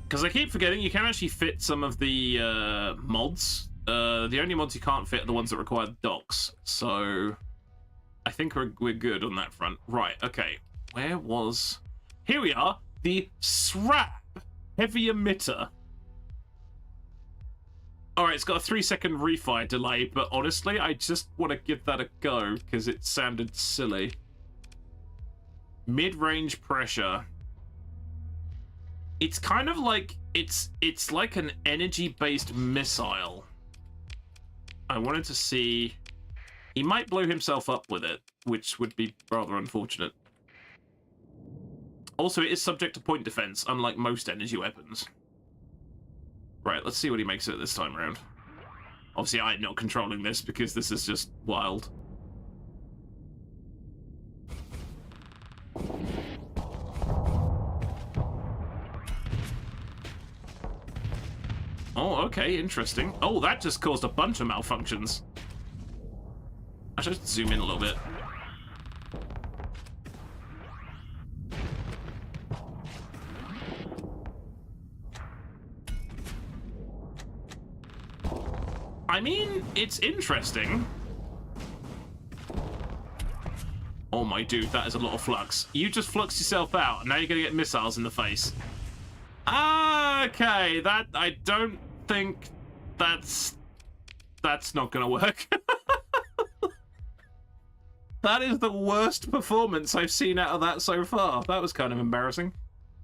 Because I keep forgetting you can actually fit some of the mods. The only mods you can't fit are the ones that require docks. So I think we're good on that front. Right, okay. Where was... Here we are. The SRAP Heavy Emitter. Alright, it's got a 3-second refire delay, but honestly, I just want to give that a go, because it sounded silly. Mid-range pressure. It's kind of like... It's like an energy-based missile. I wanted to see... He might blow himself up with it, which would be rather unfortunate. Also, it is subject to point defense, unlike most energy weapons. Right, let's see what he makes it this time around. Obviously, I'm not controlling this because this is just wild. Oh, okay, interesting. Oh, that just caused a bunch of malfunctions. I should zoom in a little bit. I mean, it's interesting. Oh my dude, that is a lot of flux. You just fluxed yourself out, and now you're gonna get missiles in the face. Okay, that I don't think that's not gonna work. That is the worst performance I've seen out of that so far. That was kind of embarrassing.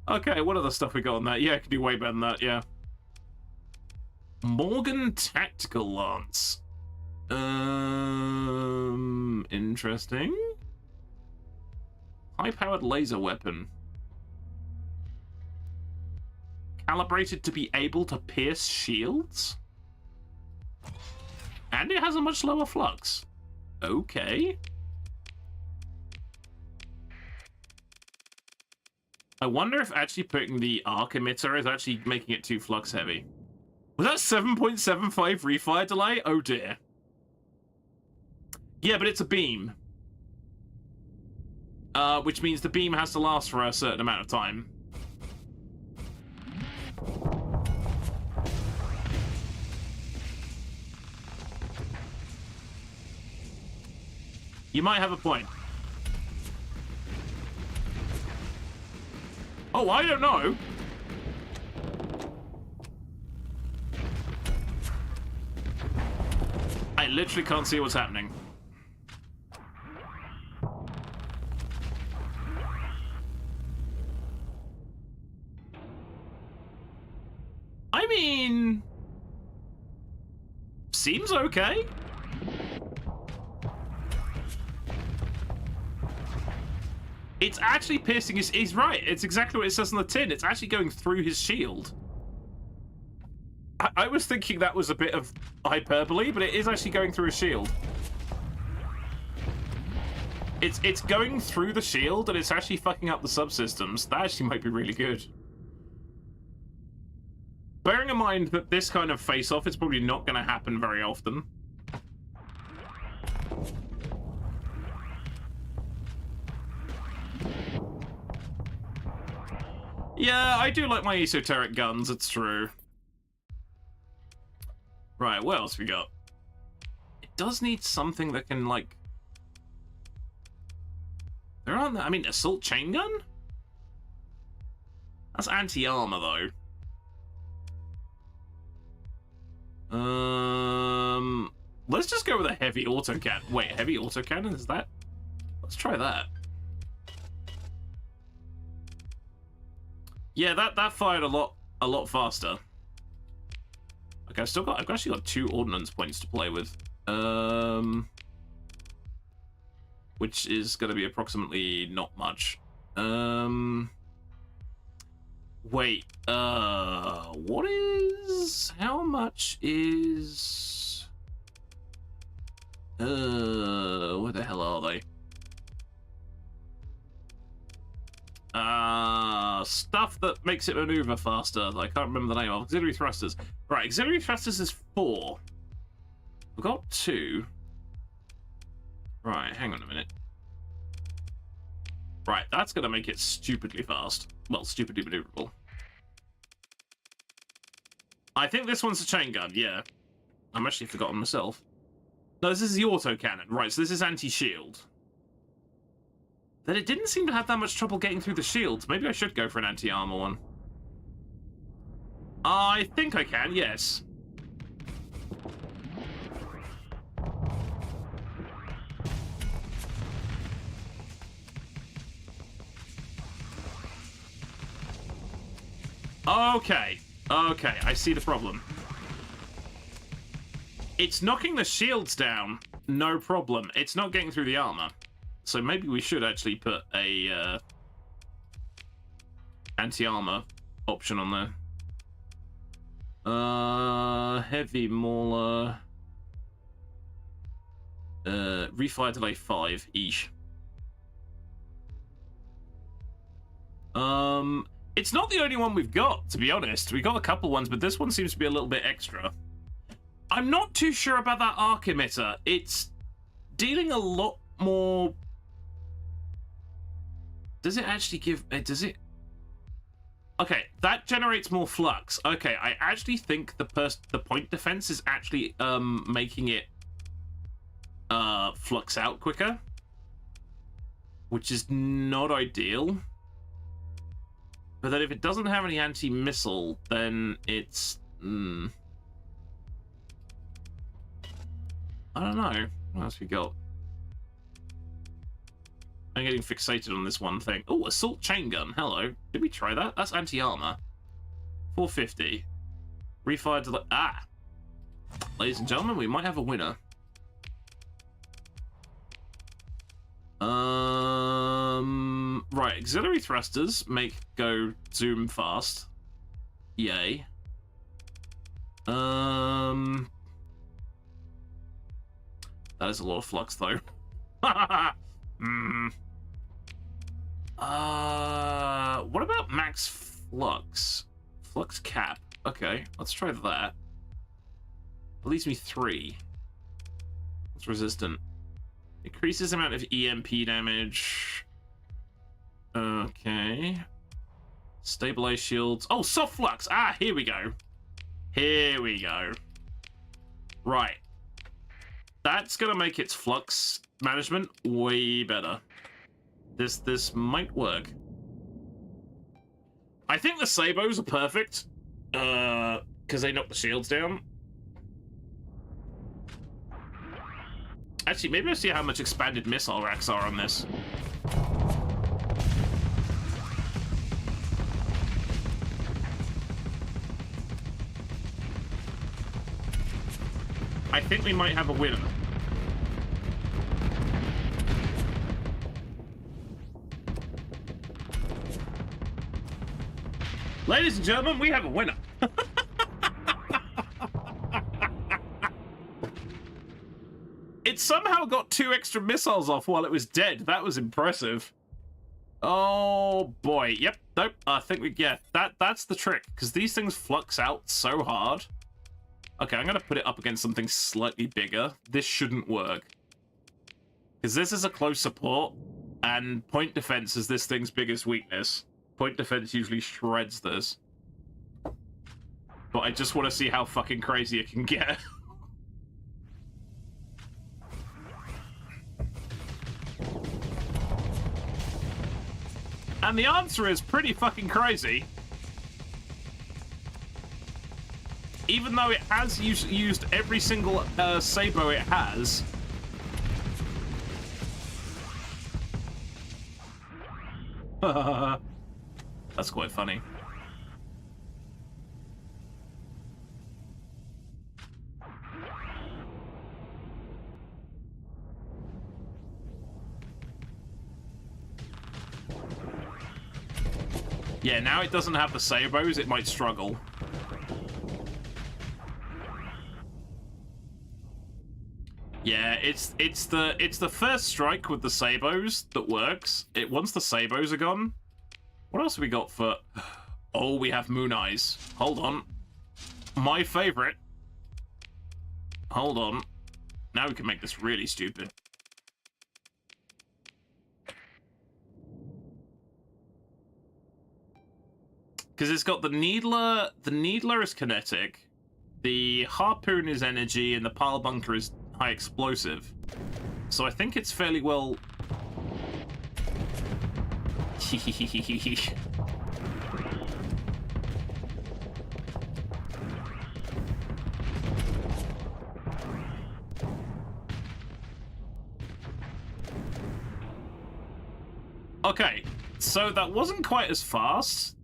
Okay, what other stuff we got on that? Yeah, I can do way better than that, yeah. Morgan Tactical Lance. Interesting. High-powered laser weapon. Calibrated to be able to pierce shields? And it has a much lower flux. Okay. I wonder if actually putting the arc emitter is actually making it too flux heavy. Was that 7.75 refire delay? Oh dear. Yeah, but it's a beam. Which means the beam has to last for a certain amount of time. You might have a point. Oh, I don't know. I literally can't see what's happening. I mean... seems okay. It's actually piercing his... He's right. It's exactly what it says on the tin. It's actually going through his shield. I was thinking that was a bit of hyperbole, but it is actually going through his shield. It's going through the shield, and it's actually fucking up the subsystems. That actually might be really good. Bearing in mind that this kind of face-off is probably not going to happen very often. Yeah, I do like my esoteric guns, it's true. Right, what else we got? It does need something that can, like... There aren't... I mean, assault chain gun? That's anti-armor, though. Let's just go with a heavy autocannon. Wait, heavy autocannon? Is that... Let's try that. Yeah, that fired a lot faster. Okay, I've actually got 2 ordnance points to play with. Which is going to be approximately not much. Wait, what is... How much is... where the hell are they? Stuff that makes it maneuver faster. I can't remember the name of. Auxiliary thrusters. Right, auxiliary thrusters is 4. We've got 2. Right, hang on a minute. Right, that's going to make it stupidly fast. Well, stupidly maneuverable. I think this one's a chain gun, yeah. I'm actually forgotten myself. No, this is the autocannon. Right, so this is anti-shield. Then it didn't seem to have that much trouble getting through the shields. Maybe I should go for an anti-armor one. I think I can, yes. Okay. Okay, I see the problem. It's knocking the shields down, no problem. It's not getting through the armor. So maybe we should actually put a anti-armor option on there. Heavy mauler. Refire delay 5 each. It's not the only one we've got, to be honest. We got a couple ones, but this one seems to be a little bit extra. I'm not too sure about that arc emitter. It's dealing a lot more... Does it actually give... Does it... Okay, that generates more flux. Okay, I actually think the point defense is actually making it flux out quicker, which is not ideal. But then if it doesn't have any anti-missile, then it's... I don't know. What else we got? I'm getting fixated on this one thing. Oh, assault chain gun. Hello. Did we try that? That's anti-armor. 450. Refire to the... Ah! Ladies and gentlemen, we might have a winner. Right, auxiliary thrusters make go zoom fast. Yay. That is a lot of flux, though. What about max flux? Flux cap. Okay, let's try that. That leaves me 3. It's resistant. Increases amount of EMP damage. Okay. Stabilize shields. Oh, soft flux. Ah, here we go. Here we go. Right. That's gonna make its flux management way better. This might work. I think the sabos are perfect, because they knock the shields down. Actually, maybe I'll see how much expanded missile racks are on this. I think we might have a winner. Ladies and gentlemen, we have a winner. It somehow got 2 extra missiles off while it was dead. That was impressive. Oh boy. Yep. Nope. I think we get that's the trick, because these things flux out so hard. Okay, I'm gonna put it up against something slightly bigger. This shouldn't work, because this is a close support, and point defense is this thing's biggest weakness. Point defense usually shreds this. But I just want to see how fucking crazy it can get. And the answer is pretty fucking crazy. Even though it has used every single Sabo it has. That's quite funny. Yeah, now it doesn't have the Sabos, it might struggle. Yeah, it's the first strike with the Sabos that works. Once the Sabos are gone. What else have we got for... Oh, we have Moon Eyes. Hold on. My favorite. Hold on. Now we can make this really stupid. Because it's got the Needler. The Needler is kinetic. The Harpoon is energy, and the Pile Bunker is high explosive. So I think it's fairly well... Okay, so that wasn't quite as fast.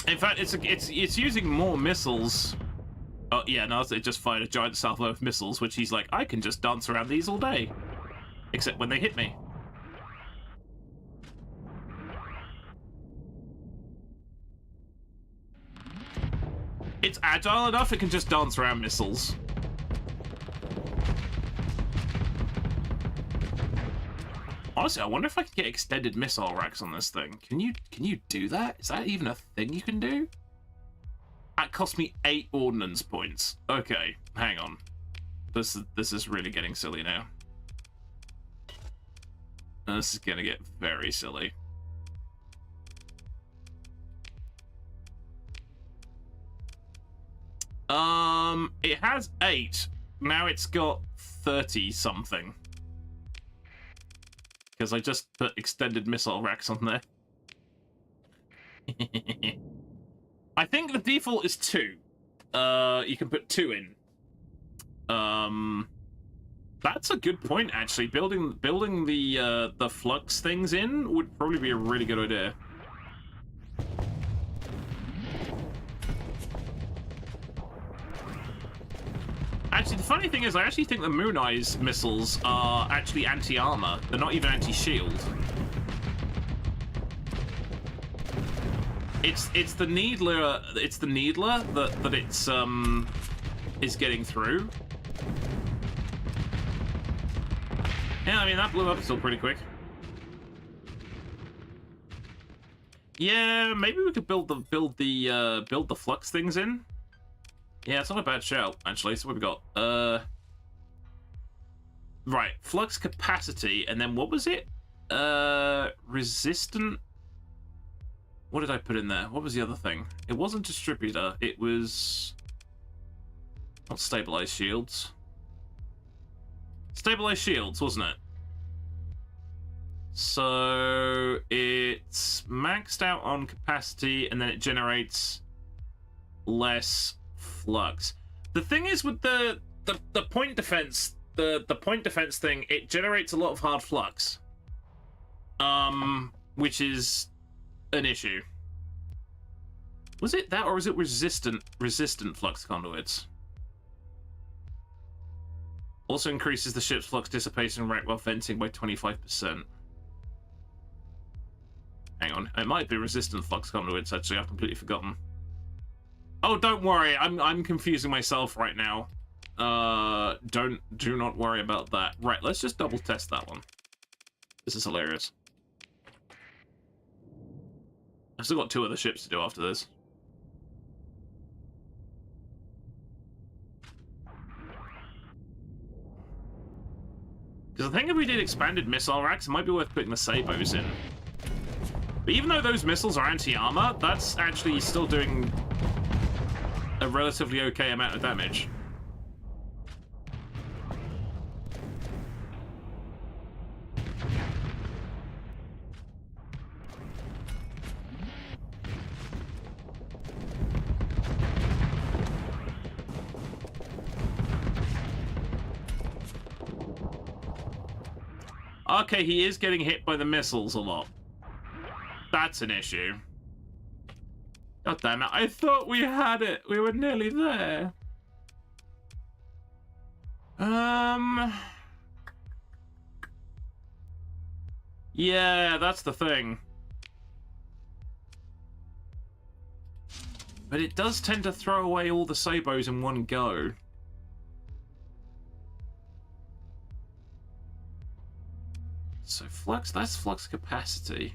In fact, it's using more missiles. Oh yeah, no, it just fired a giant salvo of missiles, which he's like, I can just dance around these all day, except when they hit me. It's agile enough; it can just dance around missiles. Honestly, I wonder if I can get extended missile racks on this thing. Can you do that? Is that even a thing you can do? That cost me 8 ordnance points. Okay, hang on. This is really getting silly now. This is gonna get very silly. It has 8. Now it's got 30 something. Because I just put extended missile racks on there. I think the default is 2. You can put 2 in. That's a good point, actually. Building the flux things in would probably be a really good idea. Actually, the funny thing is, I actually think the Moon Eyes missiles are actually anti-armor. They're not even anti-shield. It's the Needler. It's the Needler that it's is getting through. Yeah, I mean that blew up still pretty quick. Yeah, maybe we could build the flux things in. Yeah, it's not a bad shout, actually. So what have we got? Right, flux capacity, and then what was it? Resistant. What did I put in there? What was the other thing? It wasn't distributor. It was not stabilized shields. Stabilized shields, wasn't it? So it's maxed out on capacity, and then it generates less flux. The thing is with the point defense, the point defense thing, it generates a lot of hard flux, which is an issue. Was it that, or was it resistant flux conduits? Also increases the ship's flux dissipation rate while venting by 25%. Hang on, it might be resistant flux conduits. Actually, I've completely forgotten. Oh, don't worry, I'm confusing myself right now. Do not worry about that. Right, let's just double test that one. This is hilarious. I've still got 2 other ships to do after this. Because I think if we did expanded missile racks, it might be worth putting the sabos in. But even though those missiles are anti-armor, that's actually still doing a relatively okay amount of damage. Okay, he is getting hit by the missiles a lot. That's an issue. God damn it, I thought we had it. We were nearly there. Yeah, that's the thing. But it does tend to throw away all the sabos in one go. So flux, that's flux capacity.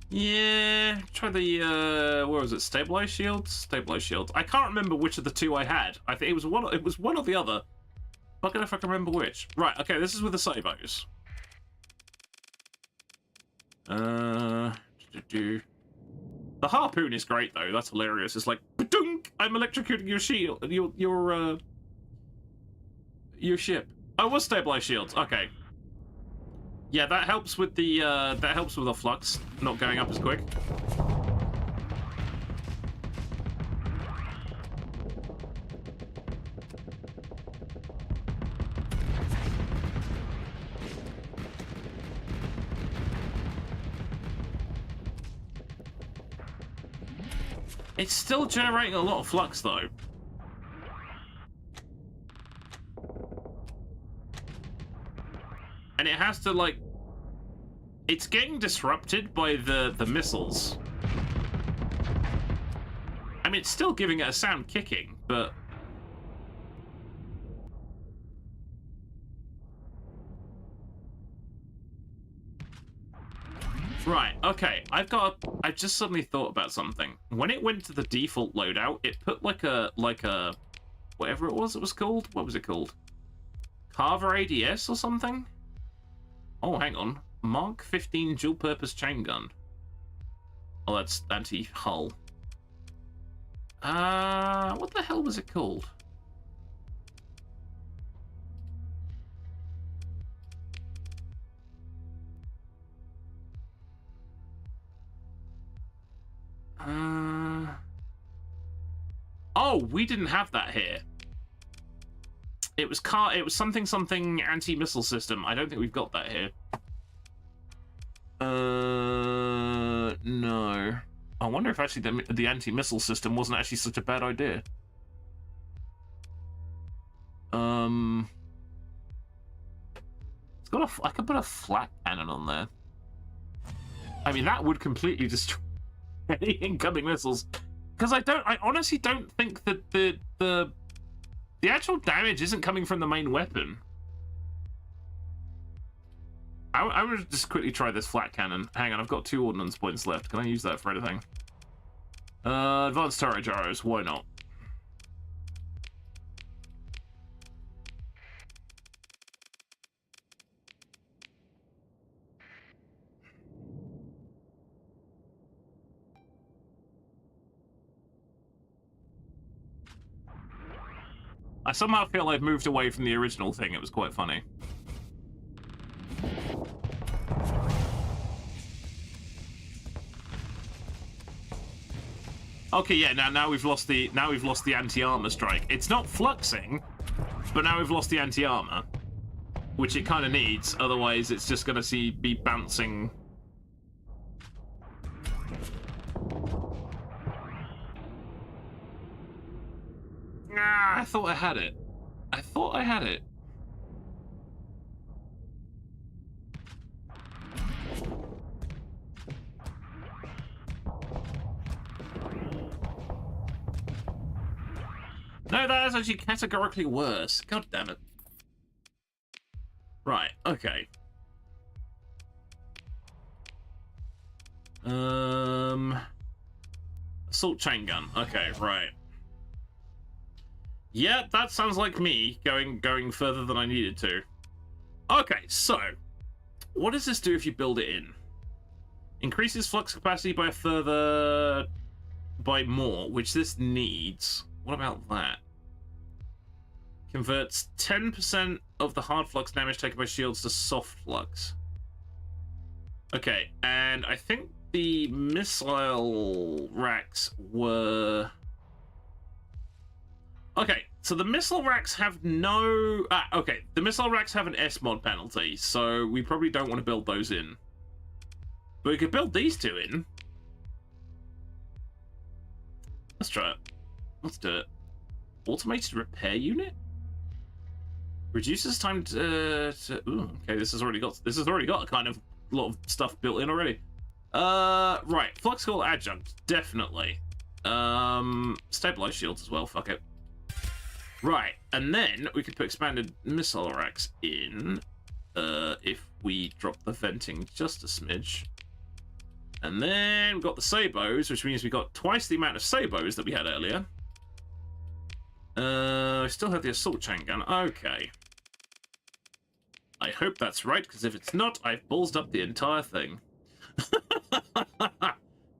Yeah, try the what was it? Stabilized shields? Stabilized shields. I can't remember which of the 2 I had. I think it was one or the other. Fuck it if I can remember which. Right, okay, this is with the sabos. The harpoon is great though, that's hilarious. It's like, ba-dunk! I'm electrocuting your shield, your ship. Oh, it was stabilized shields. Okay. Yeah, that helps with the flux not going up as quick. It's still generating a lot of flux though. And it has to, like... It's getting disrupted by the missiles. I mean, it's still giving it a sound kicking, but... Right, okay, I've just suddenly thought about something. When it went to the default loadout, it put like a, whatever it was called? What was it called? Carver ADS or something? Oh, hang on. Mark 15 dual-purpose chain gun. Oh, that's anti-hull. What the hell was it called? Oh, we didn't have that here. It was something anti-missile system. I don't think we've got that here. No. I wonder if actually the anti-missile system wasn't actually such a bad idea. It's got I could put a flat cannon on there. I mean, that would completely destroy any incoming missiles. Because I honestly don't think that the actual damage isn't coming from the main weapon. I would just quickly try this flat cannon. Hang on, I've got 2 ordnance points left. Can I use that for anything? Advanced turret arrows, why not? I somehow feel I've moved away from the original thing. It was quite funny. Okay, yeah, now we've lost the anti-armor strike. It's not fluxing, but now we've lost the anti-armor, which it kind of needs. Otherwise, it's just gonna be bouncing. Ah, I thought I had it. I thought I had it. No, that is actually categorically worse. God damn it. Right, okay. Assault chain gun. Okay, right. Yeah, that sounds like me going further than I needed to. Okay, so what does this do if you build it in? Increases flux capacity by more, which this needs. What about that? Converts 10% of the hard flux damage taken by shields to soft flux. Okay, and I think the missile racks were... Okay, so the missile racks have no... okay, the missile racks have an S-mod penalty, so we probably don't want to build those in. But we could build these two in. Let's try it. Let's do it. Automated repair unit? Reduces time to ooh, okay, this has already got a kind of lot of stuff built in already. Right, flux core adjunct, definitely. Stabilized shields as well, fuck it. Right, and then we could put expanded missile racks in if we drop the venting just a smidge. And then we've got the sabos, which means we got twice the amount of sabos that we had earlier. I still have the assault chain gun. Okay. I hope that's right, because if it's not, I've ballsed up the entire thing.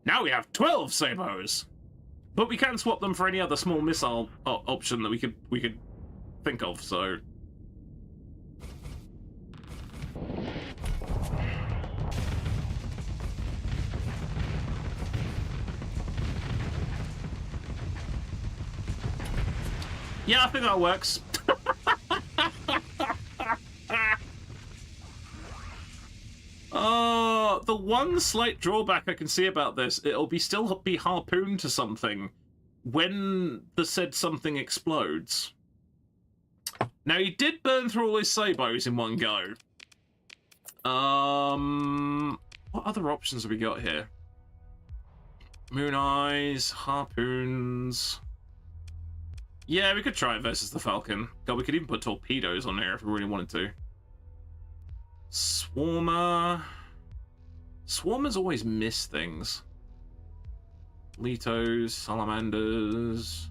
Now we have 12 sabos! But we can swap them for any other small missile option that we could think of, so... Yeah, I think that works. The one slight drawback I can see about this, it'll still be harpooned to something when the said something explodes. Now, he did burn through all his sabos in one go. What other options have we got here? Moon eyes, harpoons... Yeah, we could try it versus the Falcon. God, we could even put torpedoes on there if we really wanted to. Swarmer. Swarmers always miss things. Litos, salamanders.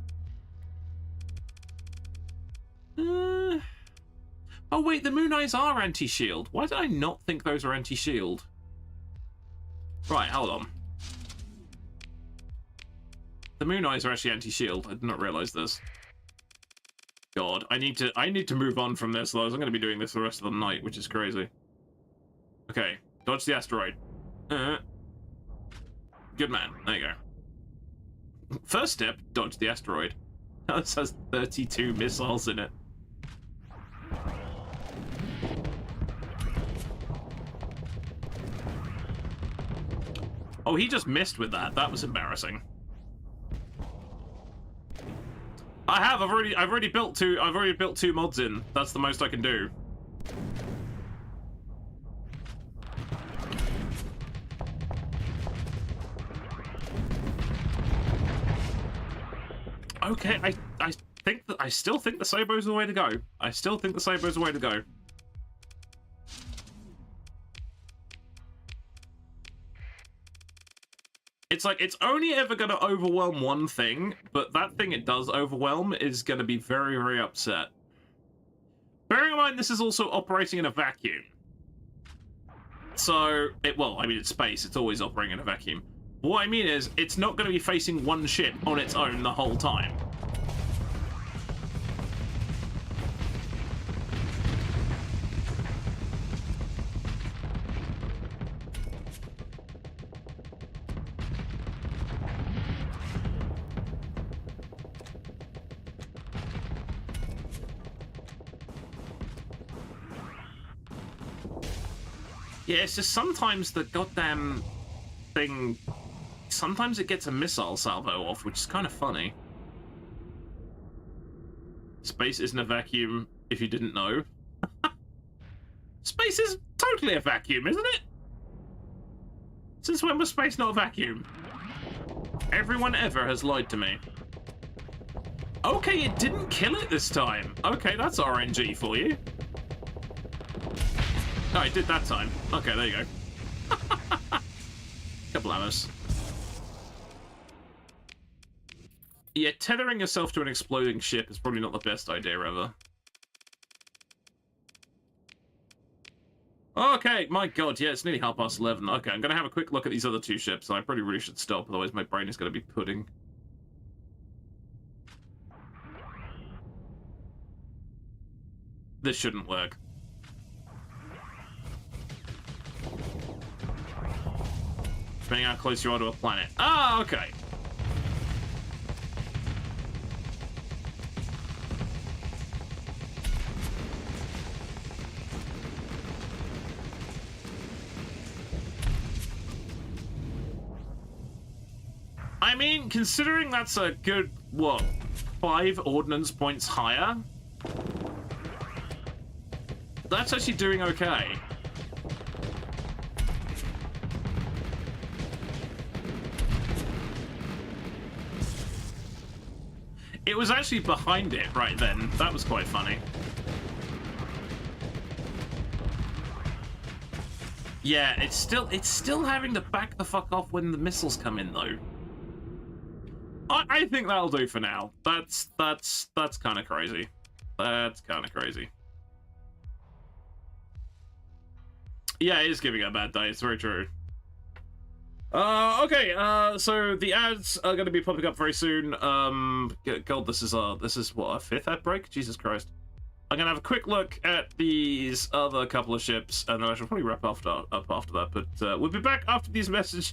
Oh wait, the Moon Eyes are anti-shield. Why did I not think those were anti-shield? Right, hold on. The Moon Eyes are actually anti-shield. I did not realize this. God, I need to move on from this, otherwise I'm going to be doing this the rest of the night, which is crazy. Okay, dodge the asteroid. Good man. There you go. First step, dodge the asteroid. This has 32 missiles in it. Oh, he just missed with that. That was embarrassing. I've already built two mods in. That's the most I can do. Okay, I still think the Sabo's the way to go. I still think the Sabo's the way to go. It's like, it's only ever going to overwhelm one thing, but that thing it does overwhelm is going to be very, very upset. Bearing in mind, this is also operating in a vacuum. So, well, I mean, it's space, it's always operating in a vacuum. But what I mean is, it's not going to be facing one ship on its own the whole time. Yeah, it's just sometimes the goddamn thing... Sometimes it gets a missile salvo off, which is kind of funny. Space isn't a vacuum, if you didn't know. Space is totally a vacuum, isn't it? Since when was space not a vacuum? Everyone ever has lied to me. Okay, it didn't kill it this time. Okay, that's RNG for you. Oh, it did that time. Okay, there you go. Couple hours. Yeah, tethering yourself to an exploding ship is probably not the best idea ever. Okay, my god, yeah, it's nearly 11:30. Okay, I'm gonna have a quick look at these other two ships, and I probably really should stop, otherwise my brain is gonna be pudding. This shouldn't work. Depending how close you are to a planet. Ah, okay. I mean, considering that's a good, what, 5 ordnance points higher? That's actually doing okay. It was actually behind it right then. That was quite funny. Yeah, it's still having to back the fuck off when the missiles come in though. I think that'll do for now. That's kind of crazy. That's kind of crazy. Yeah, it is giving it a bad day. It's very true. Okay, so the ads are going to be popping up very soon. God, this is what, our 5th ad break? Jesus Christ. I'm going to have a quick look at these other couple of ships, and then I should probably wrap up after that, but we'll be back after these messages.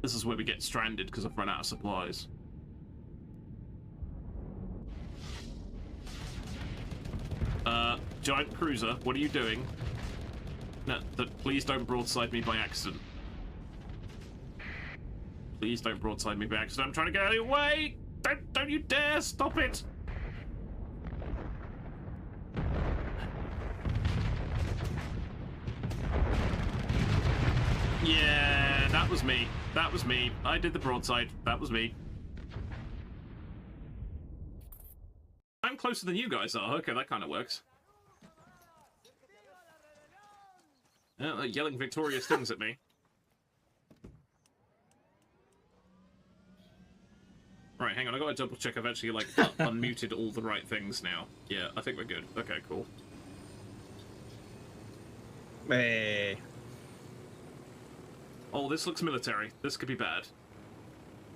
This is where we get stranded because I've run out of supplies. Giant cruiser, what are you doing? No, please don't broadside me by accident. Please don't broadside me by accident. I'm trying to get out of your way! Don't you dare stop it! Yeah, that was me. That was me. I did the broadside. That was me. I'm closer than you guys are. Okay, that kind of works. Yelling victorious things at me. Right, hang on. I gotta double check I've actually, like, unmuted all the right things now. Yeah, I think we're good. Okay, cool. Hey. Oh, this looks military. This could be bad.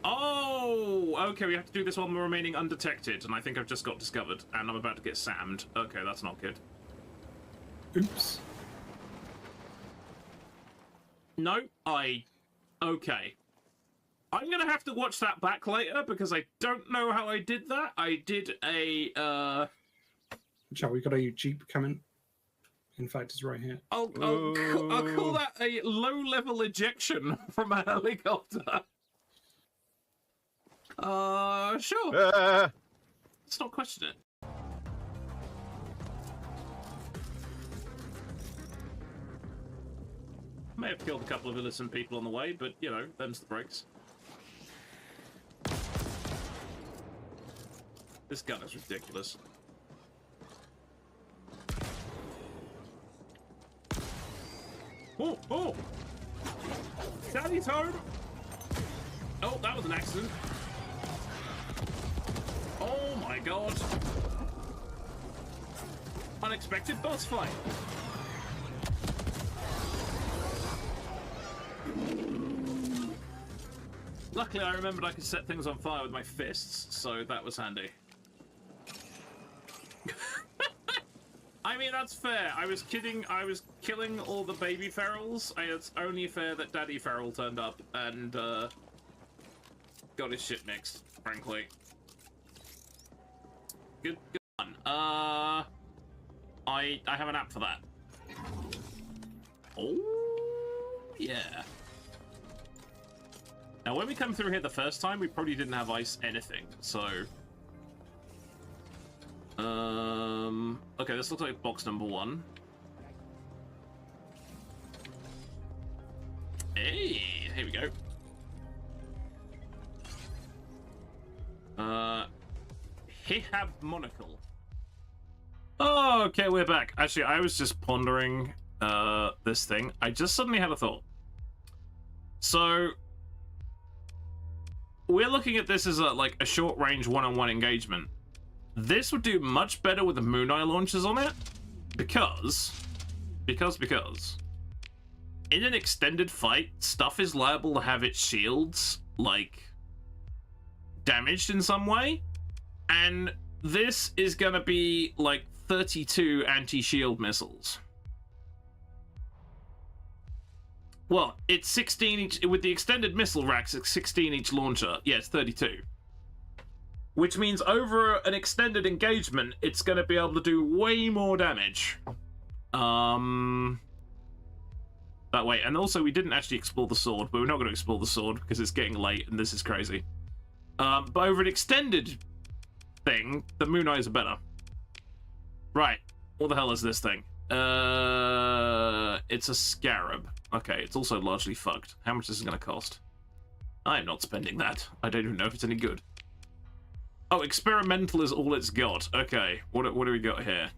Oh! Okay, we have to do this while we're remaining undetected, and I think I've just got discovered, and I'm about to get sammed. Okay, that's not good. Oops. No, okay. I'm gonna have to watch that back later, because I don't know how I did that. I did a, Joe, we got a Jeep coming. In fact, it's right here. I'll call that a low-level ejection from a helicopter. Sure. Let's not question it. May have killed a couple of innocent people on the way, but, you know, them's the breaks. This gun is ridiculous. Oh, oh! Daddy's home! Oh, that was an accident. Oh my god. Unexpected boss fight. Luckily, I remembered I could set things on fire with my fists, so that was handy. I mean, that's fair. I was kidding. I was killing all the baby ferals. It's only fair that Daddy Feral turned up and got his shit mixed, frankly. Good one. I have an app for that. Oh, yeah. Now, when we come through here the first time, we probably didn't have ice anything, so... Okay, this looks like box number 1. Hey, here we go. Hihab Monocle. Oh, okay, we're back. Actually, I was just pondering this thing. I just suddenly had a thought. So, we're looking at this as like a short-range one-on-one engagement. This would do much better with the Moon Eye launchers on it, because in an extended fight, stuff is liable to have its shields, like, damaged in some way, and this is gonna be, like, 32 anti-shield missiles. Well, it's 16 each, with the extended missile racks, it's 16 each launcher. Yeah, it's 32. Which means over an extended engagement, it's gonna be able to do way more damage. That way, and also we didn't actually explore the sword, but we're not going to explore the sword because it's getting late and this is crazy. But over an extended thing, the Moon Eyes are better. Right, what the hell is this thing? It's a scarab. Okay, it's also largely fucked. How much is this going to cost? I'm not spending that. I don't even know if it's any good. Oh, experimental is all it's got. Okay, what do we got here?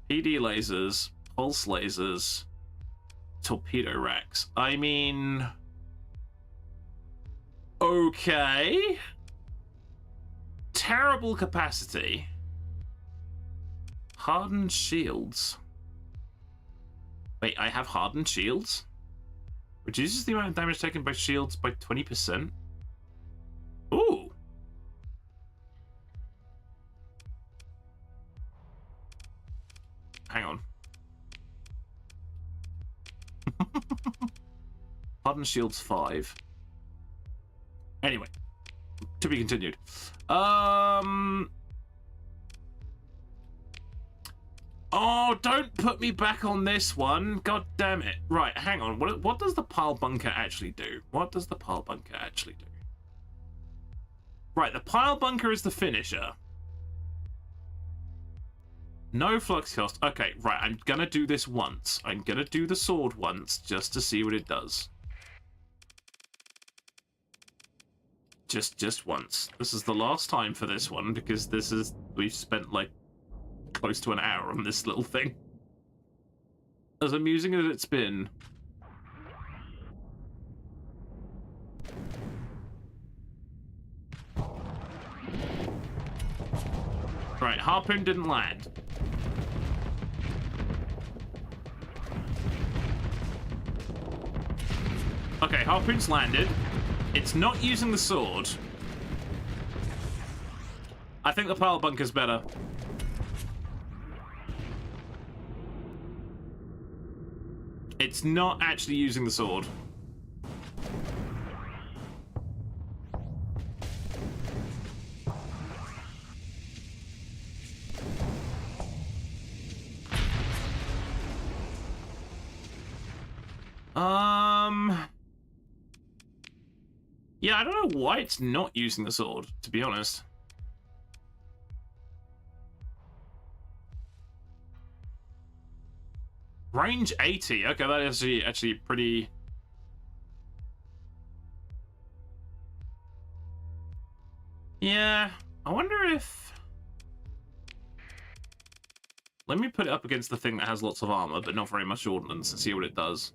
PD lasers, pulse lasers, torpedo racks. I mean... okay. Terrible capacity. Hardened shields. Wait, I have hardened shields? Reduces the amount of damage taken by shields by 20%? Ooh. Hang on. Hardened shields 5. Anyway, to be continued. Oh, don't put me back on this one. God damn it. Right, hang on. What does the pile bunker actually do? What does the pile bunker actually do? Right, the pile bunker is the finisher. No flux cost. Okay, right, I'm gonna do this once. I'm gonna do the sword once just to see what it does. Just once. This is the last time for this one because we've spent like close to an hour on this little thing. As amusing as it's been. Right, harpoon didn't land. Okay, harpoon's landed. It's not using the sword. I think the pile bunker's better. It's not actually using the sword. Yeah, I don't know why it's not using the sword, to be honest. Range 80. Okay, that is actually pretty... yeah, I wonder if... let me put it up against the thing that has lots of armor, but not very much ordnance, and see what it does.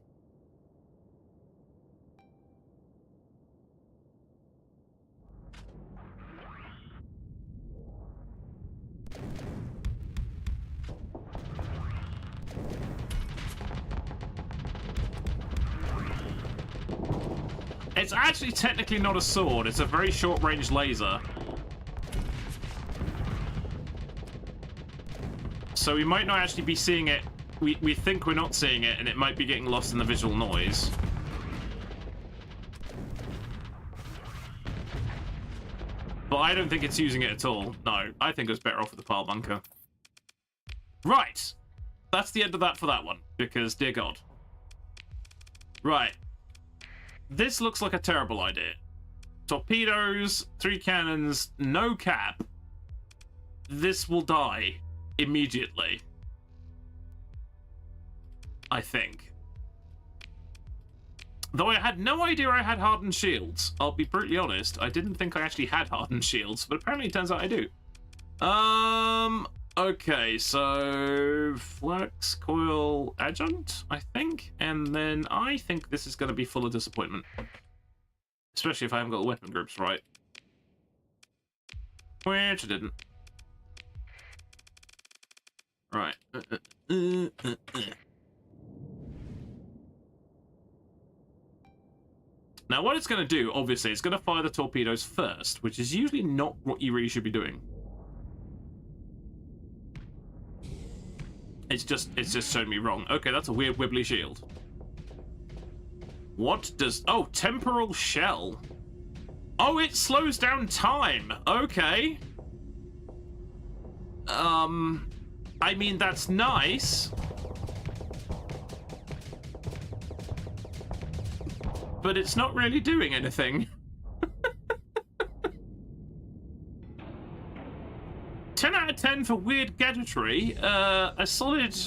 It's actually technically not a sword, it's a very short-range laser. So we might not actually be seeing it. We think we're not seeing it, and it might be getting lost in the visual noise. But I don't think it's using it at all. No, I think it was better off with the pile bunker. Right. That's the end of that for that one, because, dear God. Right. This looks like a terrible idea. Torpedoes, 3 cannons, no cap. This will die immediately. I think. Though I had no idea I had hardened shields. I'll be brutally honest. I didn't think I actually had hardened shields, but apparently it turns out I do. Okay, so Flux, Coil, Adjunct, I think. And then I think this is going to be full of disappointment. Especially if I haven't got the weapon groups right. Which I didn't. Right. Now, what it's going to do, obviously, it's going to fire the torpedoes first, which is usually not what you really should be doing. It's just showing me wrong. Okay, that's a weird wibbly shield. What does... Oh, temporal shell. Oh, it slows down time. Okay. I mean, that's nice. But it's not really doing anything. 10 out of 10 for weird gadgetry. A solid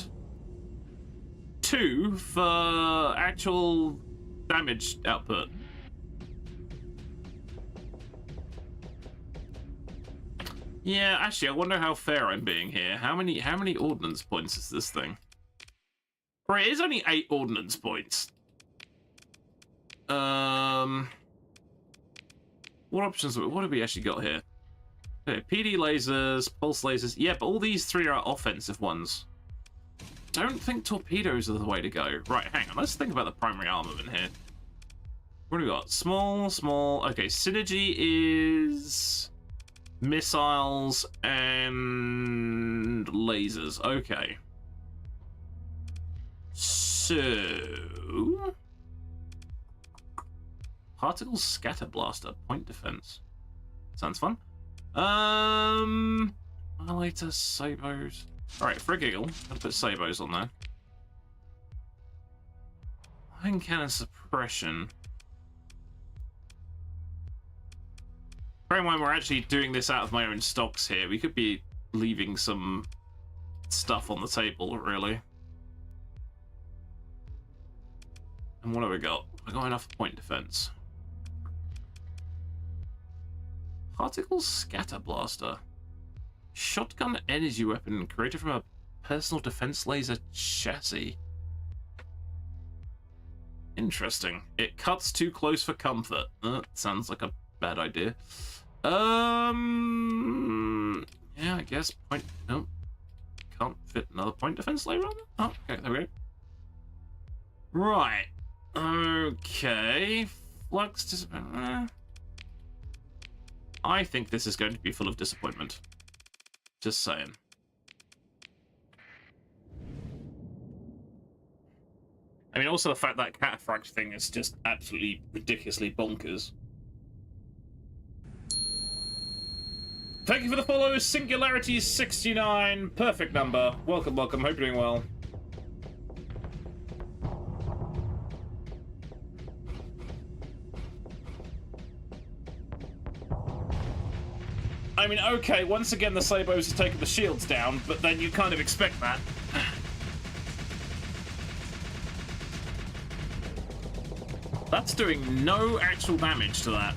2 for actual damage output. Yeah, actually, I wonder how fair I'm being here. How many ordnance points is this thing? Right, it is only 8 ordnance points. What options? What have we actually got here? Okay, PD lasers, pulse lasers. Yeah, but all these 3 are offensive ones. Don't think torpedoes are the way to go. Right, hang on. Let's think about the primary armament here. What do we got? Small, small. Okay, synergy is missiles and lasers. Okay. So... Particle scatter blaster, point defense. Sounds fun. Annihilator, sabos. Alright, for a giggle, I'll put sabos on there. Iron cannon suppression. Bear in mind, we're actually doing this out of my own stocks here. We could be leaving some stuff on the table, really. And what have we got? I got enough point defense. Particle scatter blaster. Shotgun energy weapon created from a personal defense laser chassis. Interesting. It cuts too close for comfort. Sounds like a bad idea. Yeah, I guess point... Nope. Can't fit another point defense laser on it? Oh, okay, there we go. Right. Okay. Flux disappointment. I think this is going to be full of disappointment. Just saying. I mean, also the fact that cataphract thing is just absolutely ridiculously bonkers. Thank you for the follow, Singularity69. Perfect number. Welcome, welcome. Hope you're doing well. I mean, okay, once again the Sabos have taken the shields down, but then you kind of expect that. That's doing no actual damage to that.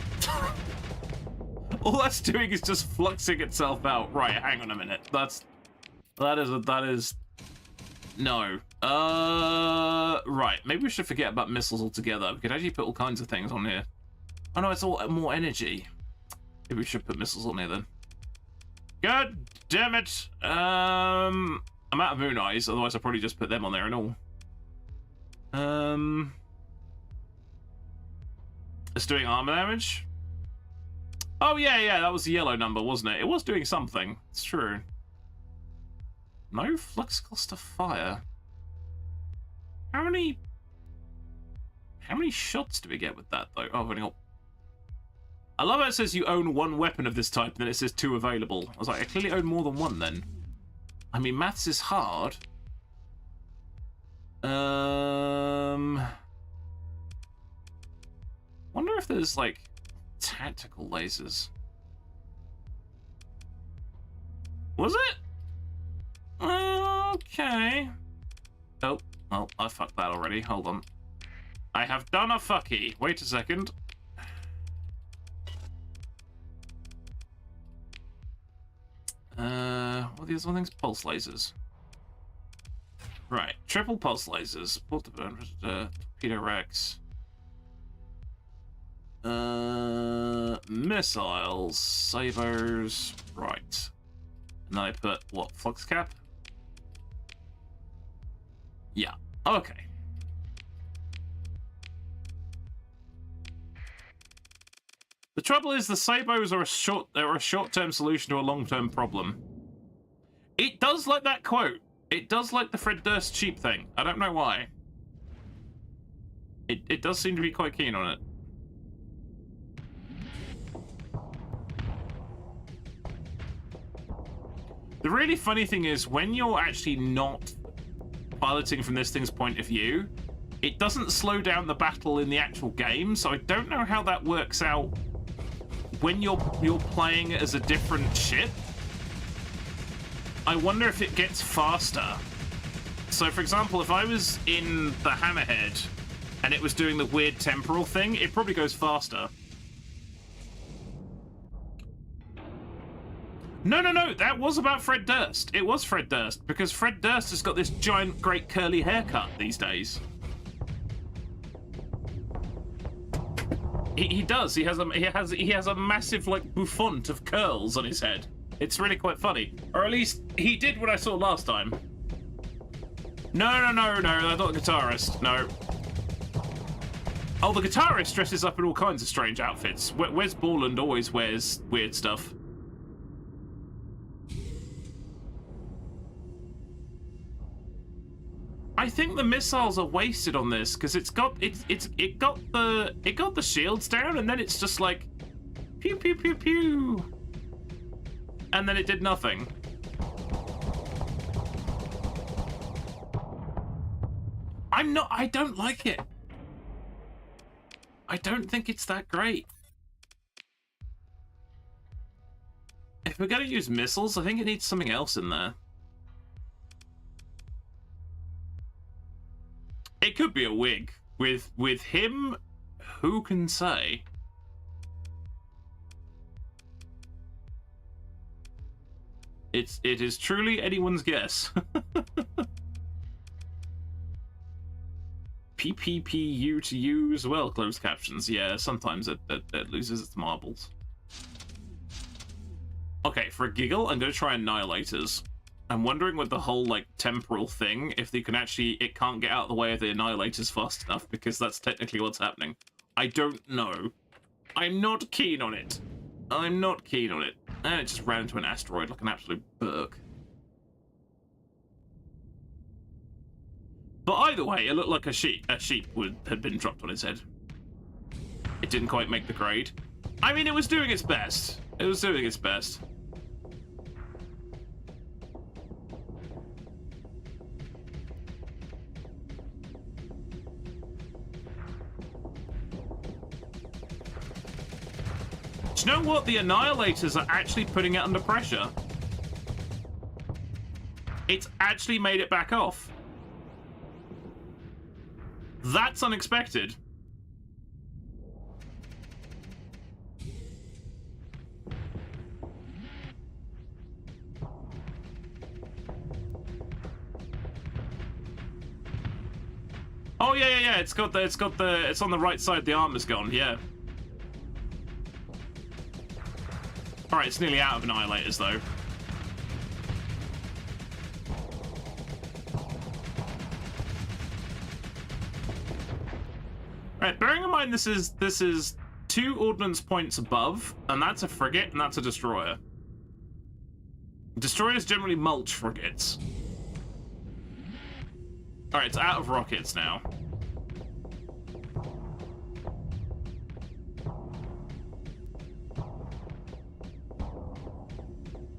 All that's doing is just fluxing itself out. Right, hang on a minute. That is no. Right, maybe we should forget about missiles altogether. We could actually put all kinds of things on here. Oh no, it's all more energy. Maybe we should put missiles on here then. God damn it! I'm out of moon eyes, otherwise I'll probably just put them on there and all. It's doing armor damage. Oh yeah, that was the yellow number, wasn't it? It was doing something. It's true. No flux cluster fire. How many shots do we get with that though? Oh, I've only got I love how it says you own one weapon of this type, and then it says 2 available. I was like, I clearly own more than one then. I mean, maths is hard. Wonder if there's, like, tactical lasers. Was it? Okay. Oh, well, I fucked that already. Hold on. I have done a fucky. Wait a second. What are these other things? Pulse lasers. Right. Triple pulse lasers. Torpedo Rex. Missiles. Sabers. Right. And then I put, what, flux cap? Yeah. Okay. The trouble is the sabos are a short-term solution to a long-term problem. It does like that quote. It does like the Fred Durst cheap thing. I don't know why. It does seem to be quite keen on it. The really funny thing is, when you're actually not piloting from this thing's point of view, it doesn't slow down the battle in the actual game, so I don't know how that works out when you're playing as a different ship. I wonder if it gets faster. So, for example, if I was in the Hammerhead and it was doing the weird temporal thing, it probably goes faster. No, that was about Fred Durst. It was Fred Durst, because Fred Durst has got this giant, great curly haircut these days. He does. He has a massive, like, bouffant of curls on his head. It's really quite funny. Or at least he did what I saw last time. No, that's not the guitarist. No. Oh, the guitarist dresses up in all kinds of strange outfits. Wes Borland always wears weird stuff. I think the missiles are wasted on this because it got the shields down, and then it's just like pew pew pew pew, and then it did nothing. I don't like it. I don't think it's that great. If we're gonna use missiles, I think it needs something else in there. It could be a wig. With him, who can say? It is truly anyone's guess. PPPU to you as well, closed captions. Yeah, sometimes it loses its marbles. Okay, for a giggle, I'm going to try Annihilators. I'm wondering with the whole, like, temporal thing, if they can actually... It can't get out of the way of the Annihilators fast enough, because that's technically what's happening. I don't know. I'm not keen on it. I'm not keen on it. And it just ran into an asteroid like an absolute berk. But either way, it looked like a sheep had been dropped on its head. It didn't quite make the grade. I mean, it was doing its best. It was doing its best. Do you know what? The Annihilators are actually putting it under pressure. It's actually made it back off. That's unexpected. Oh yeah. It's on the right side. The armor's gone. Yeah. All right, it's nearly out of Annihilators though. Right, bearing in mind this is 2 ordnance points above, and that's a frigate and that's a destroyer. Destroyers generally mulch frigates. All right, it's out of rockets now.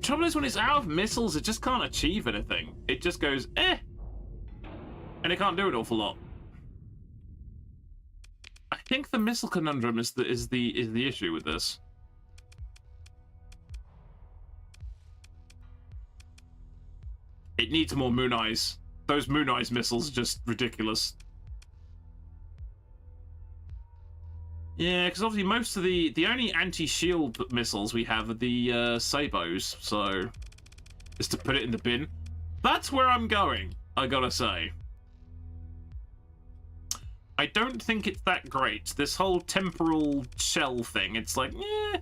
trouble is when it's out of missiles, it just can't achieve anything. It just goes, eh. And it can't do an awful lot. I think the missile conundrum is the issue with this. It needs more Moon Eyes. Those Moon Eyes missiles are just ridiculous. Yeah, because obviously most of the only anti-shield missiles we have are the Sabos, so just to put it in the bin. That's where I'm going, I gotta say. I don't think it's that great. This whole temporal shell thing, it's like, yeah.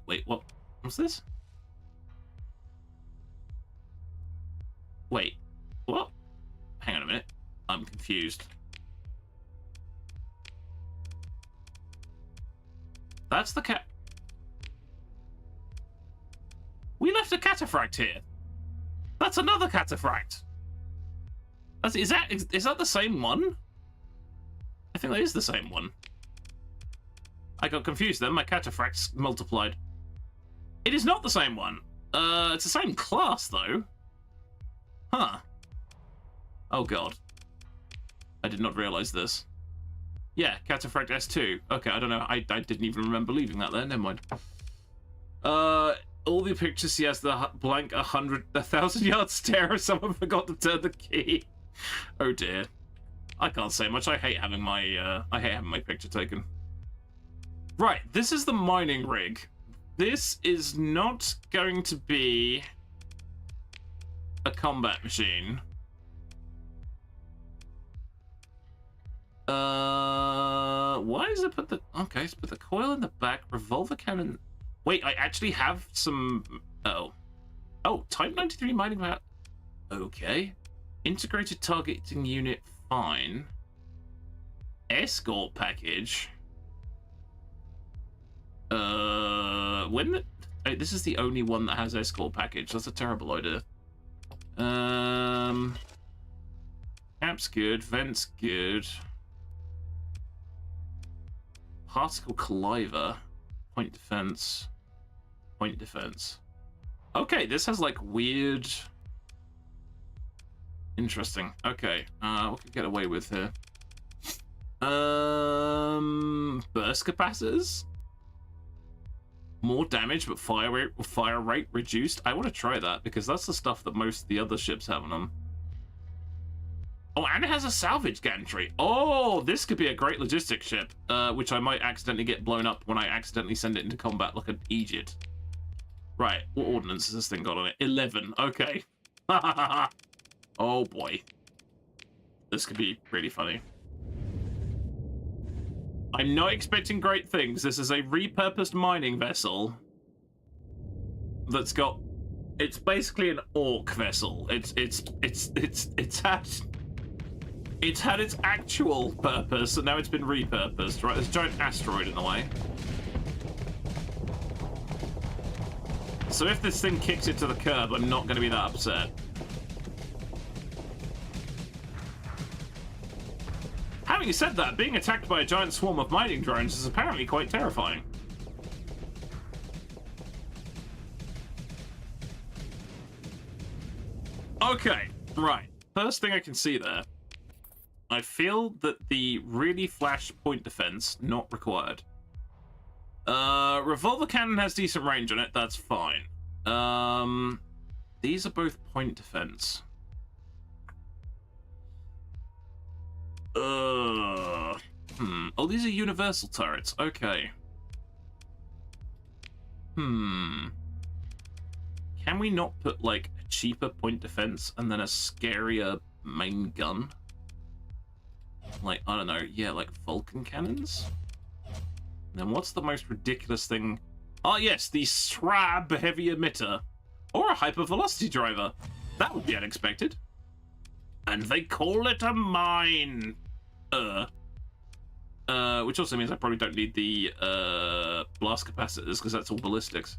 Wait, what? What's this? Wait, what? Hang on a minute. I'm confused. That's the cat. We left a cataphract here. That's another cataphract. Is that the same one? I think that is the same one. I got confused then. My cataphracts multiplied. It is not the same one. It's the same class though. Huh. Oh god. I did not realize this. Yeah, cataphract S2. Okay, I don't know. I didn't even remember leaving that there. Never mind. All the pictures, he has the blank 1,000 yard stare if someone forgot to turn the key. Oh dear. I can't say much. I hate having my picture taken. Right, this is the mining rig. This is not going to be a combat machine. Why is it put the... Okay, let's put the coil in the back, revolver cannon... Wait, I actually have some... Oh, Type 93 mining power... Okay. Integrated targeting unit, fine. Escort package... this is the only one that has escort package. That's a terrible idea. Cap's good, vent's good. Particle colliver, point defense, point defense. Okay, this has like weird. Interesting. Okay, what can we get away with here? Burst capacitors. More damage, but fire rate reduced. I want to try that because that's the stuff that most of the other ships have on them. Oh, and it has a salvage gantry. Oh, this could be a great logistics ship, which I might accidentally get blown up when I accidentally send it into combat like an Egypt. Right, what ordnance has this thing got on it? 11. Okay. Oh boy, this could be really funny. I'm not expecting great things. This is a repurposed mining vessel that's got... It's basically an orc vessel. It's had its actual purpose, and now it's been repurposed. Right, there's a giant asteroid in the way. So if this thing kicks it to the curb, I'm not going to be that upset. Having said that, being attacked by a giant swarm of mining drones is apparently quite terrifying. Okay, right. First thing I can see there. I feel that the really flash point defense, not required. Revolver cannon has decent range on it, that's fine. These are both point defense. Oh, these are universal turrets. Okay. Can we not put, like, a cheaper point defense and then a scarier main gun? Like, I don't know, yeah, like Vulcan cannons? Then what's the most ridiculous thing? Oh, yes, the Shrab heavy emitter. Or a hypervelocity driver. That would be unexpected. And they call it a mine. Which also means I probably don't need the blast capacitors because that's all ballistics.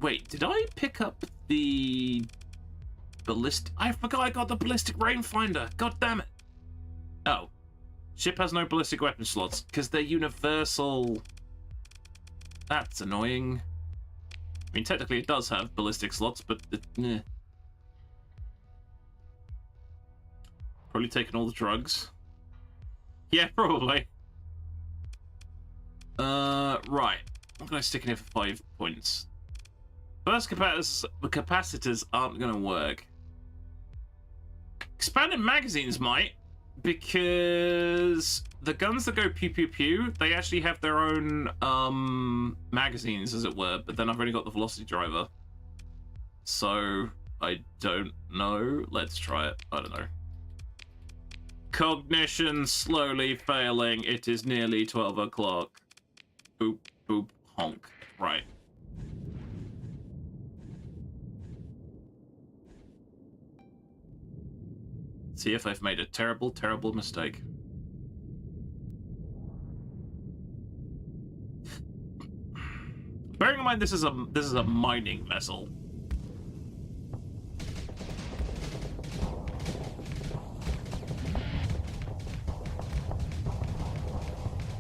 Wait, did I pick up the ballistic? I forgot I got the ballistic rangefinder. God damn it. Oh. Ship has no ballistic weapon slots because they're universal. That's annoying. I mean, technically it does have ballistic slots, but probably taking all the drugs. Yeah, probably. Right. What can I stick in here for 5 points? Burst capacitors aren't going to work. Expanded magazines might, because the guns that go pew pew pew, they actually have their own magazines, as it were, but then I've only got the velocity driver. So, I don't know. Let's try it. I don't know. Cognition slowly failing. It is nearly 12 o'clock. Boop, boop, honk. Right. See if I've made a terrible, terrible mistake. Bearing in mind this is a mining vessel.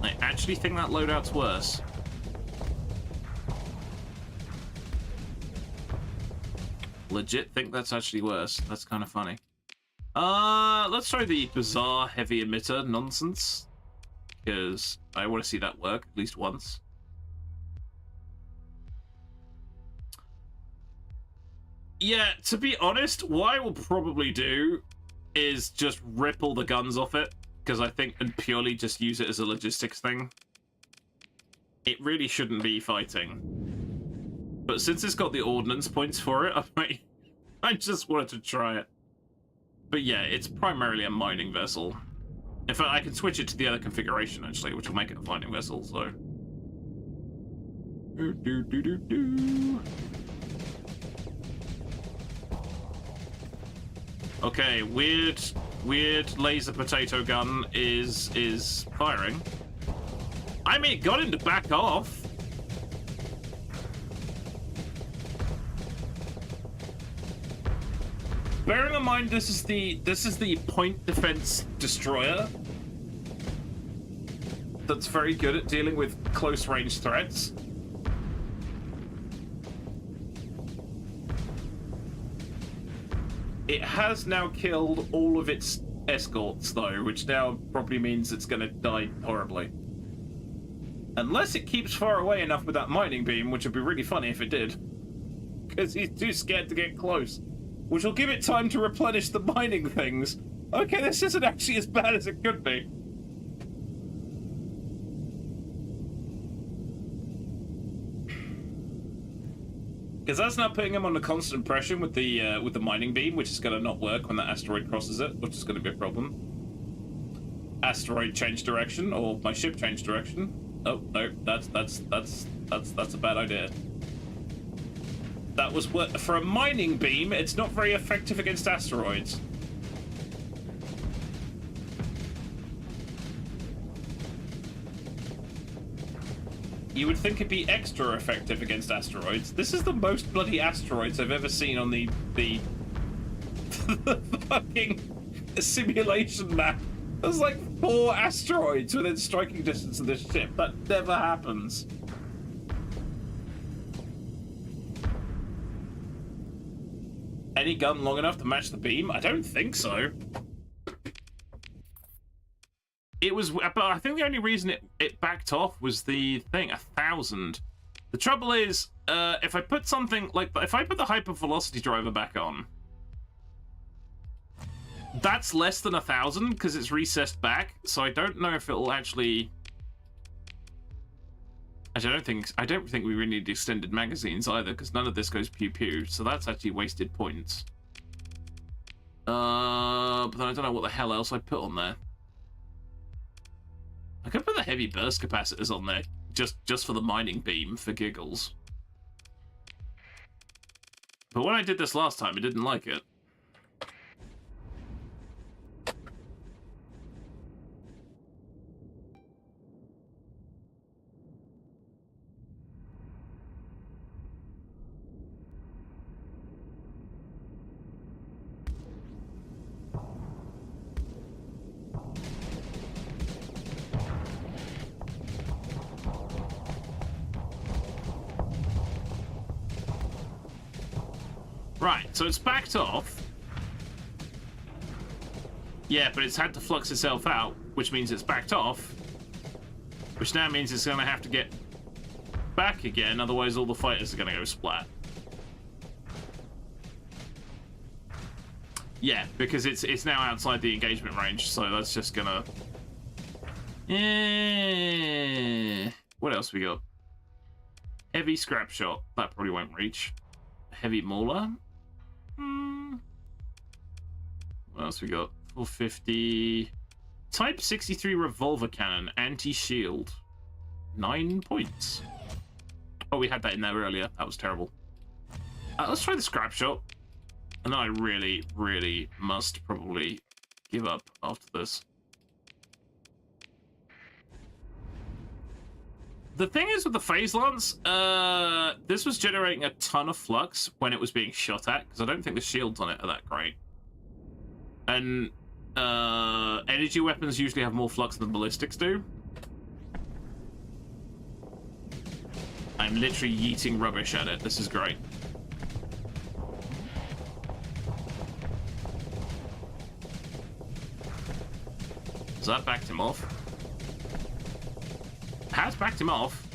I actually think that loadout's worse. Legit think that's actually worse. That's kind of funny. Let's try the bizarre heavy emitter nonsense, because I want to see that work at least once. Yeah, to be honest, what I will probably do is just rip all the guns off it, because I think, and purely just use it as a logistics thing. It really shouldn't be fighting. But since it's got the ordnance points for it, I just wanted to try it. But yeah, it's primarily a mining vessel. In fact, I can switch it to the other configuration, actually, which will make it a mining vessel, so... Okay, weird laser potato gun is firing. I mean, it got him to back off. Bearing in mind this is the point defense destroyer that's very good at dealing with close range threats. It has now killed all of its escorts though, which now probably means it's gonna die horribly. Unless it keeps far away enough with that mining beam, which would be really funny if it did. Because he's too scared to get close. Which will give it time to replenish the mining things. Okay, this isn't actually as bad as it could be. Because that's now putting him under constant pressure with the mining beam, which is going to not work when that asteroid crosses it, which is going to be a problem. Asteroid change direction, or my ship change direction. Oh no, that's a bad idea. That was what, for a mining beam, it's not very effective against asteroids. You would think it'd be extra effective against asteroids. This is the most bloody asteroids I've ever seen on the fucking simulation map. There's like 4 asteroids within striking distance of this ship. That never happens. Any gun long enough to match the beam? I don't think so. It was, but I think the only reason it backed off was the thing, 1,000. The trouble is, if I put something like, if I put the hypervelocity driver back on, that's less than 1,000 because it's recessed back. So I don't know if it'll actually. Actually, I don't think we really need extended magazines either, because none of this goes pew pew. So that's actually wasted points. But then I don't know what the hell else I put on there. I could put the heavy burst capacitors on there just for the mining beam for giggles. But when I did this last time, I didn't like it. Right, so it's backed off. Yeah, but it's had to flux itself out, which means it's backed off. Which now means it's going to have to get back again, otherwise all the fighters are going to go splat. Yeah, because it's now outside the engagement range, so that's just going to... What else we got? Heavy scrap shot. That probably won't reach. Heavy mauler. What else we got? 450. Type 63 revolver cannon. Anti-shield. 9 points. Oh, we had that in there earlier. That was terrible. Let's try the scrap shot. And then I really, really must probably give up after this. The thing is with the phase lance, this was generating a ton of flux when it was being shot at, because I don't think the shields on it are that great. And energy weapons usually have more flux than ballistics do. I'm literally yeeting rubbish at it. This is great. So that backed him off. Has backed him off.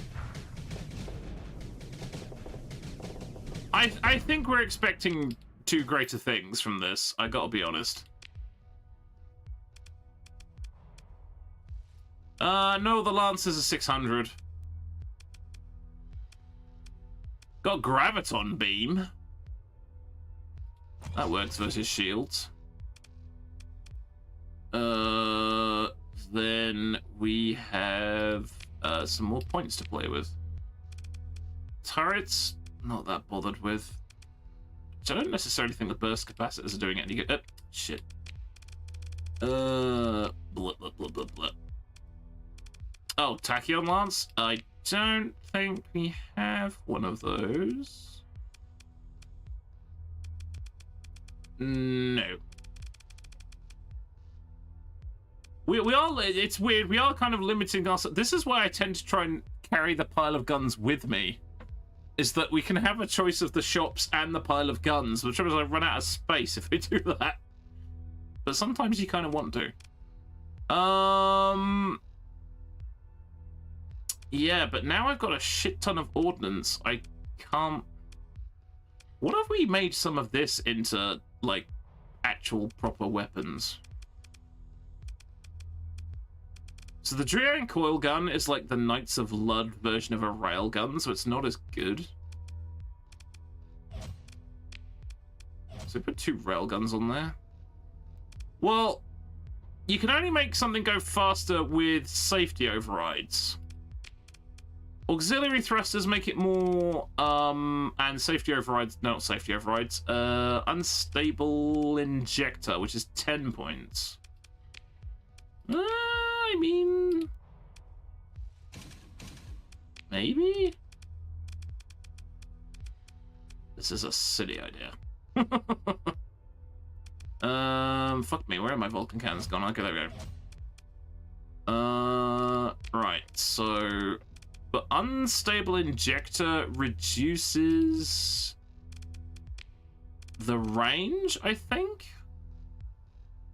I think we're expecting two greater things from this. I gotta be honest. No, the Lancers are 600. Got Graviton Beam. That works versus shields. Then we have some more points to play with. Turrets, not that bothered with. Which I don't necessarily think the burst capacitors are doing any good. Shit. Blah, blah, blah, blah, blah. Oh, Tachyon Lance? I don't think we have one of those. No. We are, it's weird, we are kind of limiting us. This is why I tend to try and carry the pile of guns with me. Is that we can have a choice of the shops and the pile of guns. The trouble is I run out of space if we do that. But sometimes you kind of want to. Yeah, but now I've got a shit ton of ordnance. I can't... What if we made some of this into, like, actual proper weapons? So the Drian coil gun is like the Knights of Lud version of a railgun, so it's not as good. So put 2 railguns on there. Well, you can only make something go faster with safety overrides. Auxiliary thrusters make it more, and safety overrides, no, not safety overrides, unstable injector, which is 10 points. I mean, maybe? This is a silly idea. Fuck me, where are my Vulcan cannons gone? Okay, there we go. Right, so... But unstable injector reduces the range, I think?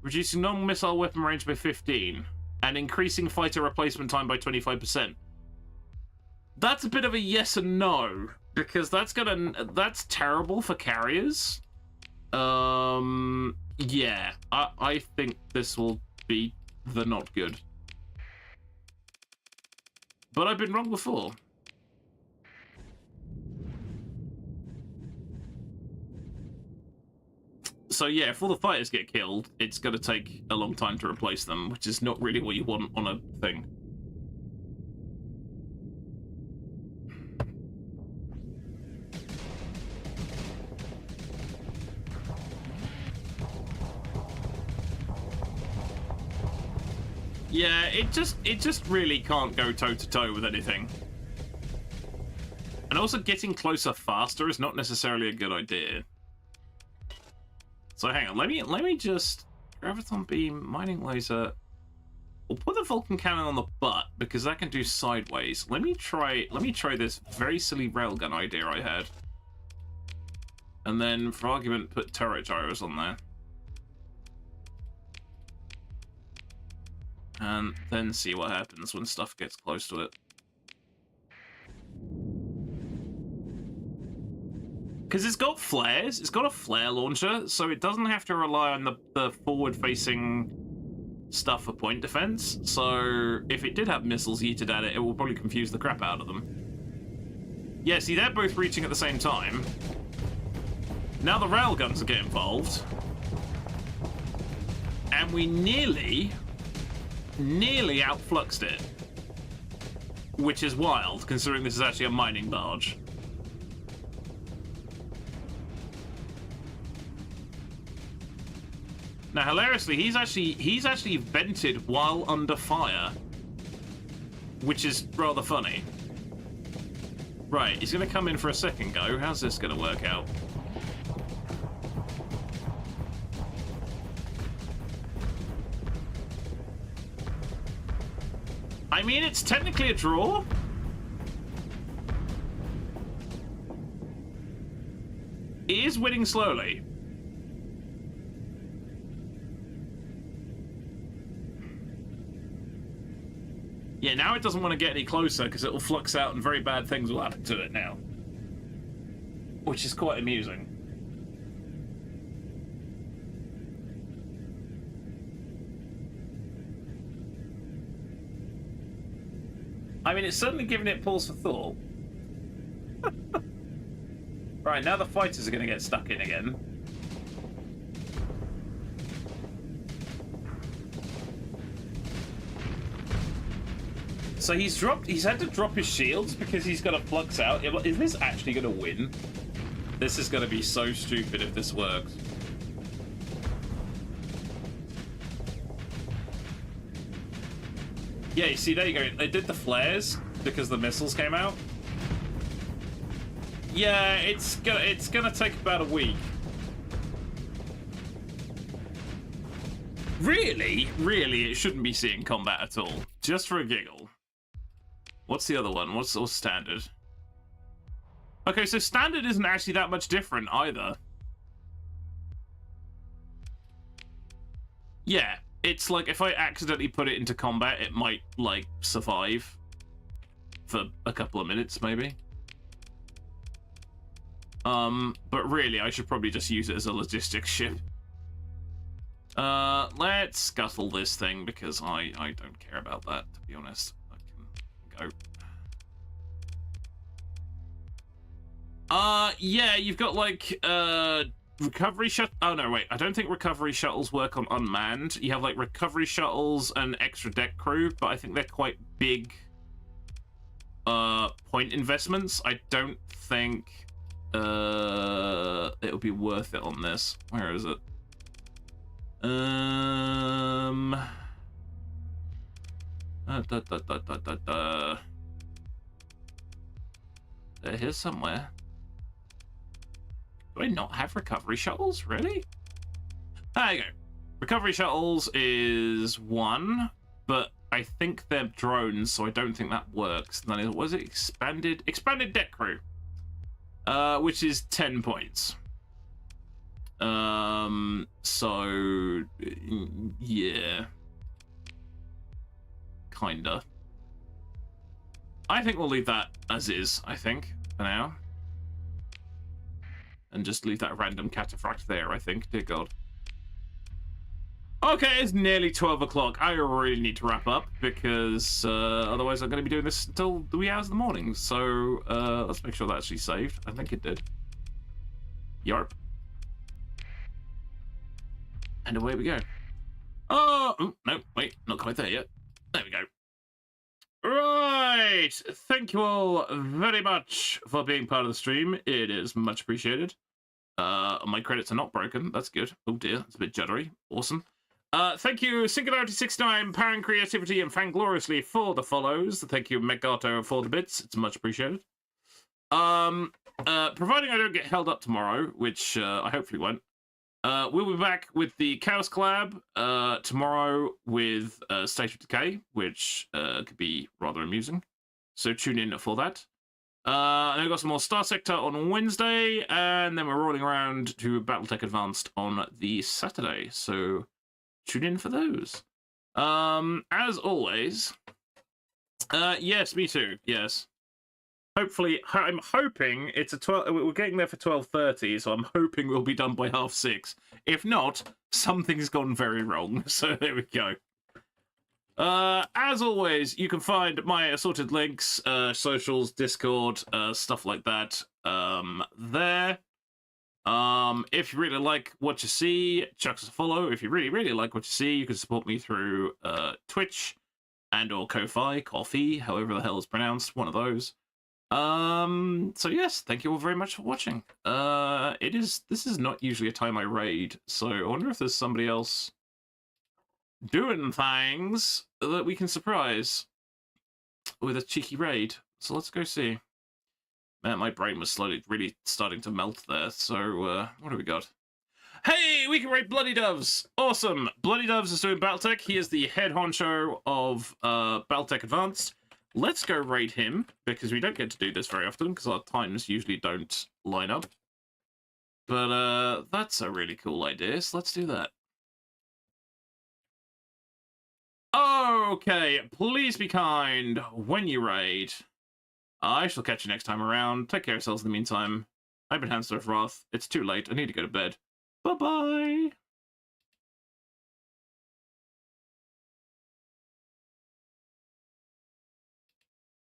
Reducing non-missile weapon range by 15. And increasing fighter replacement time by 25%. That's a bit of a yes and no, because that's terrible for carriers. Yeah, I think this will be the not good. But I've been wrong before. So yeah, if all the fighters get killed, it's going to take a long time to replace them, which is not really what you want on a thing. Yeah, it just really can't go toe-to-toe with anything. And also getting closer faster is not necessarily a good idea. So hang on, let me just graviton beam, mining laser. We'll put the Vulcan cannon on the butt because that can do sideways. Let me try this very silly railgun idea I had. And then, for argument, put turret gyros on there. And then see what happens when stuff gets close to it. Because it's got flares, it's got a flare launcher, so it doesn't have to rely on the forward-facing stuff for point defense. So if it did have missiles yeeted at it, it will probably confuse the crap out of them. Yeah, see, they're both reaching at the same time. Now the railguns will get involved. And we nearly outfluxed it. Which is wild, considering this is actually a mining barge. Now, hilariously, he's actually vented while under fire. Which is rather funny. Right, he's gonna come in for a second go. How's this gonna work out? I mean, it's technically a draw. He is winning slowly. Yeah, now it doesn't want to get any closer because it'll flux out and very bad things will happen to it now. Which is quite amusing. I mean, it's certainly giving it pause for thought. Right, now the fighters are going to get stuck in again. So he's had to drop his shields because he's got to flux out. Is this actually going to win? This is going to be so stupid if this works. Yeah, you see, there you go. They did the flares because the missiles came out. Yeah, it's gonna take about a week. Really, it shouldn't be seeing combat at all. Just for a giggle. What's the other one? What's standard? Okay, so standard isn't actually that much different either. Yeah, it's like if I accidentally put it into combat, it might, like, survive for a couple of minutes, maybe. But really, I should probably just use it as a logistics ship. Let's scuttle this thing because I don't care about that, to be honest. I can go. Yeah, you've got like recovery shuttle. Oh no, wait. I don't think recovery shuttles work on unmanned. You have like recovery shuttles and extra deck crew, but I think they're quite big point investments. I don't think it'll be worth it on this. Where is it? They're here somewhere. Do I not have recovery shuttles? Really? There you go. Recovery shuttles is 1, but I think they're drones, so I don't think that works. Then was it expanded deck crew, which is 10 points. So yeah, kinda. I think we'll leave that as is, I think, for now. And just leave that random cataphract there, I think. Dear God. Okay, it's nearly 12 o'clock. I really need to wrap up because otherwise I'm going to be doing this until the wee hours of the morning. So let's make sure that actually saved. I think it did. Yarp. And away we go. Oh, no, wait, not quite there yet. There we go. Right. Thank you all very much for being part of the stream. It is much appreciated. My credits are not broken. That's good. Oh dear, it's a bit juddery. Awesome. Thank you, Singularity69, Parent Creativity, and Fangloriously for the follows. Thank you, Megato, for the bits. It's much appreciated. Providing I don't get held up tomorrow, which I hopefully won't, we'll be back with the Chaos Collab tomorrow with State of Decay, which could be rather amusing. So tune in for that. And then we've got some more Starsector on Wednesday, and then we're rolling around to Battletech Advanced on the Saturday. So tune in for those. As always, yes, me too. Yes. Hopefully, I'm hoping it's a 12. We're getting there for 12:30, so I'm hoping we'll be done by 6:30. If not, something's gone very wrong. So there we go. As always, you can find my assorted links, socials, Discord, stuff like that, there. If you really like what you see, chuck us a follow. If you really, really like what you see, you can support me through Twitch and or Ko-Fi, Coffee, however the hell it's pronounced, one of those. So yes, thank you all very much for watching. This is not usually a time I raid, so I wonder if there's somebody else doing things that we can surprise with a cheeky raid. So let's go see. Man, my brain was slowly really starting to melt there. So what do we got? Hey, we can raid Bloody Doves. Awesome. Bloody Doves is doing Battletech. He is the head honcho of Battletech Advanced. Let's go raid him, because we don't get to do this very often, because our times usually don't line up. But that's a really cool idea, so let's do that. Okay, please be kind when you raid. I shall catch you next time around. Take care of yourselves in the meantime. I've been Hamster of Wrath. It's too late. I need to go to bed. Bye-bye!